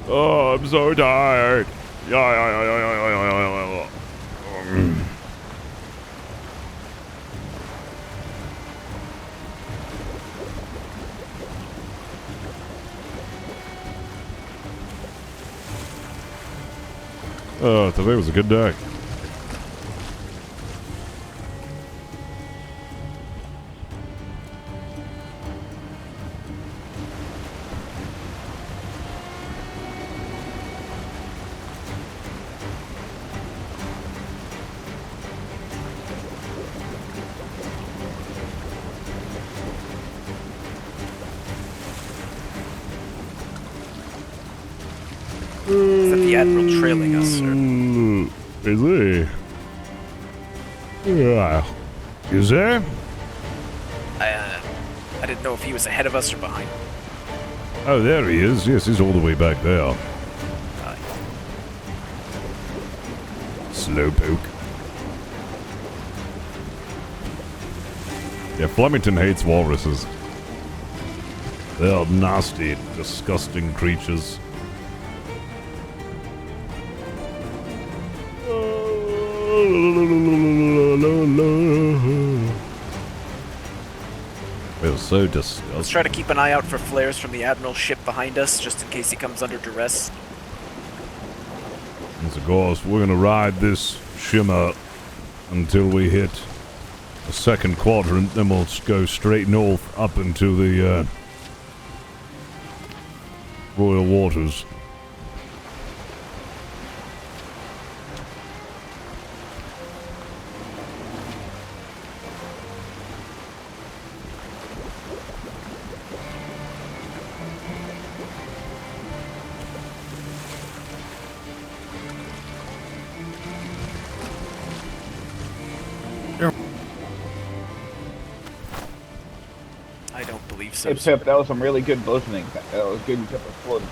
Oh, I'm so tired. Yeah. Today was a good day. Is that the Admiral trailing us, sir? Is he? Yeah. Is there? I didn't know if he was ahead of us or behind. Oh, there he is. Yes, he's all the way back there. Slowpoke. Yeah, Flemington hates walruses. They're nasty, disgusting creatures. We're so disgusting. Let's try to keep an eye out for flares from the Admiral's ship behind us, just in case he comes under duress. And of course, we're gonna ride this shimmer until we hit the second quadrant, then we'll go straight north up into the Royal Waters. I don't believe so. Hey Pip, that was some really good boating. That was good. You kept us floating.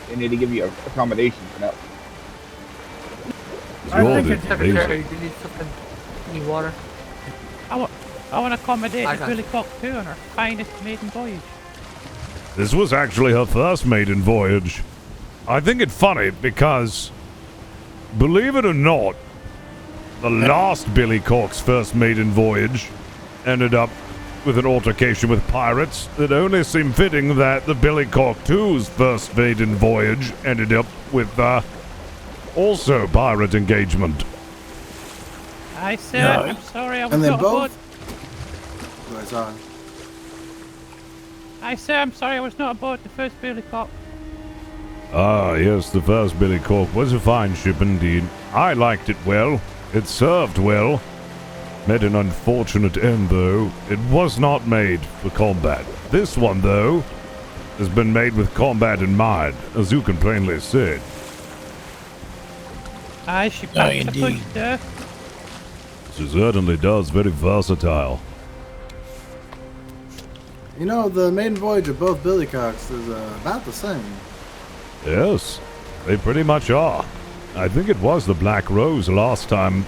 They need to give you accommodation for that. I think it's Secretary. Do you need something? Need water? I want to accommodate Billycock too on her finest maiden voyage. This was actually her first maiden voyage. I think it's funny because, believe it or not, the last Billycock's first maiden voyage ended up with an altercation with pirates. It only seemed fitting that the Billycock 2's first maiden voyage ended up with also pirate engagement. I said, I'm sorry, I was And they not aboard. both. Sorry. I said, I'm sorry, I was not aboard the first Billycock. Ah, yes, the first Billycock was a fine ship indeed. I liked it well. It served well. Met an unfortunate end, though. It was not made for combat. This one, though, has been made with combat in mind, as you can plainly see. Aye, she packed a punch there. She certainly does, very versatile. You know, the maiden voyage of both Billycocks is about the same. Yes, they pretty much are. I think it was the Black Rose last time.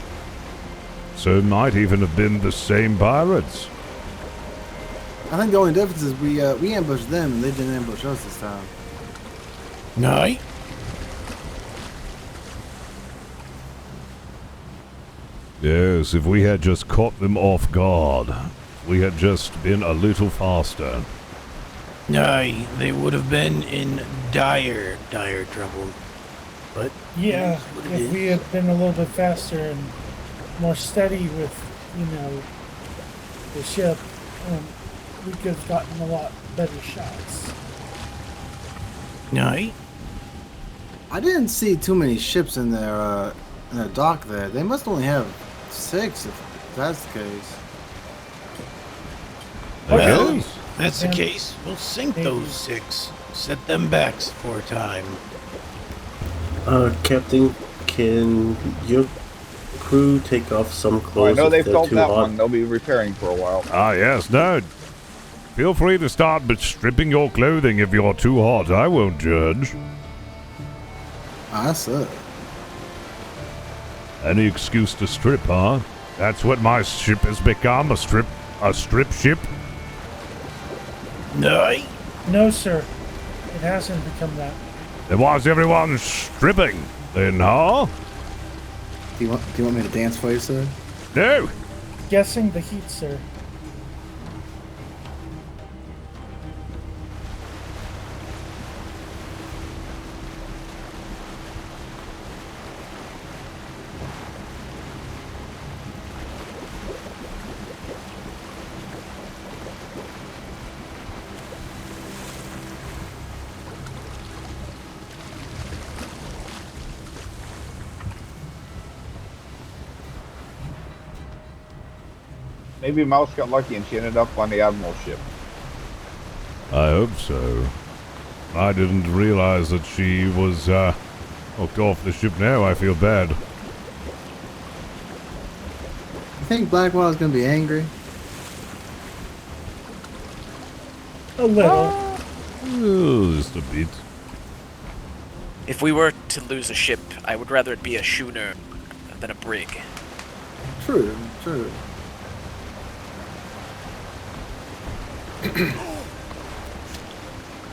So it might even have been the same pirates. I think the only difference is we ambushed them and they didn't ambush us this time. No. Yes, if we had just caught them off guard, we had just been a little faster. No, they would have been in dire trouble. But Yeah, if we had been a little bit faster and more steady with, you know, the ship, we could have gotten a lot better shots. No. I didn't see too many ships in their dock there. They must only have 6 if that's the case. Well, if that's the case, we'll sink those 6. Set them backs for a time. Captain, can your crew take off some clothes? I know they if they're felt too that hot? one. They'll be repairing for a while. Ah, yes, no. Feel free to start stripping your clothing if you're too hot. I won't judge. I said. Any excuse to strip, huh? That's what my ship has become, a strip ship? No. No, sir. It hasn't become that. Then why's everyone stripping, then, huh? Do you want me to dance for you, sir? No. Guessing the heat, sir. Maybe Mouse got lucky and she ended up on the Admiral's ship. I hope so. I didn't realize that she was, hooked off the ship now. I feel bad. You think Blackwell's gonna be angry? A little. Oh, just a bit. If we were to lose a ship, I would rather it be a schooner than a brig. True, true.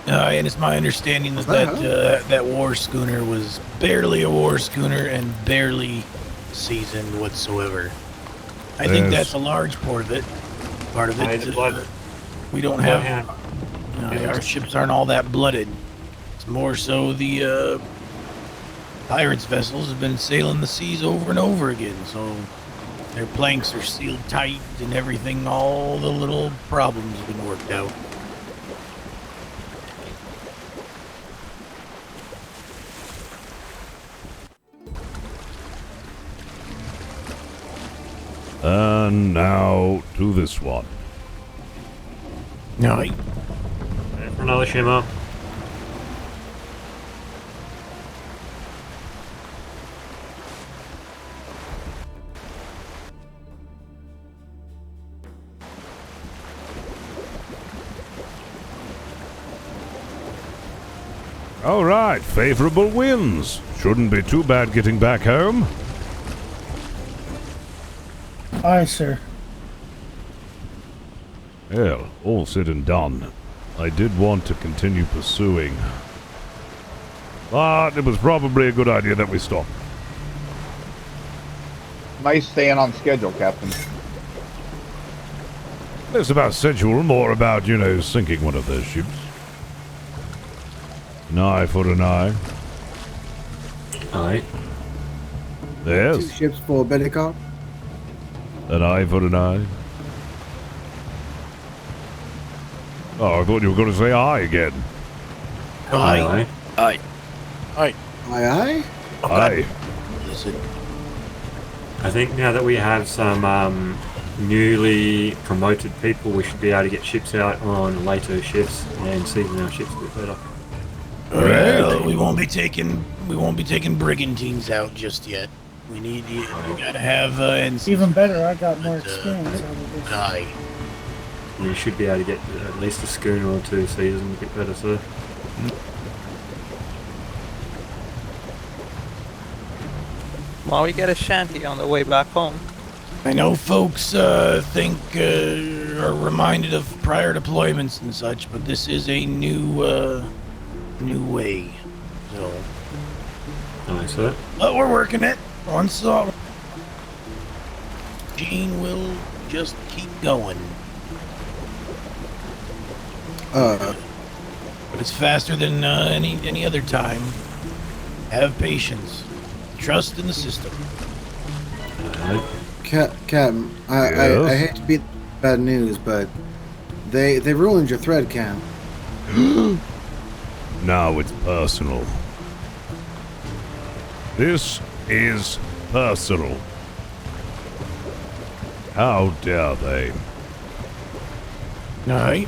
And it's my understanding that war schooner was barely a war schooner and barely seasoned whatsoever. I think that's a large part of it. We don't have. Our ships aren't all that blooded. It's more so the pirates' vessels have been sailing the seas over and over again, so their planks are sealed tight and everything. All the little problems have been worked out. And now to this one. No. For another shimmer. All right, favorable winds. Shouldn't be too bad getting back home. Aye, sir. Well, all said and done, I did want to continue pursuing. But it was probably a good idea that we stopped. Nice staying on schedule, Captain. Less about schedule, more about, sinking one of those ships. An eye for an eye. Aye. Yes. 2 ships for Billycock. An eye for an eye. Oh, I thought you were going to say aye again. Aye. Aye. Aye. Aye, aye? Aye. Listen. I think now that we have some newly promoted people, we should be able to get ships out on later shifts and season our ships a bit better. Well, we won't be taking brigantines out just yet. We gotta have Even better, I got more experience out of this. Aye. You should be able to get at least a schooner or 2 seasoned a bit better, sir. Well, we get a shanty on the way back home. I know folks are reminded of prior deployments and such, but this is a new way. So. Aye, sir. But we're working it. Gene will just keep going. But it's faster than any other time. Have patience. Trust in the system. Captain, I hate to be bad news, but they ruined your thread count. Now it's personal. This is personal. How dare they? Aye.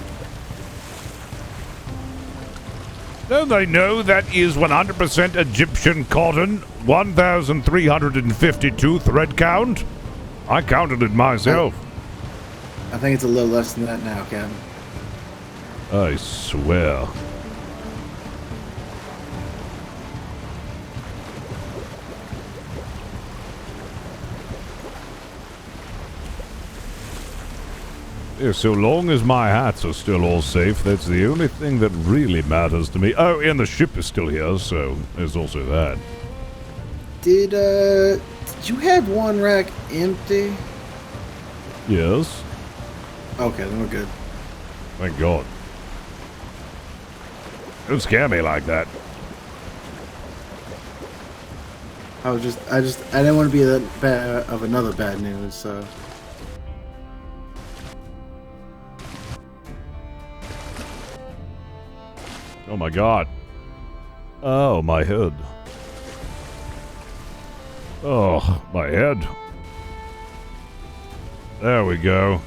Don't they know that is 100% Egyptian cotton, 1,352 thread count? I counted it myself. I think it's a little less than that now, Captain. I swear. Yeah, so long as my hats are still all safe, that's the only thing that really matters to me. Oh, and the ship is still here, so there's also that. Did you have one rack empty? Yes. Okay, then we're good. Thank God. Don't scare me like that. I didn't want to be that bad of another bad news, so. Oh my God. Oh, my head. Oh, my head. There we go.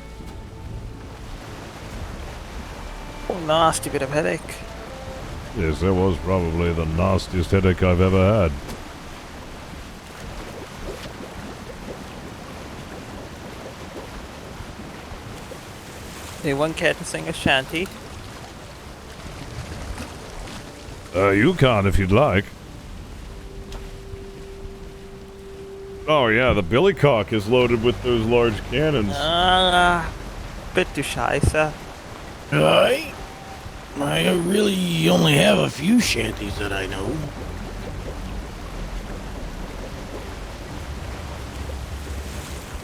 Oh, nasty bit of headache. Yes, that was probably the nastiest headache I've ever had. Anyone care to sing a shanty? You can if you'd like. Oh yeah, the Billycock is loaded with those large cannons. Bit too shy, sir. Aye. I really only have a few shanties that I know.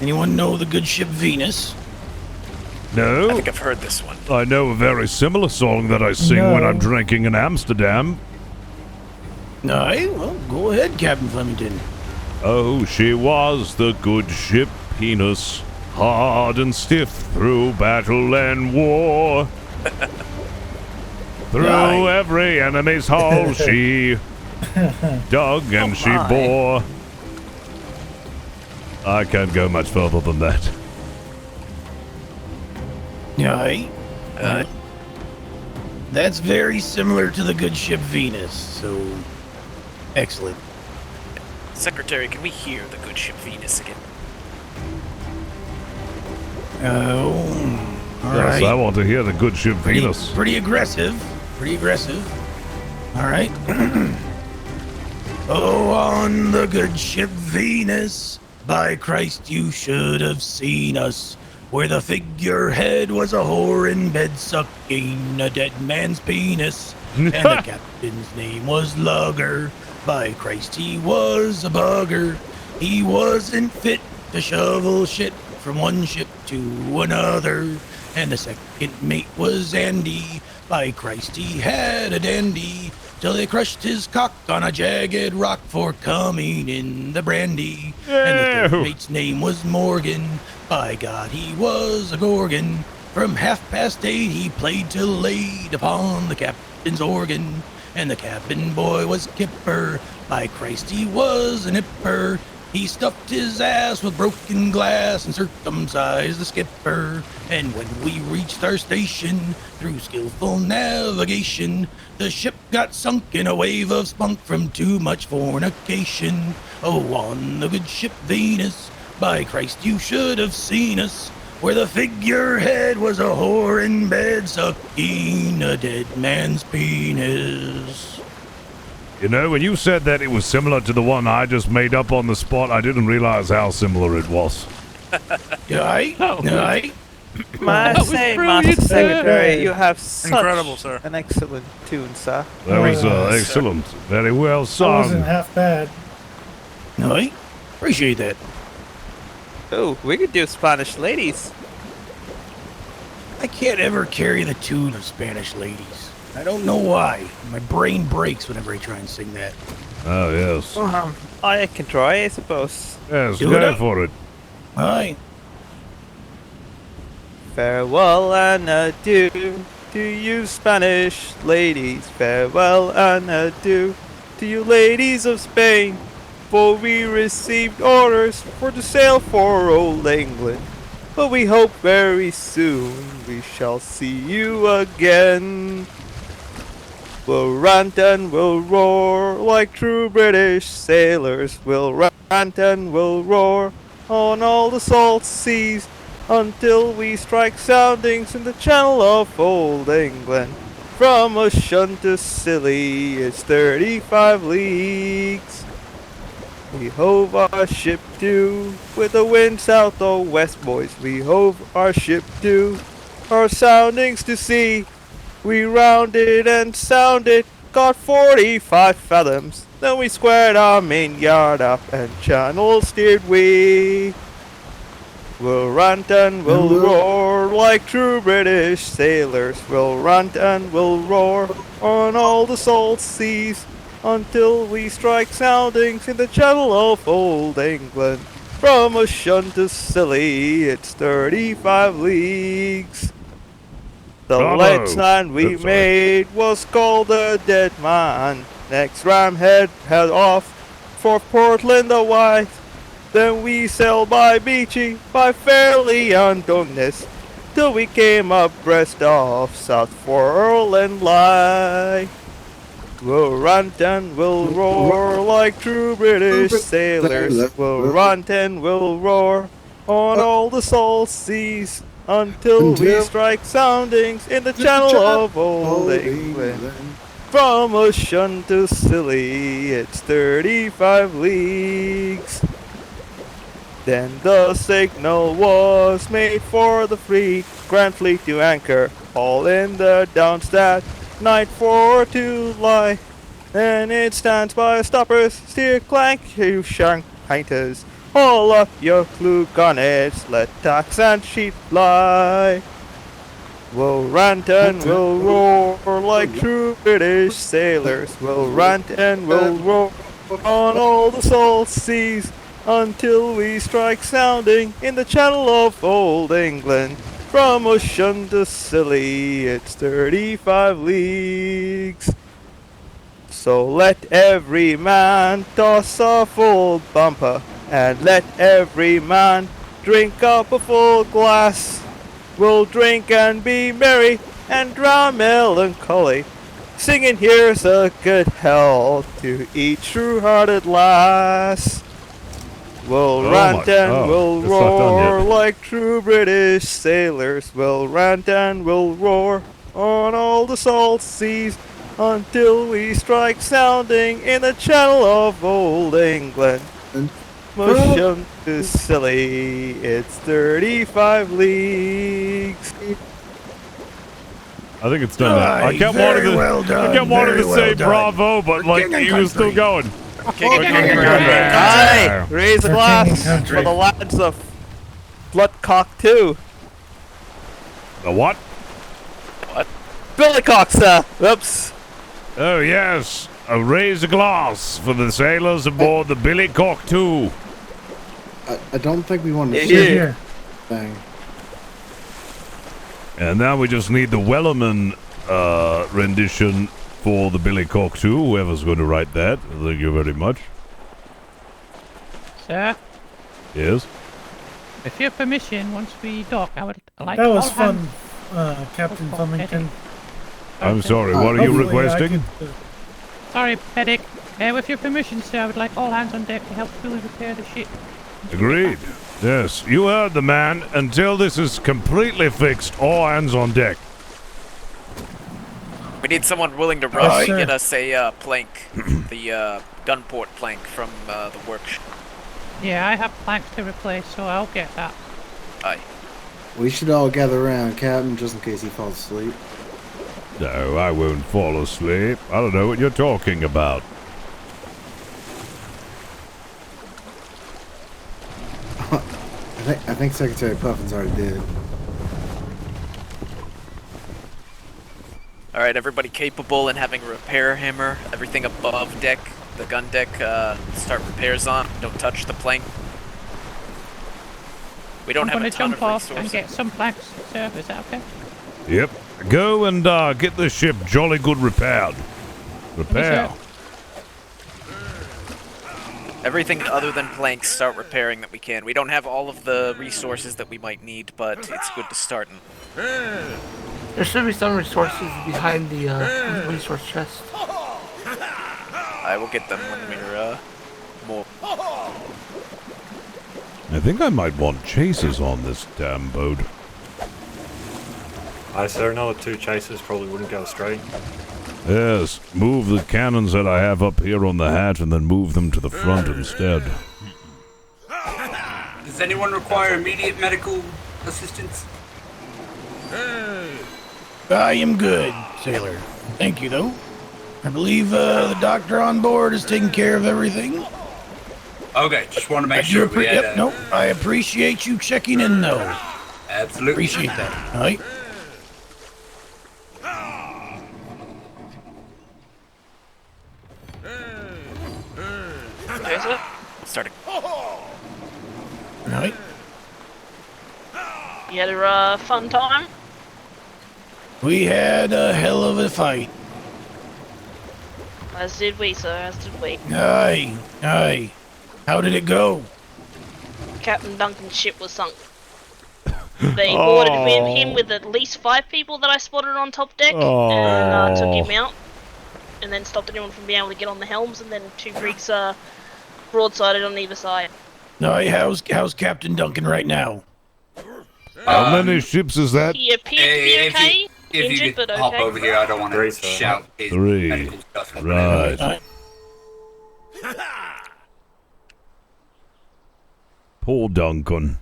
Anyone know the good ship Venus? No. I think I've heard this one. I know a very similar song that I sing when I'm drinking in Amsterdam. Aye, well, go ahead, Captain Flemington. Oh, she was the good ship Venus, hard and stiff through battle and war. Through every enemy's hull she dug and she bore. I can't go much further than that. Aye. That's very similar to the good ship Venus, so excellent. Secretary, can we hear the good ship Venus again? Oh, all yes, right. I want to hear the good ship Venus. Pretty aggressive. Pretty aggressive. All right. Oh, on the good ship Venus, by Christ, you should have seen us. Where the figurehead was a whore in bed sucking a dead man's penis. And the captain's name was Lugger. By Christ, he was a bugger. He wasn't fit to shovel shit from one ship to another. And the second mate was Andy. By Christ, he had a dandy. Till they crushed his cock on a jagged rock for coming in the brandy. And the third mate's name was Morgan. By God, he was a gorgon. From 8:30 he played till late upon the captain's organ. And the cabin boy was Kipper. By Christ, he was an hipper. He stuffed his ass with broken glass and circumcised the skipper. And when we reached our station, through skillful navigation, the ship got sunk in a wave of spunk from too much fornication. Oh, on the good ship Venus, by Christ, you should have seen us. Where the figurehead was a whore in bed sucking a dead man's penis. You know, when you said that it was similar to the one I just made up on the spot, I didn't realize how similar it was. Aye. Master Secretary, you have such incredible, sir. an excellent tune, sir. That was excellent. Very well sung. That wasn't half bad. Aye. Appreciate that. Oh, we could do Spanish ladies. I can't ever carry the tune of Spanish ladies. I don't know why. My brain breaks whenever I try and sing that. Oh, yes. I can try, I suppose. Yes, go for it. Aye. Farewell and adieu to you Spanish ladies. Farewell and adieu to you ladies of Spain. For we received orders for to sail for old England. But we hope very soon we shall see you again. We'll rant and we'll roar like true British sailors. We'll rant and we'll roar on all the salt seas until we strike soundings in the channel of old England. From Ocean to Scilly, it's 35 leagues. We hove our ship to, with the wind south or west, boys. We hove our ship to, our soundings to sea. We rounded and sounded, got 45 fathoms. Then we squared our main yard up and channel steered we. We'll rant and we'll roar like true British sailors. We'll rant and we'll roar on all the salt seas until we strike soundings in the channel of old England. From Ocean to Scilly, it's 35 leagues. The last land we made was called the Dead Man. Next ram head off for Portland the White. Then we sailed by Beachy, by Fairley and Douglas, till we came abreast of South Foreland Light. We'll rant and we'll roar like true British sailors. We'll rant and we'll roar on all the salt seas until we strike soundings in the channel of old England. From Ocean to Scilly, it's 35 leagues. Then the signal was made for the Grand Fleet to anchor, all in the Downstad, night for to lie. And it stands by stoppers, steer clank, you shank painters, haul up your clue gunnets, let tacks and sheet fly. We'll rant and we'll roar like true British sailors. We'll rant and we'll roar on all the salt seas until we strike sounding in the channel of old England. From Ocean to Scilly, it's 35 leagues. So let every man toss a full bumper, and let every man drink up a full glass. We'll drink and be merry and drown melancholy, singing here's a good health to each true-hearted lass. We'll rant and we'll roar like true British sailors. We'll rant and we'll roar on all the salt seas until we strike sounding in the channel of old England. Motion to Scilly, it's 35 leagues. I think it's done that. I kept wanting to say bravo, but like he was still going. Aye, raise a glass for the lads of Bloodcock 2. The what? What? Billycock, sir. Oops. Oh yes, raise a glass for the sailors aboard the Billycock 2. I don't think we want to sit here. Thing. And now we just need the Wellerman rendition for the Billycock 2, whoever's going to write that. Thank you very much. Sir? Yes? With your permission, once we dock, I would like that was all fun, hands- Captain Flemington. I'm sorry, what are you requesting? Sorry, Pedic. With your permission, sir, I would like all hands on deck to help fully repair the ship. Agreed. Yes, you heard the man. Until this is completely fixed, all hands on deck. We need someone willing to rush and get us a plank, the gunport plank from the workshop. Yeah, I have planks to replace, so I'll get that. Aye. We should all gather around Captain just in case he falls asleep. No, I won't fall asleep. I don't know what you're talking about. I think Secretary Puffin's already did. Alright, everybody capable and having a repair hammer, everything above deck, the gun deck, start repairs on. Don't touch the plank. We don't have a ton of resources. I'm gonna jump off and get some planks, sir. Is that okay? Yep. Go and get the ship jolly good repaired. Repair. Everything other than planks, start repairing that we can. We don't have all of the resources that we might need, but it's good to start. There should be some resources behind the resource chest. I will get them when we're more. I think I might want chasers on this damn boat. Aye, sir, another 2 chasers probably wouldn't go straight. Yes, move the cannons that I have up here on the hatch and then move them to the front instead. Does anyone require immediate medical assistance? I am good, sailor. Thank you, though. I believe the doctor on board is taking care of everything. Okay, just want to make sure we had... Nope, I appreciate you checking in, though. Absolutely. Appreciate that, all right? Starting. Right. You had a fun time? We had a hell of a fight. As did we, sir, as did we. Aye, aye. How did it go? Captain Duncan's ship was sunk. They boarded him with at least 5 people that I spotted on top deck, and took him out. And then stopped anyone from being able to get on the helms, and then 2 rigs broadsided on either side. Aye, how's Captain Duncan right now? How many ships is that? He appeared to be okay. If you could hop over here, I don't want to shout his 3. medical stuff. Right. Poor Duncan.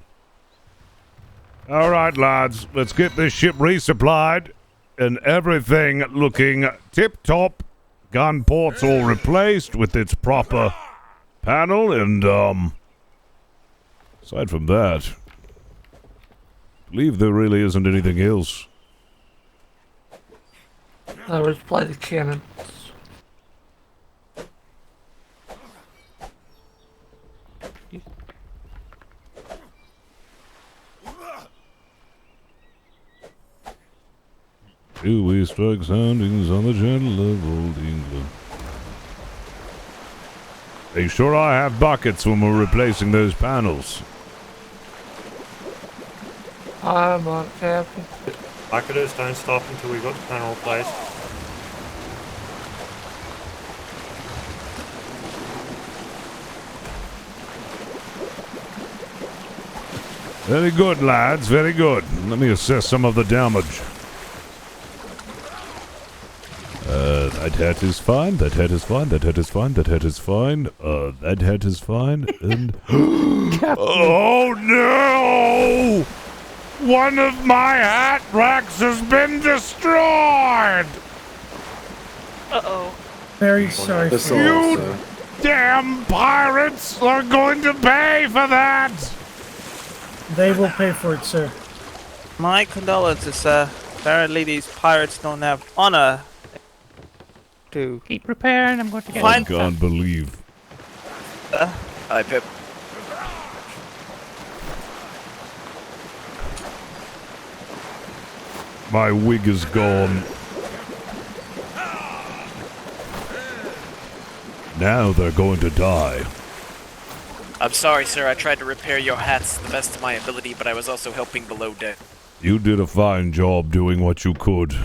All right, lads, let's get this ship resupplied and everything looking tip-top. Gun ports all replaced with its proper panel, and, aside from that, I believe there really isn't anything else. Let's play the cannon. Do we strike soundings on the channel of old England? Are you sure I have buckets when we're replacing those panels? I'm on Captain. Bucketers, don't stop until we've got the panel replaced. Very good, lads, very good. Let me assess some of the damage. That hat is fine, that hat is fine, that hat is fine, that hat is fine, that hat is fine, and... Oh no! One of my hat racks has been destroyed! Uh-oh. Very sorry for you. You damn pirates are going to pay for that! They will pay for it, sir. My condolences, sir. Apparently these pirates don't have honor. To keep repairing, I'm going to get I can't believe. Hi, Pip. My wig is gone. Now they're going to die. I'm sorry, sir. I tried to repair your hats to the best of my ability, but I was also helping below deck. You did a fine job doing what you could.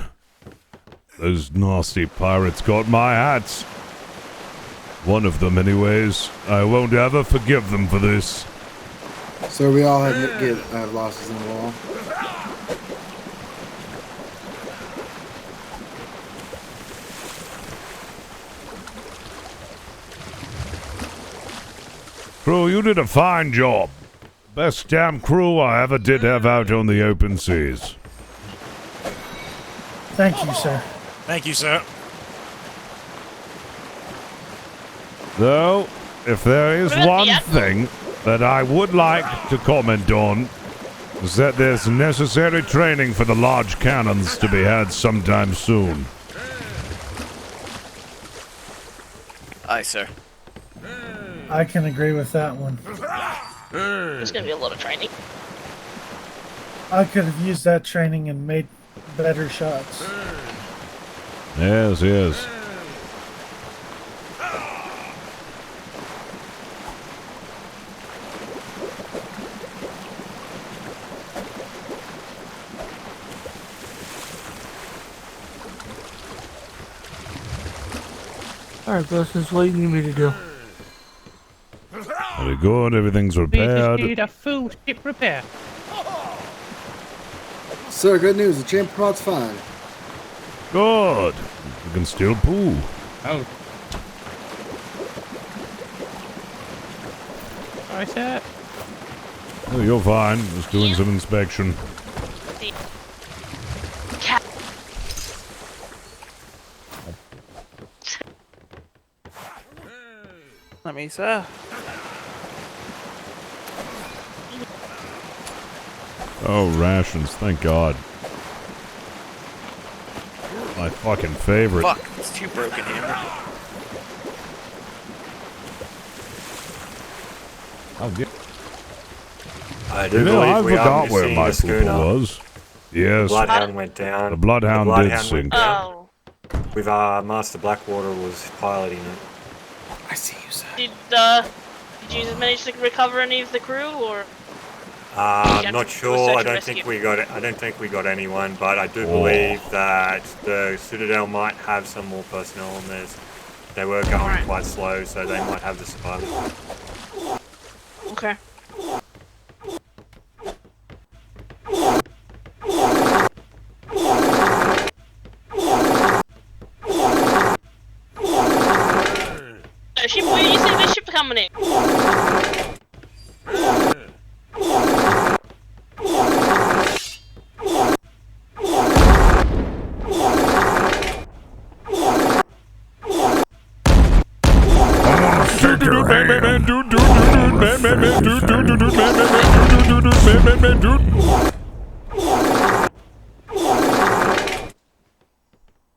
Those nasty pirates got my hats. One of them, anyways. I won't ever forgive them for this. So we all had losses in the wall. Crew, you did a fine job. Best damn crew I ever did have out on the open seas. Thank you, sir. Thank you, sir. Though, if there is one thing that I would like to comment on, is that there's necessary training for the large cannons to be had sometime soon. Aye, sir. I can agree with that one. There's gonna be a lot of training. I could have used that training and made better shots. Yes, yes. Alright, Blessings, what do you need me to do? Very good, everything's We repaired. just need a full ship repair. Sir, good news. The chamber pot's fine. Good. You can still poo. Oh. Sorry, sir. Oh, you're fine. Just doing some inspection. Let me, sir. Oh, rations. Thank God. My fucking favorite. Fuck, it's too broken here. Oh, yeah. I do believe I we are forgot where missing my the schooner. pooper was. Yes. The Bloodhound went down. The Bloodhound did sink. Oh. With Master Blackwater was piloting it. I see you, sir. Did you manage to recover any of the crew, or? I'm not sure. I don't think we got anyone, but I do believe that the Citadel might have some more personnel on theirs. They were going quite slow, so they might have the survivors. Okay. Ship, where do you see the ship coming in?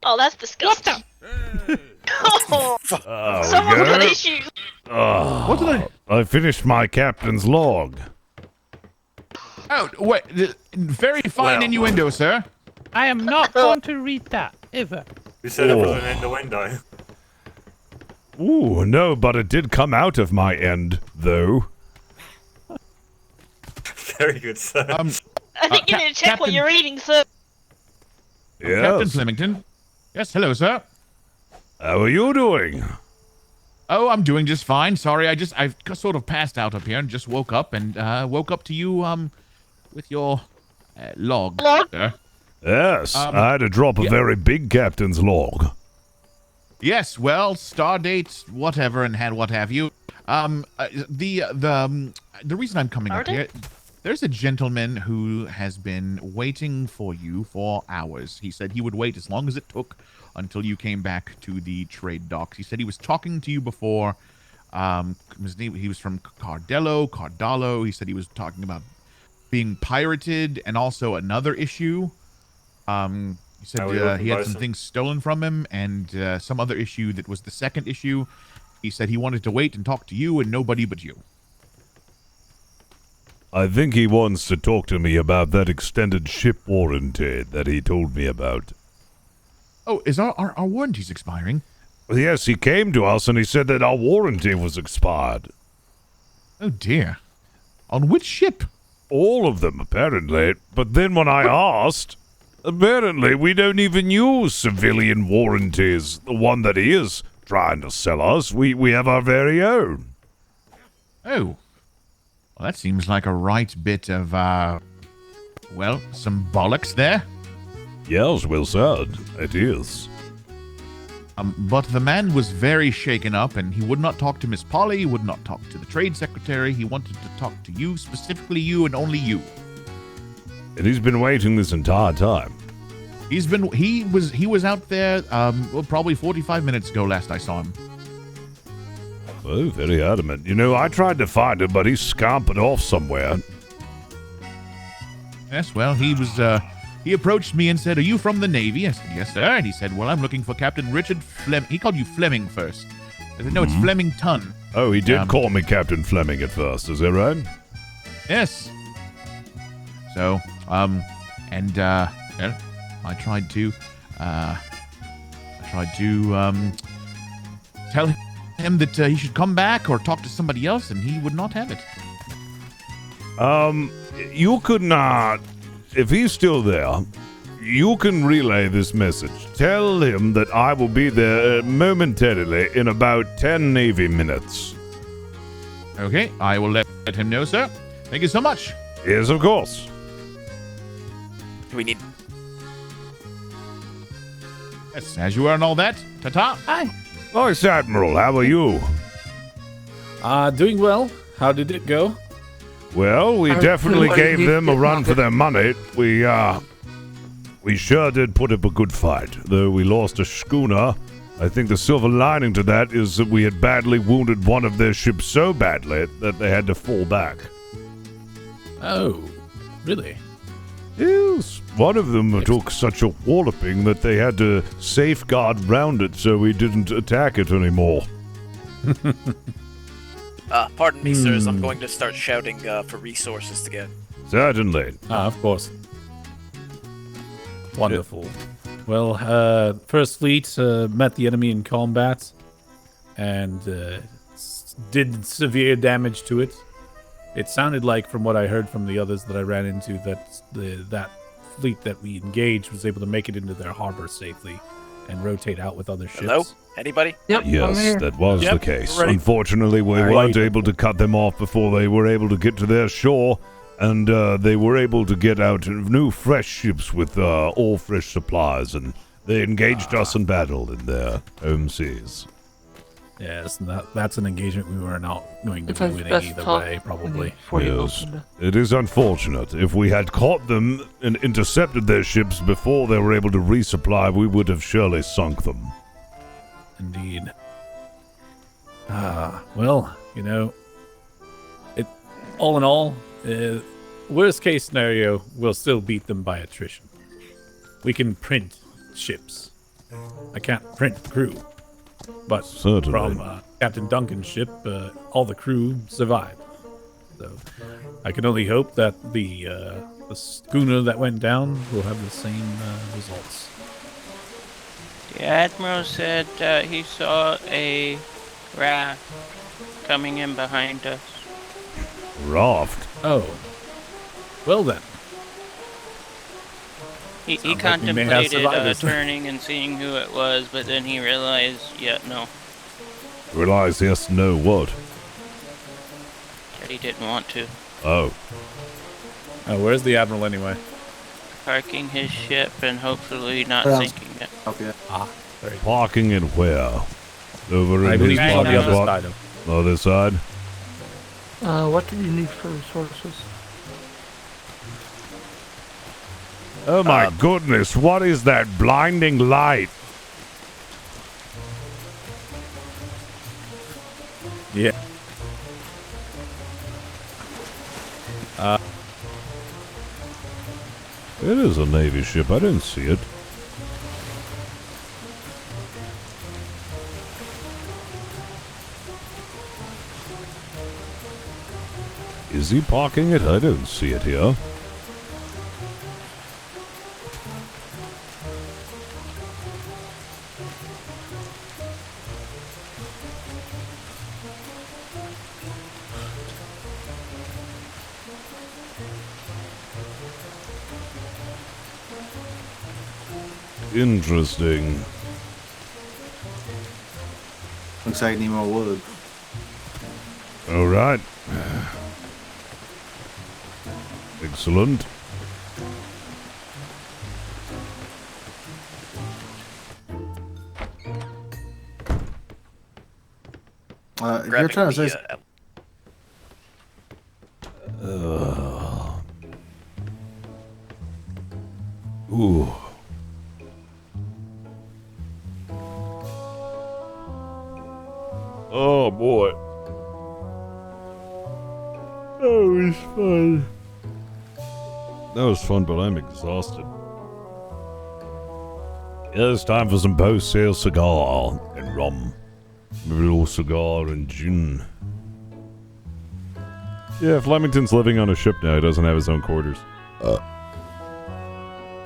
Oh, that's disgusting. Oh, someone's got issues. What did I finished my captain's log. Oh, wait. Very fine innuendo, sir. I am not going to read that, ever. You said it was an innuendo. Ooh, no, but it did come out of my end, though. Very good, sir. I think you need to check what you're eating, sir. Yes. Captain Flemington. Yes, hello, sir. How are you doing? Oh, I'm doing just fine. Sorry, I've sort of passed out up here and just woke up to you, with your log. Sir. Yes, I had to drop a very big captain's log. Yes, well, stardate, whatever, and what have you. The reason I'm coming up here, there's a gentleman who has been waiting for you for hours. He said he would wait as long as it took until you came back to the trade docks. He said he was talking to you before. He was from Cardallo. He said he was talking about being pirated and also another issue. He said he had some things stolen from him and some other issue that was the second issue. He said he wanted to wait and talk to you and nobody but you. I think he wants to talk to me about that extended ship warranty that he told me about. Oh, is our warranties expiring? Yes, he came to us and he said that our warranty was expired. Oh dear. On which ship? All of them, apparently. But then when I asked, apparently we don't even use civilian warranties. The one that he is trying to sell us, we have our very own. Oh. Well, that seems like a right bit of, some bollocks there. Yes, well said. It is. But the man was very shaken up, and he would not talk to Miss Polly, he would not talk to the trade secretary, he wanted to talk to you, specifically you and only you. And he's been waiting this entire time. He was out there, probably 45 minutes ago last I saw him. Oh, very adamant. You know, I tried to find him, but he scampered off somewhere. Yes, well, he approached me and said, "Are you from the Navy?" I said, "Yes, sir." And he said, "Well, I'm looking for Captain Richard Fleming." He called you Fleming first. I said, "No, it's Flemington." Oh, he did call me Captain Fleming at first, is that right? Yes. So, I tried to tell him that he should come back or talk to somebody else, and he would not have it. You could not... If he's still there, you can relay this message. Tell him that I will be there momentarily in about 10 Navy minutes. Okay, I will let him know, sir. Thank you so much. Yes, of course. Do we need... Yes, as you are and all that. Ta-ta. Hi. Vice Admiral, how are you? Doing well. How did it go? Well, we definitely gave them a run for their money. We sure did put up a good fight, though we lost a schooner. I think the silver lining to that is that we had badly wounded one of their ships so badly that they had to fall back. Oh, really? Yes. One of them took such a walloping that they had to safeguard round it so we didn't attack it anymore. Pardon me, sirs. I'm going to start shouting for resources again. Certainly. Of course. Wonderful. Well, First Fleet met the enemy in combat and did severe damage to it. It sounded like, from what I heard from the others that I ran into, that that fleet that we engaged was able to make it into their harbor safely and rotate out with other ships. Hello? Anybody? Yep. Yes, that was the case. Unfortunately, we weren't able to cut them off before they were able to get to their shore, and they were able to get out new fresh ships with all fresh supplies, and they engaged us in battle in their home seas. Yes, that's an engagement we were not going to be winning either way, probably. Yes, it is unfortunate. If we had caught them and intercepted their ships before they were able to resupply, we would have surely sunk them. Indeed. Well, You know, all in all, worst case scenario, we'll still beat them by attrition. We can print ships. I can't print crew, but Certainly. from Captain Duncan's ship, all the crew survived. So I can only hope that the schooner that went down will have the same results. The Admiral said that he saw a raft coming in behind us. Raft? Oh. Well then. He Sounds like we may have contemplated survivors. turning and seeing who it was, but then he realized, yeah, no, Realize yes, no, what? that he didn't want to. Oh. Oh, where's the Admiral anyway? Parking his ship and hopefully not Well, sinking it. Okay. Ah, very good. Parking it where? Over I in believe his on the parking other lot? side of. Other side? What do you need for resources? Oh my goodness, what is that blinding light? Yeah. It is a Navy ship, I didn't see it. Is he parking it? I don't see it here. Interesting. Looks like I need more wood. All right. Excellent. If you're trying to say... Ooh. Oh boy. That was fun. That was fun, but I'm exhausted. Yeah, it's time for some post-sale cigar and rum. Maybe a little cigar and gin. Yeah, Flemington's living on a ship now. He doesn't have his own quarters.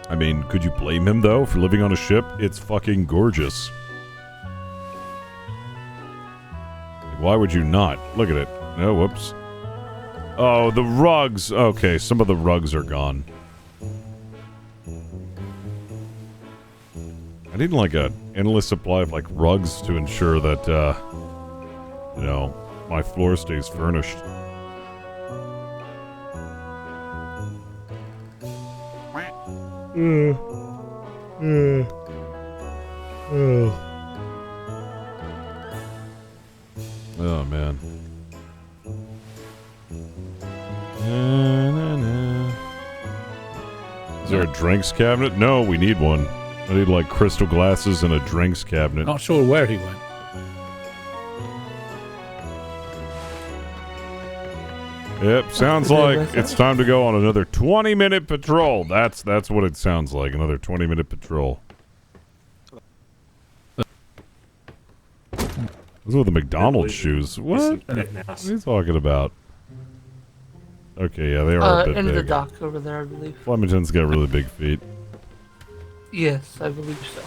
I mean, could you blame him, though, for living on a ship? It's fucking gorgeous. Like, why would you not? Look at it. Oh, whoops. Oh, the rugs. Okay, some of the rugs are gone. I need, like, an endless supply of, like, rugs to ensure that, you know, my floor stays furnished. Oh, man. Is there a drinks cabinet? No, we need one. I need, like, crystal glasses and a drinks cabinet. Not sure where he went. Yep, sounds like it's time to go on another 20-minute patrol. That's what it sounds like, another 20-minute patrol. Those are the McDonald's shoes. What? What are you talking about? Okay, yeah, they are a bit in big. the dock over there, I believe. Flemington's got really big feet. Yes, I believe so.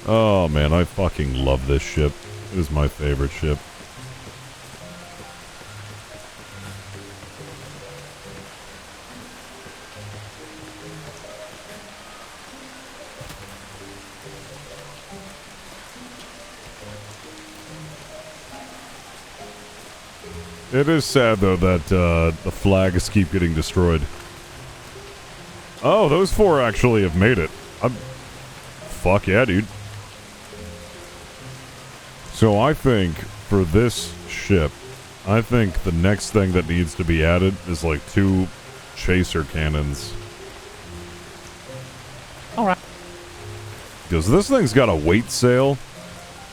Oh man, I fucking love this ship. It is my favorite ship. It is sad though that the flags keep getting destroyed. Oh, those four actually have made it. Fuck yeah, dude. So I think for this ship, I think the next thing that needs to be added is like 2 chaser cannons. Alright. Because this thing's got a weight sail,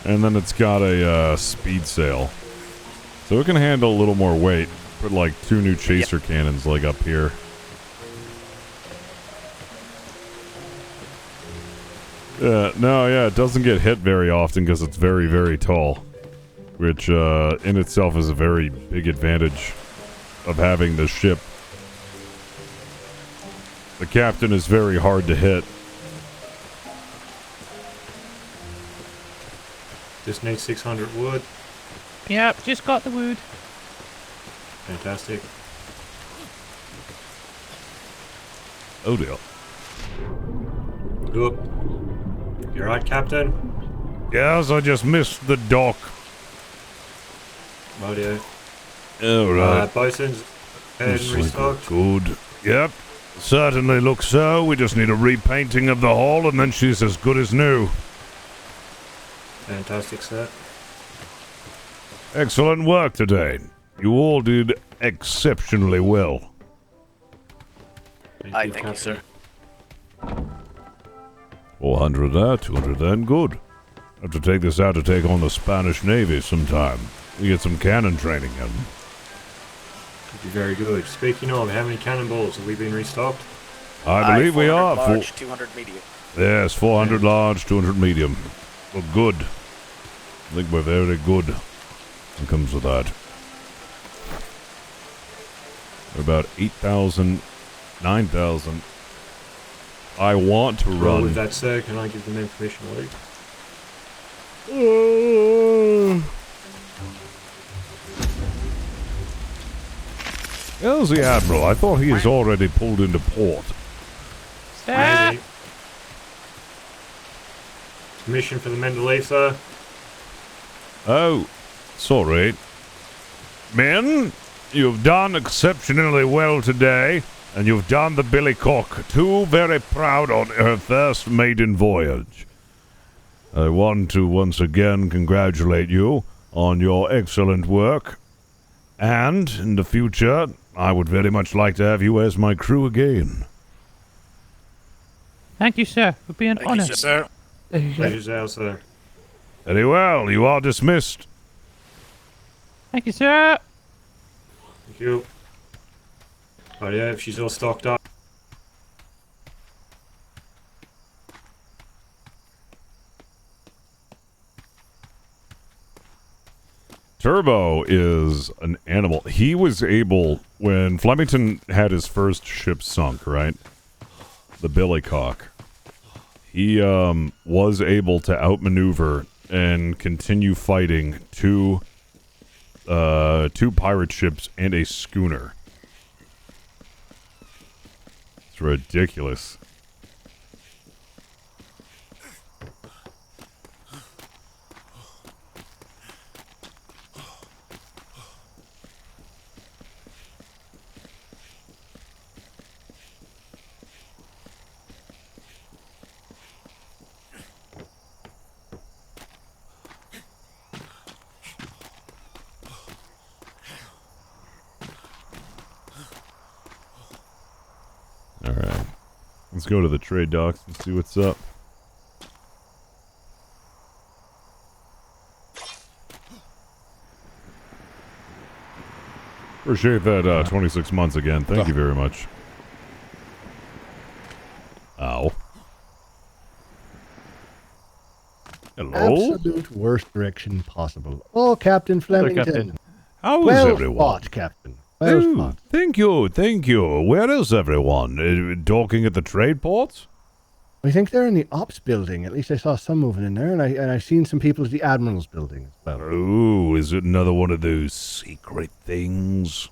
and then it's got a speed sail. So it can handle a little more weight. Put like 2 new chaser cannons like up here. No, it doesn't get hit very often because it's very, very tall. Which, in itself is a very big advantage of having this ship. The captain is very hard to hit. Just need 600 wood. Yep, just got the wood. Fantastic. Oh dear. Look. You alright, Captain? Yes, I just missed the dock. Radio. Alright. Bosun's head restocked. Good. Yep. Certainly looks so. We just need a repainting of the hull and then she's as good as new. Fantastic, sir. Excellent work today. You all did exceptionally well. Thank you, sir. 400 there, 200 then, good. Have to take this out to take on the Spanish Navy sometime. We get some cannon training in. Could be very good. Speaking of, how many cannonballs have we been restocked? I believe we are. Large, 200 medium. Yes, 400 large, 200 medium. We're good. I think we're very good. What comes with that? We're about 8,000, 9,000. I want to run. With that, sir, can I give the men permission to leave? How's the Admiral? I thought he has already pulled into port. Maybe. Permission for the men to leave, sir? Oh, sorry. Men, you've done exceptionally well today, and you've done the Billycock too very proud on her first maiden voyage. I want to once again congratulate you on your excellent work, and in the future, I would very much like to have you as my crew again. Thank you, sir. It would be an honor. Thank you, sir. Pleasure's ours, sir. Very well, you are dismissed. Thank you, sir. Thank you. Oh yeah, if she's all stocked up. Turbo is an animal. He was able, when Flemington had his first ship sunk, right? The Billycock. He was able to outmaneuver and continue fighting two pirate ships and a schooner. It's ridiculous. Alright. Let's go to the trade docks and see what's up. Appreciate that 26 months again. Thank you very much. Ow. Hello? Absolute worst direction possible. Oh, Captain Flemington. Captain. How is well everyone? Fought, Captain. Well Oh, fought. thank you, thank you. Where is everyone? Docking at the trade ports? I think they're in the ops building. At least I saw some moving in there, and I've seen some people at the Admiral's building as well. Oh, is it another one of those secret things?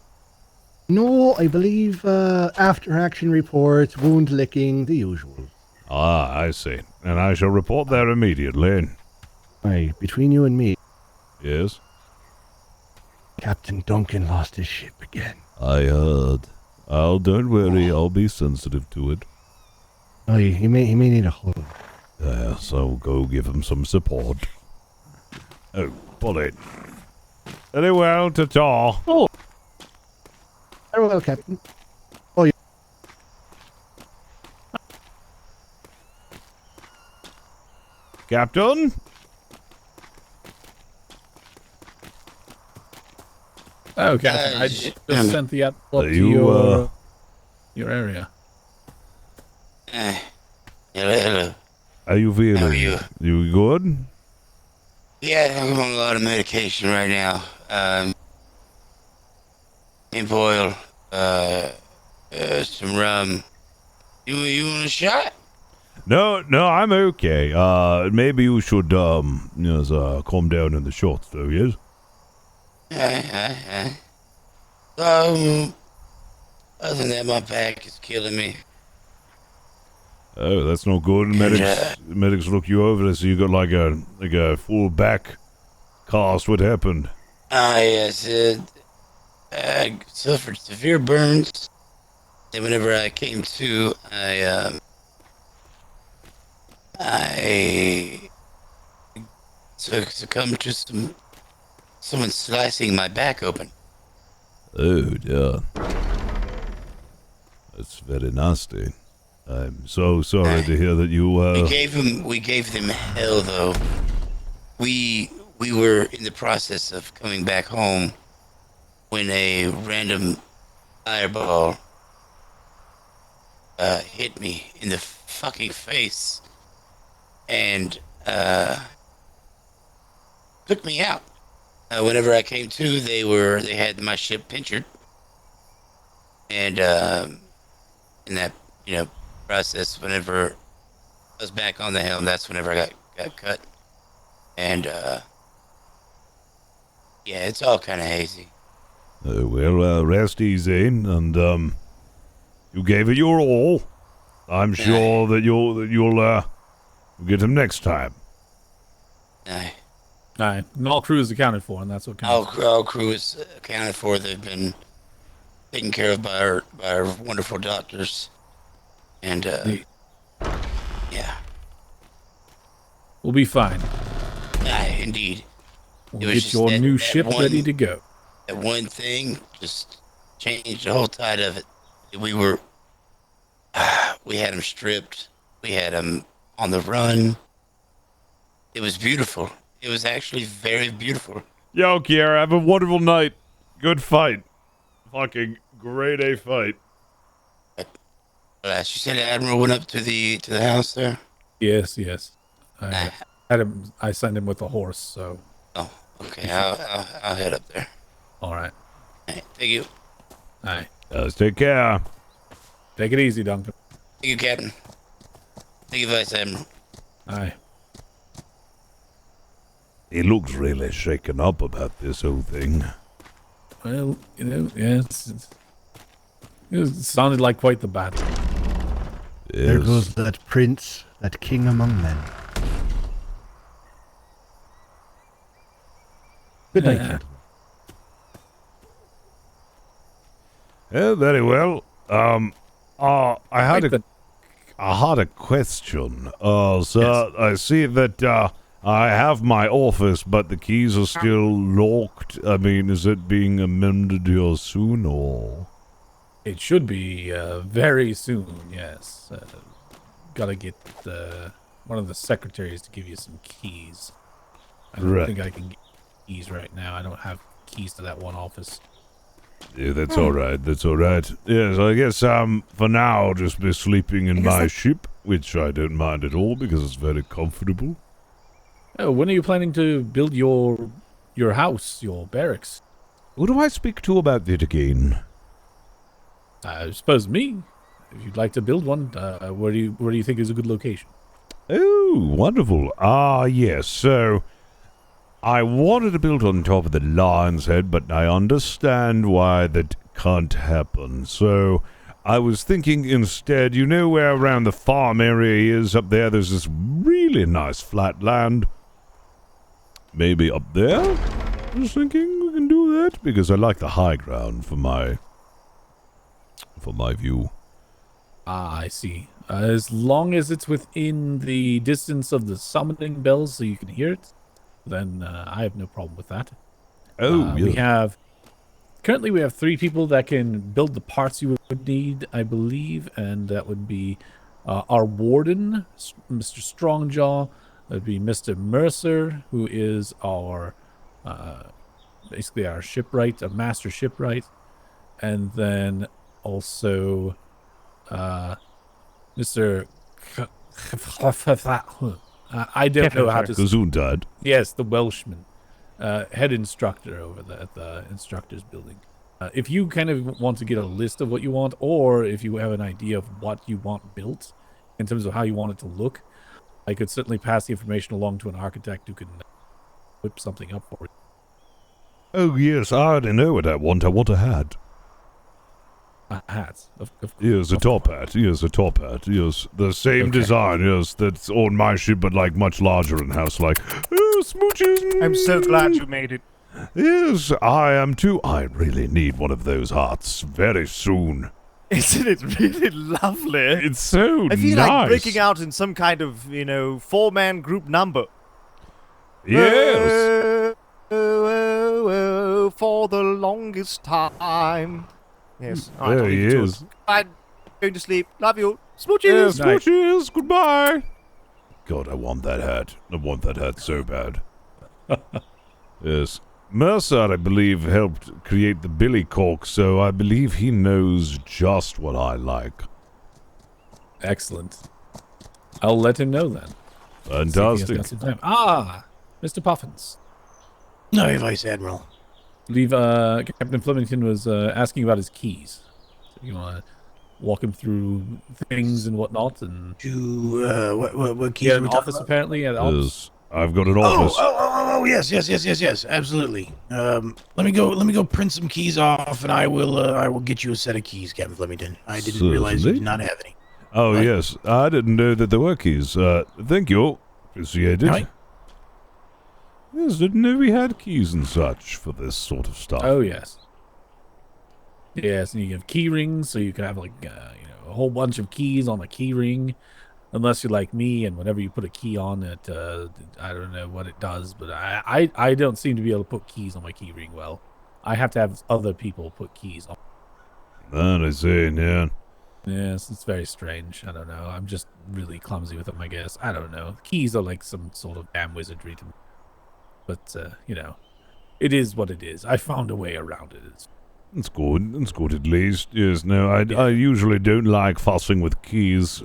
No, I believe after-action reports, wound licking, the usual. Ah, I see. And I shall report there immediately. Aye, between you and me. Yes? Captain Duncan lost his ship again. I heard. Don't worry, I'll be sensitive to it. Oh, he may need a hold. Yes, I'll go give him some support. Oh, bullet. Very well, ta-ta. Oh. Very well, Captain. Oh, yeah. Captain? Oh, Captain, I just sent the app up to your area. Hello. How you feeling? How are you? You good? Yeah, I'm on a lot of medication right now. Hemp oil, some rum. You want a shot? No, I'm okay. Maybe you should, calm down in the shots, though, yes? Other than that, my back is killing me. Oh, that's not good. Medics look you over. So you got like a full back cast. What happened? Yes, I suffered severe burns. And whenever I came to, I succumbed to someone slicing my back open. Oh, yeah. That's very nasty. I'm so sorry to hear that you, We gave them hell, though. We were in the process of coming back home when a random fireball hit me in the fucking face and took me out. Whenever I came to, they had my ship pinchered, and in that process, whenever I was back on the helm, that's whenever I got cut, and yeah, it's all kind of hazy. Rest easy, and you gave it your all. I'm sure that you'll get him next time. Aye. Aye. And all crew is accounted for, and that's what counts. All crew is accounted for. They've been taken care of by our wonderful doctors, and yeah, we'll be fine. Aye, indeed. We'll get your new ship ready to go. That one thing just changed the whole tide of it. We had him stripped. We had him on the run. It was beautiful. It was actually very beautiful. Yo, Kiara, have a wonderful night. Good fight. Fucking grade A fight. You said the Admiral went up to the house there? Yes. I sent him with a horse, so. Oh, okay. I'll head up there. All right. Thank you. All right. Let's take care. Take it easy, Duncan. Thank you, Captain. Thank you, Vice Admiral. Aye. He looks really shaken up about this whole thing. Well, yes. It sounded like quite the battle. Yes. There goes that prince, that king among men. Good night, gentlemen. Yeah, very well. I had a question. Sir, I see that I have my office, but the keys are still locked. I mean, is it being amended here soon, or? It should be very soon, yes. Gotta get one of the secretaries to give you some keys. I don't think I can get keys right now. I don't have keys to that one office. Yeah, that's all right. That's all right. Yes, I guess for now I'll just be sleeping in my ship, which I don't mind at all because it's very comfortable. Oh, when are you planning to build your house, your barracks? Who do I speak to about that again? I suppose me. If you'd like to build one, where do you think is a good location? Oh, wonderful. Yes. So, I wanted to build on top of the Lion's Head, but I understand why that can't happen. So, I was thinking instead, you know where around the farm area is up there? There's this really nice flat land. Maybe up there? I was thinking we can do that because I like the high ground for my view. Ah, I see. As long as it's within the distance of the summoning bells so you can hear it, then I have no problem with that. We have currently we have 3 people that can build the parts you would need, I believe, and that would be our warden, Mr. Strongjaw. That'd be Mr. Mercer, who is our basically our shipwright, a master shipwright, and then also Mr. I don't know how to. Gesundheit. Yes, the Welshman, head instructor over at the instructors building. If you kind of want to get a list of what you want, or if you have an idea of what you want built in terms of how you want it to look, I could certainly pass the information along to an architect who can whip something up for you. Oh, yes, I already know what I want. I want a hat. A hat? Yes, a top hat. Yes, a top hat. Yes, the same design, yes, that's on my ship, but, like, much larger in house, like, oh, smooches. I'm so glad you made it. Yes, I am too. I really need one of those hats very soon. Isn't it really lovely? It's so I feel nice. like breaking out in some kind of, 4-man group number. Yes. For the longest time. Yes. All right, There I'll he leave you to is. it. I'm going to sleep. Love you. Smooches. Yes, smooches. Goodbye. God, I want that hat. I want that hat so bad. Yes. Mercer, I believe, helped create the Billycock, so I believe he knows just what I like. Excellent. I'll let him know then. Fantastic. Mr. Puffins. No, Vice Admiral. I believe Captain Flemington was asking about his keys. So you want to walk him through things and whatnot, and what keys? He had are we an talking office about? apparently at the office. Yes, I've got an office. Oh, yes, absolutely. Let me go print some keys off, and I will get you a set of keys, Captain Flemington. I didn't realize you did not have any. Oh, yes, I didn't know that there were keys. Thank you. Appreciate it. Right. Yes, didn't know we had keys and such for this sort of stuff. Oh, yes. Yes, and you have key rings, so you can have, like, a whole bunch of keys on a key ring. Unless you're like me, and whenever you put a key on it, I don't know what it does, but I don't seem to be able to put keys on my key ring well. I have to have other people put keys on. That I see, yeah. Yes, it's very strange. I don't know. I'm just really clumsy with them, I guess. I don't know. Keys are like some sort of damn wizardry to me. But, it is what it is. I found a way around it. It's good. It's good at least. Yes, no, I usually don't like fussing with keys.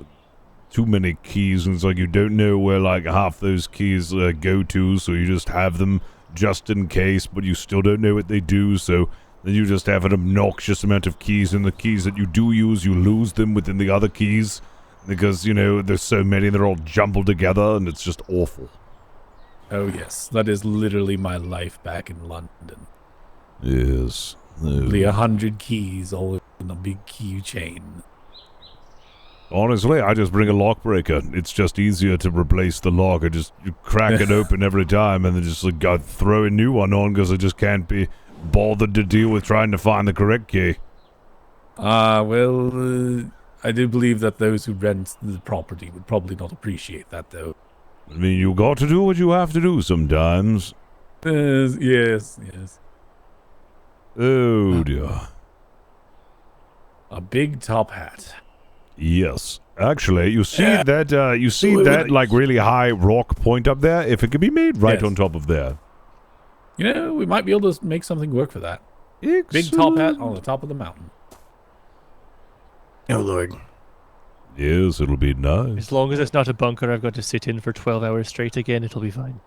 Too many keys, and it's like you don't know where, like, half those keys go to, so you just have them just in case, but you still don't know what they do, so then you just have an obnoxious amount of keys, and the keys that you do use, you lose them within the other keys, because, there's so many, they're all jumbled together, and it's just awful. Oh, yes. That is literally my life back in London. Yes. Only 100 keys all in a big keychain. Honestly, I just bring a lock breaker. It's just easier to replace the lock. You crack it open every time and then just throw a new one on because I just can't be bothered to deal with trying to find the correct key. I do believe that those who rent the property would probably not appreciate that, though. I mean, you got to do what you have to do sometimes. Yes. Oh, dear. A big top hat. Yes. Actually, you see that like really high rock point up there? If it could be made right on top of there. We might be able to make something work for that. Excellent. Big top hat on the top of the mountain. Oh, Lord. Yes, it'll be nice. As long as it's not a bunker I've got to sit in for 12 hours straight again, it'll be fine.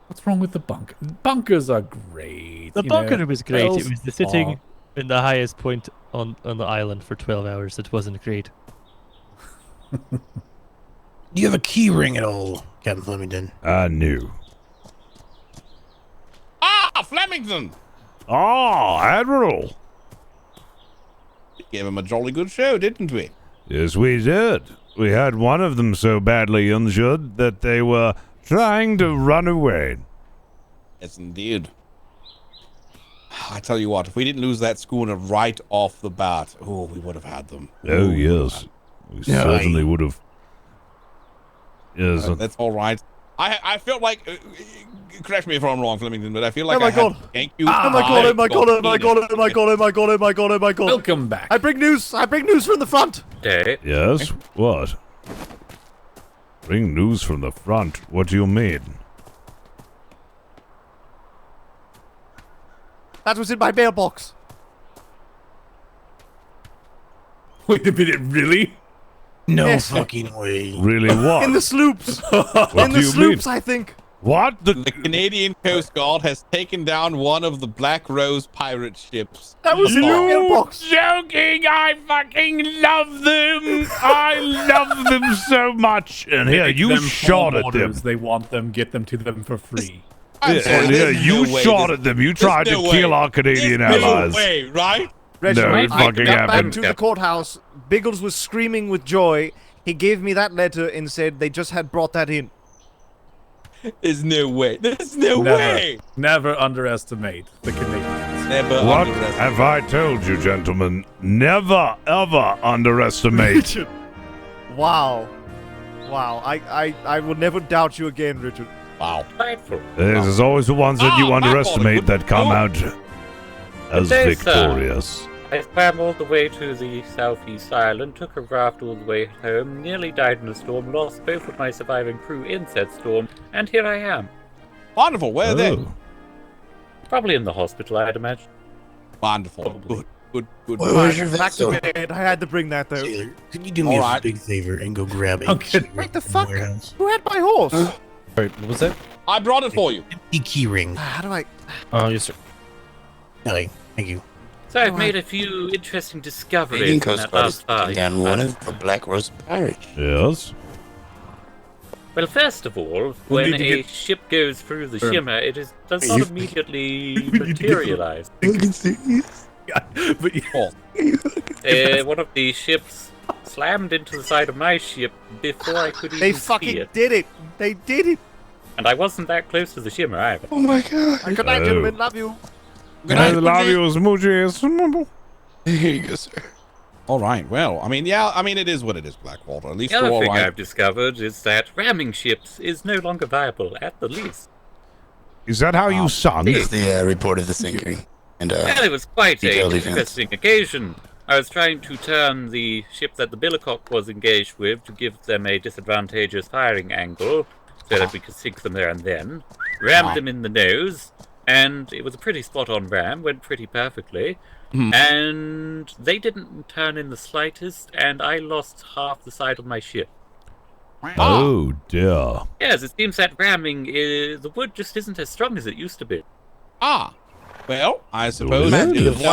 What's wrong with the bunker? Bunkers are great. The bunker was great. It was the sitting in the highest point on the island for 12 hours that wasn't great. Do you have a key ring at all, Captain Flemington? I knew. Flemington! Admiral! We gave him a jolly good show, didn't we? Yes, we did. We had one of them so badly injured that they were trying to run away. Yes, indeed. I tell you what, if we didn't lose that schooner right off the bat, we would have had them. Oh, yes. We certainly would have. Yes. That's all right. I felt like, correct me if I'm wrong, Flemington, but I feel like Oh my I had God. to thank you. Oh my God, oh my God, oh my God, oh my God, oh my God, oh my God, oh my God. Welcome back. I bring news from the front. Okay. Yes? What? Bring news from the front. What do you mean? That was in my mailbox. Wait a minute, really? No Yes. fucking way. Really what? In the sloops. What In do the you sloops, mean? I think. What? The Canadian Coast Guard has taken down one of the Black Rose pirate ships. That was in my mailbox. Joking! I fucking love them! I love them so much! And here, Make you them shot at them. orders. They want them. Get them to them for free. I'm sorry, Yeah, there's you no way shot this- at them. You there's tried to no kill way. our Canadian There's allies. No way, right? Reginald, No, it I fucking got back happened. to the courthouse. Biggles was screaming with joy. He gave me that letter and said they just had brought that in. There's no way. There's no Never, way. never underestimate the Canadians. Never What underestimate. have I told you, gentlemen? Never, ever underestimate. Wow. Wow. I will never doubt you again, Richard. Wow. Delightful. There's always the ones that you Ah, my underestimate fault. that come out as Good day, sir. victorious. I swam all the way to the southeast island, took a raft all the way home, nearly died in a storm, lost both of my surviving crew in said storm, and here I am. Wonderful. Where are they? Oh. Probably in the hospital, I'd imagine. Wonderful. Good. Where's your Back to vessel? bed. I had to bring that though. Sailor, could you do me All a right. big favor and go grab a Okay. key What the from fuck? warehouse? Who had my horse? Wait, what was that? I brought it for you. A key ring. How do I? Oh, yes, sir. Okay, thank you. So I've made a few interesting discoveries Canadian in Coast that Guard is last taking fight. down one of the Black Rose pirates. Yes? Well, first of all, when need to a get- ship goes through the shimmer, it does You- not immediately We need to get- materialize. But One of the ships slammed into the side of my ship before I could even They see fucking it. did it. They did it. And I wasn't that close to the shimmer either. Oh my god. Good night, Oh. gentlemen. Love you. I love you, smoochies. Here you go, sir. All right. Well, I mean, yeah. I mean, it is what it is, Blackwater. At least The we're other all thing right. I've discovered is that ramming ships is no longer viable, at the least. Is that how you sung? Here's the report of the sinking. And Well, it was quite a detailed events. interesting occasion. I was trying to turn the ship that the Billycock was engaged with to give them a disadvantageous firing angle so that we could sink them there and then. Rammed them in the nose, and it was a pretty spot-on ram, went pretty perfectly. And they didn't turn in the slightest, and I lost half the side of my ship. Oh, dear. Yes, it seems that ramming, the wood just isn't as strong as it used to be. Ah. Well, I suppose Really? that There is was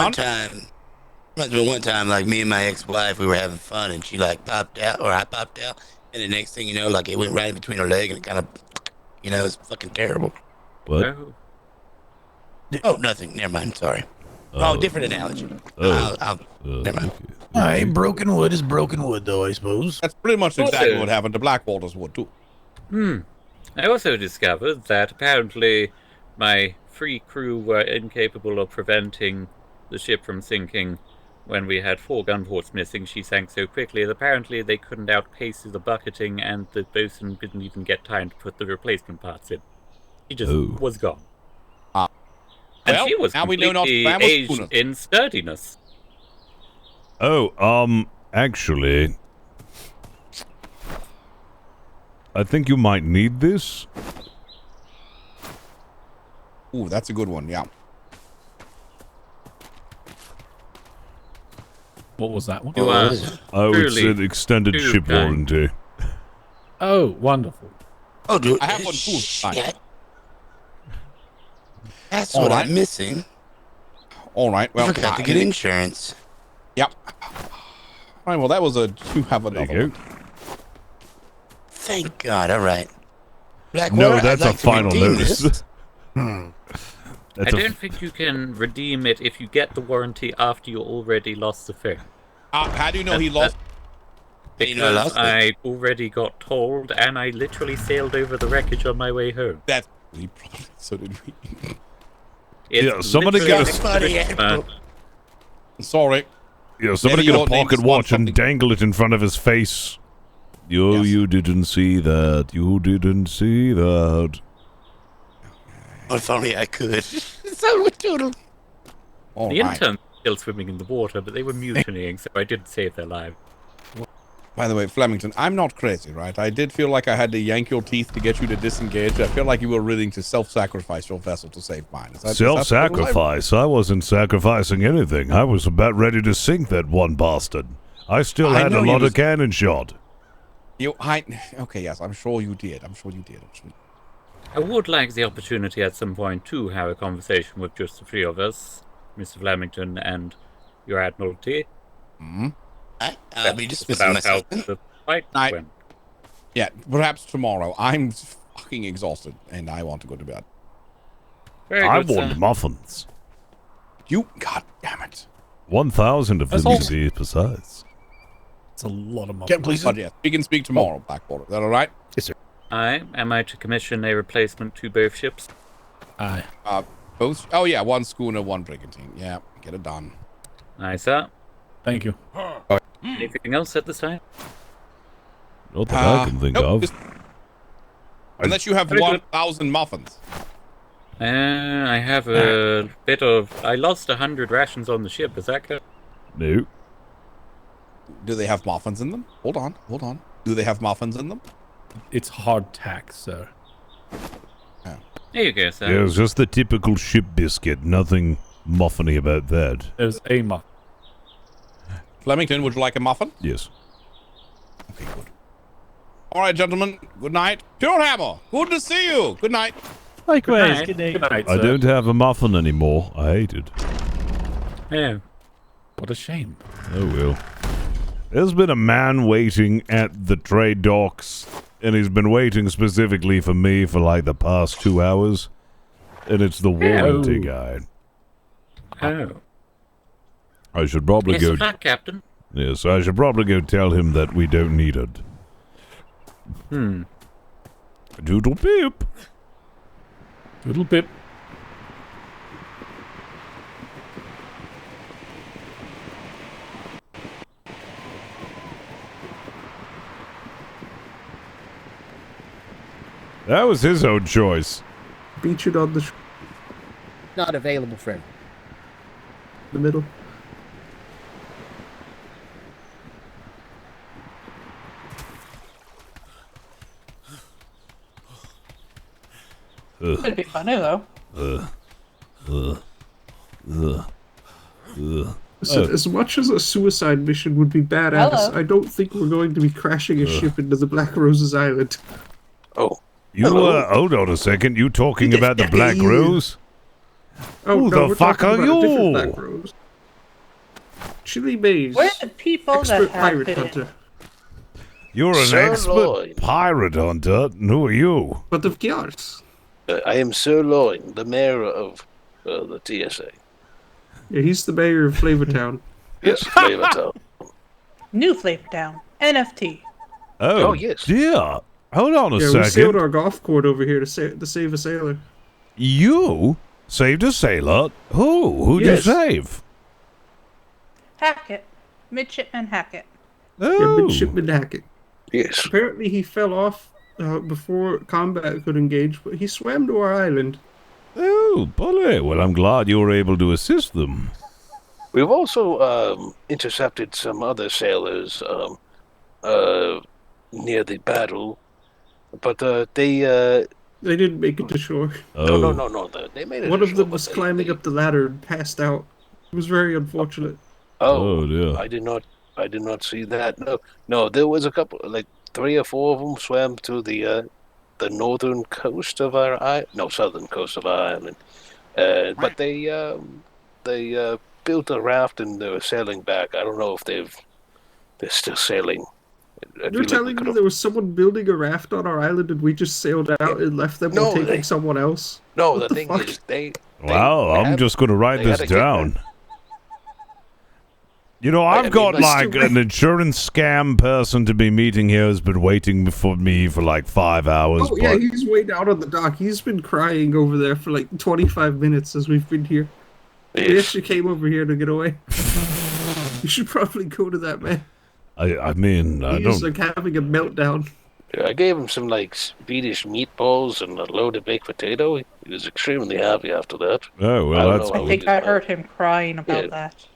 one time, like me and my ex-wife, we were having fun, and she like popped out, or I popped out, and the next thing you know, like it went right in between her leg, and it kind of, you know, it's fucking terrible. What? Oh. Oh, nothing. Never mind. Sorry. Oh, different analogy. Oh. Never mind. Alright, broken wood is broken wood, though, I suppose. That's pretty much exactly Also- what happened to Blackwater's wood too. I also discovered that apparently my free crew were incapable of preventing the ship from sinking. When we had 4 gun ports missing, she sank so quickly that apparently they couldn't outpace the bucketing, and the bosun didn't even get time to put the replacement parts in. He just was gone. And Well, she was now we know not to completely slam with aged schooners. in sturdiness. Oh, actually, I think you might need this. Ooh, that's a good one. Yeah. what was that one? You are Oh, it's truly an extended too ship kind. warranty. Oh, wonderful. Oh, dude. I have one too. Fine. Shit. That's All what right. I'm missing. All right. I Well, forgot to get insurance. Yep. All right. Well, that was a. You have There another. you go. Thank God. All right. Blackwater, No, I'd that's like a to final redeem notice. this. I That's a don't think you can redeem it if you get the warranty after you already lost the thing. How do you know he lost? You know I Because lost it. I already got told, and I literally sailed over the wreckage on my way home. That's so did we. It's Yeah, somebody literally get a- Sorry. Yeah, somebody Maybe get you a don't need pocket to watch swap and dangle it in front of his face. You didn't see that. You didn't see that. Oh, if only I could. So totally. The interns were still swimming in the water, but they were mutinying, so I did save their lives. By the way, Flemington, I'm not crazy, right? I did feel like I had to yank your teeth to get you to disengage. I feel like you were willing to self-sacrifice your vessel to save mine. Self-sacrifice? I wasn't sacrificing anything. I was about ready to sink that one bastard. I still had a lot of cannon shot. Okay, yes, I'm sure you did. I would like the opportunity at some point to have a conversation with just the three of us, Mr. Flemington and your Admiralty. Hmm? I'll be dismissing about myself. how the fight went. Yeah, perhaps tomorrow. I'm fucking exhausted, and I want to go to bed. I want muffins. God damn it. 1,000 of them to be precise. It's a lot of muffins. Please. Yes, we can speak tomorrow, Blackwater. Is that all right? Yes, sir. Am I to commission a replacement to both ships? Aye. Both? Oh, yeah, one schooner, one brigantine. Yeah, get it done. Aye, sir. Thank you. Anything else at this time? Not that I can think of. Unless you have 1,000 muffins. I have a bit of... I lost 100 rations on the ship. Is that good? No. Do they have muffins in them? Hold on. Do they have muffins in them? It's hardtack, sir. There you go, sir. Yeah, it was just the typical ship biscuit. Nothing muffiny about that. There's a muffin. Flemington, would you like a muffin? Yes. Okay, good. All right, gentlemen. Good night. Pure Hammer, good to see you. Good night. Likewise. Good night. I don't have a muffin anymore. I hate it. Yeah. What a shame. Oh, well. There's been a man waiting at the trade docks, and he's been waiting specifically for me for like the past 2 hours, and it's the warranty guy. Oh. I should probably go... Captain. Yes, I should probably go tell him that we don't need it. Doodle pip. Doodle pip. That was his own choice. Beach it on the... Not available, friend. The middle. It'd be funny though. Listen, as much as a suicide mission would be badass, Hello. I don't think we're going to be crashing a ship into the Black Roses Island. Oh. You, hold on a second. You talking about the Black Rose? Oh, Who no, the we're fuck talking are about a different you? Black Rose. Chili Maze. We're the people that expert have pirate been. hunter. You're an expert pirate hunter. And who are you? But of course. I am Sir Loin, the mayor of the TSA. Yeah, he's the mayor of Flavortown. Yes, Flavortown. New Flavortown. NFT. Oh, yes. dear. Hold on a Yeah, second. we sailed our golf court over here to save a sailor. You saved a sailor? Who? Who'd Yes. you save? Hackett. Midshipman Hackett. Oh. Yeah, Midshipman Hackett. Yes. Apparently he fell off before combat could engage, but he swam to our island. Oh, bully. Well, I'm glad you were able to assist them. We've also intercepted some other sailors near the battle, but they didn't make it to shore. Oh. No. They made it. One to of shore, them but was they- climbing up the ladder and passed out. It was very unfortunate. Oh, dear. I did not see that. No. There was a couple, like 3 or 4 of them swam to the northern coast of our island. No, southern coast of our island. But they built a raft and they were sailing back. I don't know if they're still sailing. I feel You're like telling we me could've- there was someone building a raft on our island and we just sailed out and left them while taking someone else? No, What the the thing fuck? is, they Wow, I'm had- just going to write they this had a kickback. down. You know, I've got like an insurance scam person to be meeting here who's been waiting for me for like 5 hours. Oh, yeah, he's way down on the dock. He's been crying over there for like 25 minutes as we've been here. He actually came over here to get away. You should probably go to that man. I mean, I He's don't. like having a meltdown. Yeah, I gave him some like Swedish meatballs and a load of baked potato. He was extremely happy after that. Oh, well, that's I I think I heard him crying about that.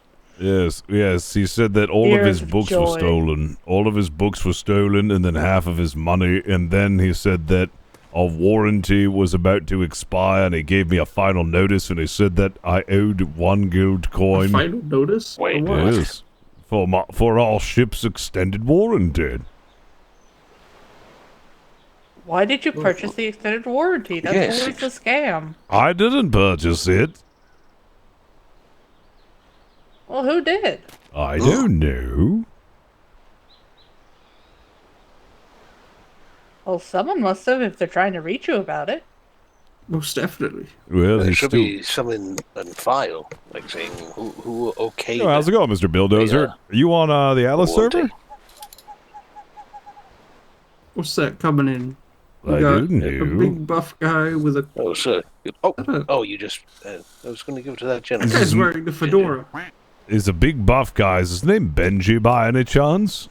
Yes, yes. He said that all of Tears his of books were joy. stolen. All of his books were stolen, and then half of his money. And then he said that our warranty was about to expire, and he gave me a final notice, and he said that I owed 1 gold coin. Final notice? Wait, For what? Yes, for our ship's extended warranty. Why did you purchase the extended warranty? That's Yes, always a scam. I didn't purchase it. Well, who did? I don't know. Well, someone must have if they're trying to reach you about it. Most definitely. Well, There he's should still. be something in file, like saying who okayed Oh, how's it going, Mr. Billdozer? Are you on the Atlas server? What's that coming in? We I got don't a know. big buff guy with a. Oh, sir. Oh, you just. I was going to give it to that gentleman. This guy's wearing the fedora. Is a big buff guy. Is his name Benji by any chance?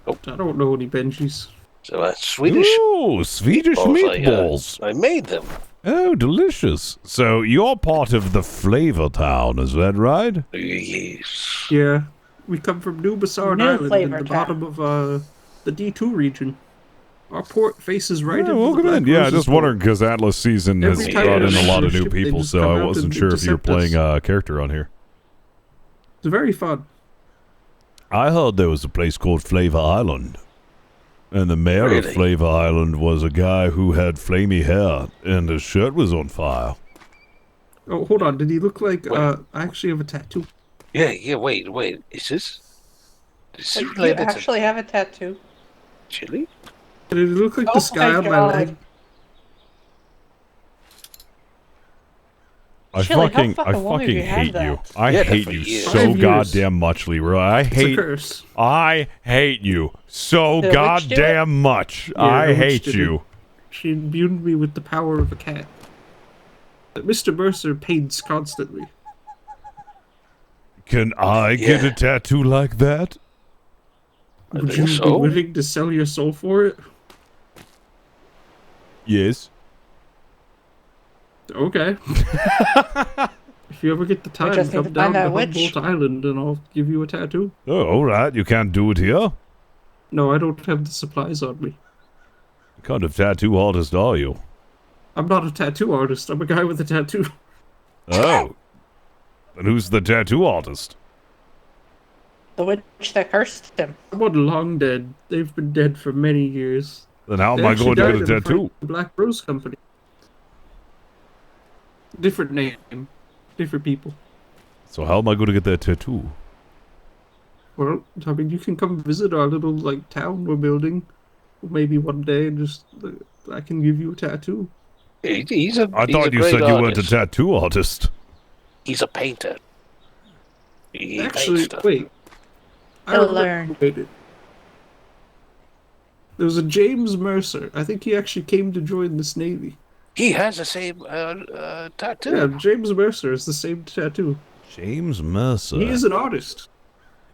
I don't know any Benjis. So Swedish. Oh, Swedish meatballs. I made them. Oh, delicious. So you're part of the Flavor Town, is that right? Yes. Yeah, we come from New Bassard New Island in flavor the town. bottom of the D2 region. Our port faces right into welcome the Black in. Yeah, Roses just port. wondering because Atlas season has Every time brought in there's a lot of new ship, they people, just so come I out wasn't and sure if you were intercept us. playing a character on here. It's very fun. I heard there was a place called Flavor Island. And the mayor of Really? Flavor Island was a guy who had flamey hair, and his shirt was on fire. Oh, hold on. Did he look like? I actually have a tattoo. Yeah. Wait. Is this? Is this You related to actually have a tattoo? chili? Did it look like Oh the sky my on my God. leg? I Chili, how fucking long have you had hate you. that? I Yeah, hate for you years. so 5 years. goddamn much, Leroy. I It's a hate. curse. I hate you so Did a witch do it? goddamn much. Yeah, I a witch hate did you. it. She imbued me with the power of a cat. Mr. Mercer paints constantly. Can I get Yeah. a tattoo like that? I Would think you be so. willing to sell your soul for it? Yes. Okay. If you ever get the time, just need come to down find to that witch. Humboldt Island and I'll give you a tattoo. Oh, all right. You can't do it here. No, I don't have the supplies on me. What kind of tattoo artist are you? I'm not a tattoo artist. I'm a guy with a tattoo. Oh. Then who's the tattoo artist? The witch that cursed him. Someone long dead. They've been dead for many years. Then how am They I actually going to died get a in the tattoo? fight with the Black Rose Company. Different name. Different people. So how am I going to get that tattoo? Well, I mean, you can come visit our little, like, town we're building. Maybe one day and just, I can give you a tattoo. He's a. I he's thought a you great said you weren't a artist. tattoo artist. He's a painter. He Actually, paints stuff. wait. He'll learn. There was a James Mercer. I think he actually came to join this Navy. He has the same tattoo. Yeah, James Mercer is the same tattoo. James Mercer. He is an artist.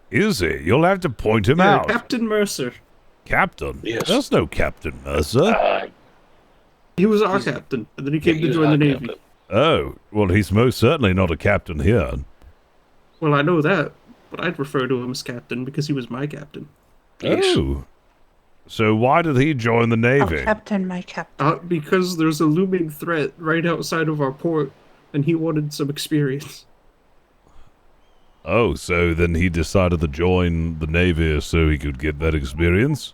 Is he? You'll have to point him Yeah, out. Captain Mercer. Captain? Yes. There's no Captain Mercer. He was our captain, and then he came he to was join the our Navy. captain. Oh, well, he's most certainly not a captain here. Well, I know that, but I'd refer to him as captain because he was my captain. Oh. So why did he join the Navy? Captain, my captain. Because there's a looming threat right outside of our port, and he wanted some experience. Oh, so then he decided to join the Navy so he could get that experience?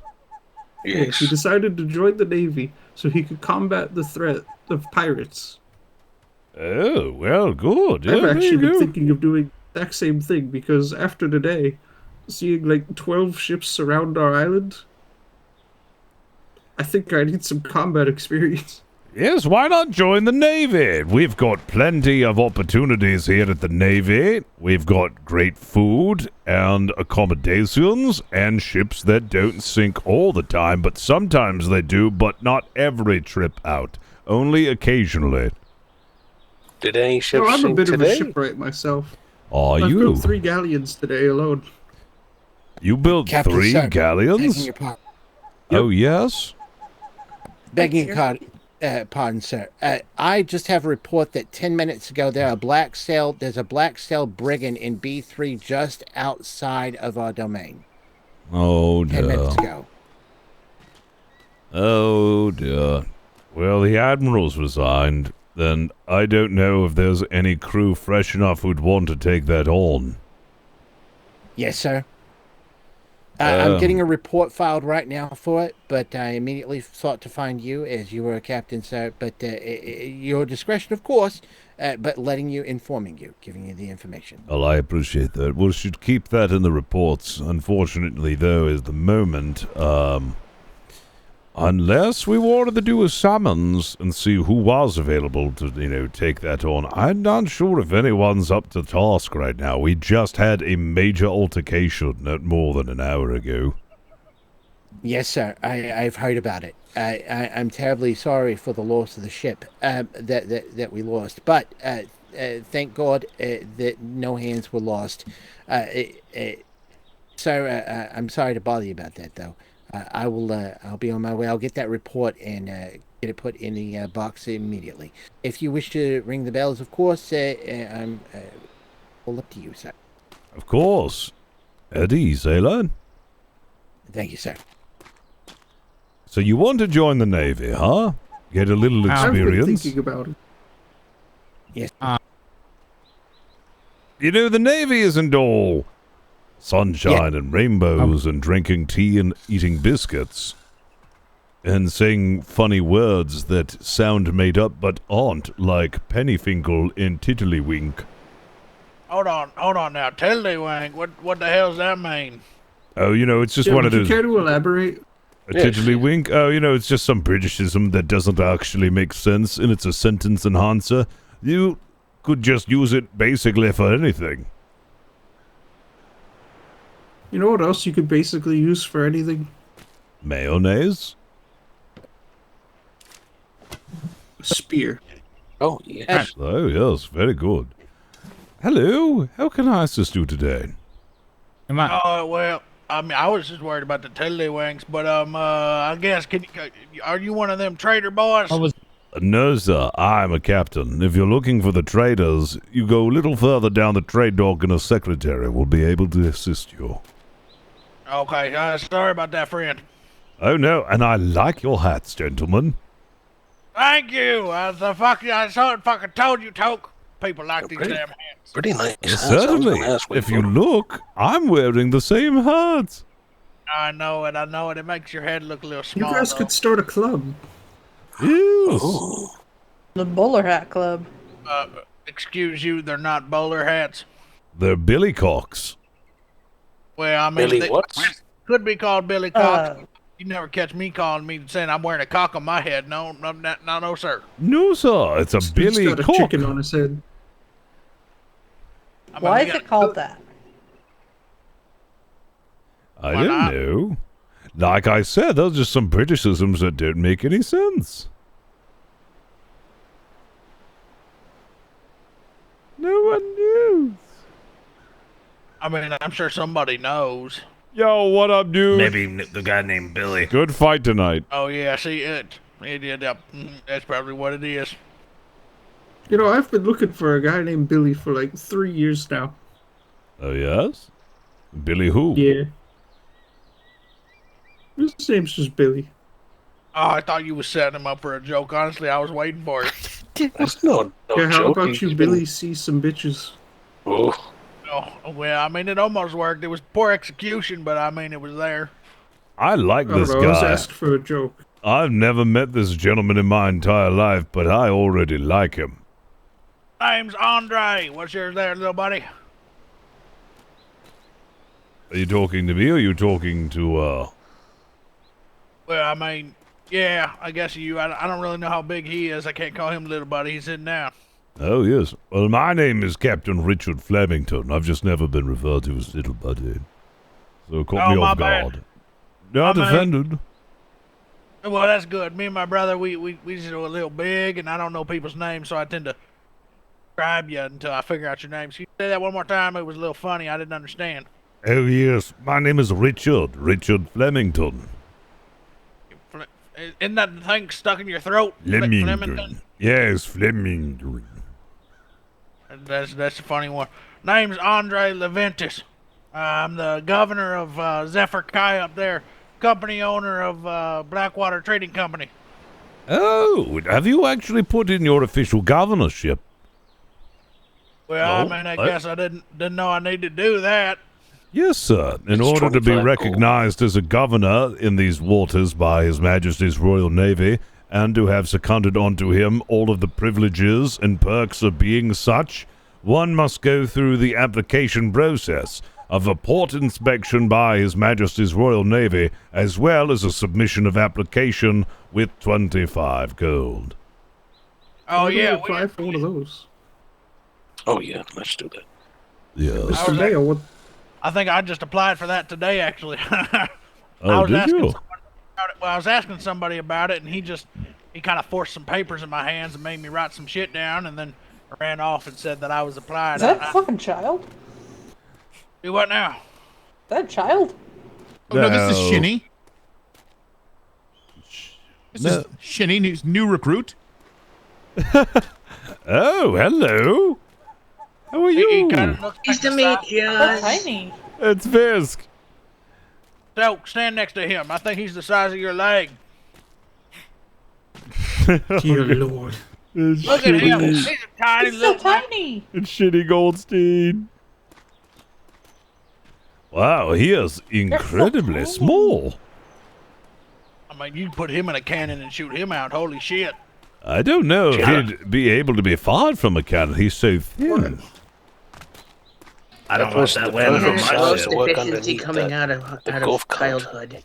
Yes. He decided to join the Navy so he could combat the threat of pirates. Oh, well, good. Yeah, I've there actually you been go. thinking of doing the exact same thing because after today, seeing like 12 ships surround our island, I think I need some combat experience. Yes, why not join the Navy? We've got plenty of opportunities here at the Navy. We've got great food and accommodations and ships that don't sink all the time, but sometimes they do, but not every trip out. Only occasionally. Did any ships No, I'm a sink bit of a today? shipwright myself. Are I've you? built 3 galleons today alone. You built Captain, 3 sir, galleons? begging your pardon. Oh, yes? Begging your pardon, sir. I just have a report that 10 minutes ago there's a black sail brigand in B3 just outside of our domain. Oh, 10 minutes dear. ago. Oh, dear. Well, the Admiral's resigned. Then I don't know if there's any crew fresh enough who'd want to take that on. Yes, sir. I'm getting a report filed right now for it, but I immediately sought to find you as you were a captain, sir. But your discretion, of course, but informing you, giving you the information. Well, I appreciate that. We should keep that in the reports. Unfortunately, though, at the moment, unless we wanted to do a summons and see who was available to, take that on, I'm not sure if anyone's up to task right now. We just had a major altercation not more than an hour ago. Yes, sir. I've heard about it. I'm terribly sorry for the loss of the ship that we lost, but thank God that no hands were lost. Sir, I'm sorry to bother you about that, though. I'll be on my way. I'll get that report and get it put in the box immediately. If you wish to ring the bells, of course, I'm all up to you, sir. Of course. Eddie, sailor. Thank you, sir. So you want to join the Navy, huh? Get a little experience? I've been thinking about it. Yes. The Navy isn't all sunshine and rainbows and drinking tea and eating biscuits and saying funny words that sound made up but aren't, like Pennyfinkle in Tiddlywink. Hold on now. Tiddlywink, what the hell does that mean? Oh, it's just one of those... Would you care to elaborate? A tiddlywink? Oh, it's just some Britishism that doesn't actually make sense, and it's a sentence enhancer. You could just use it basically for anything. You know what else you could basically use for anything? Mayonnaise? A spear. Oh, yes. Oh, yes, very good. Hello, how can I assist you today? Oh, well, I was just worried about the tiddlywinks, but I guess are you one of them trader boys? No, sir, I'm a captain. If you're looking for the traders, you go a little further down the trade dock and a secretary will be able to assist you. Okay, sorry about that, friend. Oh, no, and I like your hats, gentlemen. Thank you. I fucking told you, Toke. People like these damn hats. Pretty nice. Certainly. If you look, I'm wearing the same hat. I know it. It makes your head look a little small. You guys could start a club. Yes. The bowler hat club. Excuse you, they're not bowler hats. They're Billycocks. Well, I mean, Billy what? Could be called Billycock. You never catch me saying I'm wearing a cock on my head. No, sir. No, sir. It's a He's got a Billycock. chicken on his head. Why is it called that? I don't know. Like I said, those are just some Britishisms that don't make any sense. No one knows. I mean, I'm sure somebody knows. Yo, what up, dude? Maybe the guy named Billy. Good fight tonight. Oh yeah, see it. That's probably what it is. I've been looking for a guy named Billy for like 3 years now. Oh, yes? Billy who? Yeah. His name's just Billy. Oh, I thought you was setting him up for a joke. Honestly, I was waiting for it. That's no Yeah, how joke. about you, Billy, see some bitches? Oh. Oh, well, I mean, it almost worked. It was poor execution, but I mean, it was there. I like this I was guy. asked for a joke. I've never met this gentleman in my entire life, but I already like him. Name's Andre. What's yours there, little buddy? Are you talking to me or are you talking to, Well, I mean, yeah, I guess you. I don't really know how big he is. I can't call him little buddy. He's sitting down. Oh, yes. Well, my name is Captain Richard Flemington. I've just never been referred to as little buddy. So caught me off guard. Not offended. Well, that's good. Me and my brother, we just a little big, and I don't know people's names, so I tend to describe you until I figure out your names. Can you say that one more time? It was a little funny. I didn't understand. Oh, yes. My name is Richard Flemington. Isn't that the thing stuck in your throat? Flemington. Yes, Flemington. That's a funny one. Name's Andre Leventis. I'm the governor of Zephyr Kai up there, company owner of Blackwater Trading Company. Oh, have you actually put in your official governorship? Well, I guess I didn't know I needed to do that. Yes, sir. In order to be recognized as a governor in these waters by His Majesty's Royal Navy, and to have seconded onto him all of the privileges and perks of being such, one must go through the application process of a port inspection by His Majesty's Royal Navy, as well as a submission of application with 25 gold. Oh, yeah. Apply for one of those. Oh, yeah, let's do that. Yes. Mr. Mayor, what? I think I just applied for that today, actually. Oh, did you? I was asking somebody about it, and he kind of forced some papers in my hands and made me write some shit down, and then ran off and said that I was applying. Is that a fucking child? Do what now? Is that a child? Oh, no, this is Shinny. This is Shinny, new recruit. Oh, hello. How are you? Nice to meet you. So tiny. It's Fisk. So, stand next to him. I think he's the size of your leg. Dear Lord. Look at him. He's a tiny He's little so tiny. It's Shitty Goldstein. Wow, he is incredibly small. I mean, you put him in a cannon and shoot him out. Holy shit. I don't know if he'd be able to be fired from a cannon. He's so thin. I don't want that weapon on my Most ship. efficiency coming out of childhood.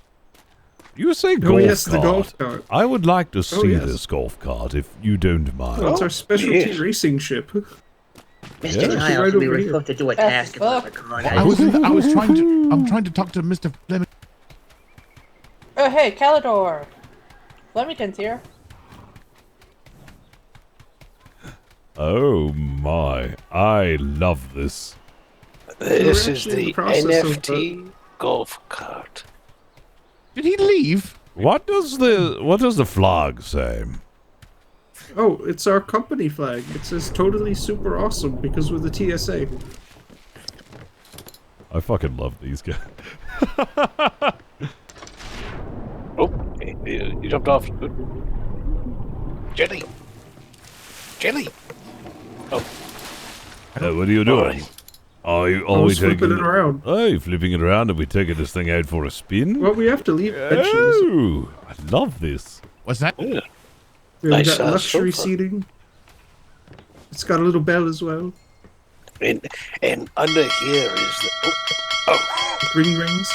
You say Oh, golf yes, cart. the golf cart. I would like to see yes. this golf cart, if you don't mind. Well, it's our specialty racing ship. Mr. Yes. Child, Right we over were here. supposed to do a task in the car. I'm trying to talk to Mr. Fleming. Oh, hey, Calidor. Flemington's here. Oh my, I love this. This We're is actually in the the process of, NFT golf cart. Did he leave? What does the flag say? Oh, it's our company flag. It says totally super awesome because we're the TSA. I fucking love these guys. Oh, you jumped off. Jenny. Oh. What are you doing? Are we flipping taking it around. Oh, you're flipping it around? Are we taking this thing out for a spin? Well, we have to leave eventually. Oh, I love this. What's that? Yeah. We've Nice, got luxury sofa. seating. It's got a little bell as well. And under here is the Ring rings.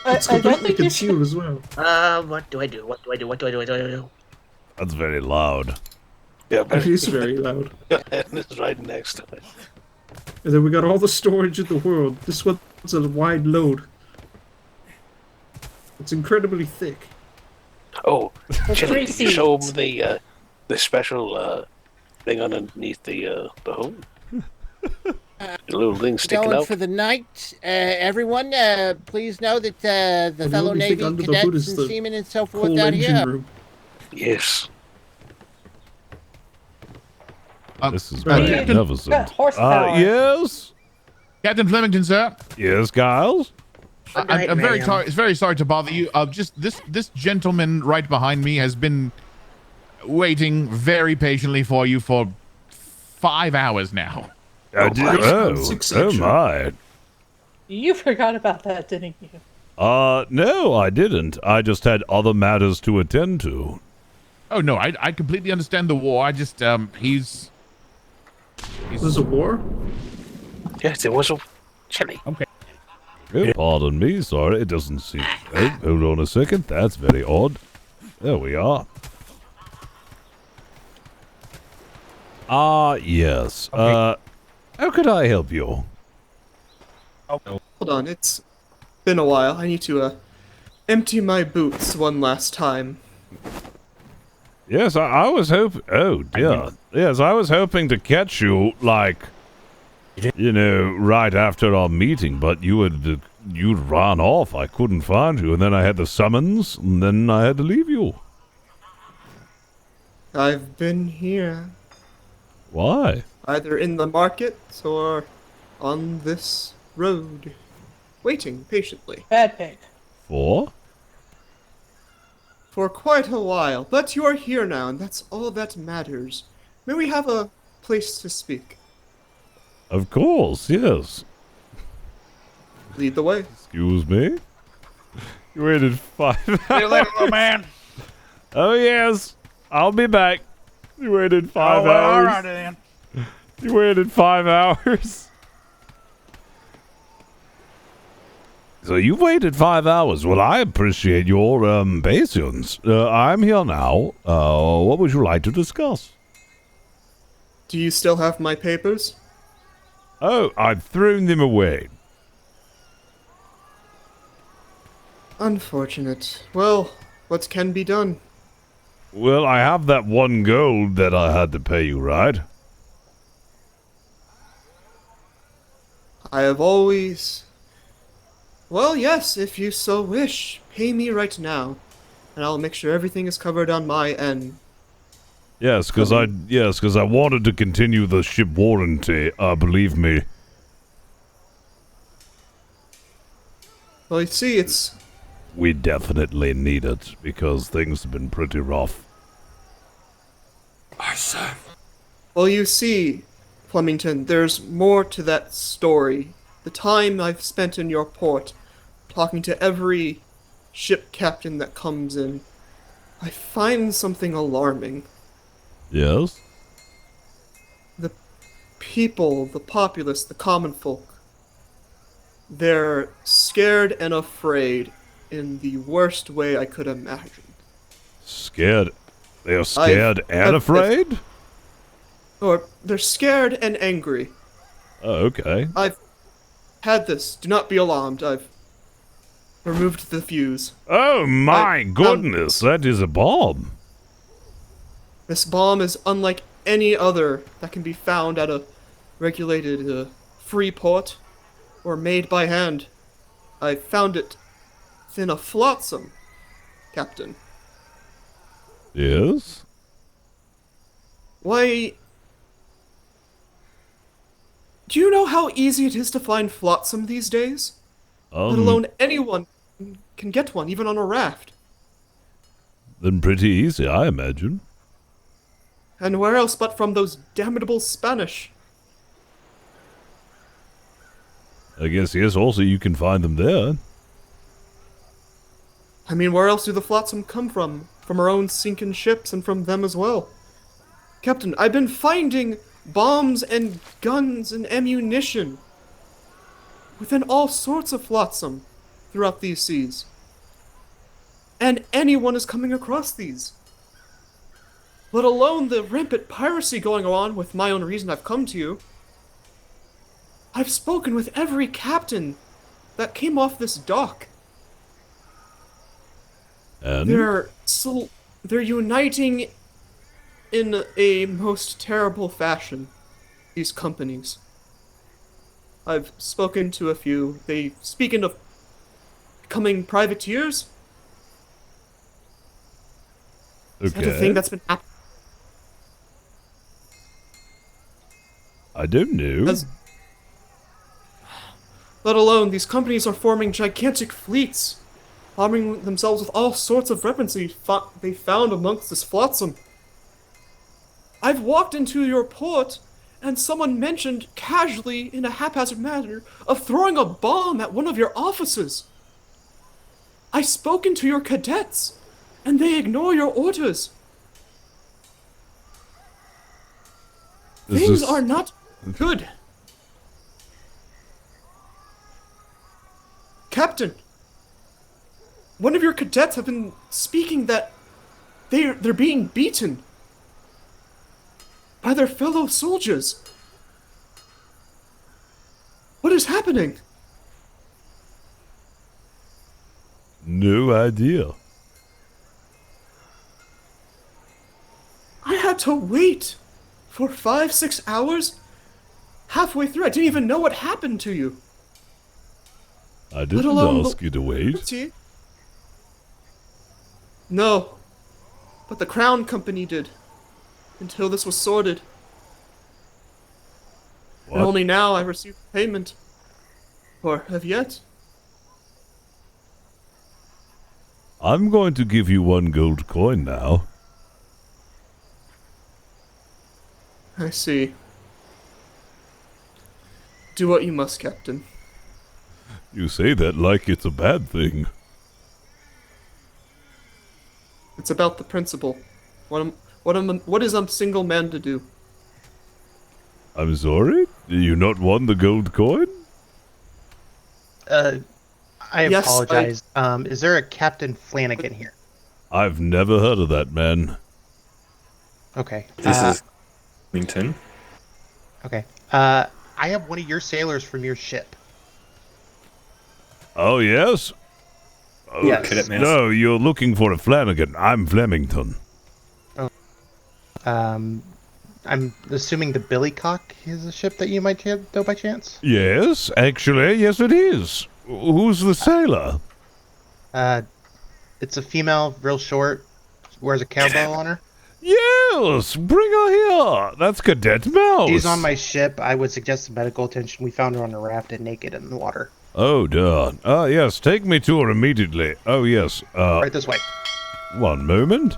It's I don't completely think you concealed as well. what do I do? What do I do? That's very loud. Yeah, It is very loud. it's right next to it. And then we got all the storage in the world. This one's a wide load. It's incredibly thick. Oh, With Jenny, 3 can you show seats. them the special thing underneath the hole? The little thing sticking Going out. for the night. Everyone, please know that the And the fellow only thing Navy under the hood cadets is and the seamen and so forth whole out engine here. room. Yes. This is Captain- magnificent. got horsepower. Yes? Captain Flemington, sir. Yes, Giles? I'm very sorry to bother you. Just this gentleman right behind me has been waiting very patiently for you for 5 hours now. Oh my. You forgot about that, didn't you? No, I didn't. I just had other matters to attend to. Oh no, I completely understand the war. I just he's There's a war? Yes, there was a Jenny. Okay. Oh, pardon me, sorry, it doesn't seem... Oh, hold on a second, that's very odd. There we are. Yes. Okay. How could I help you? Hold on, it's been a while. I need to empty my boots one last time. Yes, I was hoping... Oh, dear. Yes, I was hoping to catch you, like, You know, right after our meeting, but you'd run off. I couldn't find you, and then I had the summons, and then I had to leave you. I've been here. Why? Either in the market or on this road, waiting patiently. Bad pig. For? For quite a while, but you're here now, and that's all that matters. May we have a place to speak? Of course, yes. Lead the way. Excuse me? You waited 5 hours. See you later, little man. Oh, yes. I'll be back. You waited 5 well, hours. all right then. You waited 5 hours. So you waited 5 hours. Well, I appreciate your patience. I'm here now. What would you like to discuss? Do you still have my papers? Oh, I've thrown them away. Unfortunate. Well, what can be done? Well, I have that 1 gold that I had to pay you, right? I have always... Well, yes, if you so wish. Pay me right now, and I'll make sure everything is covered on my end. Yes, because I wanted to continue the ship warranty. Believe me. Well, you see, it's... We definitely need it, because things have been pretty rough. Well, you see, Flemington, there's more to that story. The time I've spent in your port, talking to every ship captain that comes in, I find something alarming. Yes? The people, the populace, the common folk, they're scared and afraid in the worst way I could imagine. Scared? They're scared and afraid? Or they're scared and angry. Oh, okay. I've had this. Do not be alarmed. I've removed the fuse. Oh my goodness, that is a bomb. This bomb is unlike any other that can be found at a regulated free port or made by hand. I found it within a flotsam, Captain. Yes? Why... Do you know how easy it is to find flotsam these days? Let alone anyone can get one, even on a raft. Then pretty easy, I imagine. And where else but from those damnable Spanish? I guess, yes, also you can find them there. I mean, where else do the flotsam come from? From our own sinking ships and from them as well. Captain, I've been finding bombs and guns and ammunition within all sorts of flotsam throughout these seas. And anyone is coming across these. Let alone the rampant piracy going on with my own reason I've come to you. I've spoken with every captain that came off this dock. And? They're uniting in a most terrible fashion, these companies. I've spoken to a few. They speaking of becoming privateers. Okay. Is that a thing that's been happening? I don't know. Let alone, these companies are forming gigantic fleets, arming themselves with all sorts of weapons they found amongst this flotsam. I've walked into your port, and someone mentioned casually, in a haphazard manner, of throwing a bomb at one of your offices. I've spoken to your cadets, and they ignore your orders. Things are not good. Captain, one of your cadets have been speaking that they're being beaten by their fellow soldiers. What is happening? No idea. I had to wait for 5-6 hours halfway through. I didn't even know what happened to you. I didn't ask you to wait. See? No. But the Crown Company did. Until this was sorted. What? And only now I received payment. Or have yet. I'm going to give you 1 gold coin now. I see. Do what you must, Captain. You say that like it's a bad thing. It's about the principle. What is a single man to do? I'm sorry? Do you not want the gold coin? I Yes, apologize. Is there a Captain Flanagan here? I've never heard of that man. Okay. This is Flemington. Okay. I have one of your sailors from your ship. Oh, yes? Oh, Yes. Cadet Master. No, you're looking for a Flanagan. I'm Flemington. Oh. I'm assuming the Billycock is a ship that you might know by chance? Yes, actually, yes it is. Who's the sailor? It's a female, real short, wears a cowbell on her. Yes, bring her here. That's Cadet Mouse. She's on my ship. I would suggest medical attention. We found her on a raft and naked in the water. Oh, darn. Yes, take me to her immediately. Oh, yes. Right this way. One moment.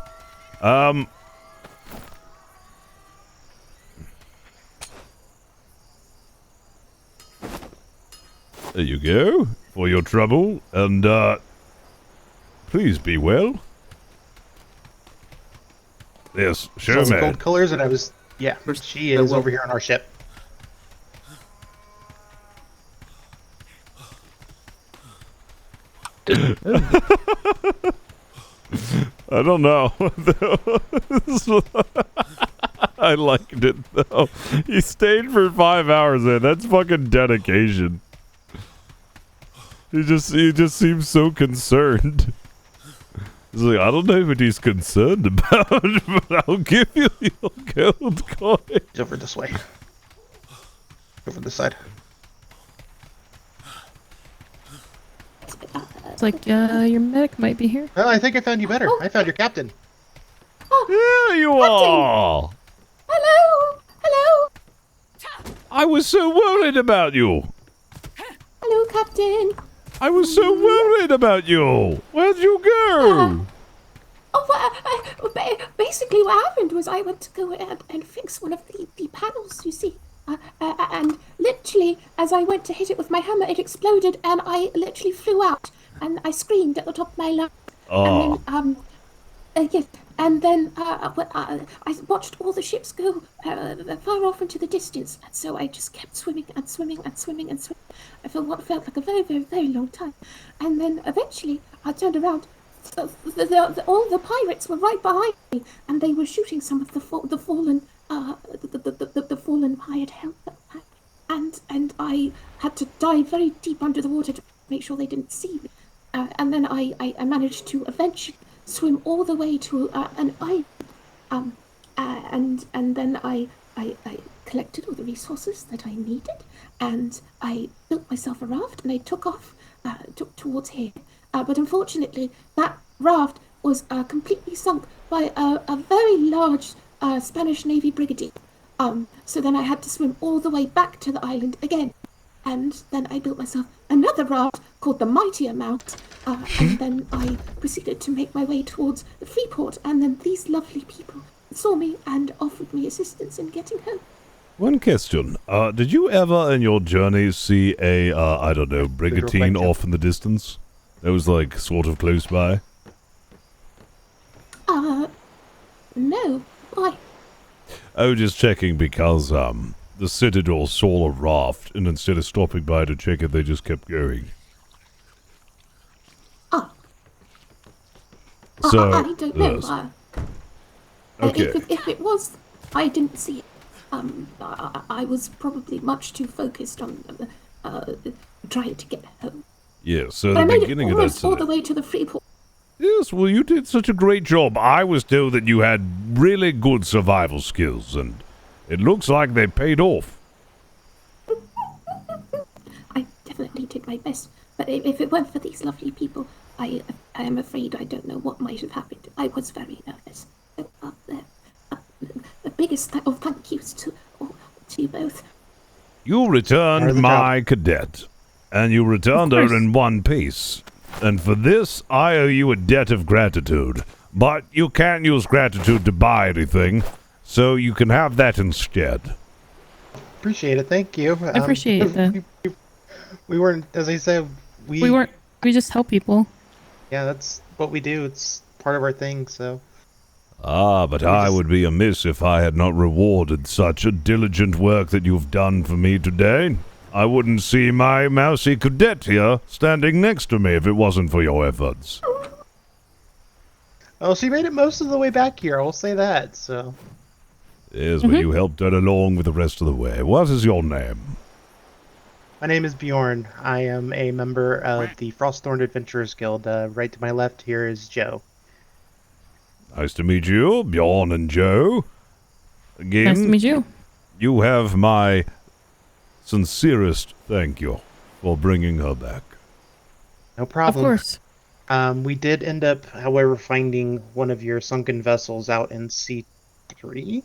There you go. For your trouble. And, please be well. Yes, show Some me. gold colors, and I was... Yeah, she is over here on our ship. I don't know. I liked it though. He stayed for 5 hours there. That's fucking dedication. He just seems so concerned. He's like, I don't know what he's concerned about, but I'll give you your gold coin. He's over this way. Over this side. It's like, your medic might be here. Well, I think I found you better. I found your captain. There you are. Hello! Hello! I was so worried about you. Hello, Captain. I was so worried about you. Where'd you go? Basically what happened was I went to go and fix one of the panels, you see. And literally, as I went to hit it with my hammer, it exploded, and I literally flew out, and I screamed at the top of my lungs. Oh. And then, yes, and then I watched all the ships go far off into the distance, and so I just kept swimming and swimming and swimming and swimming for what felt like a very, very, very long time. And then eventually I turned around. All the pirates were right behind me, and they were shooting some of the fallen fallen hired help. And I had to dive very deep under the water to make sure they didn't see me. And then I managed to eventually swim all the way to an island. And then I collected all the resources that I needed, and I built myself a raft, and I took off towards here. But unfortunately, that raft was completely sunk by a very large Spanish Navy brigadier. So then I had to swim all the way back to the island again. And then I built myself another raft called the Mightier Mount. And then I proceeded to make my way towards the Freeport. And then these lovely people saw me and offered me assistance in getting home. One question. Did you ever in your journey see a, I don't know, brigantine off in the distance? That was like sort of close by? No. Why? Oh, just checking because, the Citadel saw a raft, and instead of stopping by to check it, they just kept going. So, I don't know. yes. Okay. If it was, I didn't see it. I was probably much too focused on trying to get home. Yeah, so But I the made beginning it of that almost all the way to the Freeport. Yes, well, you did such a great job. I was told that you had really good survival skills, and it looks like they paid off. did my best. But if it weren't for these lovely people, I am afraid I don't know what might have happened. I was very nervous. So, the biggest thank yous to you both. You returned my cadet, and you returned her in one piece. And for this, I owe you a debt of gratitude. But you can't use gratitude to buy anything, so you can have that instead. Appreciate it, thank you. I appreciate that. We weren't, as I said, we just help people. Yeah, that's what we do. It's part of our thing, so. Ah, but I would be amiss if I had not rewarded such a diligent work that you've done for me today. I wouldn't see my mousy cadet here standing next to me if it wasn't for your efforts. Oh, she made it most of the way back here, I will say that, so. Yes, but you helped her along with the rest of the way. What is your name? My name is Bjorn. I am a member of the Frostthorn Adventurers Guild. Right to my left here is Joe. Nice to meet you, Bjorn and Joe. Again, Nice to meet you. You have my sincerest thank you for bringing her back. No problem. Of course. We did end up, however, finding one of your sunken vessels out in C3.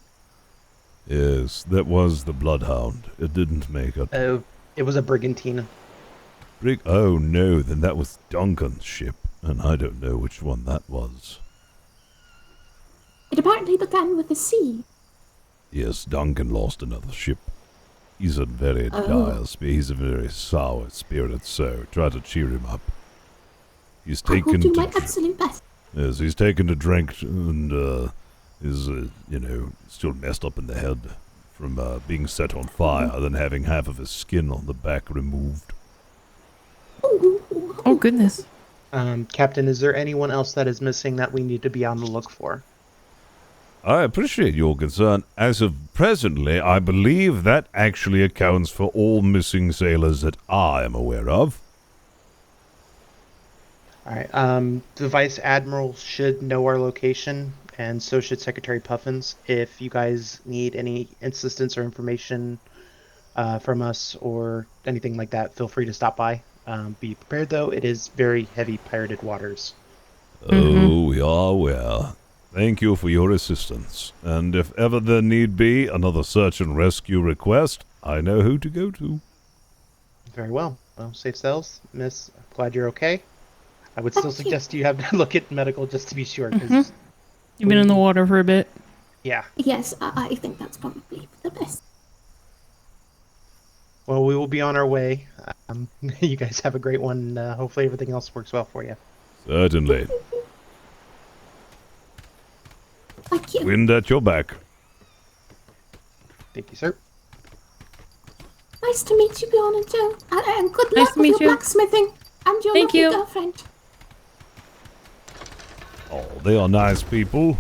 Yes, that was the Bloodhound. It didn't make it. Oh, it was a brigantine. Oh no, then that was Duncan's ship, and I don't know which one that was. It apparently began with a C. Yes, Duncan lost another ship. He's a very he's a very sour spirit, so try to cheer him up. He's taken I will do my absolute best. Yes, he's taken to drink and is, still messed up in the head from being set on fire, then having half of his skin on the back removed. Oh, goodness. Captain, is there anyone else that is missing that we need to be on the look for? I appreciate your concern. As of presently, I believe that actually accounts for all missing sailors that I am aware of. Alright, the Vice Admiral should know our location, and so should Secretary Puffins. If you guys need any assistance or information from us or anything like that, feel free to stop by. Be prepared, though. It is very heavy pirated waters. Oh, we are aware. Thank you for your assistance. And if ever there need be another search and rescue request, I know who to go to. Very well. Well, safe sails. Miss, I'm glad you're okay. I would still suggest you have to look at medical just to be sure. Cause You've been in the water for a bit. Yeah. Yes, I think that's probably the best. Well, we will be on our way. You guys have a great one. Hopefully everything else works well for you. Certainly. Thank you. Wind at your back. Thank you, sir. Nice to meet you, Bjorn and Joe. And good Nice luck to with meet your you. blacksmithing and your Thank lovely you. girlfriend. Oh, they are nice people.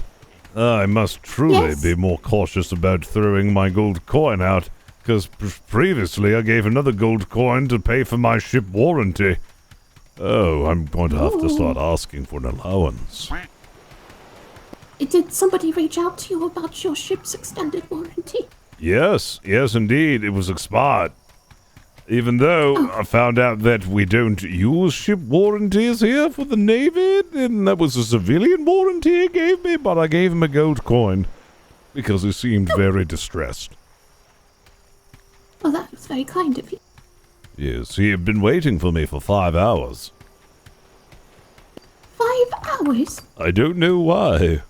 I must truly be more cautious about throwing my gold coin out, because previously I gave another gold coin to pay for my ship warranty. Oh, I'm going to have to start asking for an allowance. Did somebody reach out to you about your ship's extended warranty? Yes, indeed, it was expired. Even though I found out that we don't use ship warranties here for the Navy, and that was a civilian warranty he gave me, but I gave him a gold coin because he seemed very distressed. Well, that was very kind of you. Yes, he had been waiting for me for 5 hours. 5 hours? I don't know why,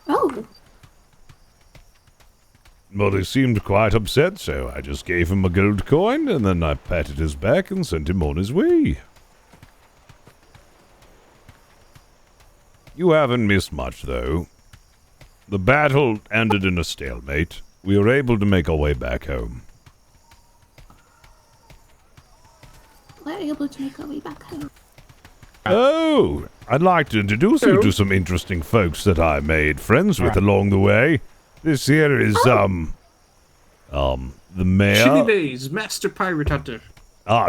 Oh, but he seemed quite upset, so I just gave him a gold coin, and then I patted his back and sent him on his way. You haven't missed much, though. The battle ended in a stalemate. We were able to make our way back home. we're able to make our way back home. Oh, I'd like to introduce you to some interesting folks that I made friends with along the way. This here is, the mayor. Shinny Bays, Master Pirate Hunter.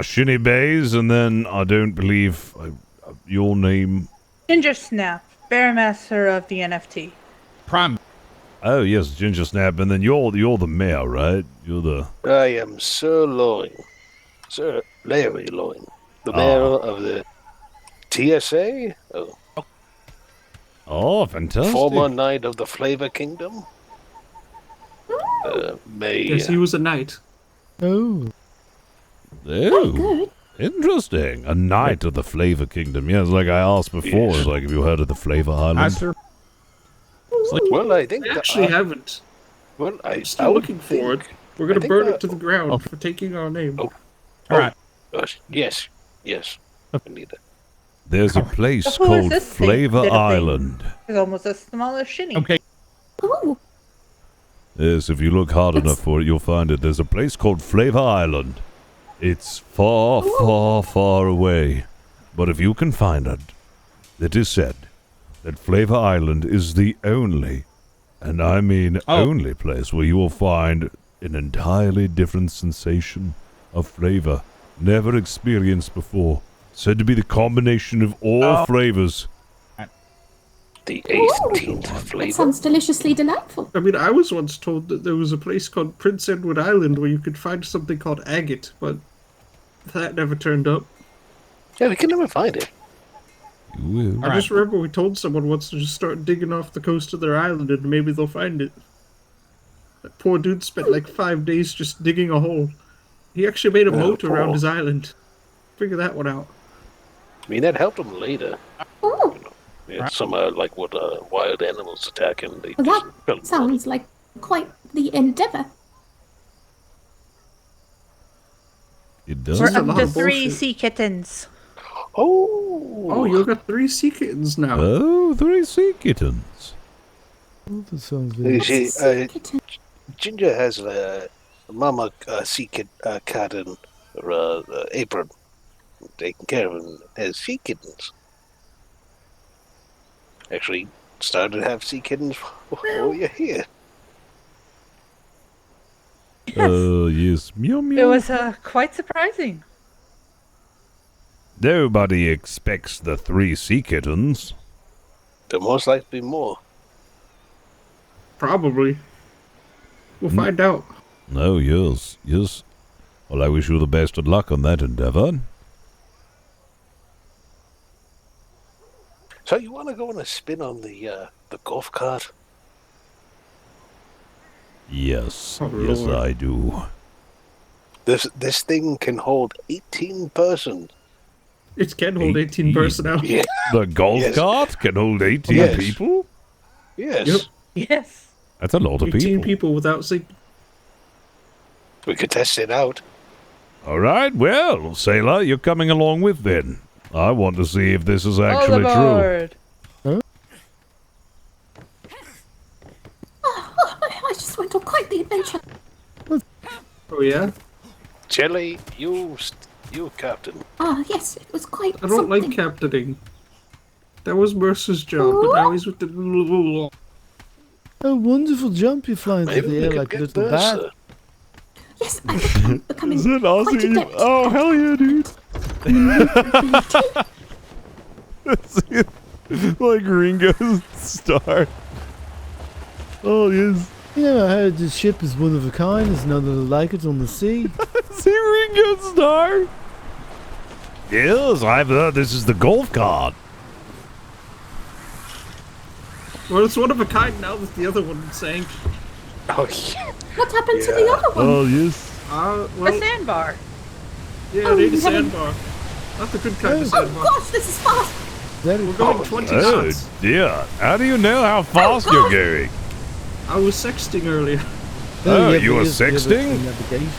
Shinny Bays, and then I don't believe your name. Ginger Snap, Bearmaster of the NFT. Prime. Oh yes, Ginger Snap, and then you're the mayor, right? You're the. I am Sir Loring. Sir, Larry Loin, the mayor of the TSA. Oh, fantastic. Former knight of the Flavor Kingdom. Yes, he was a knight. Oh. Oh, interesting. A knight of the Flavor Kingdom. Yes, like I asked before, Yes. like, have you heard of the Flavor Island? Well, I think I actually haven't. Well, I'm still looking for it. We're gonna burn it to the ground for taking our name. All right. Yes. I need it. There's a place Who is called this thing? Flavor Little thing? Island. It's almost as small as Shinny. Okay. Ooh. Yes, if you look hard enough for it, you'll find it. There's a place called Flavor Island. It's far, far, far away. But if you can find it, it is said that Flavor Island is the only, and I mean only place where you will find an entirely different sensation of flavor never experienced before. Said to be the combination of all flavors. The 18th That flavor. sounds deliciously delightful. I mean, I was once told that there was a place called Prince Edward Island where you could find something called agate, but that never turned up. Yeah, we can never find it. You will. I just remember we told someone once to just start digging off the coast of their island and maybe they'll find it. That poor dude spent like 5 days just digging a hole. He actually made a moat around his island. Figure that one out. I mean, that helped them later. Oh, We had some, wild animals attack him. They well, just that sounds like quite the endeavor. It does. We're That's a up lot to of 3 bullshit. sea kittens. Oh, you got 3 sea kittens now. Oh, 3 sea kittens. Oh, that sounds You very see, Ginger has a mama sea cat in her apron, taking care of him as sea kittens. Actually, started to have sea kittens before you're here. Yes. Meow, meow. It was quite surprising. Nobody expects the 3 sea kittens. There most likely be more. Probably. We'll find out. Oh, yes, yes. Well, I wish you the best of luck on that endeavor. So you want to go on a spin on the golf cart? Yes, Oh, yes, Lord. I do. This thing can hold 18 persons. It can hold 18 personnel. Yeah. The golf Yes. cart can hold 18 Yes. people? Yes. Yes. That's a lot of 18 people. people without sleep. We could test it out. All right, well, sailor, you're coming along with then. I want to see if this is actually true. aboard. I just went on quite the adventure. Oh, yeah? Jelly, you captain. Ah, yes, it was quite I don't something. like captaining. That was Mercer's job, but now he's with the... A wonderful jump you're flying through Maybe the we air could like a get little bat. Mercer. Yes, I'm becoming Is it quite Aussie? adept. Oh, hell yeah, dude. Like Ringo's star. Oh, yes. You know, I heard this ship is one of a kind. There's none other like it on the sea. See Ringo's star? Yes, I've heard this is the golf cart. Well, it's one of a kind now that the other one sank. Oh, yeah. What happened to the other one? Oh, yes. A Well, sandbar. yeah, Oh, they need a heaven. sandbar. Not the good kind of Oh sandbar. gosh, this is fast. We're going 20 Oh, knots. dear. How do you know how fast you're going? I was sexting earlier. Oh, yeah, you but were yes, yeah, but sexting? navigation,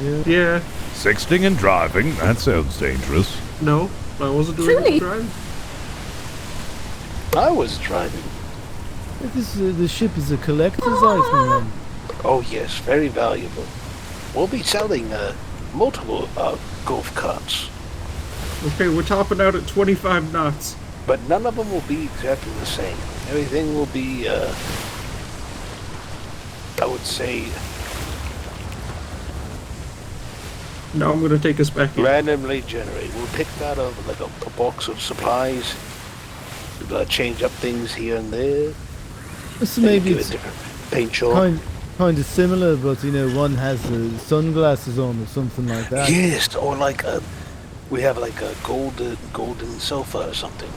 yeah. Yeah, Sexting and driving? That sounds dangerous. no, I wasn't doing Truly? the driving. I was driving. The ship is a collector's item, then. Oh, yes, very valuable. We'll be selling multiple golf carts, Okay, we're topping out at 25 knots. but none of them will be exactly the same. Everything will be, I would say, Now I'm gonna take us back in. randomly generated. We'll pick out of like a box of supplies, change up things here and there. So maybe give it's it different paint job. kind of similar, but one has sunglasses on or something like that. Yes, or like we have like a golden sofa or something.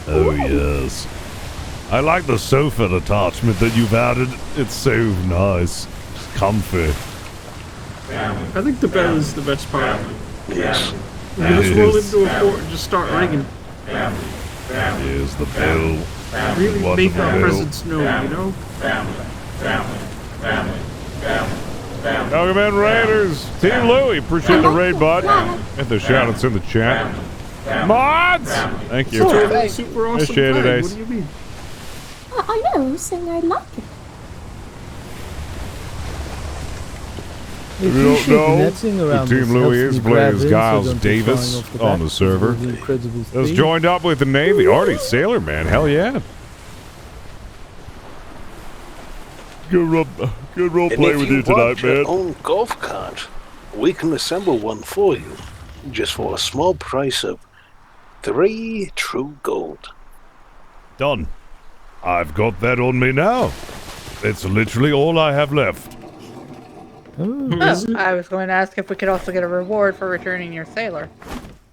Oh, yes. I like the sofa attachment that you've added. It's so nice. It's comfy. I think the bell is the best part. Yes. You can just roll into a port and just start ringing. Here's the bell. Really make Wonderful our bell. presence known, Welcome in, Raiders. Team Louie, appreciate the raid, bud. And the shout-outs in the chat. Mods! Thank you. Super awesome. Appreciate it, flag. Ace. What do you mean? I know, saying I like it. If you don't know, the Team Louie is playing as Giles Davis on the server. Has joined up with the Navy. Already Sailor Man, hell yeah. Good role And play if with you want tonight, your man. own golf cart, we can assemble one for you, just for a small price of 3 true gold. Done. I've got that on me now. It's literally all I have left. Oh, I was going to ask if we could also get a reward for returning your sailor.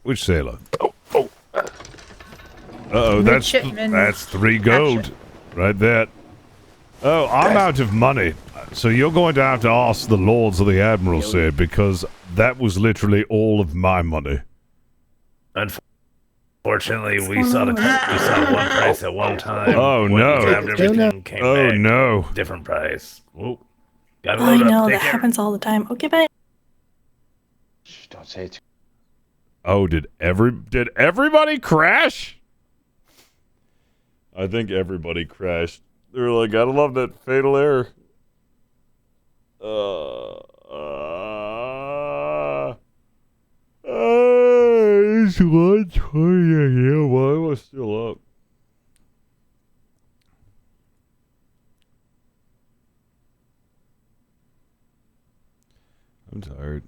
Which sailor? Uh-oh, that's Midshipman 3 gold. Right there. Oh, I'm out of money. So you're going to have to ask the Lords of the Admiralty, because that was literally all of my money. Unfortunately, we saw one price at one time. Oh, When no. we grabbed everything, came Oh, back, no. different price. Whoop. Gotta I load know, up. that Take care. happens all the time. Okay, bye. Don't say it. Oh, did everybody crash? I think everybody crashed. They were like, gotta love that fatal error. It's 1:20 a.m. Why am I still up? I'm tired.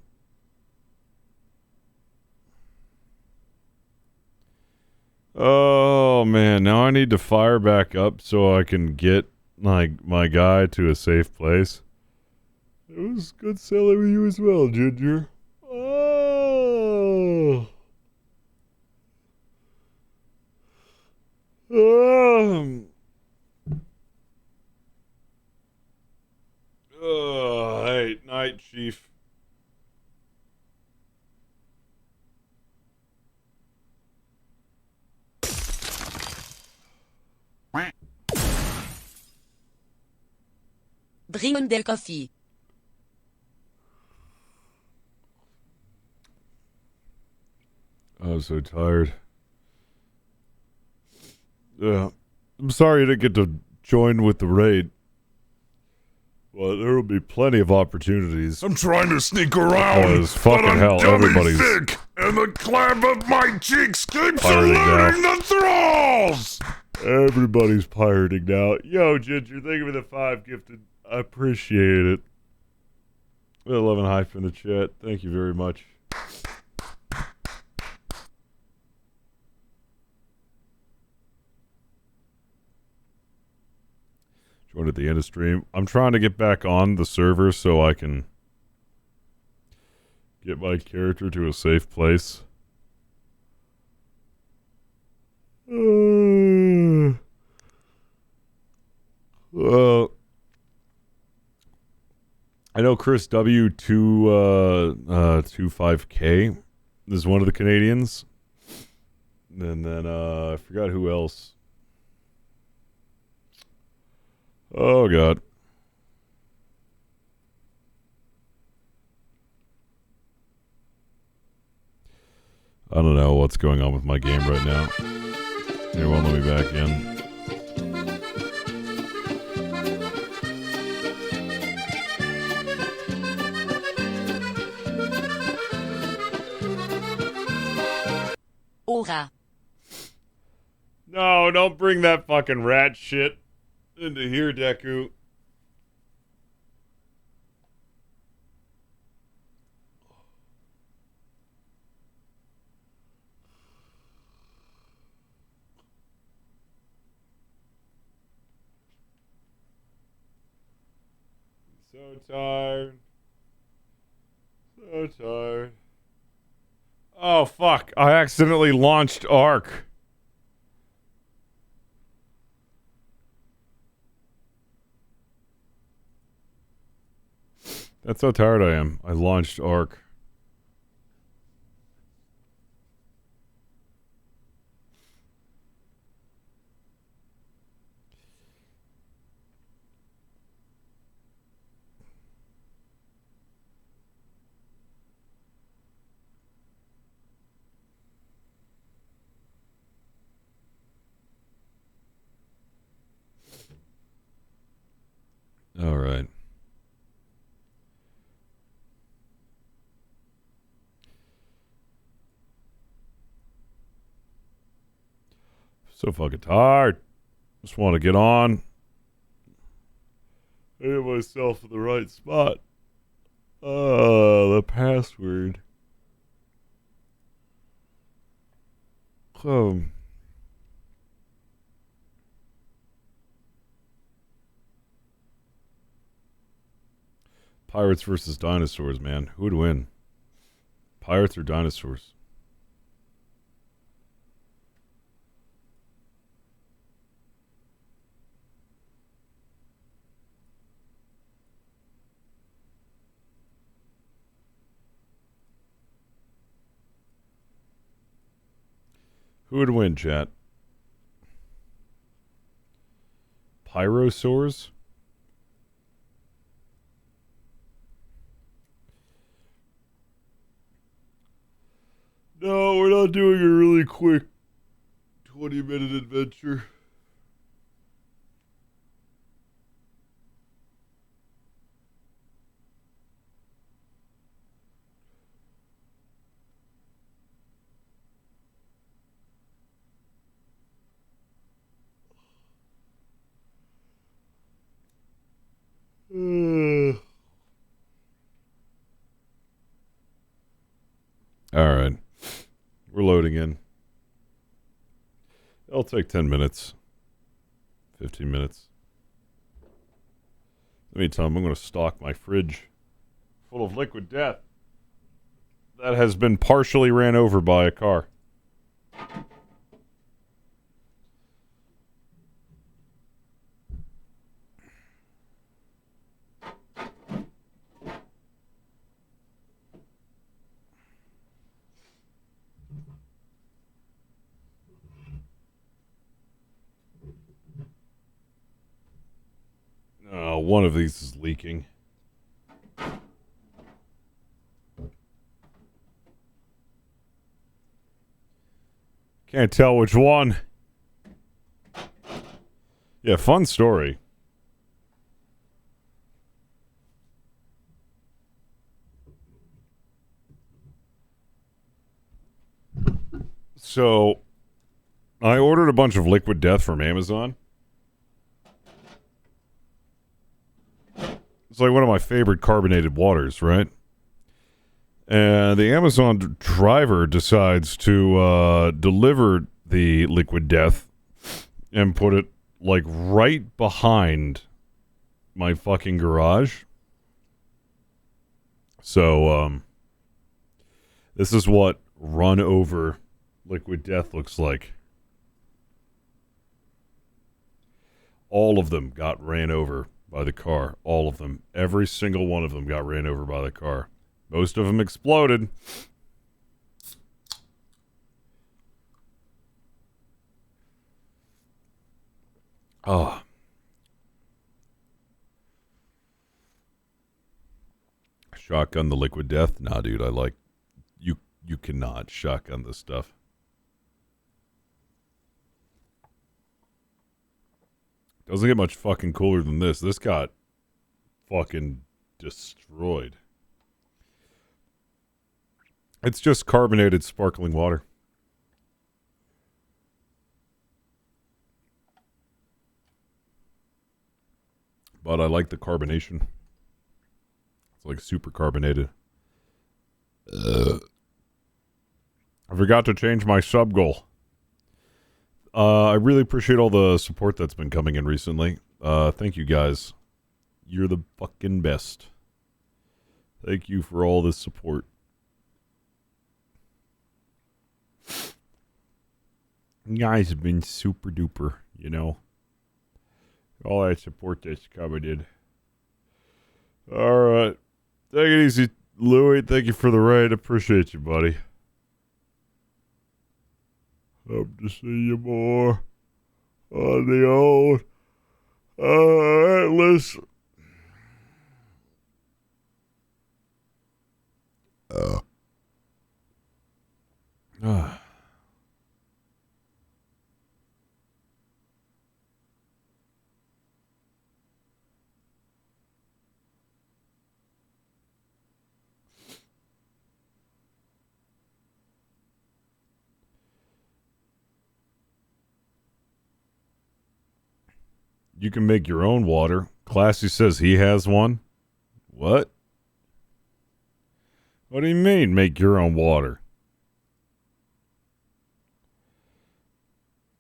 Oh man, now I need to fire back up so I can get my guy to a safe place. It was good selling with you as well, Ginger. Oh. Hey, night, Chief. Bring their coffee. I'm so tired. Yeah. I'm sorry you didn't get to join with the raid. Well, there will be plenty of opportunities. I'm trying to sneak around, Because fucking but I'm hell, dumb and everybody's thick, and the clap of my cheeks keeps pirating eluding now. the thralls! Everybody's pirating now. Yo, Ginger, thank you for the 5 gifted. I appreciate it. 11 hype in the chat. Thank you very much. Joined at the end of stream. I'm trying to get back on the server so I can get my character to a safe place. I know Chris W25K is one of the Canadians. And then I forgot who else. Oh god. I don't know what's going on with my game right now. Here, won't let me back in. Aura. No, don't bring that fucking rat shit into here, Deku. So tired. So tired. Oh, fuck. I accidentally launched Ark. That's how tired I am. I launched Ark. All right. So fucking tired. Just want to get on. Hit myself in the right spot. The password. Pirates versus dinosaurs, man. Who would win? Pirates or dinosaurs? Who would win, chat? Pyrosaurs? No, we're not doing a really quick 20-minute adventure. All right. We're loading in. It'll take 10 minutes. 15 minutes. In the meantime, I'm going to stock my fridge full of liquid death that has been partially ran over by a car. One of these is leaking. Can't tell which one. Yeah, fun story. So, I ordered a bunch of liquid death from Amazon. It's like one of my favorite carbonated waters, right? And the Amazon driver decides to deliver the liquid death and put it like right behind my fucking garage. So, this is what run over liquid death looks like. All of them got ran over by the car. All of them. Every single one of them got ran over by the car. Most of them exploded. Oh. Shotgun the liquid death? Nah, dude, I like... You cannot shotgun this stuff. Doesn't get much fucking cooler than this. This got fucking destroyed. It's just carbonated sparkling water. But I like the carbonation. It's like super carbonated. I forgot to change my sub goal. I really appreciate all the support that's been coming in recently. Thank you guys. You're the fucking best. Thank you for all this support. You guys have been super duper, you know. All that support that's coming in. Alright. Take it easy, Louie. Thank you for the raid. Appreciate you, buddy. Hope to see you more on the old Atlas. You can make your own water. Classy says he has one. What? What do you mean, make your own water?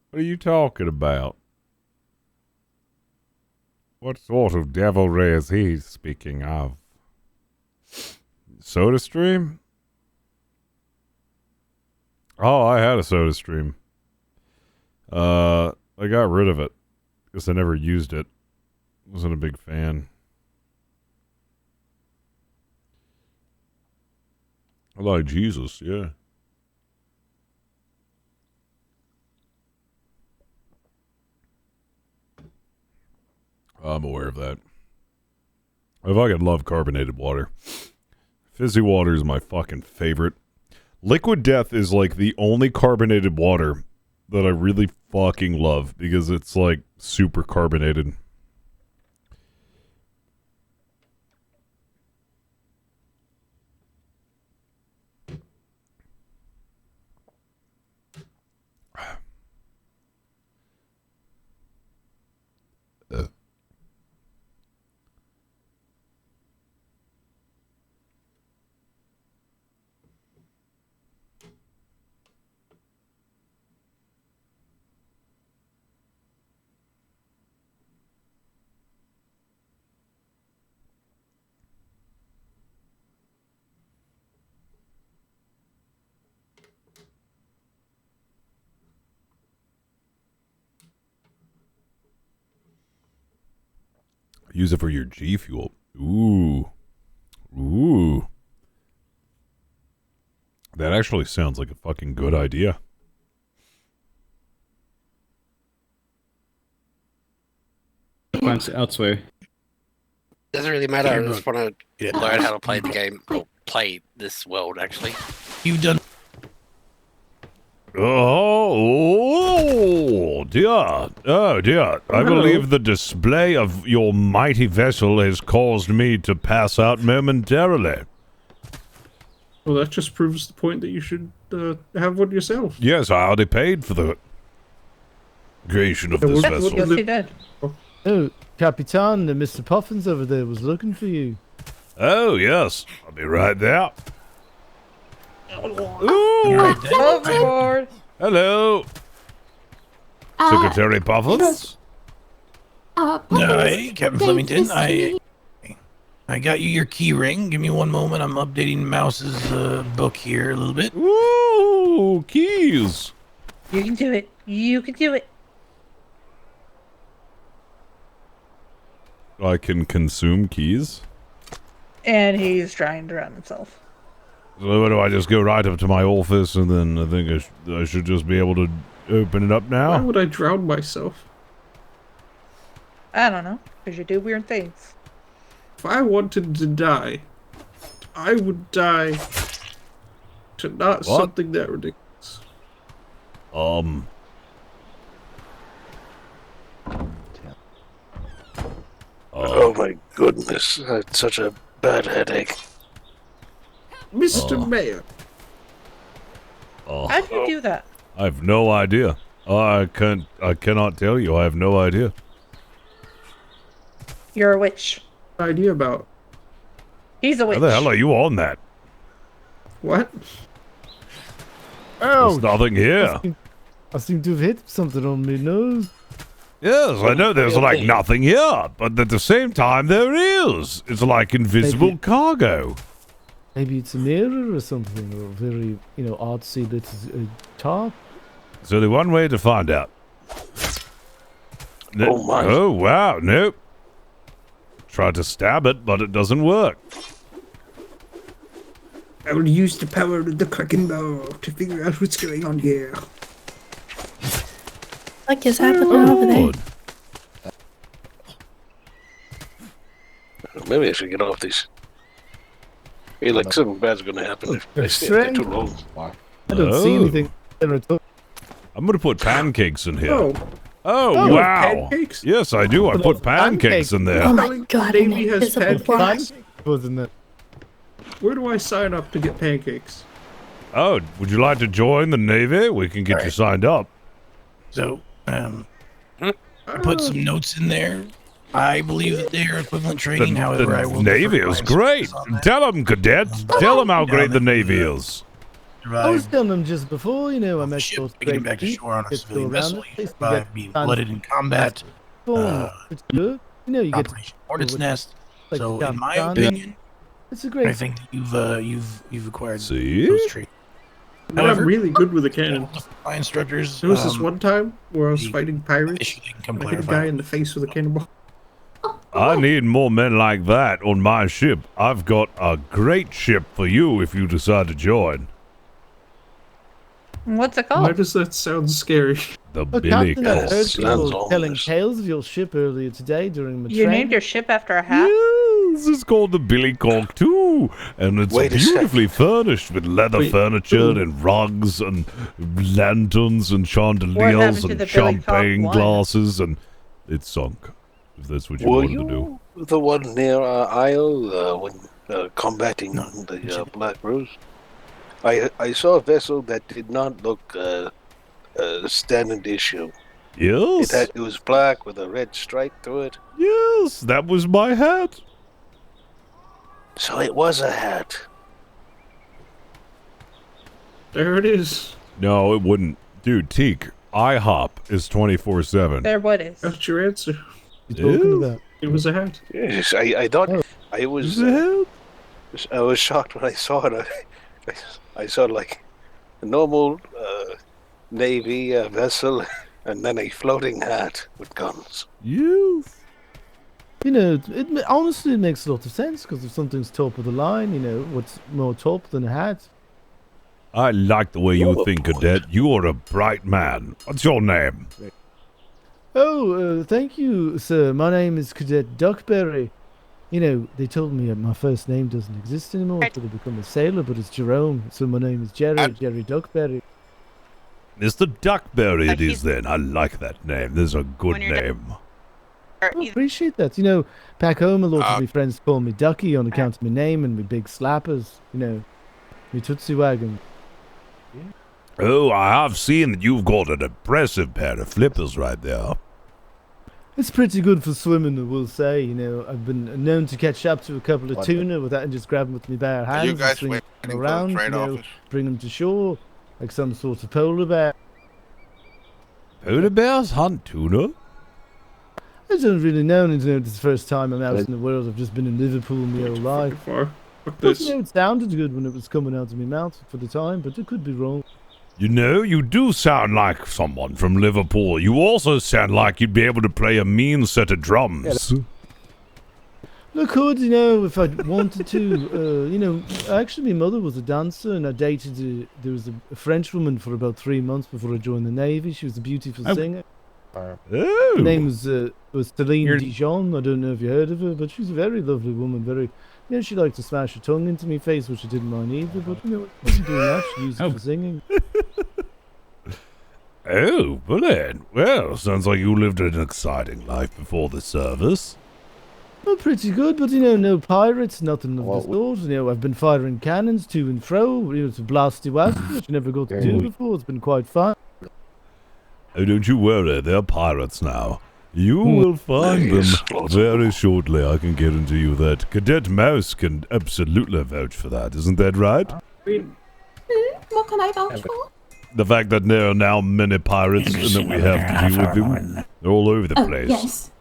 What are you talking about? What sort of devilry is he speaking of? SodaStream? Oh, I had a SodaStream. I got rid of it. Guess I never used it. Wasn't a big fan. I like Jesus, yeah. I'm aware of that. I fucking love carbonated water. Fizzy water is my fucking favorite. Liquid Death is like the only carbonated water that I really fucking love because it's like super carbonated. Use it for your G Fuel. Ooh. Ooh. That actually sounds like a fucking good idea. Plans elsewhere. Doesn't really matter. I just want to learn how to play the game. Or play this world, actually. You've done. Oh dear. Oh dear. I believe the display of your mighty vessel has caused me to pass out momentarily. Well, that just proves the point that you should have one yourself. Yes, I already paid for the creation of this vessel. Yes, he did. Oh, Capitan, Mr. Puffins over there was looking for you. Oh, yes. I'll be right there. Ooh. Overboard. Hello. Secretary Puffins? Hey, Captain Flemington. I got you your key ring. Give me one moment. I'm updating Mouse's book here a little bit. Ooh, keys. You can do it. You can do it. I can consume keys? And he's trying to drown himself. So what do I just go right up to my office and then I think I should just be able to open it up now? Why would I drown myself? I don't know. Because you do weird things. If I wanted to die, I would die to not something that ridiculous. Oh my goodness, I had such a bad headache. Mr. Mayor. How do you do that? I have no idea. I cannot tell you. I have no idea. You're a witch. Idea about? He's a witch. How the hell are you on that? What? Oh, there's nothing here. I seem to have hit something on my nose. Yes, I know there's like nothing here, but at the same time there is. It's like invisible cargo. Maybe it's a mirror or something, or a very, artsy bit of top. There's only one way to find out. Oh, my. Oh, wow, nope. Tried to stab it, but it doesn't work. I will use the power of the Kraken bow to figure out what's going on here. What is happening over there? Maybe I should get off these. Hey, like something bad's gonna happen if I stay there too long. I don't see anything. I'm gonna put pancakes in here. Oh. Oh, wow. Pancakes? Yes, I do. I put pancakes in there. Oh my god, an Baby has invisible pancakes. box. Wasn't it? Where do I sign up to get pancakes? Oh, would you like to join the Navy? We can get you signed up. So, I put some notes in there. I believe that they are equivalent trading. However, I will. Navy is great. Tell them, cadets. Tell them how great the Navy is. I was telling them just before, I met those Making it great back to shore on a kids civilian go around vessel. it. You They used to survive get being fans- blooded in combat. It's good. You get Operation Hornet's Nest. like So, the in my Afghan- opinion, it's a great. I think that you've acquired See? those traits. And I'm really good with a cannon. My instructors. There was this one time where I was fighting pirates. come I hit a clarify. guy in the face with a cannonball. I need more men like that on my ship. I've got a great ship for you if you decide to join. What's it Why called? does that sound scary? The Captain, I heard Sounds people telling ominous. tales of your ship earlier today during the You training. named your ship after a hat? This is called the Billycock too, and it's Wait a beautifully furnished with leather Wait, furniture and rugs and lanterns and chandeliers happened to and the champagne Billycock one? glasses, and it's sunk. If that's what you Were wanted to do. you the one near Isle when combating the Black Rose? I saw a vessel that did not look standard issue. Yes. It was black with a red stripe through it. Yes, that was my hat. So it was a hat. There it is. No, it wouldn't. Dude, Teak, IHOP is 24/7. There, what is? That's your answer. You talking about? It was a hat. Yes, I thought I was. I was shocked when I saw it. I saw like a normal Navy vessel, and then a floating hat with guns. Yes. Honestly, it makes a lot of sense because if something's top of the line, what's more top than a hat? I like the way you think, Cadet. You are a bright man. What's your name? Oh, thank you, sir. My name is Cadet Duckberry. They told me my first name doesn't exist anymore until I become a sailor, but it's Jerome, so my name is Jerry Duckberry. Mr. Duckberry it is then. I like that name. That's a good name. I appreciate that. Back home, a lot of my friends call me Ducky on account of my name and my big slappers. My Tootsie Wagon. Oh, I have seen that you've got an impressive pair of flippers right there. It's pretty good for swimming, I will say. I've been known to catch up to a couple of tuna with that and just grab them with my bare hands you guys and swing waiting them for the around, trade office? bring them to shore like some sort of polar bear. Polar bears hunt tuna? I don't really know. This is the first time I'm out in the world. I've just been in Liverpool my whole life. But, it sounded good when it was coming out of my mouth for the time, but it could be wrong. You do sound like someone from Liverpool. You also sound like you'd be able to play a mean set of drums. I could, if I wanted to. Actually, my mother was a dancer, and I dated. There was a French woman for about 3 months before I joined the Navy. She was a beautiful singer. Oh. Her name was Celine Dijon. I don't know if you heard of her, but she's a very lovely woman. Very, she liked to smash her tongue into my face, which I didn't mind either. But I wasn't doing that. She used it for singing. Oh, brilliant. Well, sounds like you lived an exciting life before the service. Well, pretty good, but no pirates, nothing of the sort. I've been firing cannons to and fro, to blast you out, which I never got to do before. It's been quite fun. Oh, don't you worry, they're pirates now. You will find them very shortly, I can guarantee you that. Cadet Mouse can absolutely vouch for that, isn't that right? What can I vouch for? The fact that there are now many pirates and that we have to deal with them. They're all over the place. Yes.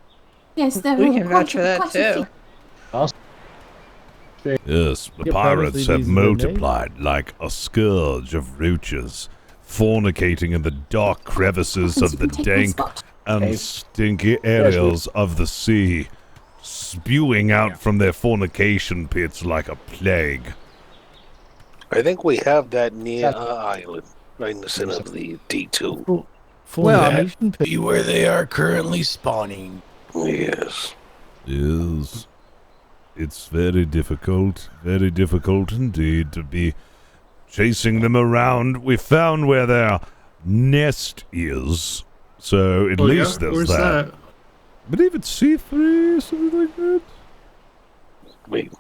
Yes, there We are can vouch for that quite a too. Yes, the Yeah, pirates apparently have these are their names. multiplied like a scourge of roaches, fornicating in the dark crevices of the dank and stinky areas of the sea, spewing out from their fornication pits like a plague. I think we have that near our island, right in the center of the D2. Well, be where they are currently spawning. Yes. Yes. It's very difficult indeed to be chasing them around. We found where their nest is, so at least there's Where's that. I believe it's C3, something like that. Wait.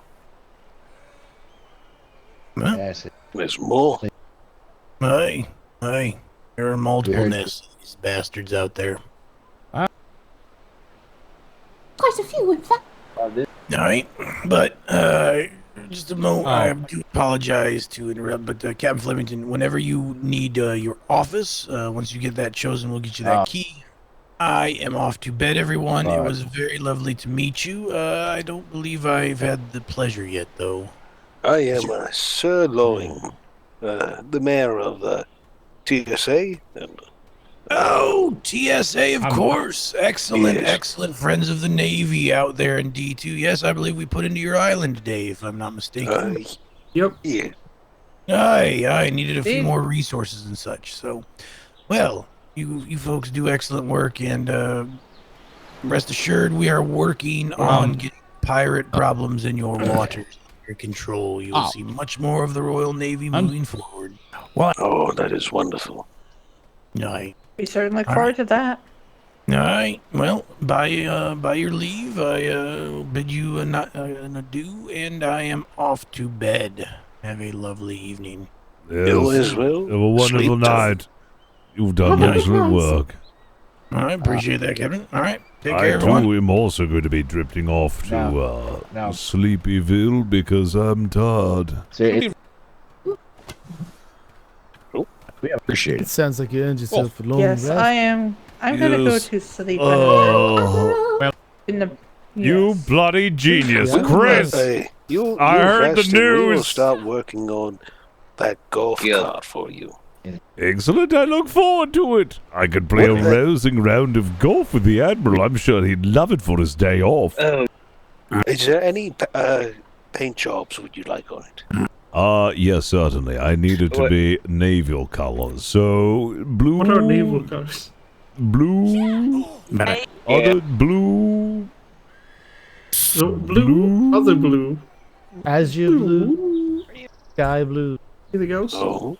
Huh? Yes, there's more. Hey, there are multiple nests of these bastards out there. Quite a few, in fact. Alright, but, just a moment, I do apologize to interrupt, but Captain Flemington, whenever you need your office, once you get that chosen, we'll get you that key. I am off to bed, everyone. It was very lovely to meet you. I don't believe I've had the pleasure yet, though. I am Sir Loring, the mayor of TSA. And, oh, TSA, of course. Excellent, yes. excellent friends of the Navy out there in D2. Yes, I believe we put into your island today, if I'm not mistaken. Yep. Yeah. I needed a few more resources and such. So, well, you folks do excellent work, and rest assured we are working on getting pirate problems in your waters under control. You will see much more of the Royal Navy moving forward. Well, oh, that is wonderful. Aye. We certainly look forward to that. All right. Well, by your leave, I bid you an adieu, and I am off to bed. Have a lovely evening. You as well. Have a wonderful Sleep night. You've done excellent work. I appreciate that, Captain. All right. Take I care, everyone. too am also going to be drifting off to Sleepyville because I'm tired. We appreciate it. Sounds like you earned yourself a long Yes, rest. I am. I'm gonna go Yes. to sleep. Oh. In the. You bloody genius, Yeah. Chris! Hey, I heard the rest and we will news. start working on that golf cart for you. Excellent, I look forward to it. I could play a rousing round of golf with the Admiral. I'm sure he'd love it for his day off. Is there any paint jobs would you like on it? Yes, certainly. I need it to be naval colors. So, blue... What are naval colors? Blue... Other blue... So, blue, other blue. Azure blue, sky blue. Anything else? Oh.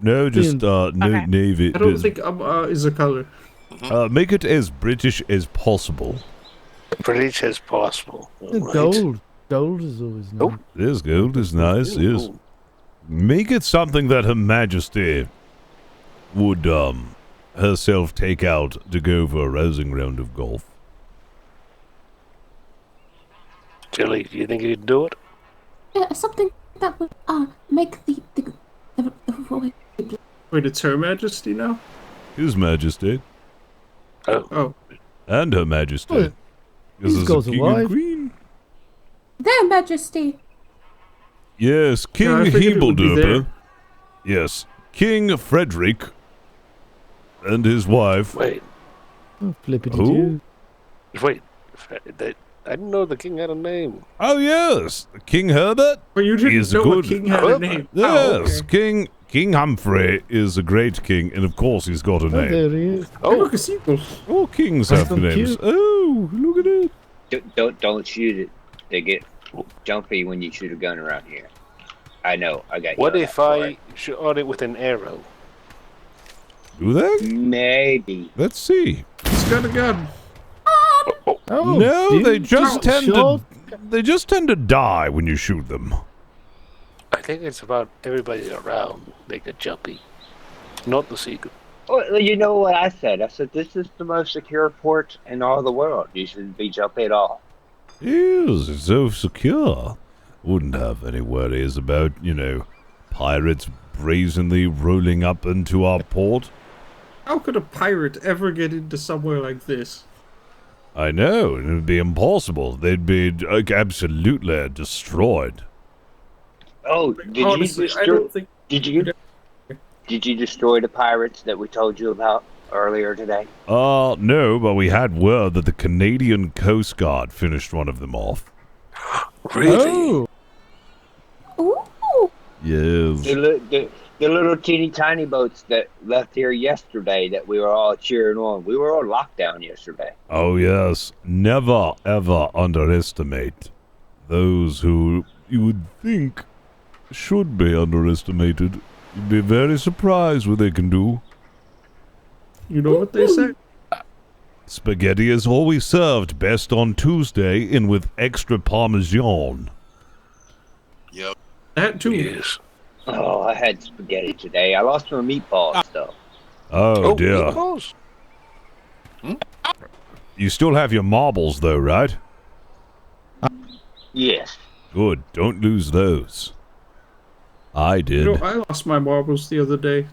No, just, navy... I don't think is a color. Make it as British as possible. British as possible. Right. Gold. Gold is always nice. Yes, gold is nice, yes. Make it something that Her Majesty would, herself take out to go for a rousing round of golf. Jilly, do you think you'd do it? Something that would make the Royal. Wait, it's Her Majesty now? His Majesty. Oh. And Her Majesty. Well, This he's is got a a king wife. and queen. Their Majesty. Yes, King I figured it would be there. Hebeldurper. Yes, King Frederick and his wife. Wait. Oh, flippity Who? Wait. I didn't know the king had a name. Oh yes, King Herbert. But you didn't is know good. a king had a name. Yes, Oh, okay. King Humphrey is a great king, and of course he's got a Oh, name. there he is. Oh, look, a sequel. All kings That's have so names. cute. Oh, look at it. Don't shoot it. They get jumpy when you shoot a gun around here. I know. I got. What yelled if at for I it. shot it with an arrow? Do they? Maybe. Let's see. He's got a gun. Oh, No, dude, they just tend shot. to die when you shoot them. I think it's about everybody around they get jumpy. Not the seagull. Well, you know what I said? I said this is the most secure port in all the world. You shouldn't be jumpy at all. Yes, it's so secure. Wouldn't have any worries about, pirates brazenly rolling up into our port. How could a pirate ever get into somewhere like this? I know, it would be impossible. They'd be absolutely destroyed. Oh, did Honestly, I don't think... Did you destroy the pirates that we told you about earlier today? No, but we had word that the Canadian Coast Guard finished one of them off. Really? Ooh. Yes. The little teeny tiny boats that left here yesterday that we were all cheering on. We were on lockdown yesterday. Oh, yes. Never, ever underestimate those who you would think should be underestimated. You'd be very surprised what they can do. You know what they say? Spaghetti is always served best on Tuesday and with extra Parmesan. Yep. That too. Yes. Oh, I had spaghetti today. I lost my meatballs, though. Oh, dear. Meatballs? You still have your marbles, though, right? Yes. Good. Don't lose those. I did. You know, I lost my marbles the other day.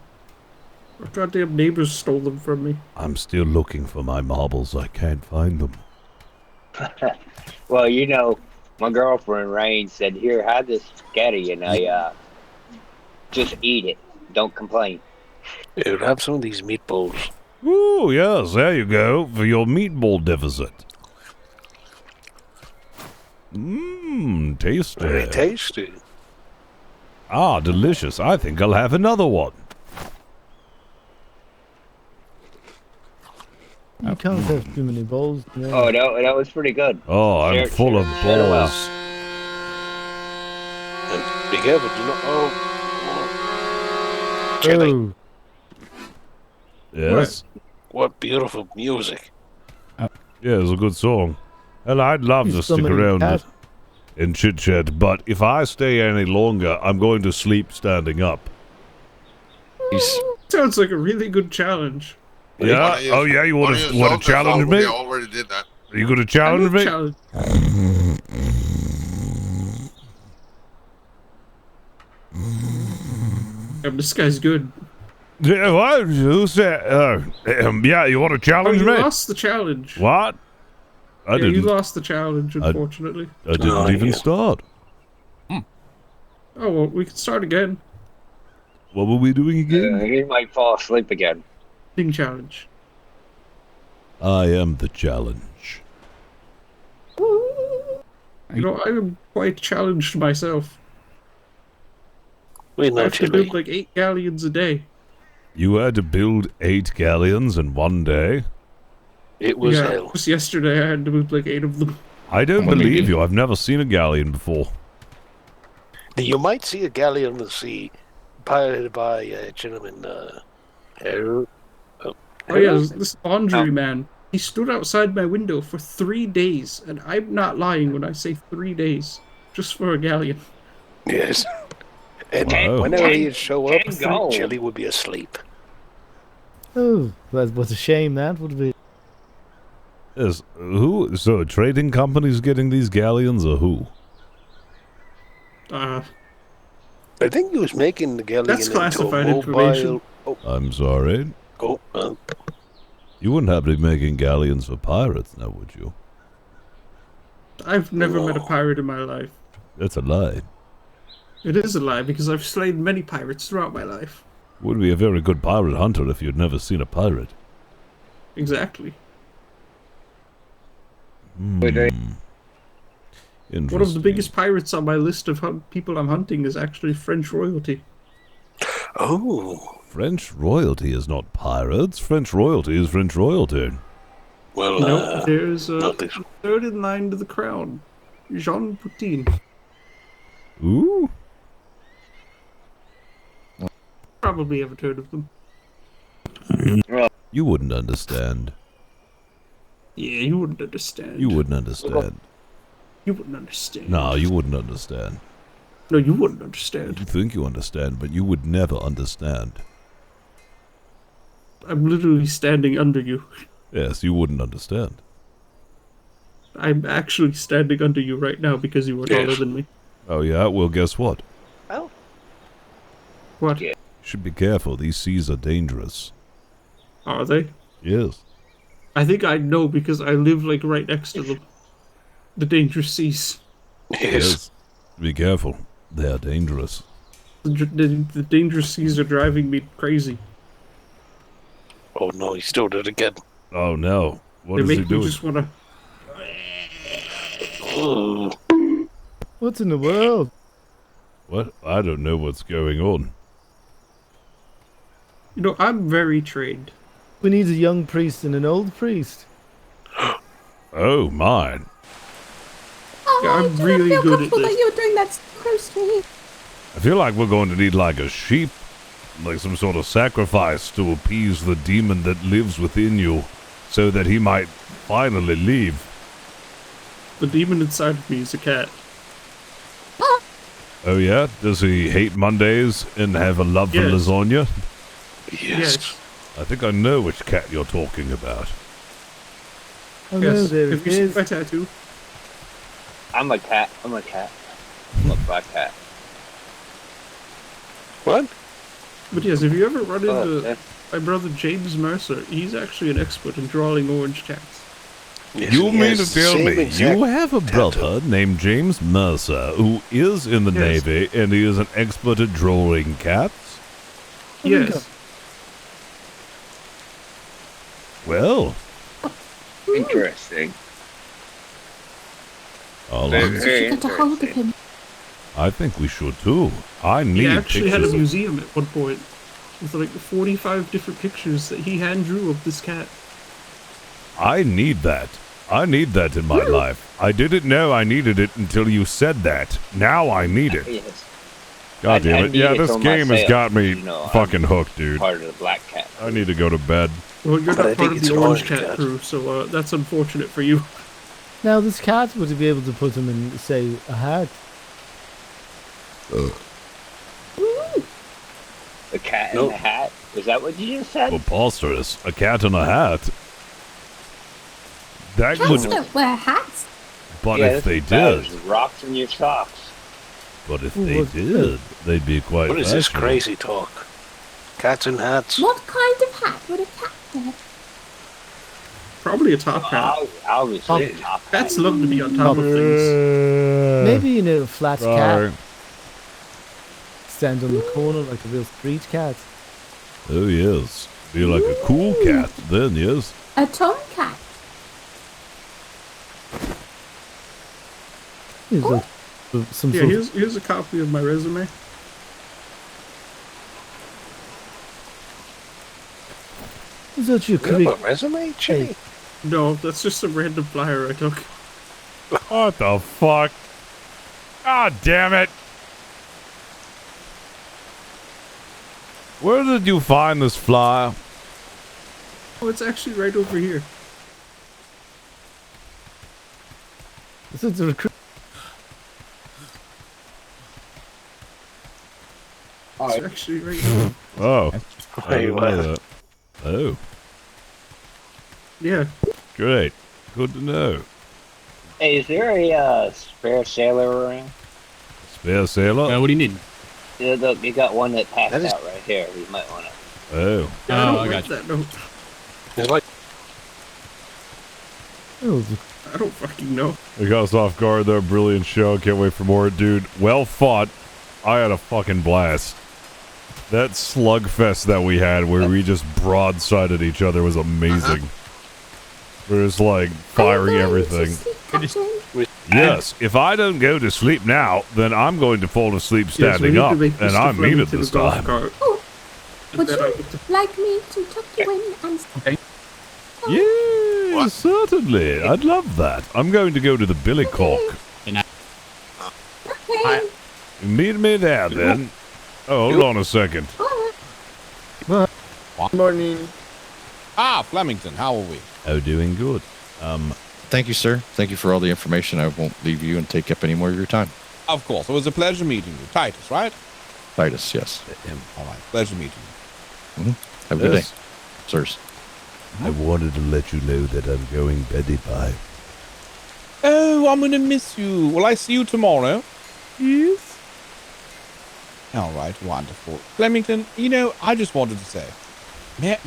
Our goddamn neighbors stole them from me. I'm still looking for my marbles. I can't find them. Well, you know, my girlfriend, Rain, said, here, have this spaghetti, and I, just eat it. Don't complain. Here, have some of these meatballs. Ooh, yes, there you go, for your meatball deficit. Mmm, tasty. Very tasty. Ah, delicious. I think I'll have another one. You can't have too many balls. Yeah. Oh, that was pretty good. Oh, I'm full of balls. And be careful, do not... Oh. Yes? What beautiful music. Yeah, it's a good song. And I'd love to stick around and chit-chat, but if I stay any longer, I'm going to sleep standing up. Sounds like a really good challenge. Yeah? Oh, yeah? You want to challenge me? Yeah, already did that. Are you going to challenge me? This guy's good. Yeah, what? Who said? Yeah, you want to challenge you me? You lost the challenge. What? I didn't. You lost the challenge, unfortunately. I didn't even start. Oh, well, we can start again. What were we doing again? He might fall asleep again. Big challenge. I am the challenge. You know, I am quite challenged myself. We know, I have to build like 8 galleons a day. You had to build 8 galleons in one day? It was hell. Just yesterday I had to build like 8 of them. I don't believe you. I've never seen a galleon before. You might see a galleon on the sea, piloted by a gentleman, Oh yeah, this laundry man. He stood outside my window for 3 days, and I'm not lying when I say 3 days, just for a galleon. Yes. And whenever he'd show up, Chili would be asleep. Oh, that was a shame. That would be. Yes, who? So, trading companies getting these galleons, or who? I think he was making the galleon That's classified into a mobile... information. Oh, I'm sorry. You wouldn't have to be making galleons for pirates, now would you? I've never met a pirate in my life. That's a lie. It is a lie, because I've slain many pirates throughout my life. Would be a very good pirate hunter if you'd never seen a pirate. Exactly. Interesting. One of the biggest pirates on my list of people I'm hunting is actually French royalty. Oh. French royalty is not pirates. French royalty is French royalty. Well, no, there's a third in line to the crown. Jean Poutine. Ooh. Probably haven't heard of them. You wouldn't understand. Yeah, you wouldn't understand. You wouldn't understand. You wouldn't understand. No, you wouldn't understand. No, you wouldn't understand. You think you understand, but you would never understand. I'm literally standing under you. Yes, you wouldn't understand. I'm actually standing under you right now because you are taller than me. Oh yeah? Well, guess what? Oh. What? You should be careful. These seas are dangerous. Are they? Yes. I think I know because I live like right next to them. The dangerous seas. Yes. Be careful. They are dangerous. The dangerous seas are driving me crazy. Oh no, he still did it again. Oh no. What They is he make me doing? just wanna... What's in the world? What? I don't know what's going on. You know, I'm very trained. We need a young priest and an old priest. Oh, mine. Oh, Yeah, I'm I do really not feel good at comfortable that this. you're doing that so close to me. I feel like we're going to need like a sheep, like some sort of sacrifice to appease the demon that lives within you, so that he might finally leave. The demon inside of me is a cat. Oh yeah? Does he hate Mondays and have a love for Yes. lasagna? Yes. I think I know which cat you're talking about. Oh no, there Have it you seen is. my tattoo? I'm a cat. I'm a cat. I'm a black cat. What? But yes, if you ever run Oh, into yeah. my brother James Mercer, he's actually an expert in drawing orange cats. Yes, You he mean has to the tell same me exact you have a brother named James Mercer who is in the Yes. Navy and he is an expert at drawing cats? Yes. Well, Interesting. I'll Very, So very she got a hold of interesting. him. I think we should too. I need He actually had a pictures. museum at one point with like 45 different pictures that he hand drew of this cat. I need that. I need that in my life. I didn't know I needed it until you said that. Now I need it. Yes. God damn I it. need Yeah, it this for game has myself, got me you know, fucking hooked, dude. Part of the black cat. I need to go to bed. Well, you're But I not part think of it's the an orange orange cat cat. crew, so that's unfortunate for you. Now this cat, would you be able to put him in, say, a hat? The cat in Nope. the hat? Is that what you just said? Preposterous. A cat in a hat. That Cats would. don't wear hats. But Yeah, if this they is bad did. as rocks in your socks. But if Ooh, they what- did, they'd be quite. What is this fashionable. crazy talk? Cats and hats. What kind of hat would a cat wear? Probably a top hat. Obviously, a top hat. Cats love to be on top of things. Maybe, you know, a flat Sorry. cat. Stand on the corner like a real street cat. Oh, yes. Be like a cool cat, then, yes. A tomcat. Here's some Yeah, sort of- here's a copy of my resume. Is that your You have a correct? resume, Jimmy? No, that's just some random flyer I took. What the fuck? God damn it. Where did you find this flyer? Oh, it's actually right over here. This is a recruit. It's actually right here. Oh. I Hey, didn't what? know that. Oh. Yeah. Great. Good to know. Hey, is there a spare sailor around? Spare sailor? What do you need? Yeah, look, you got one that passed That is- out right here. You might want to. Oh. Yeah, I Oh, don't I write got you. that note. It's like Oh, I don't fucking know. It got us off guard there. Brilliant show. Can't wait for more, dude. Well fought. I had a fucking blast. That slugfest that we had where we just broadsided each other was amazing. We're just like firing everything. Yes, if I don't go to sleep now, then I'm going to fall asleep Yes, we standing need to up, make and Mr. I mean it Flemington this a golf time. cart. Would you like me to tuck you in and... Yes, certainly. I'd love that. I'm going to go to the Billycock. Okay. Meet me there, then. Oh, hold on a second. Morning. Ah, Flemington, how are we? Oh, doing good. Thank you, sir. Thank you for all the information. I won't leave you and take up any more of your time. Of course, it was a pleasure meeting you. Titus, right? Titus, yes. All right, pleasure meeting you. Have a good Yes. day, sirs. I wanted to let you know that I'm going beddy bye. Oh, I'm gonna miss you. Will I see you tomorrow? Yes. All right, wonderful. Flemington, I just wanted to say, may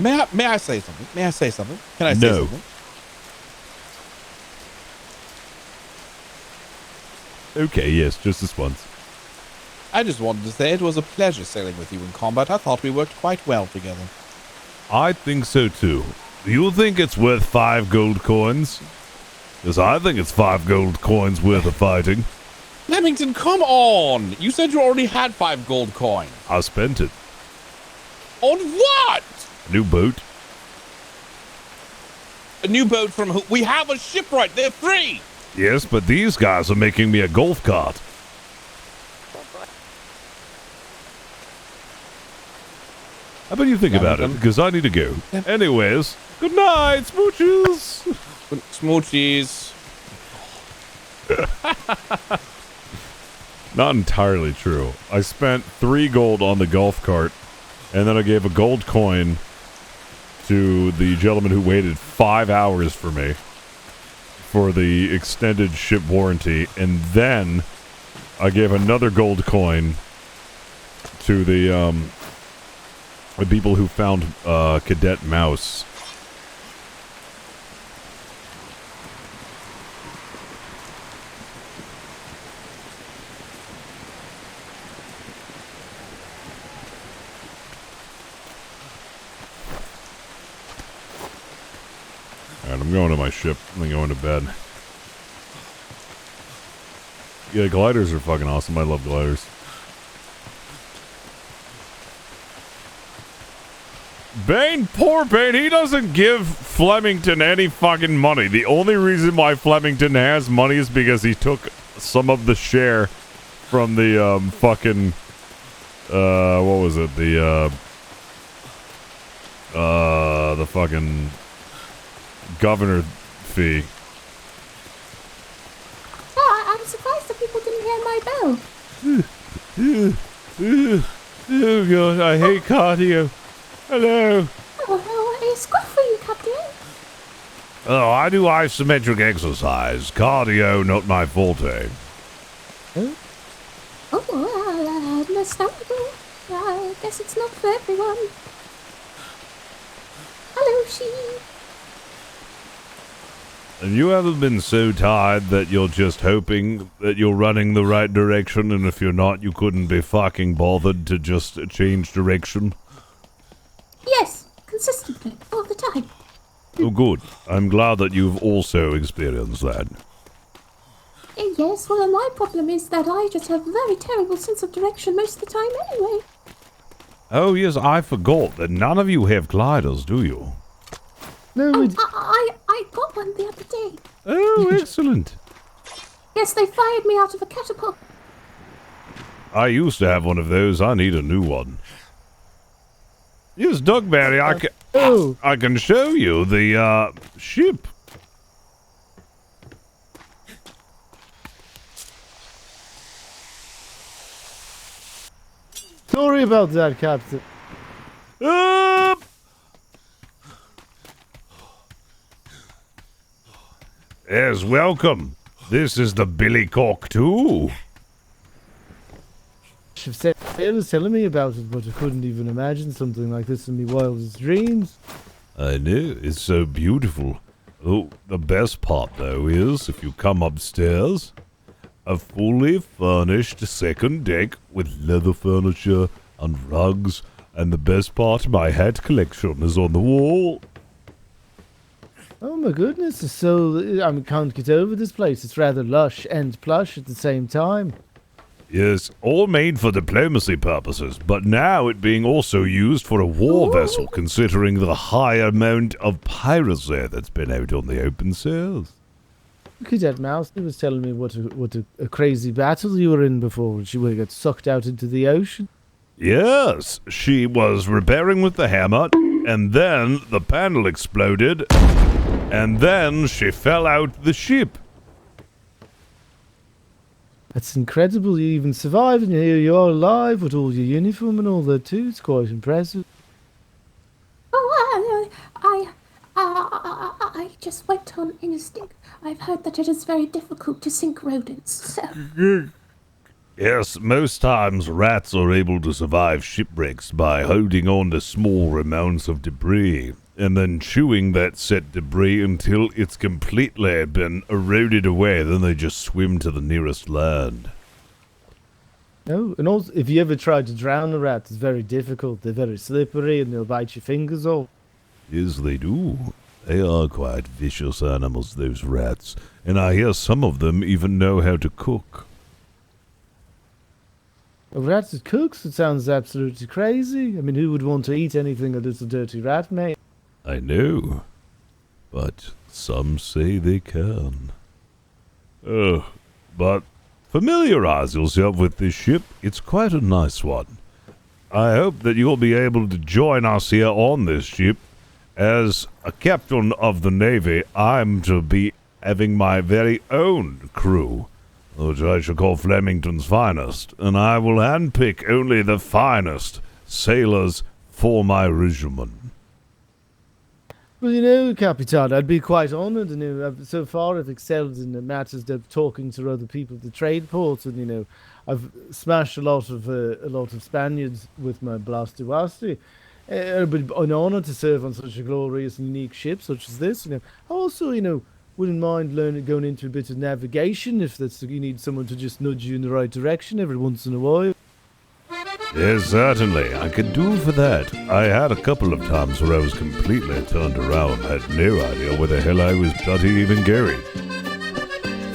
I say something? May I say something? Can I say something? Okay, yes, just this once. I just wanted to say it was a pleasure sailing with you in combat. I thought we worked quite well together. I think so too. Do you think it's worth 5 gold coins? Because I think it's 5 gold coins worth of fighting. Flemington, come on! You said you already had 5 gold coins. I spent it. On what? A new boat. A new boat from who? We have a shipwright. They're free. Yes, but these guys are making me a golf cart. How about you think about it? Because I need to go. Anyways, good night, smooches. Smoochies. Not entirely true. I spent 3 gold on the golf cart, and then I gave a gold coin to the gentleman who waited 5 hours for me for the extended ship warranty, and then I gave another gold coin to the people who found Cadet Mouse. Alright, I'm going to my ship. I'm going to bed. Yeah, gliders are fucking awesome. I love gliders. Bane, poor Bane, he doesn't give Flemington any fucking money. The only reason why Flemington has money is because he took some of the share from the fucking what was it? The fucking governor fee. Oh, I'm surprised that people didn't hear my bell. Oh god, I hate cardio. Hello. Oh, it's good for you, Captain. Oh, I do isometric exercise. Cardio, not my forte. Oh, understandable. I guess it's not for everyone. Hello, she. And you haven't been so tired that you're just hoping that you're running the right direction, and if you're not, you couldn't be fucking bothered to just change direction? Yes, consistently, all the time. Oh, good. I'm glad that you've also experienced that. Yes, well, my problem is that I just have a very terrible sense of direction most of the time anyway. Oh, yes, I forgot that none of you have gliders, do you? No, I got one the other day. Oh, excellent. Yes, they fired me out of a catapult. I used to have one of those. I need a new one. Yes, Dugberry, I can show you the ship. Sorry about that, Captain. Yes, welcome. This is the Billycock too. They was telling me about it, but I couldn't even imagine something like this in my wildest dreams. I know, it's so beautiful. Oh, the best part, though, is if you come upstairs, a fully furnished second deck with leather furniture and rugs, and the best part, my hat collection is on the wall. Oh my goodness, I can't get over this place. It's rather lush and plush at the same time. Yes, all made for diplomacy purposes, but now it being also used for a war vessel, considering the high amount of piracy that's been out on the open seas. Cadet Mouse was telling me what a crazy battle you were in before. She would get sucked out into the ocean. Yes, she was repairing with the hammer, and then the panel exploded, and then she fell out the ship. That's incredible you even survived, and here you are alive with all your uniform and all that too. It's quite impressive. Oh, I just went on instinct. I've heard that it is very difficult to sink rodents, so... Yes, most times rats are able to survive shipwrecks by holding on to small amounts of debris and then chewing that said debris until it's completely been eroded away. Then they just swim to the nearest land. No, and also, if you ever tried to drown a rat, it's very difficult. They're very slippery and they'll bite your fingers off. Yes, they do. They are quite vicious animals, those rats. And I hear some of them even know how to cook. A rat that cooks? It sounds absolutely crazy. I mean, who would want to eat anything a little dirty rat made? I know. But some say they can. But familiarize yourself with this ship. It's quite a nice one. I hope that you'll be able to join us here on this ship. As a captain of the Navy, I'm to be having my very own crew, which I shall call Flemington's finest, and I will handpick only the finest sailors for my regiment. Well, you know, Capitan, I'd be quite honoured. You know, so far I've excelled in the matters of talking to other people at the trade ports, and you know, I've smashed a lot of Spaniards with my blasty-wasty. It would be an honour to serve on such a glorious and unique ship such as this. You know, also, you know, wouldn't mind going into a bit of navigation if you need someone to just nudge you in the right direction every once in a while. Yes, certainly. I could do for that. I had a couple of times where I was completely turned around, had no idea where the hell I was bloody even going.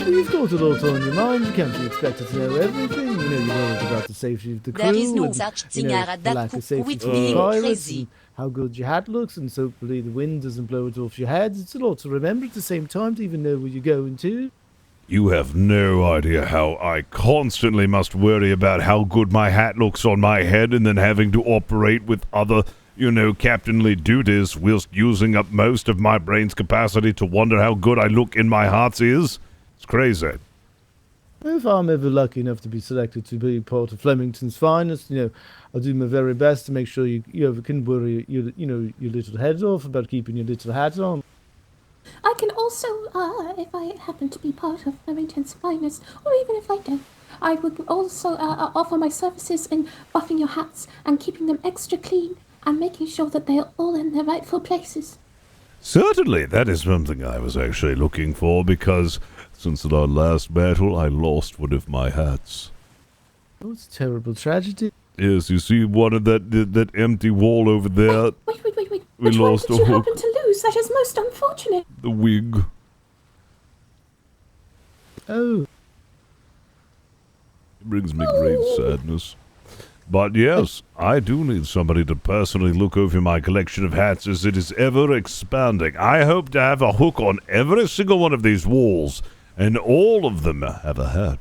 You've got a lot on your mind. You can't be expected to know everything. You know, you know about the safety of the crew, There is no and, such you thing know, as the lack that of safety with for being pirates, crazy. and how good your hat looks, and so hopefully the wind doesn't blow it off your head. It's a lot to remember at the same time to even know where you're going to. You have no idea how I constantly must worry about how good my hat looks on my head and then having to operate with other, you know, captainly duties whilst using up most of my brain's capacity to wonder how good I look in my heart's ears. It's crazy. If I'm ever lucky enough to be selected to be part of Flemington's finest, you know, I'll do my very best to make sure you ever can worry your little head off about keeping your little hat on. I can also, if I happen to be part of Flemington's finest, or even if I don't, I would also offer my services in buffing your hats and keeping them extra clean and making sure that they are all in their rightful places. Certainly, that is something I was actually looking for, because since our last battle, I lost one of my hats. Oh, it's a terrible tragedy. Yes, you see one of that empty wall over there? Wait. We Which one lost did you happen to lose? That is most unfortunate. The wig. Oh. It brings me great sadness. But yes, I do need somebody to personally look over my collection of hats as it is ever expanding. I hope to have a hook on every single one of these walls, and all of them have a hat.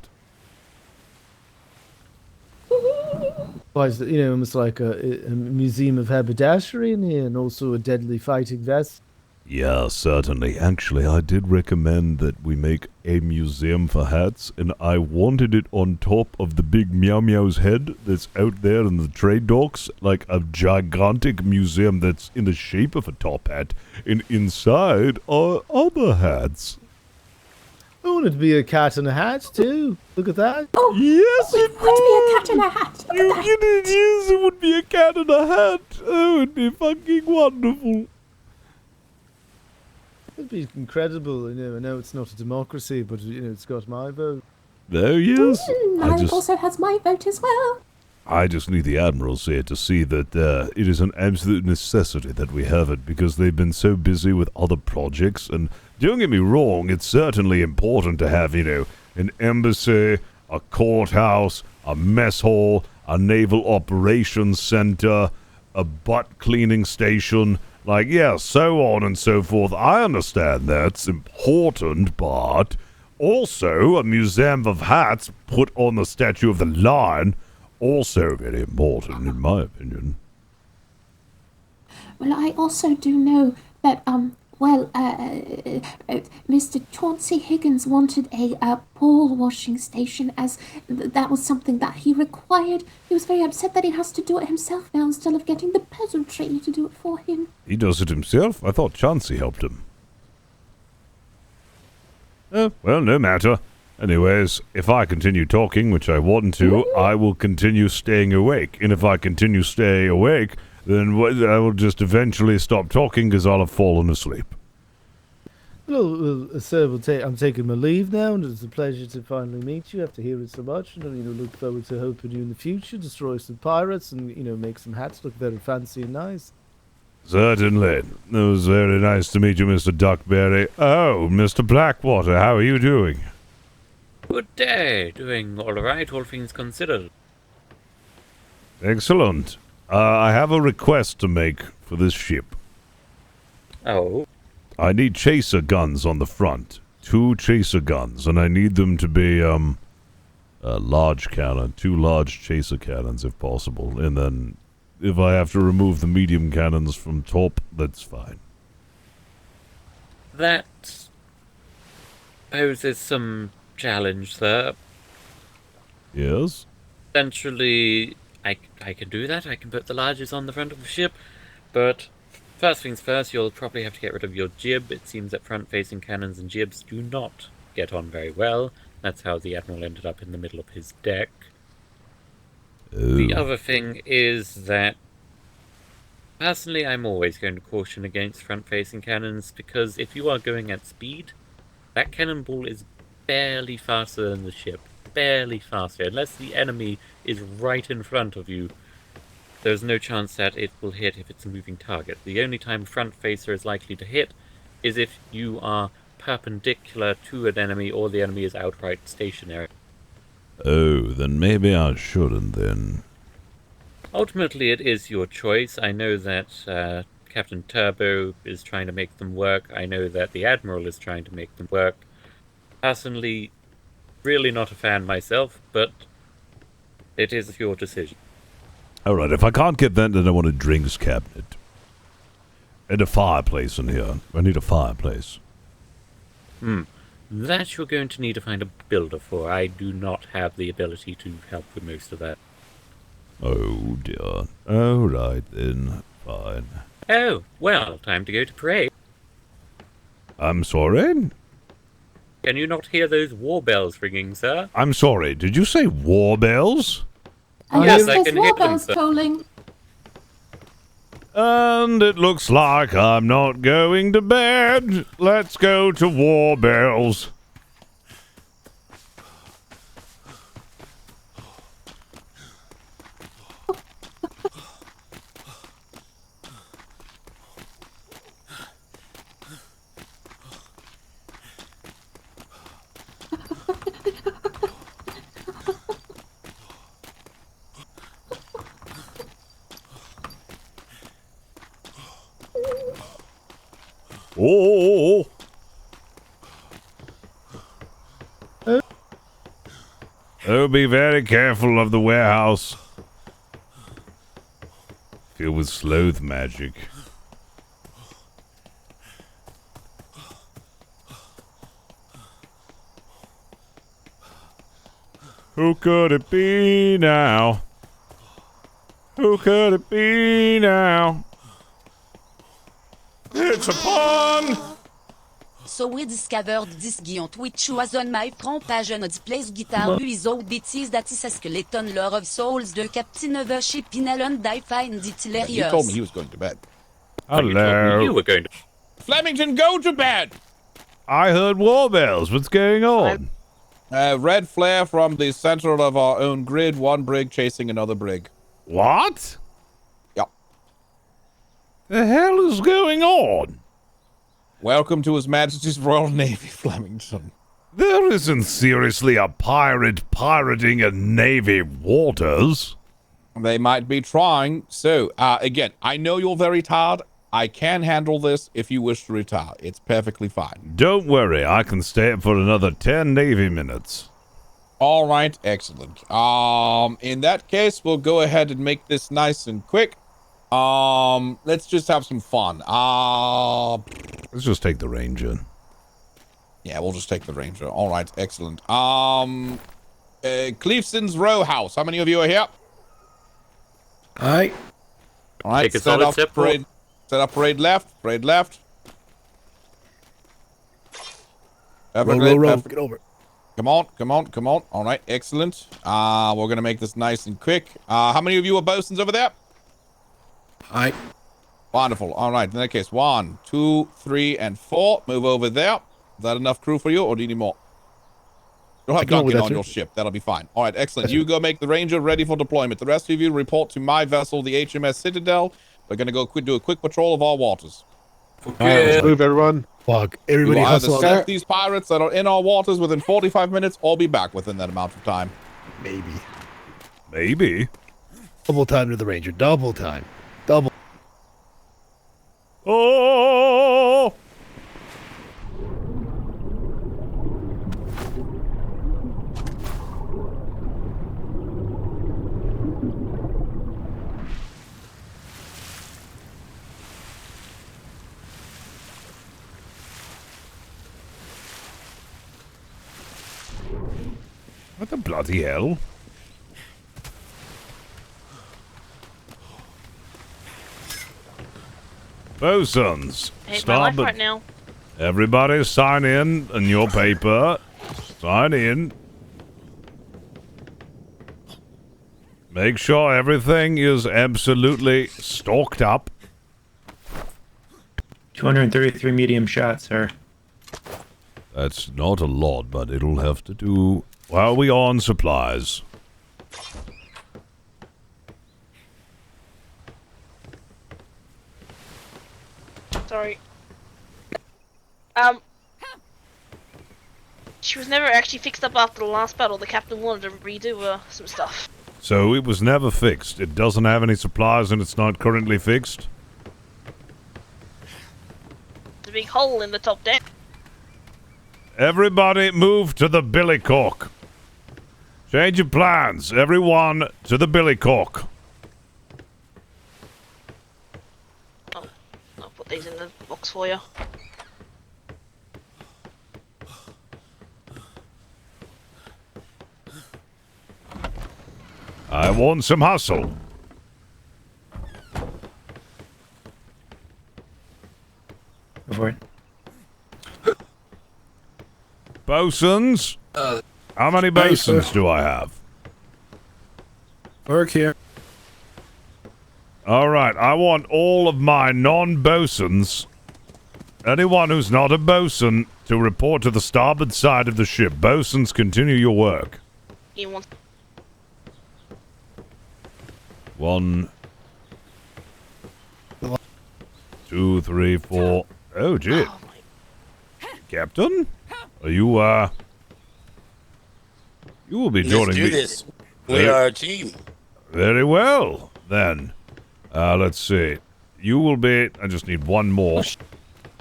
It's, you know, almost like a museum of haberdashery in here, and also a deadly fighting vest. Yeah, certainly. Actually, I did recommend that we make a museum for hats, and I wanted it on top of the big Meow Meow's head that's out there in the trade docks, like a gigantic museum that's in the shape of a top hat, and inside are other hats. I want it to be a cat in a hat, too. Look at that. Oh, yes, it would be a cat in a hat. Yes, it would be a cat in a hat. Oh, it'd be fucking wonderful. It'd be incredible. You know, I know it's not a democracy, but you know, it's got my vote. Oh, yes. Mine also has my vote as well. I just need the admirals here to see that it is an absolute necessity that we have it, because they've been so busy with other projects. And don't get me wrong, it's certainly important to have, you know, an embassy, a courthouse, a mess hall, a naval operations center, a butt cleaning station, like, yeah, so on and so forth. I understand that's important, but also a museum of hats put on the Statue of the Lion, also very important in my opinion. Well, I also do know that, Mr. Chauncey Higgins wanted a ball washing station, as that was something that he required. He was very upset that he has to do it himself now instead of getting the peasantry to do it for him. He does it himself? I thought Chauncey helped him. Oh, well, no matter. Anyways, if I continue talking, which I want to, I will continue staying awake. And if I continue staying awake, then I will just eventually stop talking because I'll have fallen asleep. Well, sir, I'm taking my leave now, and it's a pleasure to finally meet you after hearing so much. And look forward to helping you in the future, destroy some pirates, and make some hats look very fancy and nice. Certainly. It was very nice to meet you, Mr. Duckberry. Oh, Mr. Blackwater, how are you doing? Good day. Doing all right, all things considered. Excellent. I have a request to make for this ship. Oh? I need chaser guns on the front. 2 chaser guns, and I need them to be, a large cannon. 2 large chaser cannons, if possible. And then, if I have to remove the medium cannons from top, that's fine. That poses some challenge, sir. Yes? Essentially, I can do that. I can put the larges on the front of the ship, but first things first, you'll probably have to get rid of your jib. It seems that front-facing cannons and jibs do not get on very well. That's how the Admiral ended up in the middle of his deck. The other thing is that, personally, I'm always going to caution against front-facing cannons, because if you are going at speed, that cannonball is barely faster than the ship. Barely faster. Unless the enemy is right in front of you, there's no chance that it will hit if it's a moving target. The only time a front facer is likely to hit is if you are perpendicular to an enemy or the enemy is outright stationary. Oh, then maybe I shouldn't then. Ultimately, it is your choice. I know that Captain Turbo is trying to make them work. I know that the Admiral is trying to make them work. Personally, really not a fan myself, but it is your decision. Alright, if I can't get that, then I want a drinks cabinet. And a fireplace in here. I need a fireplace. That you're going to need to find a builder for. I do not have the ability to help with most of that. Oh dear. Alright then. Fine. Oh, well, time to go to parade. I'm sorry? Can you not hear those war bells ringing, sir? I'm sorry, did you say war bells? Yes, I can hear war them, bells sir. tolling. And it looks like I'm not going to bed. Let's go to war bells. Oh! Oh, be very careful of the warehouse. Filled with sloth magic. Who could it be now? Who could it be now? It's a pun! So we discovered this guion which was on my front page on the place guitar luizo bêtises datis a skeleton lore of souls de captineva chez Pinelon die find He hilarious. told me he was going to bed. Hello. You were going to... Flemington, go to bed! I heard war bells. What's going on? Red flare from the center of our own grid. 1 brig chasing another brig. What? Yep. The hell is going on? Welcome to His Majesty's Royal Navy, Flemington. There isn't seriously a pirate pirating a navy waters. They might be trying. So, again, I know you're very tired. I can handle this if you wish to retire. It's perfectly fine. Don't worry, I can stay up for another 10 navy minutes. All right, excellent. In that case, we'll go ahead and make this nice and quick. Let's just have some fun. Let's just take the Ranger. Yeah, we'll just take the Ranger. All right, excellent. Cleefson's Row House. How many of you are here? Aye. All right, Take a solid step forward. Set up parade left. Parade left. Row. Get over. Come on. All right, excellent. We're going to make this nice and quick. How many of you are bosuns over there? Aye. Wonderful. All right, in that case, 1, 2, 3, and 4. Move over there. Is that enough crew for you, or do you need more? You'll have Duncan on your ship. That'll be fine. All right, excellent. You go make the Ranger ready for deployment. The rest of you report to my vessel, the HMS Citadel. We're going to go do a quick patrol of our waters. All right, let's move, everyone. Fuck. Everybody hustle. hustle. Set these pirates that are in our waters within 45 minutes, or be back within that amount of time. Maybe. Double time to the Ranger. Double time. Double. Oh! What the bloody hell? Bosuns, hate my life starboard. right now. Everybody sign in on your paper. Sign in. Make sure everything is absolutely stocked up. 233 medium shots, sir. That's not a lot, but it'll have to do while we are on supplies. Sorry. She was never actually fixed up after the last battle. The captain wanted to redo some stuff. So it was never fixed. It doesn't have any supplies and it's not currently fixed? There's a big hole in the top deck. Everybody move to the Billycock. Change your plans. Everyone to the Billycock. Oh, I'll put these in the box for you. I want some hustle. Go for it. Bosuns? How many bosuns do I have? Work here. Alright, I want all of my non-bosuns, anyone who's not a bosun, to report to the starboard side of the ship. Bosuns, continue your work. You want 1, 2, 3, 4. Oh, gee. Captain? Are you, you will be joining me. Let's do this. We are a team. Very well, then. Let's see. You will be... I just need one more.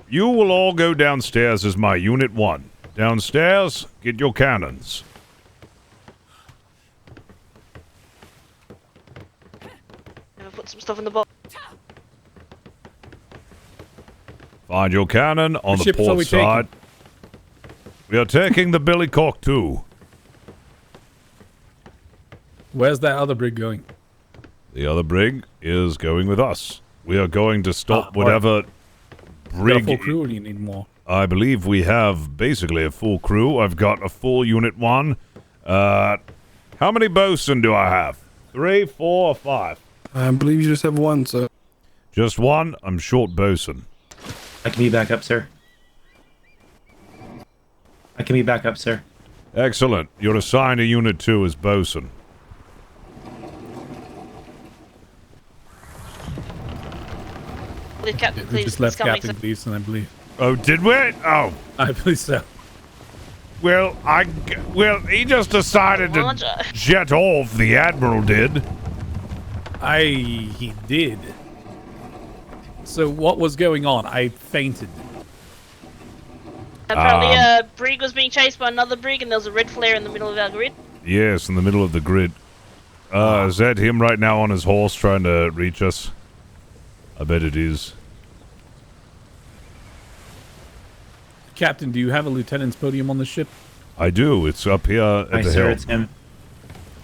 You will all go downstairs as my Unit 1. Downstairs, get your cannons. I'll put some stuff in the box. Find your cannon on What the ships are port we side. We are taking the Billycock 2. Where's that other brig going? The other brig is going with us. We are going to stop whatever brig... Full crew, or do you need more? I believe we have basically a full crew. I've got a full Unit 1. How many bosun do I have? 3, 4, or 5? I believe you just have one, sir. Just one? I'm short bosun. I can be back up, sir. I can be back up, sir. Excellent. You're assigned to Unit 2 as bosun. Captain, We just left Captain Gleason, I believe. Oh, did we? Oh. I believe so. Well, he just decided to jet off. The Admiral did. He did. So what was going on? I fainted. Apparently a brig was being chased by another brig and there was a red flare in the middle of our grid. Yes, in the middle of the grid. Is that him right now on his horse trying to reach us? I bet it is. Captain, do you have a lieutenant's podium on the ship? I do. It's up here at the helm. It's him.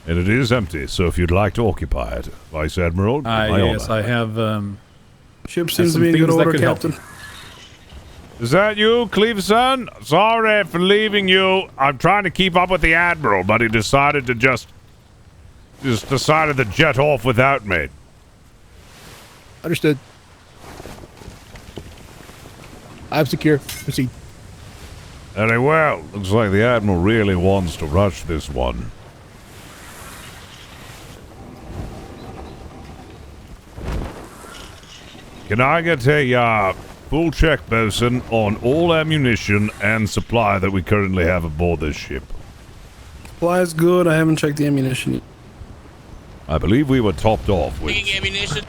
And it is empty, so if you'd like to occupy it, Vice Admiral, my yes, honor. I have, Ship seems to be in good order, Captain. Is that you, Cleveson? Sorry for leaving you. I'm trying to keep up with the Admiral, but he decided to just decided to jet off without me. Understood. I'm secure. Proceed. Very well. Looks like the Admiral really wants to rush this one. Can I get a full check, bosun, on all ammunition and supply that we currently have aboard this ship? Supply is good. I haven't checked the ammunition. I believe we were topped off with... ammunition.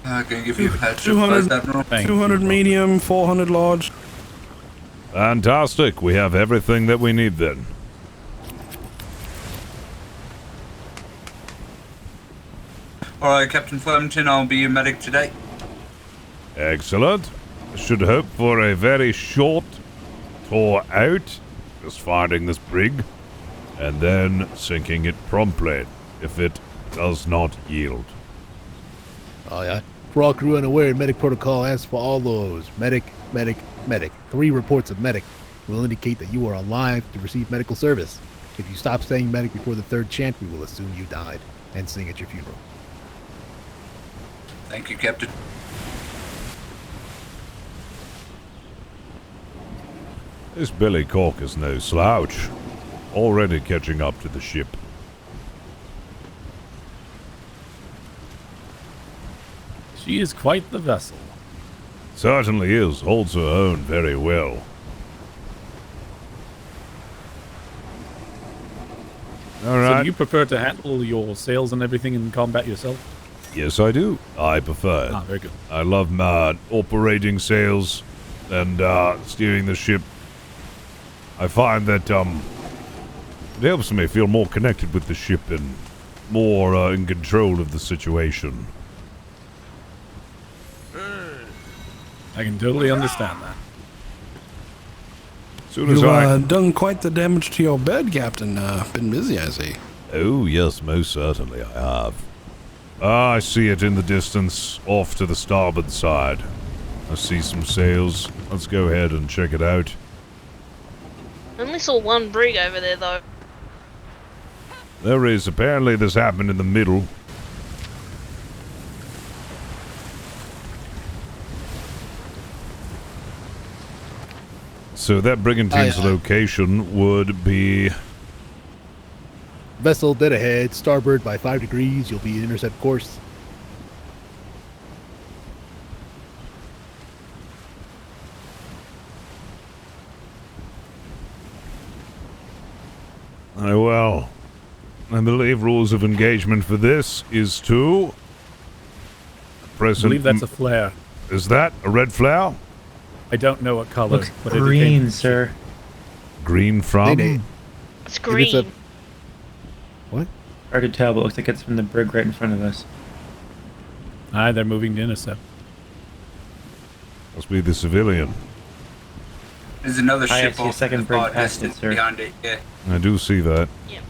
Can you give you a patch 200 medium, 400 large. Fantastic. We have everything that we need then. Alright, Captain Flemington, I'll be your medic today. Excellent. I should hope for a very short tour out, just finding this brig, and then sinking it promptly if it does not yield. Oh, yeah. For all crew unaware, medic protocol asks for all those. Medic, medic, medic. 3 reports of medic will indicate that you are alive to receive medical service. If you stop saying medic before the 3rd chant, we will assume you died and sing at your funeral. Thank you, Captain. This Billycock is no slouch. Already catching up to the ship. She is quite the vessel. Certainly is. Holds her own very well. All right. So do you prefer to handle your sails and everything in combat yourself? Yes, I do. I prefer it. Ah, very good. I love my operating sails and steering the ship. I find that it helps me feel more connected with the ship and more in control of the situation. I can totally understand that. You've done quite the damage to your bed, Captain. Been busy, I see. Oh, yes, most certainly I have. I see it in the distance, off to the starboard side. I see some sails. Let's go ahead and check it out. I only saw one brig over there, though. There is. Apparently this happened in the middle. So that brigantine's location would be... Vessel dead ahead, starboard by 5 degrees. You'll be intercept course. Well, I believe rules of engagement for this is to... I believe that's a flare. Is that a red flare? I don't know what color. Looks but green, sir. Green from? It's green. What? Hard to tell, but looks like it's from the brig right in front of us. Aye, they're moving to intercept. Must be the civilian. There's another I ship see a second brig past it, sir. behind it, yeah. I do see that. Yeah.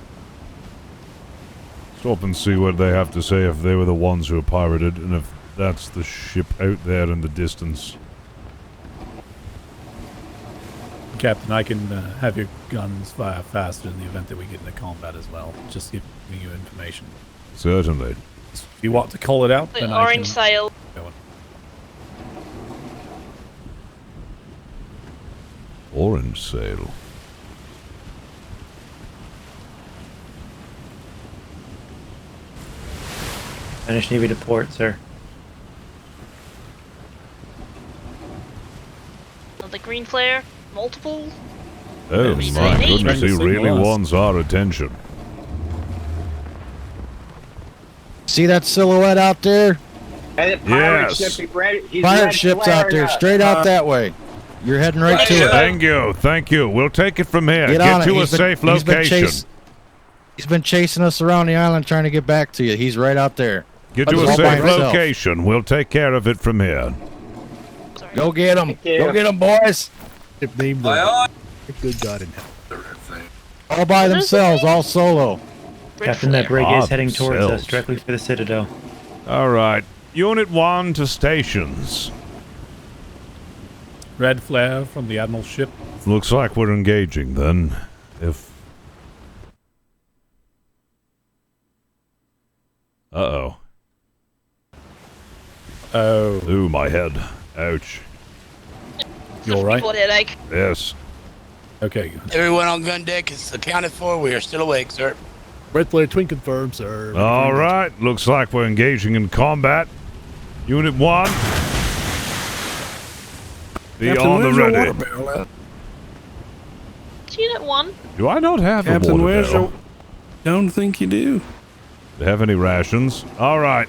Stop and see what they have to say if they were the ones who were pirated, and if that's the ship out there in the distance. Captain, I can have your guns fire faster in the event that we get into combat as well. Just giving you information. Certainly. If you want to call it out, The then orange sail. Go on. Orange sail. Spanish Navy to port, sir. The green flare. Multiple. Oh my goodness, he really wants our attention. See that silhouette out there? Hey, the pirate ship, Pirate ship's out there, straight out that way. You're heading right to it. Thank you, thank you. We'll take it from here. Get to a safe location. He's been chasing us around the island trying to get back to you. He's right out there. Get to a safe location. We'll take care of it from here. Go get him. Go get him, boys. If they Aye, good God in heaven. All by themselves, all solo. Captain, that brig is heading towards us, directly for the Citadel. All right. Unit 1 to stations. Red flare from the Admiral's ship. Looks like we're engaging then. Uh-oh. Oh. Ooh, my head. Ouch. You alright? Headache. Yes. Okay. Everyone on gun deck is accounted for. We are still awake, sir. Red flare twin confirmed, sir. All right. Looks like we're engaging in combat. Unit 1. Be Captain, on the where's your ready. water barrel at? It's Unit 1. Do I not have a Captain, water where's barrel? your... Don't think you do. Do you have any rations? All right.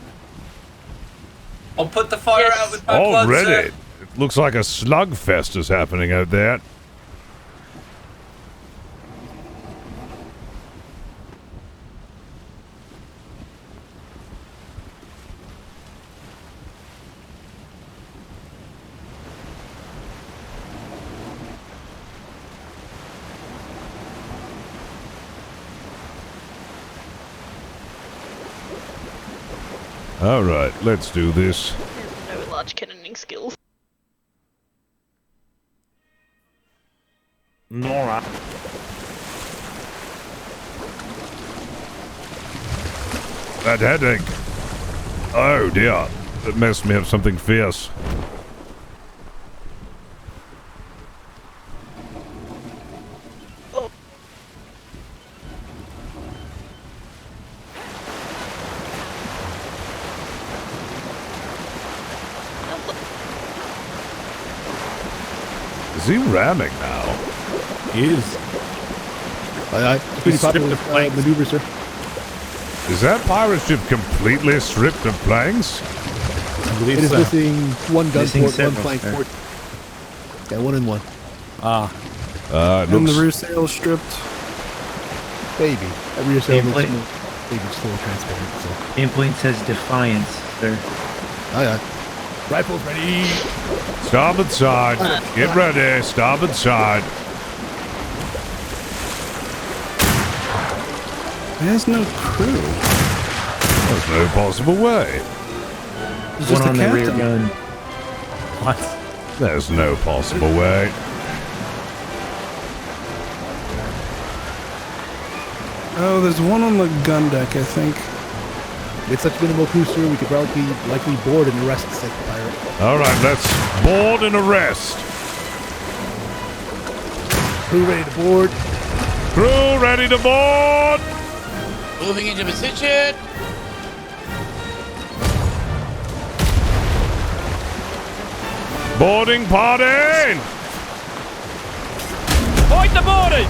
I'll put the fire out with my blood, Already. sir. It looks like a slugfest is happening out there. All right, let's do this. No large cannoning skills. Nora. That headache. Oh dear. That messed me up something fierce. Is he ramming now? He is. Pretty popular maneuver, sir. Is that pirate ship completely stripped of planks? It is missing one gun Missing port, one several, flank sir. port. Yeah, 1 and 1. It And looks the rear sail stripped. Baby. That rear sail looks Nameplate. smooth. Baby's full transparent, so. Nameplate says Defiance, sir. Aye. Rifles ready. starboard side. Get ready. Starboard side. There's no crew. There's no possible way. It's One just on the the rear captain. gun. What? There's no possible way. Oh, there's one on the gun deck, I think. With such minimal crew, sir, we could probably likely board and arrest the second pirate. All right, let's board and arrest. Crew ready to board. Crew ready to board. Moving into position. Boarding party. Point the boarding!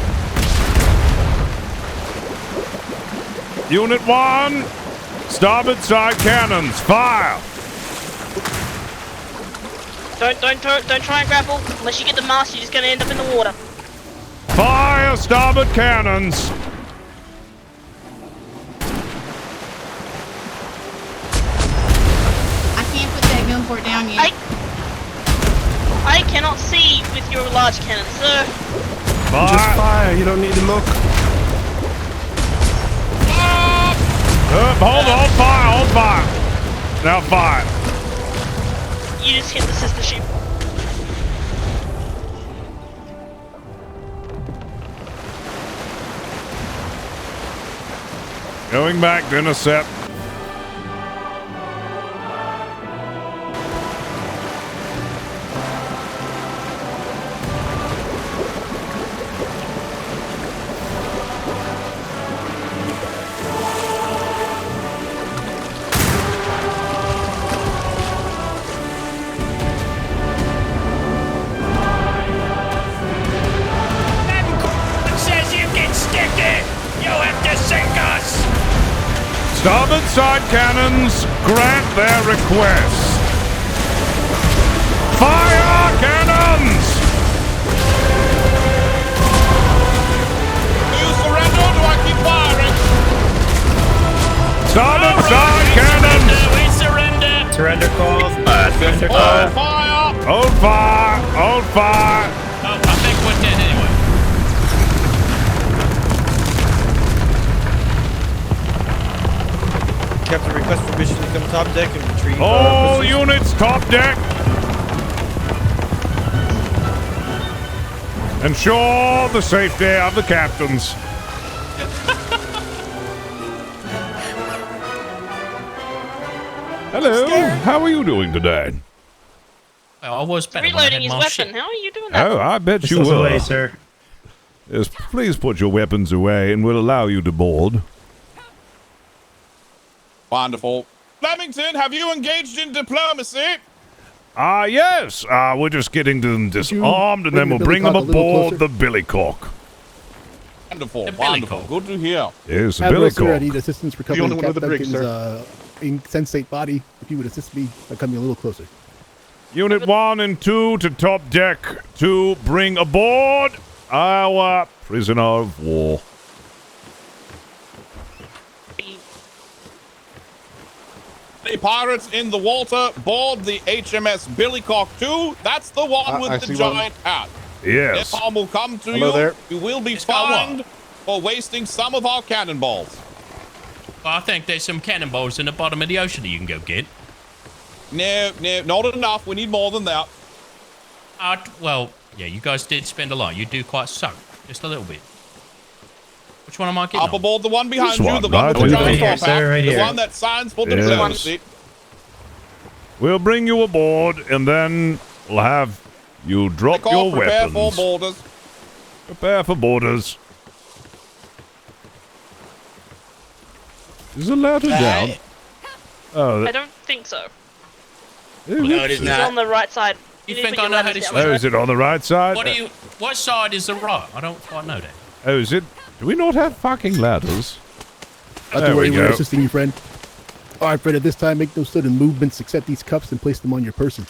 Unit 1. Starboard side cannons. Fire. Don't try and grapple. Unless you get the mast, you're just gonna end up in the water. Fire starboard cannons. I can't put that gun port down yet. I cannot see with your large cannon, sir. Just fire, you don't need to look. Hold fire. Now fire. You just hit the sister ship. Going back to intercept. Says you can stick it! You have to sink us! Starboard side cannons grant their request. Fire cannons! Do you surrender or do I keep firing? Starboard side cannons! We surrender! Surrender call. Surrender call. Hold fire! Oh, I think we're dead anyway. Captain, request permission to come top deck and retrieve. All units, top deck. Ensure the safety of the captains. Hello, how are you doing today? Well, I was better. Reloading his weapon. How are you doing that? Oh, I bet you Pistol's were. away, sir. Yes, please put your weapons away and we'll allow you to board. Wonderful. Flemington, have you engaged in diplomacy? Yes. We're just getting them disarmed and then we'll bring them aboard the Billycock. Wonderful, wonderful. Good to hear. Yes, the Admiral, sir, I Billycock. need assistance The recovering only one with Captain the brig, Duncan's insensate body. If you would assist me by coming a little closer. Unit 1 and 2 to top deck to bring aboard our prisoner of war. The pirates in the water board the HMS Billycock 2. That's the one with the giant hat. Yes. This arm will come to Hello you. there. You will be fined for wasting some of our cannonballs. Well, I think there's some cannonballs in the bottom of the ocean that you can go get. No, not enough. We need more than that. Well, yeah, you guys did spend a lot. You do quite suck. Just a little bit. Which one am I getting Up aboard the one behind you, the one right with the giant here. top hat, Right the here. one that signs for the Yes. diplomacy. We'll bring you aboard and then we'll have you drop Call your prepare weapons. for boarders. Prepare for boarders. Is the ladder down? Oh, I don't think so. No, it is It's not. on the right side. You need think to put I your know how letters this down. oh, is it on the right side? What side is the right? I don't quite know that. Oh, is it? Do we not have fucking ladders? Not There to we worry, we're go. assisting you, friend. All right, friend, at this time, make no sudden movements. Accept these cuffs and place them on your person.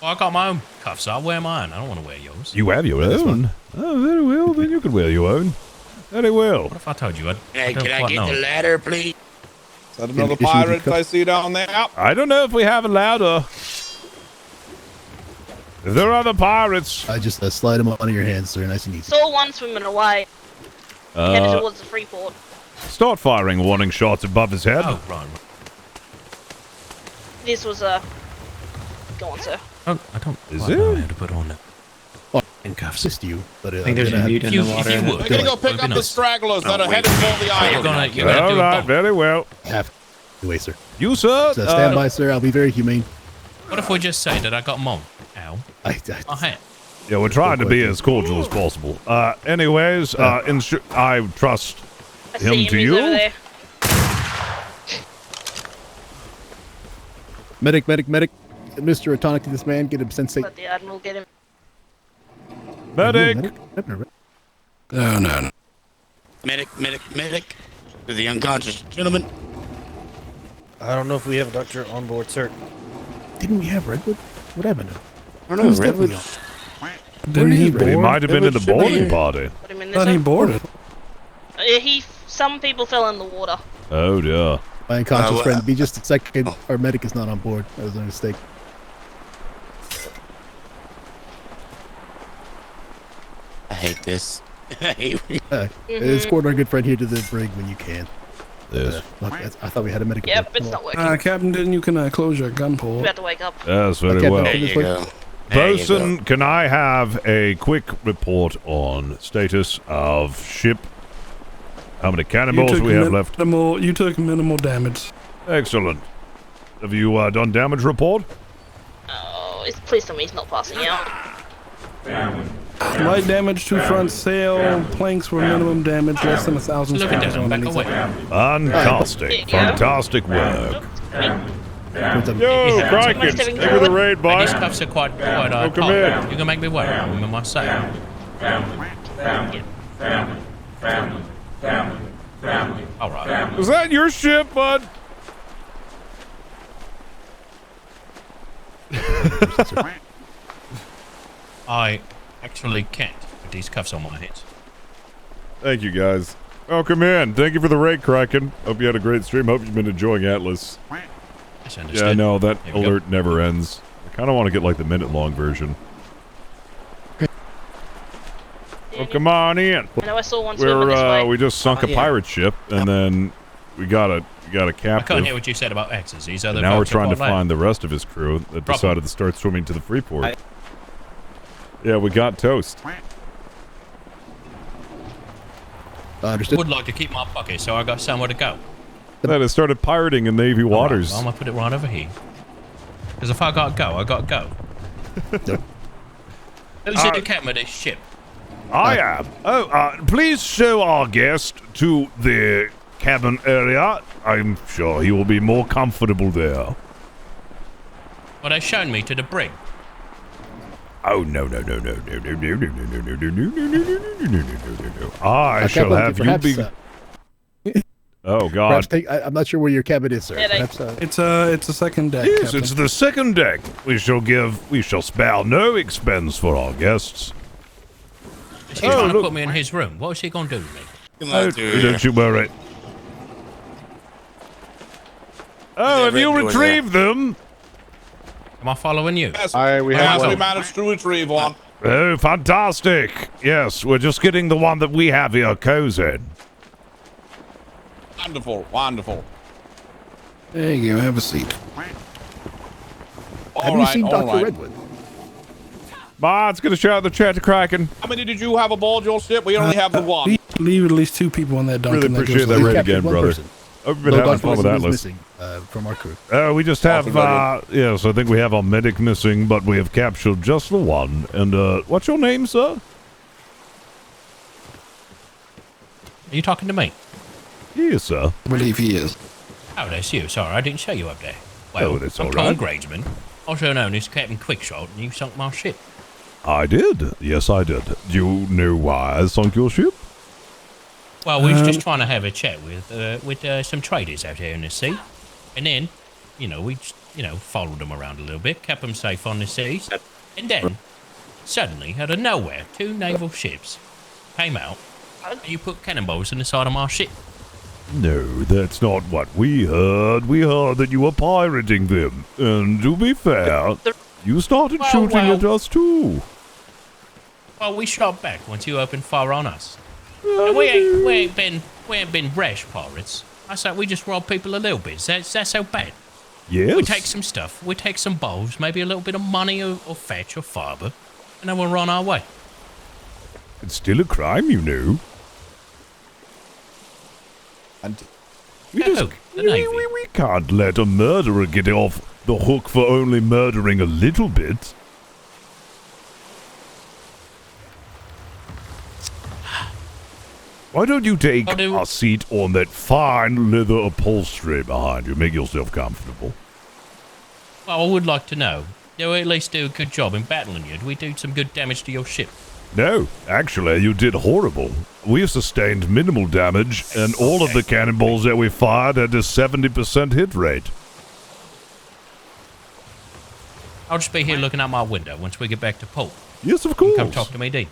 Well, I got my own cuffs. I'll wear mine. I don't want to wear yours. You have your own? Oh, very well. Then you can wear your own. Very well. What if I told you I Hey, don't can I quite get know? the ladder, please? Is that another pirate I see down there? I don't know if we have a ladder. If there are other pirates. I just slide them onto your hands, sir. Nice and easy. Saw one swimming away. Headed towards the free port. Start firing warning shots above his head. Oh, right. This was Go on, sir. I don't Is quite know it? how to put on it. In cuffs. Assist you, but I think there's a mute in the water. If you would, We're gonna go pick up the stragglers that are headed for the You're island. gonna All do right, both. very well. Half the way, sir. You, sir? So stand by, sir. I'll be very humane. What if we just say that I got mom? Ow. My hat. Yeah, we're trying to be as cordial as possible. Anyways, I trust I him see to him. He's you. over there. Medic, medic, medic. Administer a tonic to this man. Get him sensate. Let the admiral get him. Medic. No, no. Medic. To the unconscious gentleman. I don't know if we have a doctor on board, sir. Didn't we have Redwood? What happened to him? I don't know, Redwood. Didn't he board? He might have been in the Redwood should be boarding here. party. Put him in Thought there. he boarded. Some people fell in the water. Oh, dear. My unconscious friend, be just a second. Our medic is not on board. That was a mistake. I hate this. I hate Escort our good friend here to the brig when you can. Yes. I thought we had a medic. Yep, it's not working. Captain, didn't you can close your gun port? We about to wake up. Yes, very Captain, well. There you go. There you Bosun, go. can I have a quick report on status of ship? How many cannonballs we have left? You took minimal damage. Excellent. Have you done damage report? Oh, please tell me he's not passing out. Light damage to front sail. Planks were minimum damage, less than 1,000 Look at pounds that. on Back any away. Fantastic. Fantastic work. Yo, Crikey. Thank you for the raid, Hey, boy. these cuffs are quite come tight. in. You're gonna make me wait. I'm in my sack. All right. Is that your ship, bud? I actually can't with these cuffs on my hands. Thank you, guys. Welcome in. Thank you for the raid, Kraken. Hope you had a great stream. Hope you've been enjoying Atlas. That's understood. Yeah, no, that There we go. alert never ends. I kind of want to get like the minute-long version. Well, come on in. I know I saw one swimming this way. We just sunk a pirate ship, and then we got We got a I captive. can't hear what you said about X's. These other And now we're folks are trying to quite lame. find the rest of his crew that Problem. decided to start swimming to the Freeport. Yeah, we got toast. Understood. Would like to keep my bucket, so I got somewhere to go. Then it started pirating in Navy waters. Well, I'm gonna put it right over here. Because if I gotta go, I gotta go. Who's in the captain of this ship? I am. Oh, please show our guest to the cabin area. I'm sure he will be more comfortable there. Well, they shown me to the brig. Oh no. I shall have you be. Oh God! I'm not sure where your cabin is, sir. Yeah, Perhaps, It's a second deck. Yes, Captain. it's the second deck. We shall spare no expense for our guests. He's trying to put me in his room. What is he gonna do to me? Don't you worry. Oh, have you retrieved them? Am I following you? Yes, we managed to retrieve one. Oh, fantastic. Yes, we're just getting the one that we have here cozy. Wonderful. There you go. Have a seat. Have you seen Dr. Redwood? Let's get a shot of the chat to Kraken. How many did you have aboard your ship? We only have the one. We leave at least 2 people on that Duncan. Really appreciate that raid again, brother. I've been having fun with that list. Missing, from our crew. We just have, yes, I think we have our medic missing, but we have captured just the one. And, what's your name, sir? Are you talking to me? Yes, sir. I believe he is. Oh, that's you. Sorry, I didn't show you up there. Well, that's I'm all Tom right. Gradesman, also known as Captain Quickshot, and you sunk my ship. I did. Yes, I did. Do you know why I sunk your ship? Well, we was just trying to have a chat with some traders out here in the sea. And then, we just, followed them around a little bit, kept them safe on the seas. And then, suddenly, out of nowhere, 2 naval ships came out, and you put cannonballs in the side of my ship. No, that's not what we heard. We heard that you were pirating them. And to be fair, you started shooting at us too. Well, we shot back once you opened fire on us. And we ain't been rash pirates. I said we just rob people a little bit. That's so bad. Yes. We take some stuff. We take some bowls, maybe a little bit of money or fetch or fibre, and then we'll run our way. It's still a crime, you know. And we can't let a murderer get off the hook for only murdering a little bit. Why don't you take a seat on that fine leather upholstery behind you? Make yourself comfortable. Well, I would like to know. Do we at least do a good job in battling you? Do we do some good damage to your ship? No, actually, you did horrible. We sustained minimal damage, and all of the cannonballs that we fired had a 70% hit rate. I'll just be here looking out my window once we get back to port. Yes, of course. Come talk to me, Dean.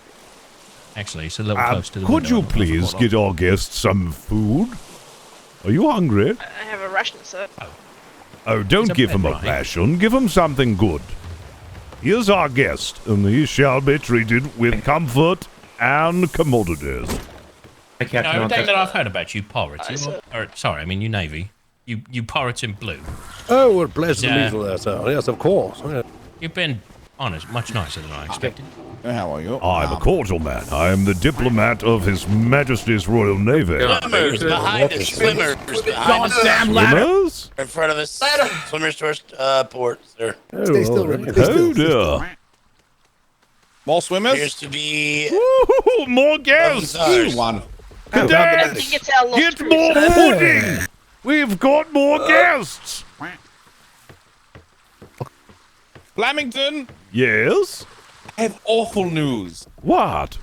Actually, it's a little close to the Could window. you please get our guests some food? Are you hungry? I have a ration, sir. Oh, don't give him a ration. Give him something good. Here's our guest, and he shall be treated with comfort and commodities. Everything that I've heard about you pirates, you Navy, you pirates in blue. Oh, we're pleased to meet you there, sir. Yes, of course. You've been honest, much nicer than I expected. How are you? I'm a cordial man. I am the diplomat of His Majesty's Royal Navy. Swimmers behind us. Swimmers behind us. Goddamn ladder. Swimmers? In front of us. Swimmers towards port, sir. Stay still, Rick. Stay Oh, still. dear. More swimmers? Appears to be... Ooh, more guests. One. Cadets, get more pudding. We've got more guests. Flemington? Yes? I have awful news. What?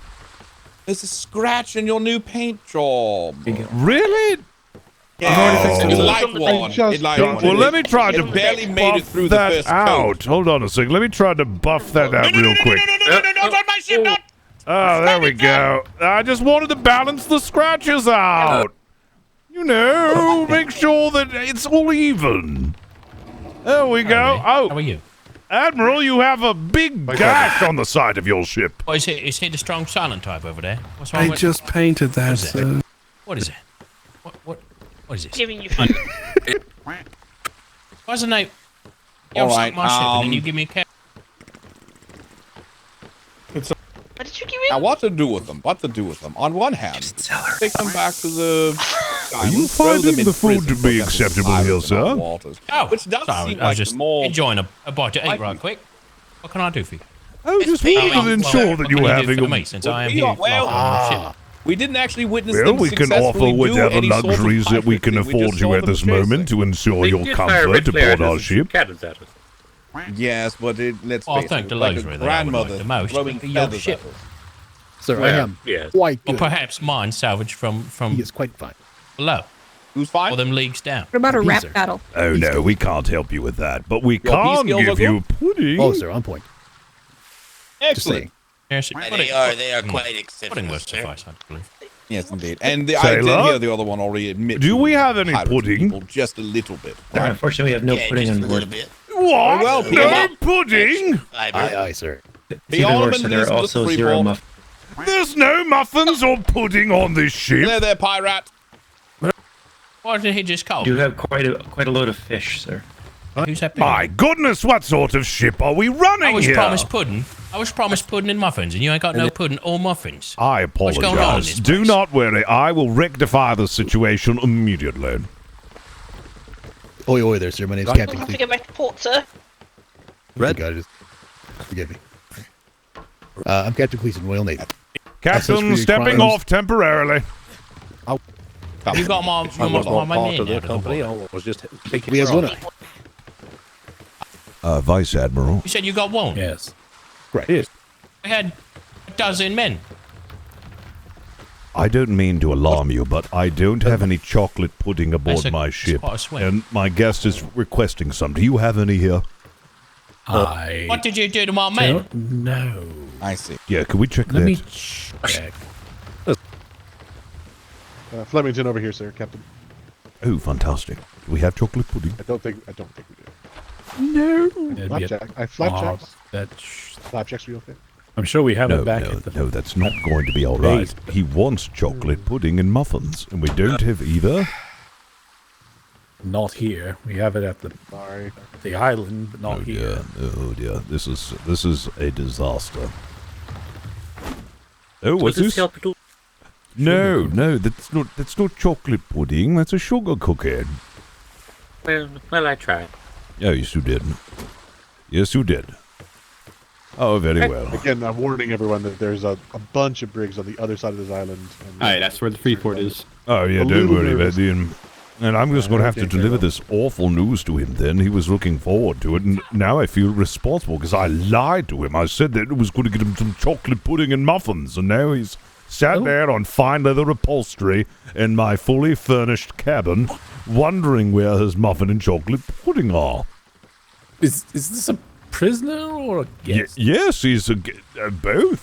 There's a scratch in your new paint job. Really? Yeah, it like one. Well, let me try to barely made it through that the first out. coat. Hold on a second. Let me try to buff that out real quick. No, not my ship, not! Oh, there we go. I just wanted to balance the scratches out. You know, make sure that it's all even. There we go. Oh, how are you? Admiral, you have a big gash on the side of your ship. Oh, is he the strong silent type over there? What's wrong I with just painted that, sir. What is it? What? What is this? Giving you food. Why's the name? All Yo, right, my ship, and then you give me a cat. What did you give me? Now, what to do with them? What to do with them? On one hand, take them back to the. Are you finding the food to be acceptable here, sir? Oh, which does sorry, seem I was like just more enjoying a bite to eat right quick. What can I do for you? Oh, just wanted to ensure that you were having a... since I am here. on ship. We didn't actually witness Well, them we can offer successfully do whatever any sort of luxuries that we can pirate thing. afford just you saw at them this chasing. moment to ensure They your did fire comfort red flares aboard our and ship. cannons at us. Yes, but let's Well, I face think it, the like a luxury that I would like grandmother the most throwing would be your feathers ship. at us. Sir, I Well, am yes. quite Or good. perhaps mine salvaged from He is quite fine. below. Who's fine? Or them leagues down. What about a Peace, rap sir. battle? Oh, no, we can't help you with that, but we Your can peace skills give are you pudding. Oh, sir, on point. Just Excellent. saying. Yes, They are quite exceptional. Pudding would sir. suffice, I believe. Yes, indeed. And I did Sailor? hear the other one already admit. Do to we have any pirating pudding? people just a little bit. Unfortunately, we have no Yeah, pudding just on a board. little bit. What? Well, No pudding? Aye, aye, sir. It's The even Alderman worse, so there leaves are the also free zero port. muffins. There's no muffins or pudding on this ship. There, pirate. Why did he just call? You have quite a load of fish, sir. Who's that? My goodness, what sort of ship are we I running was here? promised pudding. I was promised pudding and muffins, and you ain't got no pudding or muffins. I What's going on in apologize. this Do place? not worry. I will rectify the situation immediately. Oi, oi there, sir. My name's We'll Captain have to Cleese. go back to port, sir. Red. God, forgive me. I'm Captain Cleese in Royal Navy. Captain, stepping off temporarily. You got my name of the out of the company. book. I was just we have one. Vice Admiral. You said you got one? Yes. Right. We had a dozen men. I don't mean to alarm you, but I don't have any chocolate pudding aboard That's my ship, quite a swing. and my guest is requesting some. Do you have any here? What did you do to my men? No. I see. Yeah, can we check Let that? me check. Flemington over here, sir, Captain. Oh, fantastic. Do we have chocolate pudding? I don't think we do. No. Flapjack. Flapjacks. That's. Flapjacks real thing. I'm sure we have No, it back no, at the. no, that's not going to be all right. He wants chocolate pudding and muffins, and we don't have either. Not here. We have it at the island, but not here. Oh dear, this is a disaster. Oh, what's this? No, that's not chocolate pudding. That's a sugar cookie. Well, I tried. Oh, yes, you did. Yes, you did. Oh, very well. Again, I'm warning everyone that there's a bunch of brigs on the other side of this island. Alright, that's where the free port is. Oh, yeah, don't worry about it. And I'm just going to have to deliver this awful news to him then. He was looking forward to it, and now I feel responsible because I lied to him. I said that it was going to get him some chocolate pudding and muffins, and now he's sat there on fine leather upholstery in my fully furnished cabin, wondering where his muffin and chocolate pudding are. Is this a prisoner or a guest? Yes, he's both.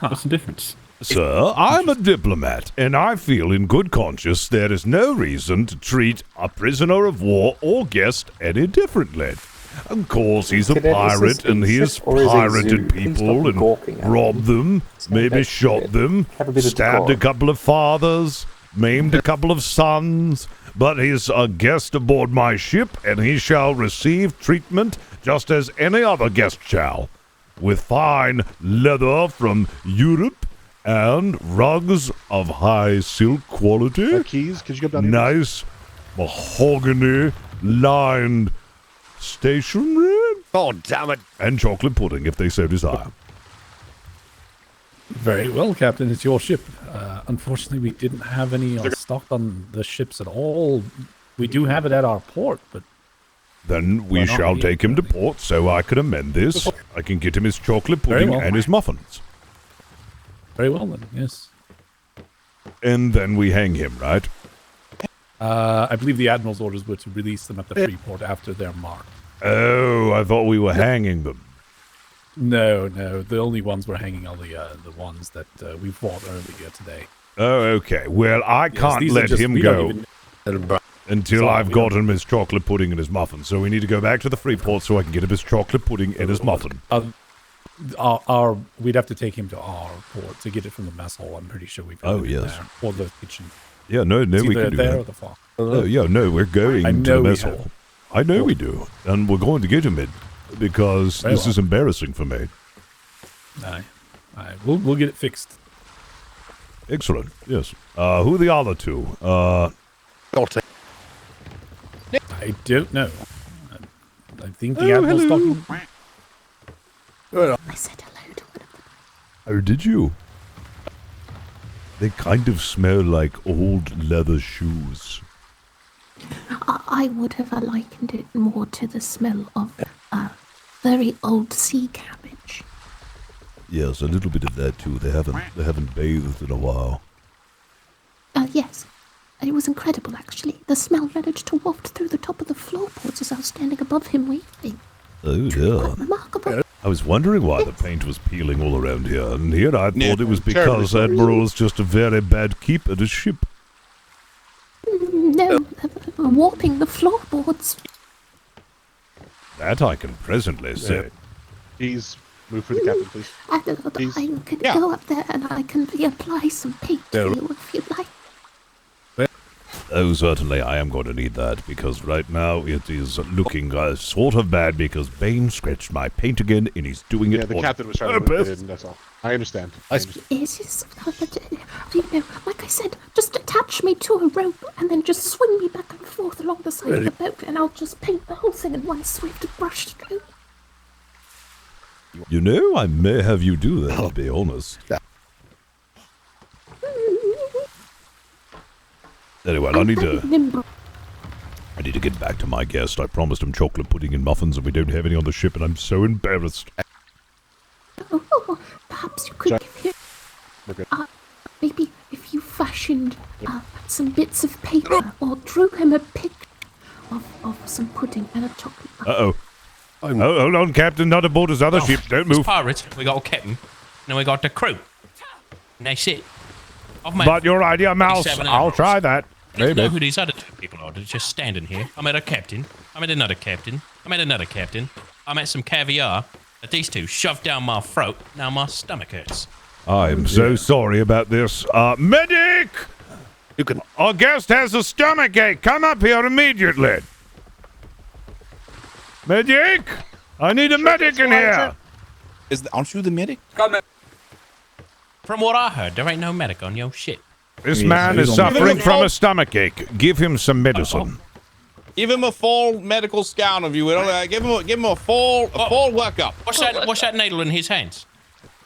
What's the difference? Sir, I'm a diplomat, and I feel in good conscience there is no reason to treat a prisoner of war or guest any differently. Of course, he's a pirate, and he has pirated people and robbed them, maybe shot them, stabbed a couple of fathers, maimed a couple of sons, but he's a guest aboard my ship, and he shall receive treatment just as any other guest shall, with fine leather from Europe, and rugs of high silk quality. Keys, could you go down here? Nice mahogany lined stationery. Oh, damn it. And chocolate pudding if they so desire. Very well, Captain. It's your ship. Unfortunately, we didn't have any stocked on the ships at all. We do have it at our port, but... Then we shall take him to port so I can amend this. I can get him his chocolate pudding and his muffins. Very well, then, yes. And then we hang him, right? I believe the Admiral's orders were to release them at the free port after their mark. Oh, I thought we were hanging them. No, the only ones we're hanging are the ones that we fought earlier today. Oh, okay. Well, I can't let him go until I've gotten him his chocolate pudding and his muffin. So we need to go back to the free port so I can get him his chocolate pudding and his muffin. we'd have to take him to our port to get it from the mess hall. I'm pretty sure we've got it in yes. there, or the kitchen. Yeah, no, It's we either can do there that. or the farm. We're going I to know the we mess have. hall. I know we do, and we're going to get him because Very this well. is embarrassing for me. Aye. We'll get it fixed. Excellent. Yes. Who are the other two? I'll take. I don't know. I think the admiral's talking. I said hello to one of them. Oh, did you? They kind of smell like old leather shoes. I would have likened it more to the smell of very old sea cabbage. Yes, a little bit of that too. They haven't bathed in a while. Yes. It was incredible, actually. The smell managed to waft through the top of the floorboards as I was standing above him waving. Oh dear. Remarkable. I was wondering why the paint was peeling all around here, and here I thought it was terribly because sorry. Admiral's just a very bad keep at a ship. No, warping the floorboards. That I can presently say. Please move for the captain, please. I can go up there and I can reapply some paint to you if you'd like. Oh, certainly, I am going to need that, because right now it is looking sort of bad because Bane scratched my paint again, and he's doing it Yeah, the on captain was trying to move it in, that's all. I understand. It's just, like I said, just attach me to a rope and then just swing me back and forth along the side of the boat, and I'll just paint the whole thing in one swift brush stroke. You know, I may have you do that, to be honest. Anyway, I need to get back to my guest. I promised him chocolate pudding and muffins, and we don't have any on the ship, and I'm so embarrassed. Oh, perhaps you could give him, maybe if you fashioned some bits of paper or drew him a picture of some pudding and a chocolate. Uh-oh. Oh, hold on, Captain. Not aboard his other ship. Don't move. It's pirates. We got a captain. Then we got the crew. And that's it. But your idea, Mouse. I'll try that. I don't Maybe. know who these other two people are. They're just standing here. I met a captain. I met another captain. I met another captain. I met some caviar that these two shoved down my throat. Now my stomach hurts. I'm so sorry about this. Medic! Our guest has a stomach ache. Come up here immediately. Medic! I need a medic in here. Aren't you the medic? From what I heard, there ain't no medic on your ship. This man is suffering from a stomach ache. Give him some medicine. Give him a full medical scan, if you will. Give him a full workup. What's that needle in his hands?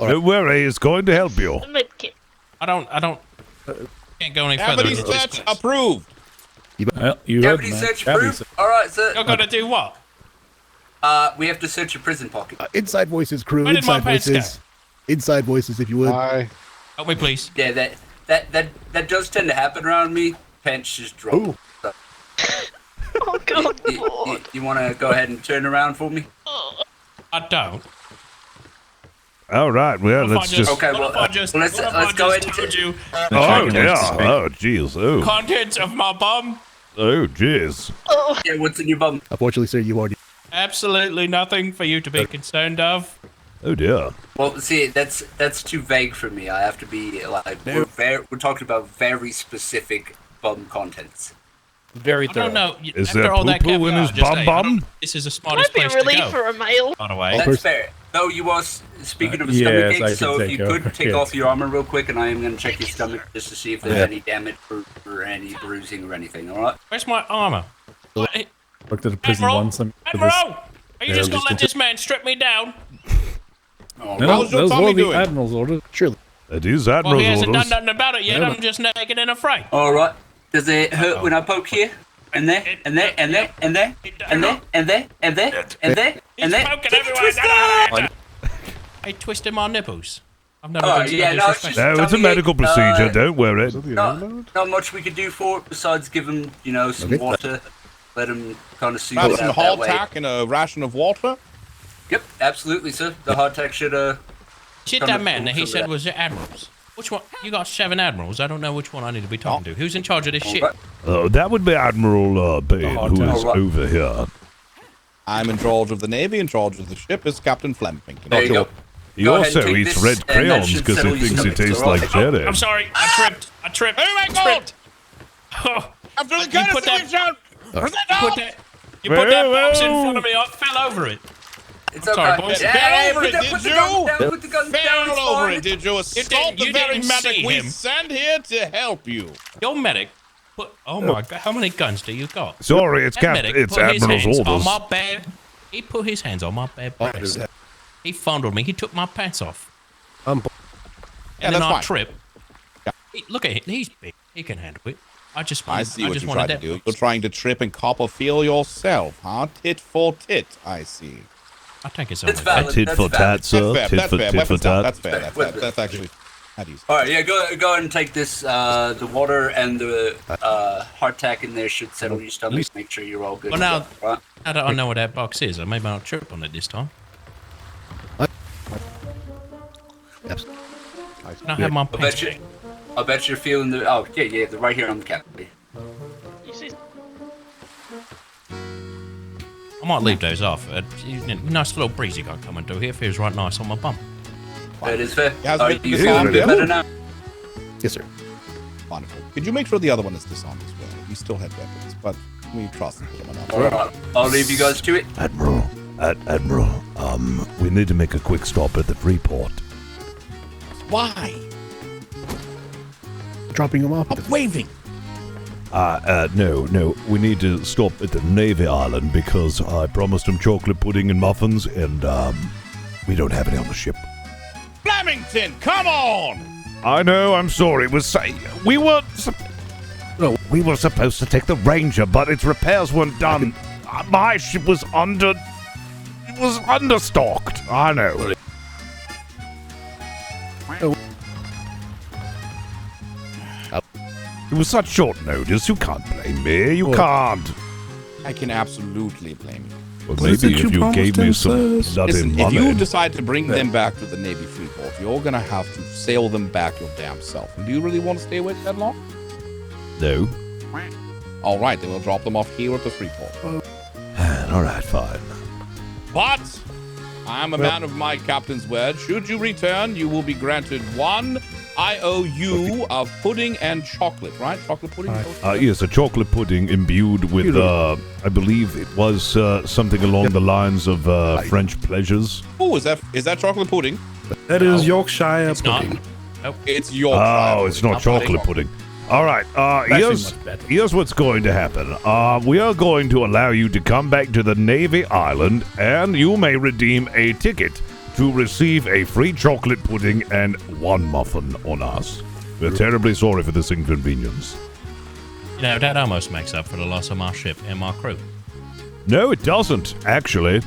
Don't worry, it's going to help you. I don't can't go any further. Cavity search approved. Well, you heard Cavity me, man. search Cavity approved. search. All right, sir. You're gonna do what? We have to search your prison pocket. Inside voices, crew. Where did my Inside pants voices. Inside voices, if you would. Help me, please. Yeah, that does tend to happen around me. Pants just drop. Ooh. So, Oh God. you want to go ahead and turn around for me? I don't. All right, well, let's just... Okay, well, let's go ahead and told you Oh, yeah. Oh, jeez. Oh. contents of my bum. Oh, jeez. Yeah, what's in your bum? Unfortunately, sir, you already. Absolutely nothing for you to be concerned of. Oh, dear. Well, see, that's too vague for me. I have to be like we're talking about very specific bum contents. Very I thorough. don't know. Is After there all that poo-poo in caviar, his just, hey, I bum-bum? don't- This is the smartest Might be place a relief to go. for a male. By the way. That's fair. Though you are speaking of a yes, stomach I ache, so can if you take could over. take Yes. off your armor real quick, and I am going to check your stomach just to see if there's any damage or any bruising or anything. All right. Where's my armor? What? Worked at a prison Admiral? once. Admiral! Are you just gonna let this man strip me down? Oh, No, that was one of the Admiral's orders. Surely. It is Well, Admiral's he hasn't orders. done nothing about it yet. No, I'm just naked and afraid. All right. Does it hurt when I poke here? And there, and there, and there, and there, and there, and there, and there, and there, and there. Poking everywhere. I twisted my nipples. I've never Oh, been so yeah, no, it's disrespectful. No, it's a medical procedure. Don't worry. Not much we could do for it besides give him, some water. Let him kind of soothe Grab it some out that way. hardtack and a ration of water. Yep, absolutely, sir. The hardtack should Shit, that man that he said was the admirals. Which one? You got 7 admirals. I don't know which one I need to be talking to. Who's in charge of this ship? That would be Admiral Bane, who is over here. I'm in charge of the Navy. In charge of the ship is Captain Flemington. There you go. He Go ahead and also take eats this, red and that crayons should because settle he your thinks it stomach, tastes alright? like cheddar. I'm sorry. I tripped. Oh my God! Oh, I'm doing you kind put that. of You put that box in front of me. I fell over it. It's I'm okay. sorry, boys. Yeah, Fell over it, put did the gun down, you? put the gun down, Fell it's over fine. it, did you? Assault the you very didn't medic see we him. sent here to help you. Your medic. Oh my God! How many guns do you got? Sorry, it's That medic it's put his Admiral's hands orders. On my bare. He put his hands on my bare breast. He fondled me. He took my pants off. And then that's I fine. trip. Look at him. He's big. He can handle it. I see what you're trying to do. You're trying to trip and cop a feel yourself, huh? Tit for tit, I see. I think it's It's valid. Tit for tat, sir. That's Tit fair. for That's tit for fair. tat. That's fair. That's actually how do you say it? All right, yeah, go ahead and take this. The water and the hardtack in there should settle your stomach. Make sure you're all good. Well, now right? that I know what that box is, maybe I'll trip on it this time. Can I have my pants back? I bet you're feeling the. Oh, yeah, they're right here on the cap. You see? I might leave those off. Nice little breeze you got coming through here. Feels right nice on my bum. That is fair. Has Are been you disarmed feeling yet? better now? Yes, sir. Wonderful. Could you make sure the other one is disarmed as well? We still have weapons, but we trust them enough. All right, I'll leave you guys to it. Admiral, we need to make a quick stop at the Freeport. Why? Dropping them off. I'm waving. No, we need to stop at the Navy Island because I promised him chocolate pudding and muffins, and we don't have any on the ship. Flemington, come on! I know, I'm sorry. We were supposed to take the Ranger, but its repairs weren't done. My ship was understocked. I know. It was such short notice. You can't blame me. You can't. I can absolutely blame you. Well, maybe if you gave me some bloody money. If you decide to bring them back to the Navy Freeport, you're gonna have to sail them back your damn self. And do you really want to stay away that long? No. All right, then we'll drop them off here at the Freeport. All right, fine. But I am a man of my captain's word. Should you return, you will be granted 1 IOU of pudding and chocolate, right? Chocolate pudding? Yes, a chocolate pudding imbued with, I believe it was something along the lines of French pleasures. Oh, is that chocolate pudding? That is Yorkshire pudding. Nope. It's Yorkshire. Oh, it's not chocolate pudding. All right, here's what's going to happen. We are going to allow you to come back to the Navy Island, and you may redeem a ticket to receive a free chocolate pudding and 1 muffin on us. We're terribly sorry for this inconvenience. You know, that almost makes up for the loss of my ship and my crew. No, it doesn't, actually.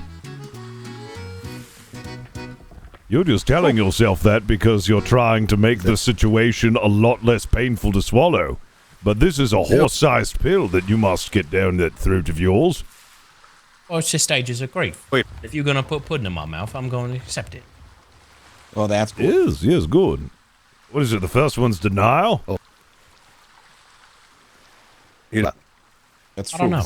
You're just telling yourself that because you're trying to make the situation a lot less painful to swallow. But this is a horse-sized pill that you must get down that throat of yours. Well, it's just stages of grief. Wait. If you're going to put pudding in my mouth, I'm going to accept it. Oh, that's good. Yes, good. What is it, the first one's denial? Oh. That's I true. don't know.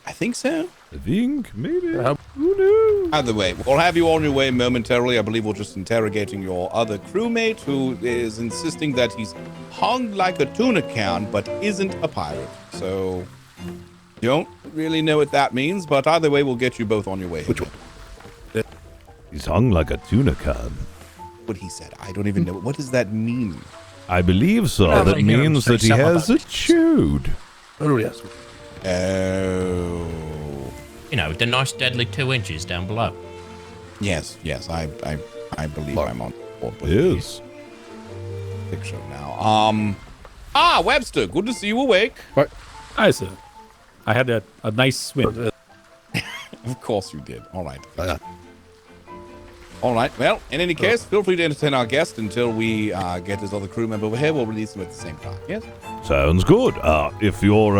I think so. I think, maybe. Who knows? Either way, we'll have you on your way momentarily. I believe we're just interrogating your other crewmate who is insisting that he's hung like a tuna can but isn't a pirate. So, don't really know what that means, but either way, we'll get you both on your way. Which one? He's hung like a tuna can. What he said. I don't even know. What does that mean? I believe so. Well, That I hear him means say that he something has a about chode. Oh, yes. Oh. You know, the nice deadly 2 inches down below. Yes, I believe I'm on board with Yes. the picture now. Webster, good to see you awake. What? Hi, sir. I had a nice swim. Of course you did. All right. All right. Well, in any case, feel free to entertain our guest until we get this other crew member over here. We'll release him at the same time. Yes? Sounds good. If your,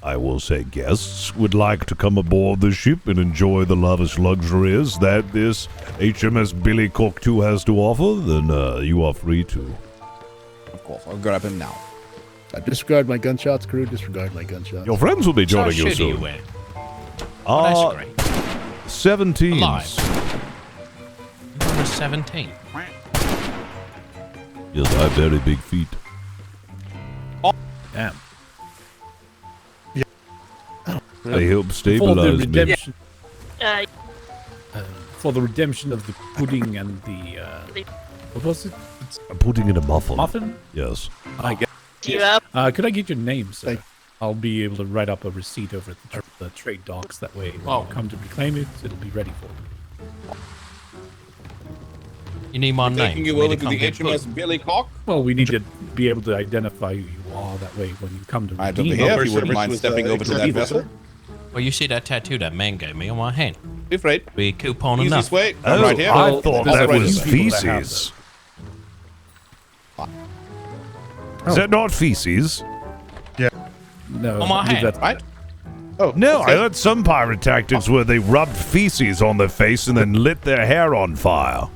I will say guests, would like to come aboard the ship and enjoy the lavish luxuries that this HMS Billycock 2 has to offer, then you are free to. Of course. I'll grab him now. Disregard my gunshots, crew. Disregard my gunshots. Your friends will be joining you shitty soon. you went. That's great. 17. Alive. 17. Yes, I have very big feet. Damn. They help stabilize me. For the redemption of the pudding and the what was it? A pudding and a muffin. Muffin? Yes. I get. Could I get your name, sir? I'll be able to write up a receipt over at the trade docks. That way, when you come to reclaim it, it'll be ready for you. You need my name. Taking you over to the HMS Billycock. Well, we need to be able to identify who you are. That way, when you come to I don't redeem care it, if you wouldn't mind stepping over to that vessel. Well, you see that tattoo that man gave me on my hand? Be afraid. Be coupon Easiest enough. way. Oh, right here. I thought that was people that have feces. Is that not feces? Yeah. No, On my leave hand. that- Right? Oh, no, I heard some pirate tactics where they rubbed feces on their face and then lit their hair on fire.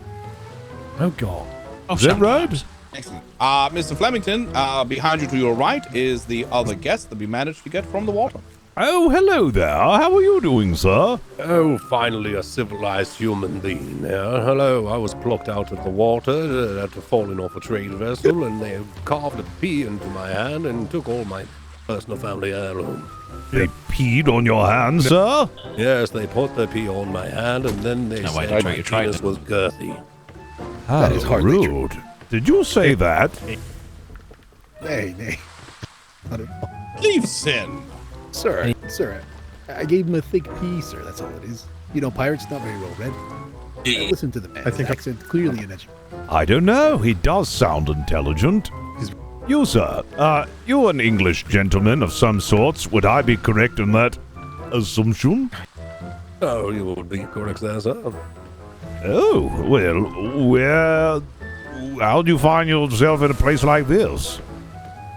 Oh God. Is that right? Excellent. Mr. Flemington, behind you to your right is the other guest that we managed to get from the water. Oh, hello there. How are you doing, sir? Oh, finally a civilized human being there. Hello, I was plucked out of the water after falling off a trade vessel, and they carved a pea into my hand and took all my personal family heirloom. They peed on your hand, sir? Yes, they put the pea on my hand, and then they No way said to my treat your penis was girthy. How That is hardly rude. Did you say that? Nay. Leave sin. Sir, I gave him a thick pea, sir. That's all it is. You know, pirates not very well read. Listen to the man. His accent clearly an edge. I don't know. He does sound intelligent. You, sir, you're an English gentleman of some sorts. Would I be correct in that assumption? Oh, you would be correct there, sir. Oh, well, how'd you find yourself in a place like this?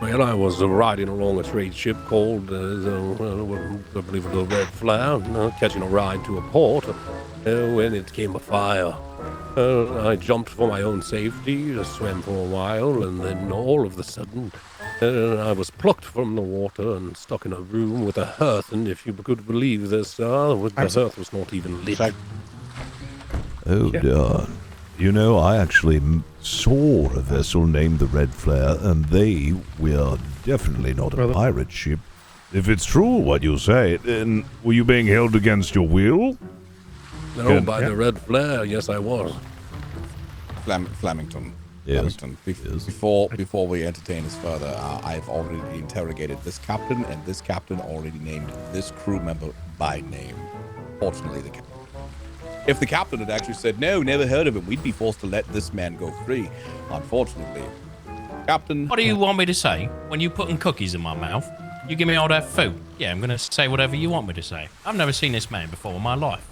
Well, I was riding along a trade ship called, I believe the Red Flare, catching a ride to a port, when it came a fire. I jumped for my own safety, swam for a while, and then all of a sudden, I was plucked from the water and stuck in a room with a hearth, and if you could believe this, the hearth was not even lit. Oh, dear. You know, I actually saw a vessel named the Red Flare, and they were definitely not a pirate ship. If it's true what you say, then were you being held against your will? No, by the Red Flare, yes, I was. Flemington. Yes. Flemington. Before we entertain this further, I've already interrogated this captain, and this captain already named this crew member by name. Fortunately, the captain. If the captain had actually said, no, never heard of him, we'd be forced to let this man go free. Unfortunately, Captain... What do you want me to say? When you putting cookies in my mouth, you give me all that food. Yeah, I'm going to say whatever you want me to say. I've never seen this man before in my life.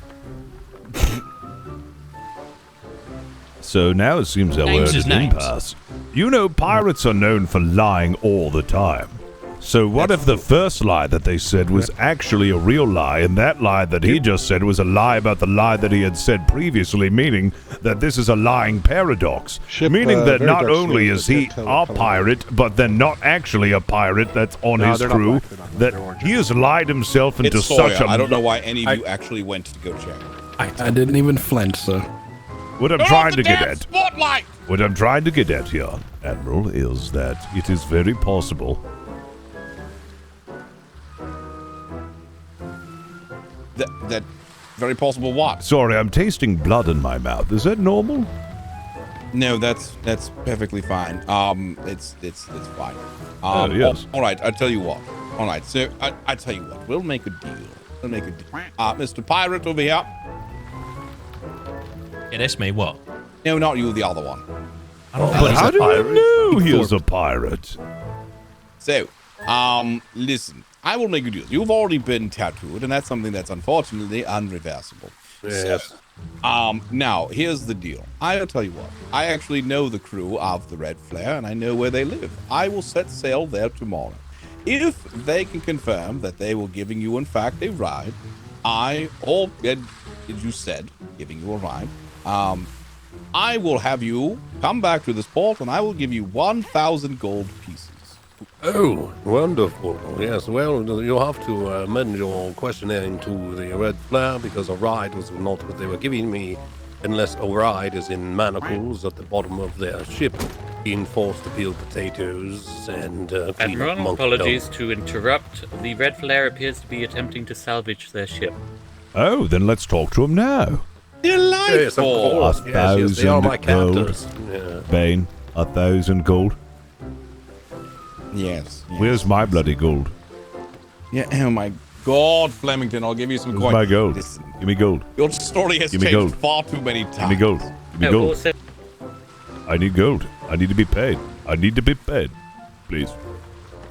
So now it seems that we're at an impasse. You know, pirates are known for lying all the time. So what if the first lie that they said was actually a real lie, and that lie that he just said was a lie about the lie that he had said previously, meaning that this is a lying paradox, meaning that not only is he a pirate, but then not actually a pirate that's on his crew, that he has lied himself into It's Sawyer. such a... I don't know why any of you actually went to go check. I didn't even flinch, sir. What I'm trying to get at... Spotlight! What I'm trying to get at here, Admiral, is that it is very possible... That very possible what? Sorry, I'm tasting blood in my mouth. Is that normal? No, that's perfectly fine. It's fine. Yes. All right, I'll tell you what. All right, so I tell you what. We'll make a deal. Mr. Pirate over here. Yeah, that's me. What? No, not you. The other one. But how do you know he is a pirate? So, listen. I will make a deal. You've already been tattooed, and that's something that's unfortunately unreversible. Yes. So, now, here's the deal. I'll tell you what. I actually know the crew of the Red Flare, and I know where they live. I will set sail there tomorrow. If they can confirm that they were giving you, in fact, a ride, as you said, giving you a ride, I will have you come back to this port, and I will give you 1,000 gold pieces. Oh, wonderful. Yes, well, you'll have to amend your questionnaire into the Red Flare because a ride was not what they were giving me. unless a ride is in manacles at the bottom of their ship, being forced to peel potatoes and clean up Admiral, monkey apologies dung. to interrupt. The red flare appears to be attempting to salvage their ship. Oh, then let's talk to him now. Yes, of course. Yes, they are my gold. captors. Yeah. Bane, 1,000 gold. Yes. Where's my bloody gold? Yeah, oh my God, Flemington, I'll give you some Where's coins. my gold? Listen, Give me gold. your story has Give me changed gold. far too many times. Give me gold. Give me gold. I need gold. I need to be paid. I need to be paid. Please.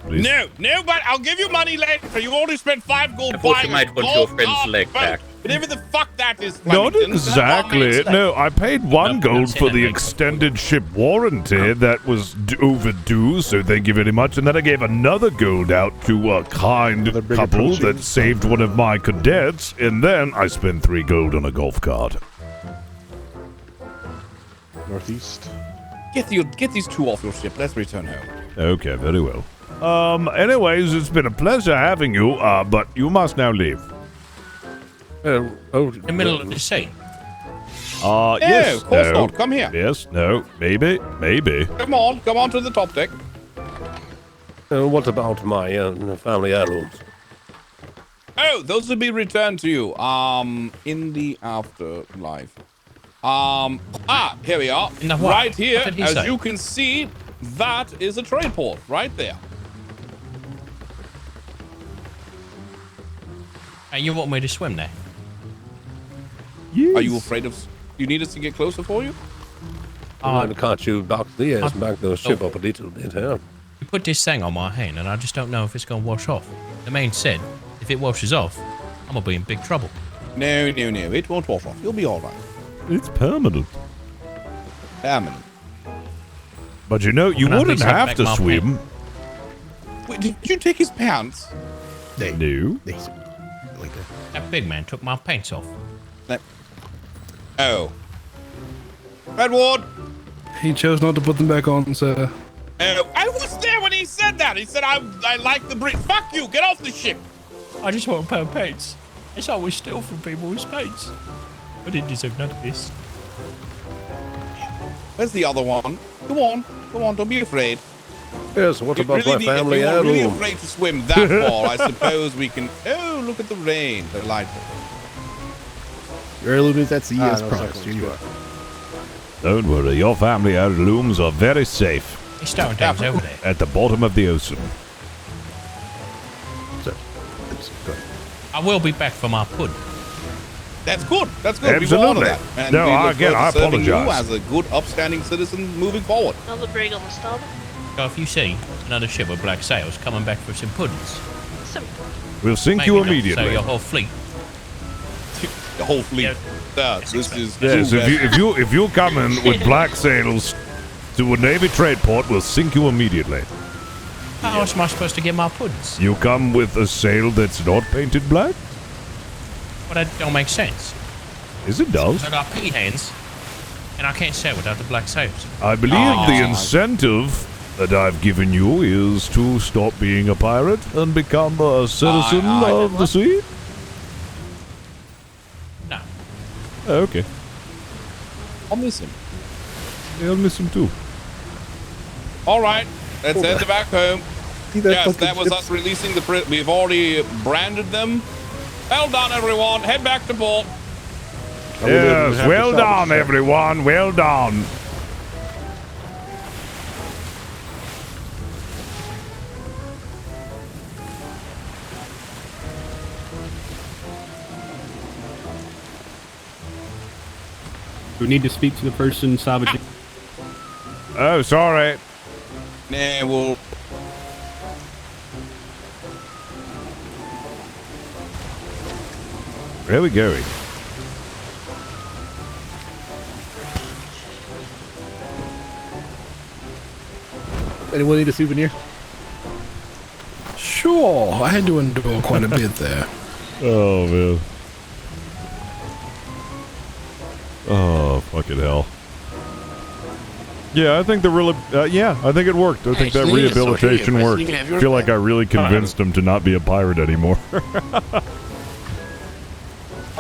Please. No, but I'll give you money later. You already spent 5 gold I thought buying you might a want your gold friend's card leg boat. back. Whatever the fuck that is, Not Flemington. exactly. No, I paid 1 No, gold I'm for saying the that extended ship warranty that was overdue, so thank you very much. And then I gave another gold out to a kind couple that saved one of my cadets, and then I spent 3 gold on a golf cart. Northeast. Get these 2 off your ship. Let's return home. Okay, very well. Anyways, it's been a pleasure having you, but you must now leave. In the middle of the sea. Yes, of course no. not. Come here. Yes, no, maybe. Come on to the top deck. What about my family heirlooms? Oh, those will be returned to you, in the afterlife. Here we are. In the what? Right here, What did he as say? you can see, that is a trade port, right there. Hey, you want me to swim there? Yes. Are you afraid of... You need us to get closer for you? Can't you back the ship up a little bit, huh? You put this thing on my hand, and I just don't know if it's going to wash off. The man said, if it washes off, I'm going to be in big trouble. No, it won't wash off. You'll be all right. It's permanent. Permanent. But you know, you Can I wouldn't please have have back to my swim. Wait, did you take his pants? No. That big man took my pants off. Oh. Redwood! He chose not to put them back on, sir. Oh, I was there when he said that. He said, I like the Brit. Fuck you, get off the ship. I just want a pair of pants. It's always steal from people with pants. I didn't deserve none of this. Where's the other one? Come on, don't be afraid. Yes, what about my family If you're really heirloom? afraid to swim that far, I suppose we can... Oh, look at the rain. Delightful. Your heirloom is at sea as no, promised. second Here you are. Don't worry, your family heirlooms are very safe. It's starting things over there. At the bottom of the ocean. So, go. I will be back for my pudding. That's good. That's good. Absolutely. We want that. And No, we look again, forward I to serving you apologize. as a good, upstanding citizen moving forward. Another brig on the starboard. So if you see another ship with black sails coming back for some puddings, We'll sink maybe you don't immediately. sail your whole fleet. The whole fleet. This is Yes, if you come in with black sails to a Navy trade port, we'll sink you immediately. How else am I supposed to get my puddings? You come with a sail that's not painted black? Well, that don't make sense. Yes, it does. I got pea hands, and I can't sail without the black sails. I believe the incentive that I've given you is to stop being a pirate and become a citizen of the sea? No. Okay. I'll miss him. Yeah, I'll miss him too. All right. Let's head back home. See that Yes, fucking that was ship? us releasing the... We've already branded them. Well done, everyone. Head back to port. Yes, well done, everyone. Well done. We need to speak to the person salvaging. Oh, sorry. Nah, we'll... Where are we going? Anyone need a souvenir? Sure, I had to endure quite a bit there. Oh, man. Oh, fucking hell. Yeah, I think I think it worked. I think that Actually, it's rehabilitation okay, but worked. you can have I your feel like back. I really convinced him to not be a pirate anymore.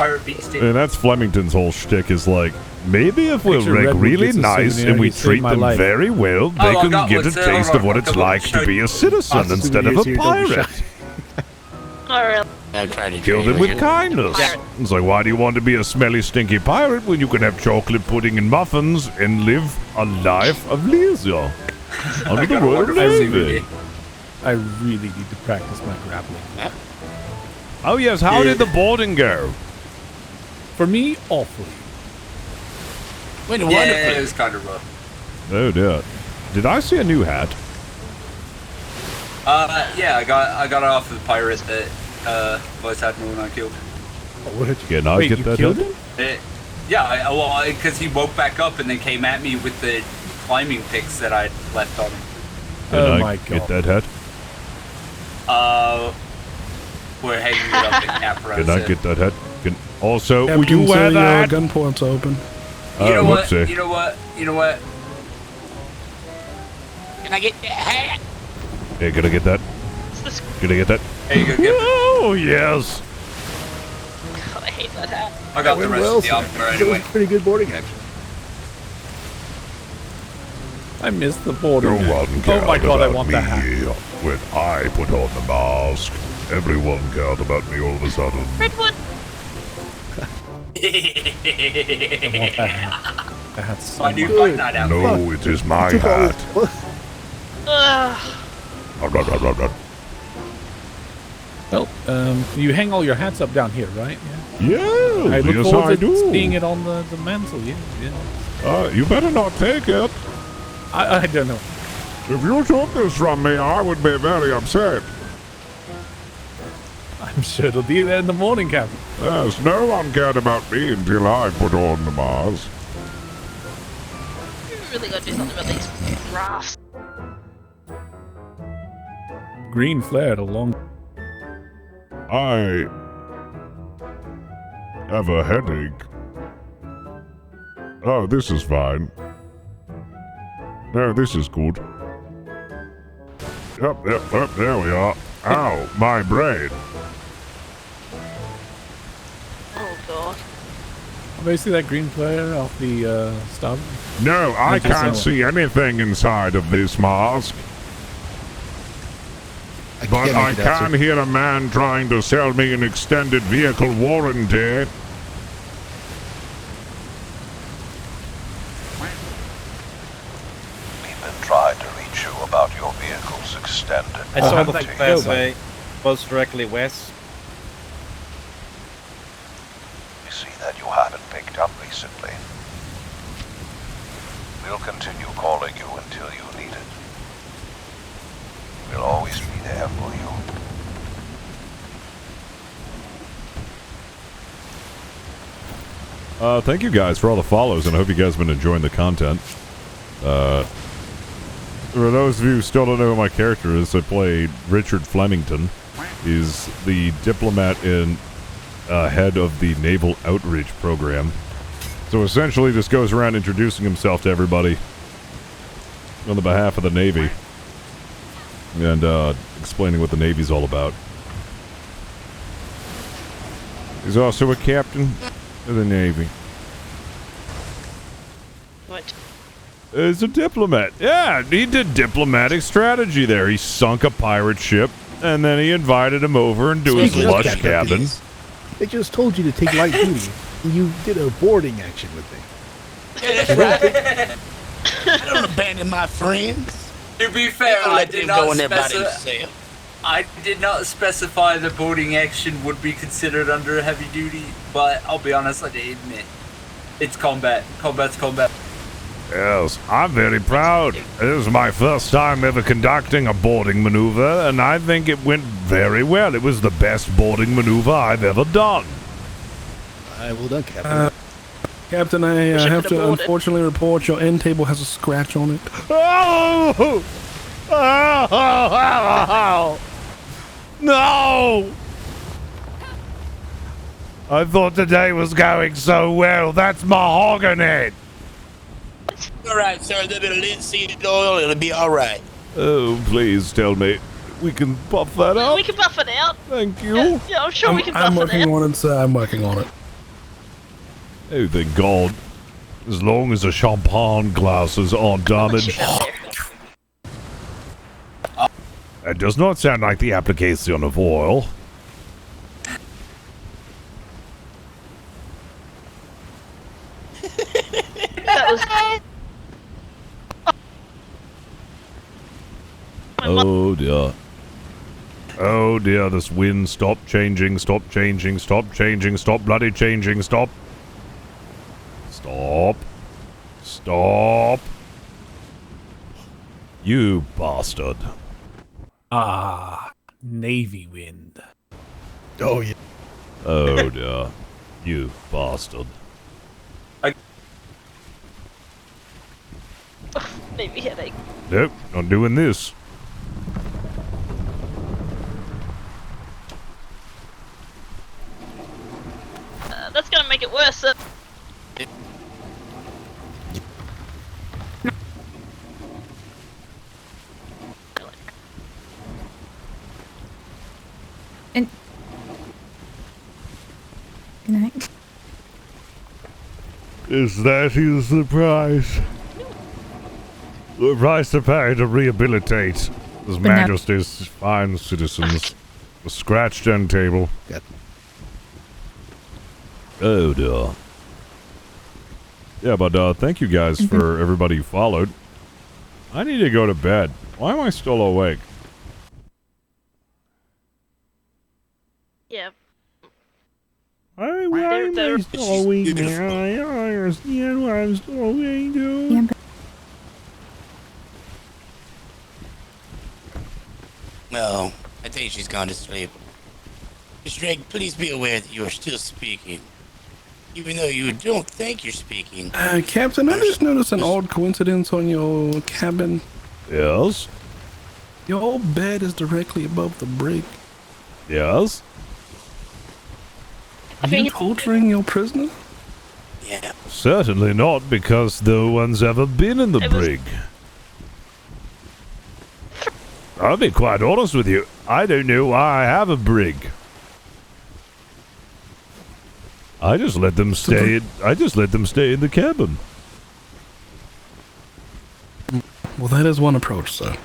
pirate beast it. And that's Flemington's whole shtick is like, maybe if we're Picture like Redwood really gets a nice souvenir, and we you saved treat my them life. very well, they I can got get a one, sir. taste Hold of what on, it's I'll like show to be you. a citizen Awesome instead of souvenirs a here, don't be pirate. shy. Oh, really? I'm trying to Kill them with kindness. It's like, why do you want to be a smelly, stinky pirate when you can have chocolate pudding and muffins and live a life of leisure under the Royal Navy? I really need to practice my grappling. Oh yes, how did the boarding go? For me, awfully. Wait, Yeah, it was kind of rough. Oh dear. Did I see a new hat? Yeah, I got it off of the pirate that Vice Admiral and I killed. Can I get that hat? Yeah, because he woke back up and then came at me with the climbing picks that I left on him. Can I get that hat? We're hanging it up at Capra. Can I get that hat? Also, will Captain, you wear sir, your that? gun port's open. You know what? whoopsie. You know what? You know what? Can I get that hat? Hey, can I get that? Can I get that? There you go. Get Oh yes. God, I hate that hat. I got the rest of the sir. armor That was anyway. pretty good boarding action. I missed the boarding. No one Oh cared my god, I about want me the hat. when I put on the mask. Everyone cared about me all of a sudden. Redwood. I want that hat. That hat's so My new much. fight night out. No, it is my Took all hat. this- Well, you hang all your hats up down here, right? Yeah, I look yes forward I to do. seeing it on the mantle. Yeah. You better not take it. I don't know. If you took this from me, I would be very upset. I'm sure it'll be there in the morning, Captain. Yes, no one cared about me until I put on the mask. You really gotta do something about these rafts. Green flared along. I have a headache. Oh, this is fine. No, this is good. Yep, there we are. Ow, my brain. Oh god. May I see that green flare off the stub? No, I can't see anything inside of this mask. But I can hear a man trying to sell me an extended vehicle warranty. We've been trying to reach you about your vehicle's extended I saw the warranty. expressway goes directly west. We see that you haven't picked up recently. We'll continue calling you until you need it. We'll always be there for you. Thank you guys for all the follows, and I hope you guys have been enjoying the content. For those of you who still don't know who my character is, I play Richard Flemington. He's the diplomat and head of the Naval Outreach Program. So essentially just goes around introducing himself to everybody on the behalf of the Navy. And explaining what the Navy's all about. He's also a captain of the Navy. What? He's a diplomat. Yeah, he did diplomatic strategy there. He sunk a pirate ship, and then he invited him over into his lush cabin. They just told you to take light duty. You did a boarding action with me. Yeah, that's right. I don't abandon my friends. To be fair, I let did them go not in there by specify. themselves. I did not specify the boarding action would be considered under heavy duty, but I'll be honest, I did admit it's combat. Combat's combat. Yes, I'm very proud. This is my first time ever conducting a boarding maneuver, and I think it went very well. It was the best boarding maneuver I've ever done. Well done, Captain. Captain, I have to unfortunately report your end table has a scratch on it. Oh! Oh! No! I thought the day was going so well. That's mahogany. All right, sir. A little bit of linseed oil, it'll be all right. Oh, please tell me we can buff that out. We can buff it out. Thank you. Yeah, I'm sure we can buff I'm it working out. on it, sir. I'm working on it. Oh, thank God. As long as the champagne glasses aren't damaged. That does not sound like the application of oil. That was. Oh dear. Oh dear, this wind. Stop changing, stop changing, stop changing, stop bloody changing, stop. Stop. Stop. You bastard. Ah, Navy wind. Oh, yeah. Oh dear. You bastard. Maybe headache. Nope, not doing this. That's gonna make it worse. And good night. Is that is the price? The price to pay to rehabilitate His Majesty's fine citizens. A scratched end table. Oh dear. Yeah, but thank you guys for everybody who followed. I need to go to bed. Why am I still awake? Yeah. Why am I still awake? I understand why I'm still awake, dude. Yeah, No, I think she's gone to sleep. Miss Drake, please be aware that you are still speaking. Even though you don't think you're speaking. Captain, I just noticed an odd coincidence on your cabin. Yes? Your bed is directly above the brig. Yes? Are you torturing your prisoner? Yeah. Certainly not, because no one's ever been in the brig. I'll be quite honest with you. I don't know why I have a brig. I just let them stay in the cabin. Well, that is one approach, sir.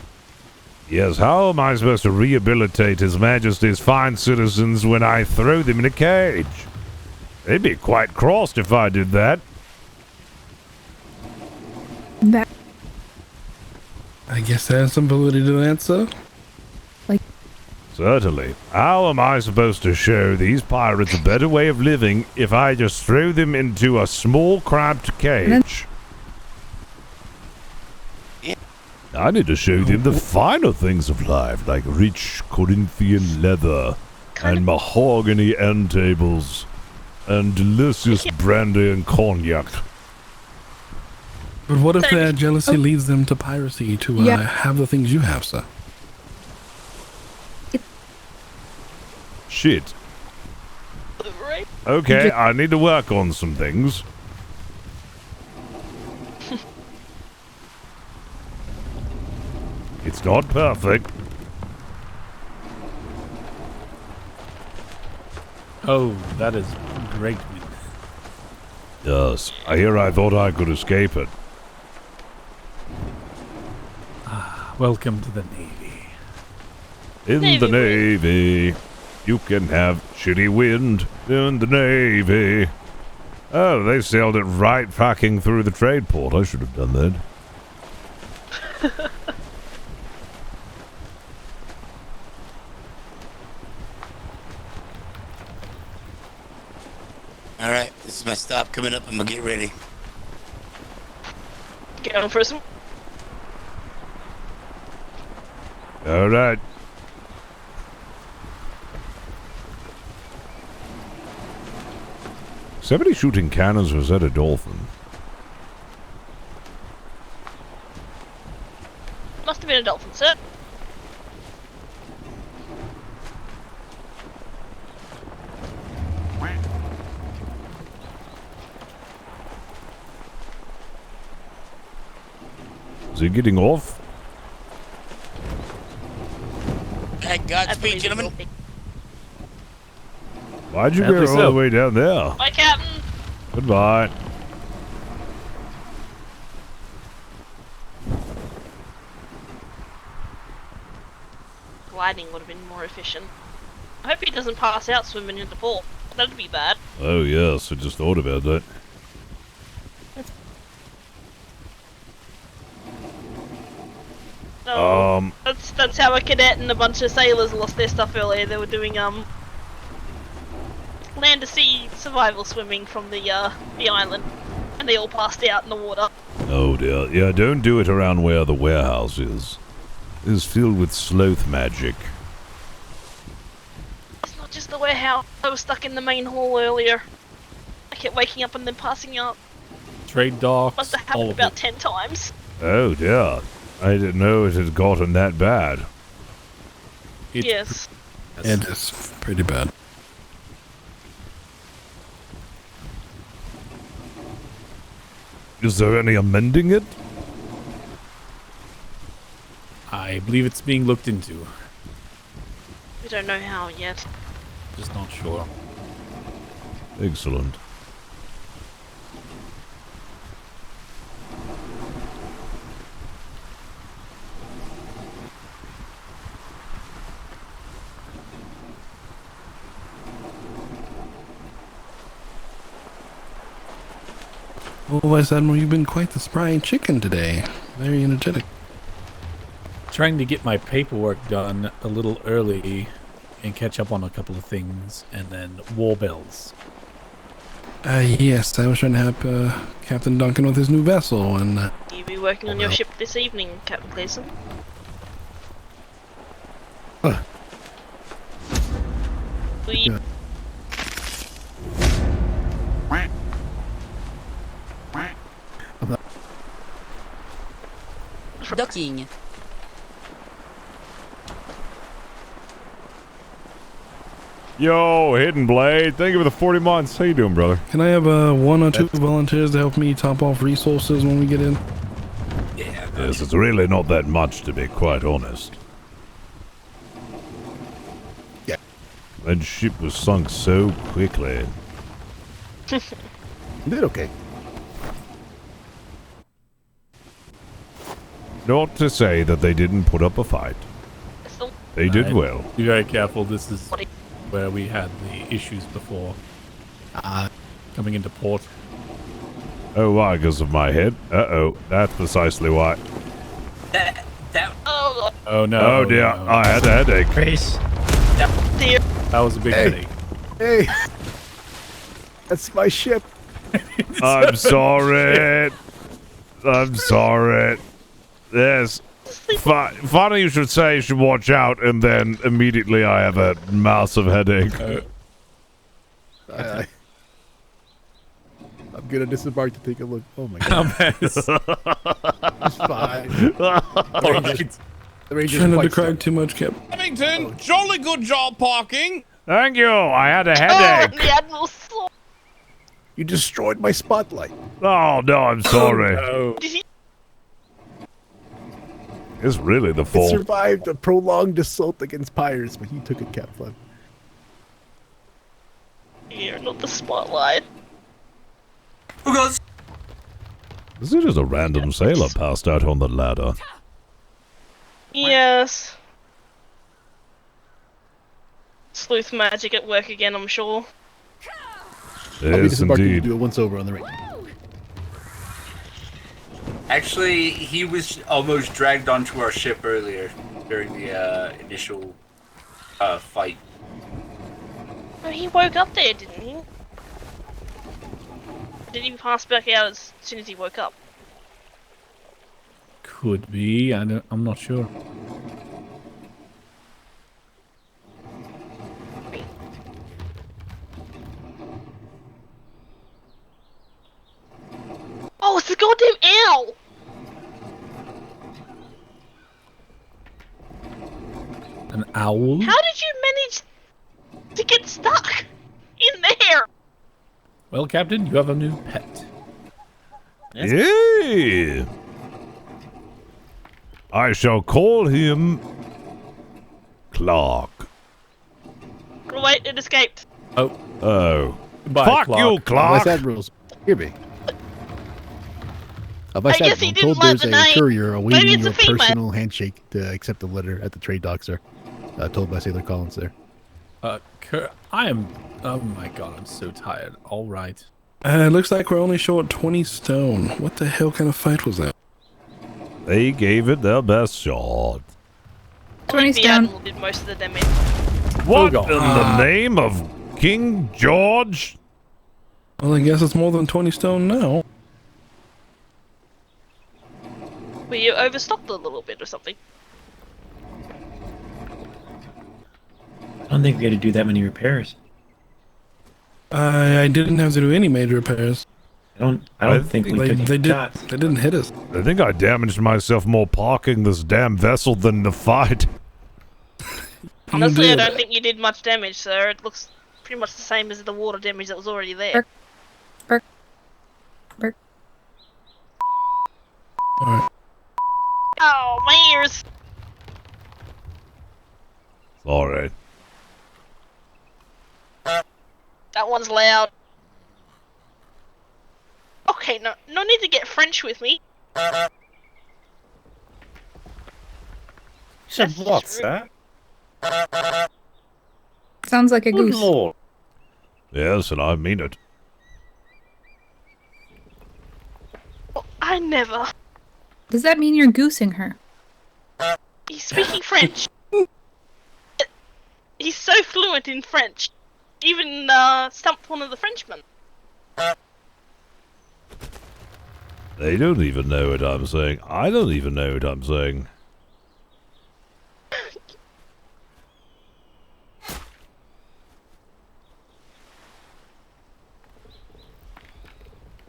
Yes, how am I supposed to rehabilitate His Majesty's fine citizens when I throw them in a cage? They'd be quite crossed if I did that. That. I guess there's some validity to that, sir. Certainly. How am I supposed to show these pirates a better way of living if I just throw them into a small, cramped cage? I need to show them the finer things of life, like rich Corinthian leather, and mahogany end tables, and delicious brandy and cognac. But what if their jealousy leads them to piracy to have the things you have, sir? Shit. Okay, I need to work on some things. It's not perfect. Oh, that is great. Yes, I thought I could escape it. Welcome to the Navy. In the Navy, you can have shitty wind in the Navy. Oh, they sailed it right fucking through the trade port. I should have done that. Alright, this is my stop coming up. I'm gonna get ready. Get on for some. All right. Somebody shooting cannons, or was that a dolphin? Must have been a dolphin, sir. Is he getting off? Godspeed, gentlemen. Why'd you go all the way down there? Bye, Captain. Goodbye. Gliding would have been more efficient. I hope he doesn't pass out swimming in the pool. That'd be bad. Oh, yes. I just thought about that. No, that's how a cadet and a bunch of sailors lost their stuff earlier. They were doing land to sea survival swimming from the island, and they all passed out in the water. Oh, dear. Yeah, don't do it around where the warehouse is. It is filled with sloth magic. It's not just the warehouse. I was stuck in the main hall earlier. I kept waking up and then passing out. Trade docks. Must have happened about 10 times. Oh, dear. I didn't know it had gotten that bad. Yes. It is pretty bad. Is there any amending it? I believe it's being looked into. We don't know how yet. Just not sure. Excellent. Well, Vice Admiral, you've been quite the spry chicken today. Very energetic. Trying to get my paperwork done a little early and catch up on a couple of things, and then war bells. Yes, I was trying to help Captain Duncan with his new vessel, and You be working on your ship this evening, Captain Cleason. We Docking. Yo, Hidden Blade. Thank you for the 40 months. How you doing, brother? can I have one or two volunteers to help me top off resources when we get in? Yes, it's really not that much, to be quite honest. Yeah. That ship was sunk so quickly. You did okay. Not to say that they didn't put up a fight. They did well. Be very careful. This is where we had the issues before. Coming into port. Oh, why? Because of my head? Uh-oh. That's precisely why. Oh no. Oh, dear. No. I had a headache. Grace. That was a big headache. Hey, that's my ship. I'm sorry. I'm sorry. Yes. Funny you should say you should watch out, and then immediately I have a massive headache. I'm gonna disembark to take a look. Oh my god. It's fine. The Rangers Trying not to quite cry too much, Cap. Flemington, jolly good job parking. Thank you. I had a headache. the Admiral's slow. You destroyed my spotlight. Oh, no, I'm sorry. Did he? It's really the It fault. survived a prolonged assault against pirates, but he took it captive. You're not the spotlight. Who goes? Is it just a random sailor passed out on the ladder? Yes. Sleuth magic at work again, I'm sure. I'll be Yes, disembarking to indeed. do a once over on the Ranger. Actually, he was almost dragged onto our ship earlier during the initial fight. Oh, he woke up there, didn't he? Did he pass back out as soon as he woke up? Could be. I'm not sure. Oh, it's the goddamn owl! An owl? How did you manage to get stuck in there? Well, Captain, you have a new pet. Yeah. I shall call him Clark. Oh, wait, it escaped. Oh. Oh. Goodbye, Fuck Clark. you, Clark. Vice Admirals. Hear me. I said, guess he I'm didn't told like there's the a name. courier Maybe awaiting it's your a female. personal handshake to accept the letter at the trade dock, sir. Told by Sailor Collins there. I am. Oh my god, I'm so tired. All right. Looks like we're only short 20 stone. What the hell kind of fight was that? They gave it their best shot. 20 The down. Admiral did most of the damage. What in the name of King George? Well, I guess it's more than 20 stone now. Were you overstocked a little bit or something? I don't think we got to do that many repairs. I didn't have to do any major repairs. I don't think we took they shots. They didn't hit us. I think I damaged myself more parking this damn vessel than the fight. Honestly, I don't think you did much damage, sir. It looks pretty much the same as the water damage that was already there. Burk. Alright. Oh, my ears! Alright. That one's loud. Okay, no need to get French with me. Said what's that? Sounds like a Good goose. lord. Yes, and I mean it. I never. Does that mean you're goosing her? He's speaking French. He's so fluent in French. Even stumped one of the Frenchmen. They don't even know what I'm saying. I don't even know what I'm saying.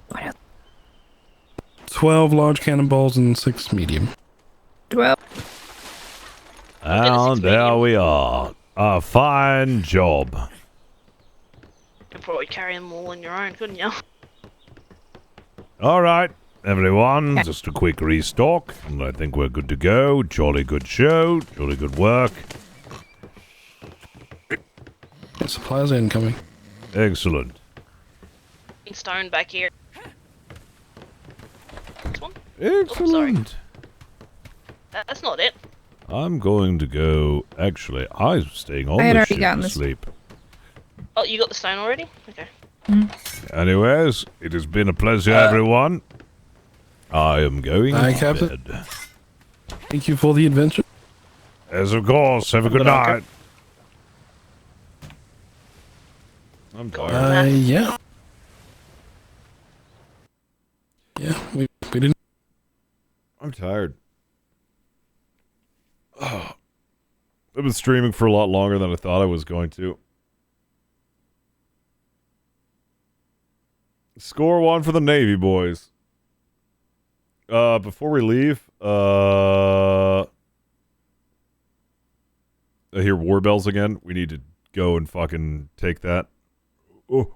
What else? 12 large cannonballs and 6 medium. 12. And there we are. A fine job. You could probably carry them all on your own, couldn't you? All right, everyone, just a quick restock, and I think we're good to go. Jolly good show, jolly good work. Supplies incoming. Excellent. Stone back here. This one? Excellent. That's not it. I'm going to go. Actually, I'm staying on I had the already ship gotten to this. sleep. Oh, you got the stone already? Okay. Anyways, it has been a pleasure, everyone. I am going Aye, to Captain. bed. Thank you for the adventure. As of course, have a good night. I'm tired. Yeah. Yeah, we didn't. I'm tired. Oh. I've been streaming for a lot longer than I thought I was going to. Score 1 for the Navy boys. Before we leave, I hear war bells again. We need to go and fucking take that. Oh.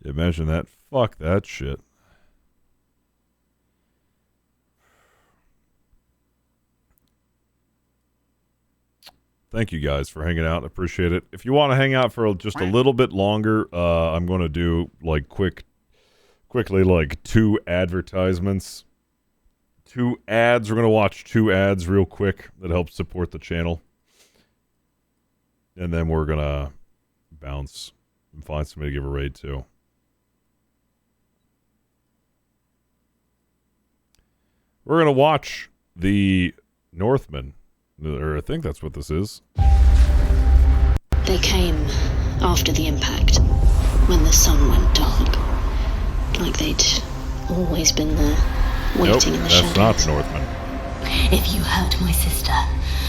Yeah, imagine that. Fuck that shit. Thank you guys for hanging out. Appreciate it. If you want to hang out for just a little bit longer, I'm going to do like quickly like 2 advertisements. 2 ads. We're going to watch 2 ads real quick that helps support the channel. And then we're going to bounce and find somebody to give a raid to. We're going to watch The Northman. Or I think that's what this is. They came after the impact, when the sun went dark. Like they'd always been there, waiting in the shadows. That's not Northman. If you hurt my sister,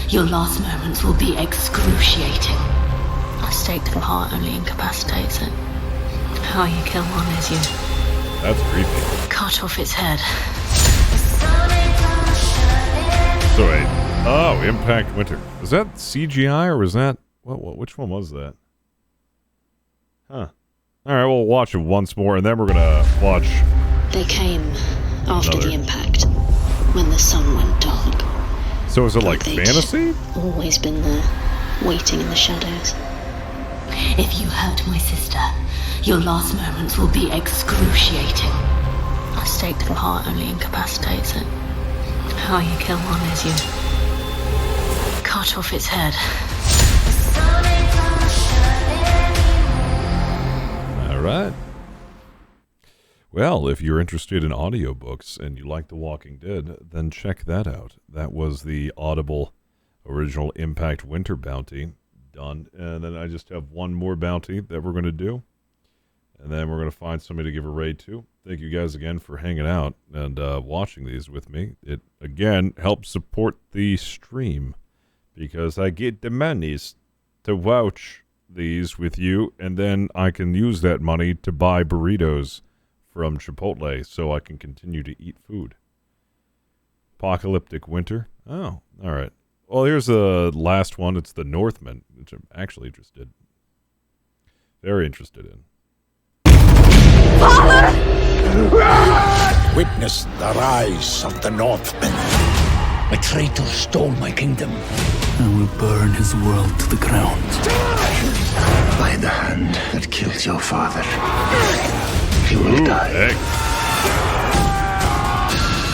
your last moments will be excruciating. A stake to the heart only incapacitates it. How you kill one is you That's creepy. cut off its head. So wait. Oh, Impact Winter. Was that CGI or was that... which one was that? Huh. Alright, we'll watch it once more and then we're gonna watch... They came after the impact, when the sun went dark. So is it like they'd fantasy? always been there, waiting in the shadows. If you hurt my sister, your last moments will be excruciating. A stake to the heart only incapacitates it. How you kill one is you cut off its head. All right. Well, if you're interested in audiobooks and you like The Walking Dead, then check that out. That was the Audible original Impact Winter Bounty done. And then I just have one more bounty that we're going to do. And then we're going to find somebody to give a raid to. Thank you guys again for hanging out and watching these with me. It, again, helps support the stream because I get the monies to watch these with you, and then I can use that money to buy burritos from Chipotle so I can continue to eat food. Apocalyptic Winter. Oh, all right. Well, here's the last one. It's the Northman, which I'm actually very interested in. Father! Witness the rise of the Northmen. A traitor stole my kingdom. I will burn his world to the ground. By the hand that killed your father, you will die.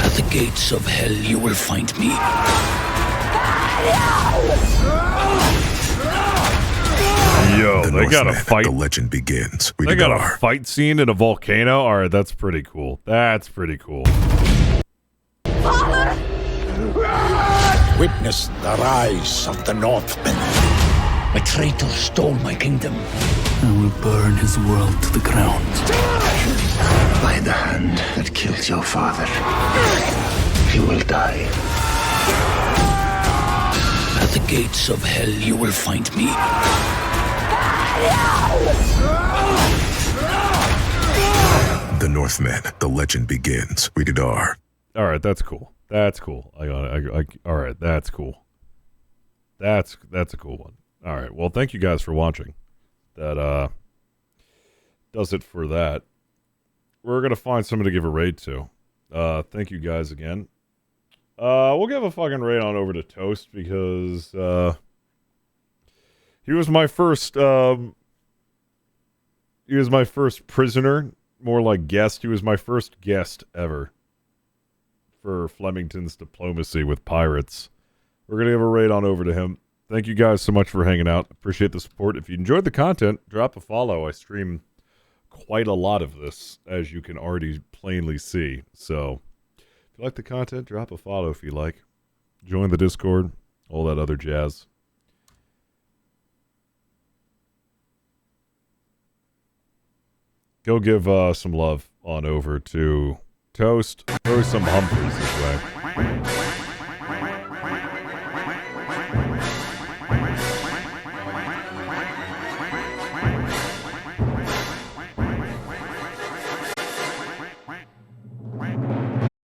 At the gates of hell you will find me. Yo, they got a fight. The legend begins. They got a fight scene in a volcano? Alright, that's pretty cool. That's pretty cool. Father! Witness the rise of the Northmen. A traitor stole my kingdom. I will burn his world to the ground. By the hand that killed your father, you will die. At the gates of hell you will find me. The Northmen. The legend begins. Rated R. Alright, that's cool. That's cool. Alright, that's cool. That's a cool one. Alright, well, thank you guys for watching. That, does it for that. We're gonna find somebody to give a raid to. Thank you guys again. We'll give a fucking raid on over to Toast because, he was my first prisoner, more like guest. He was my first guest ever for Flemington's diplomacy with pirates. We're going to give a raid on over to him. Thank you guys so much for hanging out. Appreciate the support. If you enjoyed the content, drop a follow. I stream quite a lot of this, as you can already plainly see. So, if you like the content, drop a follow if you like. Join the Discord, all that other jazz. Go give some love on over to Toast. Throw some Humphreys this way.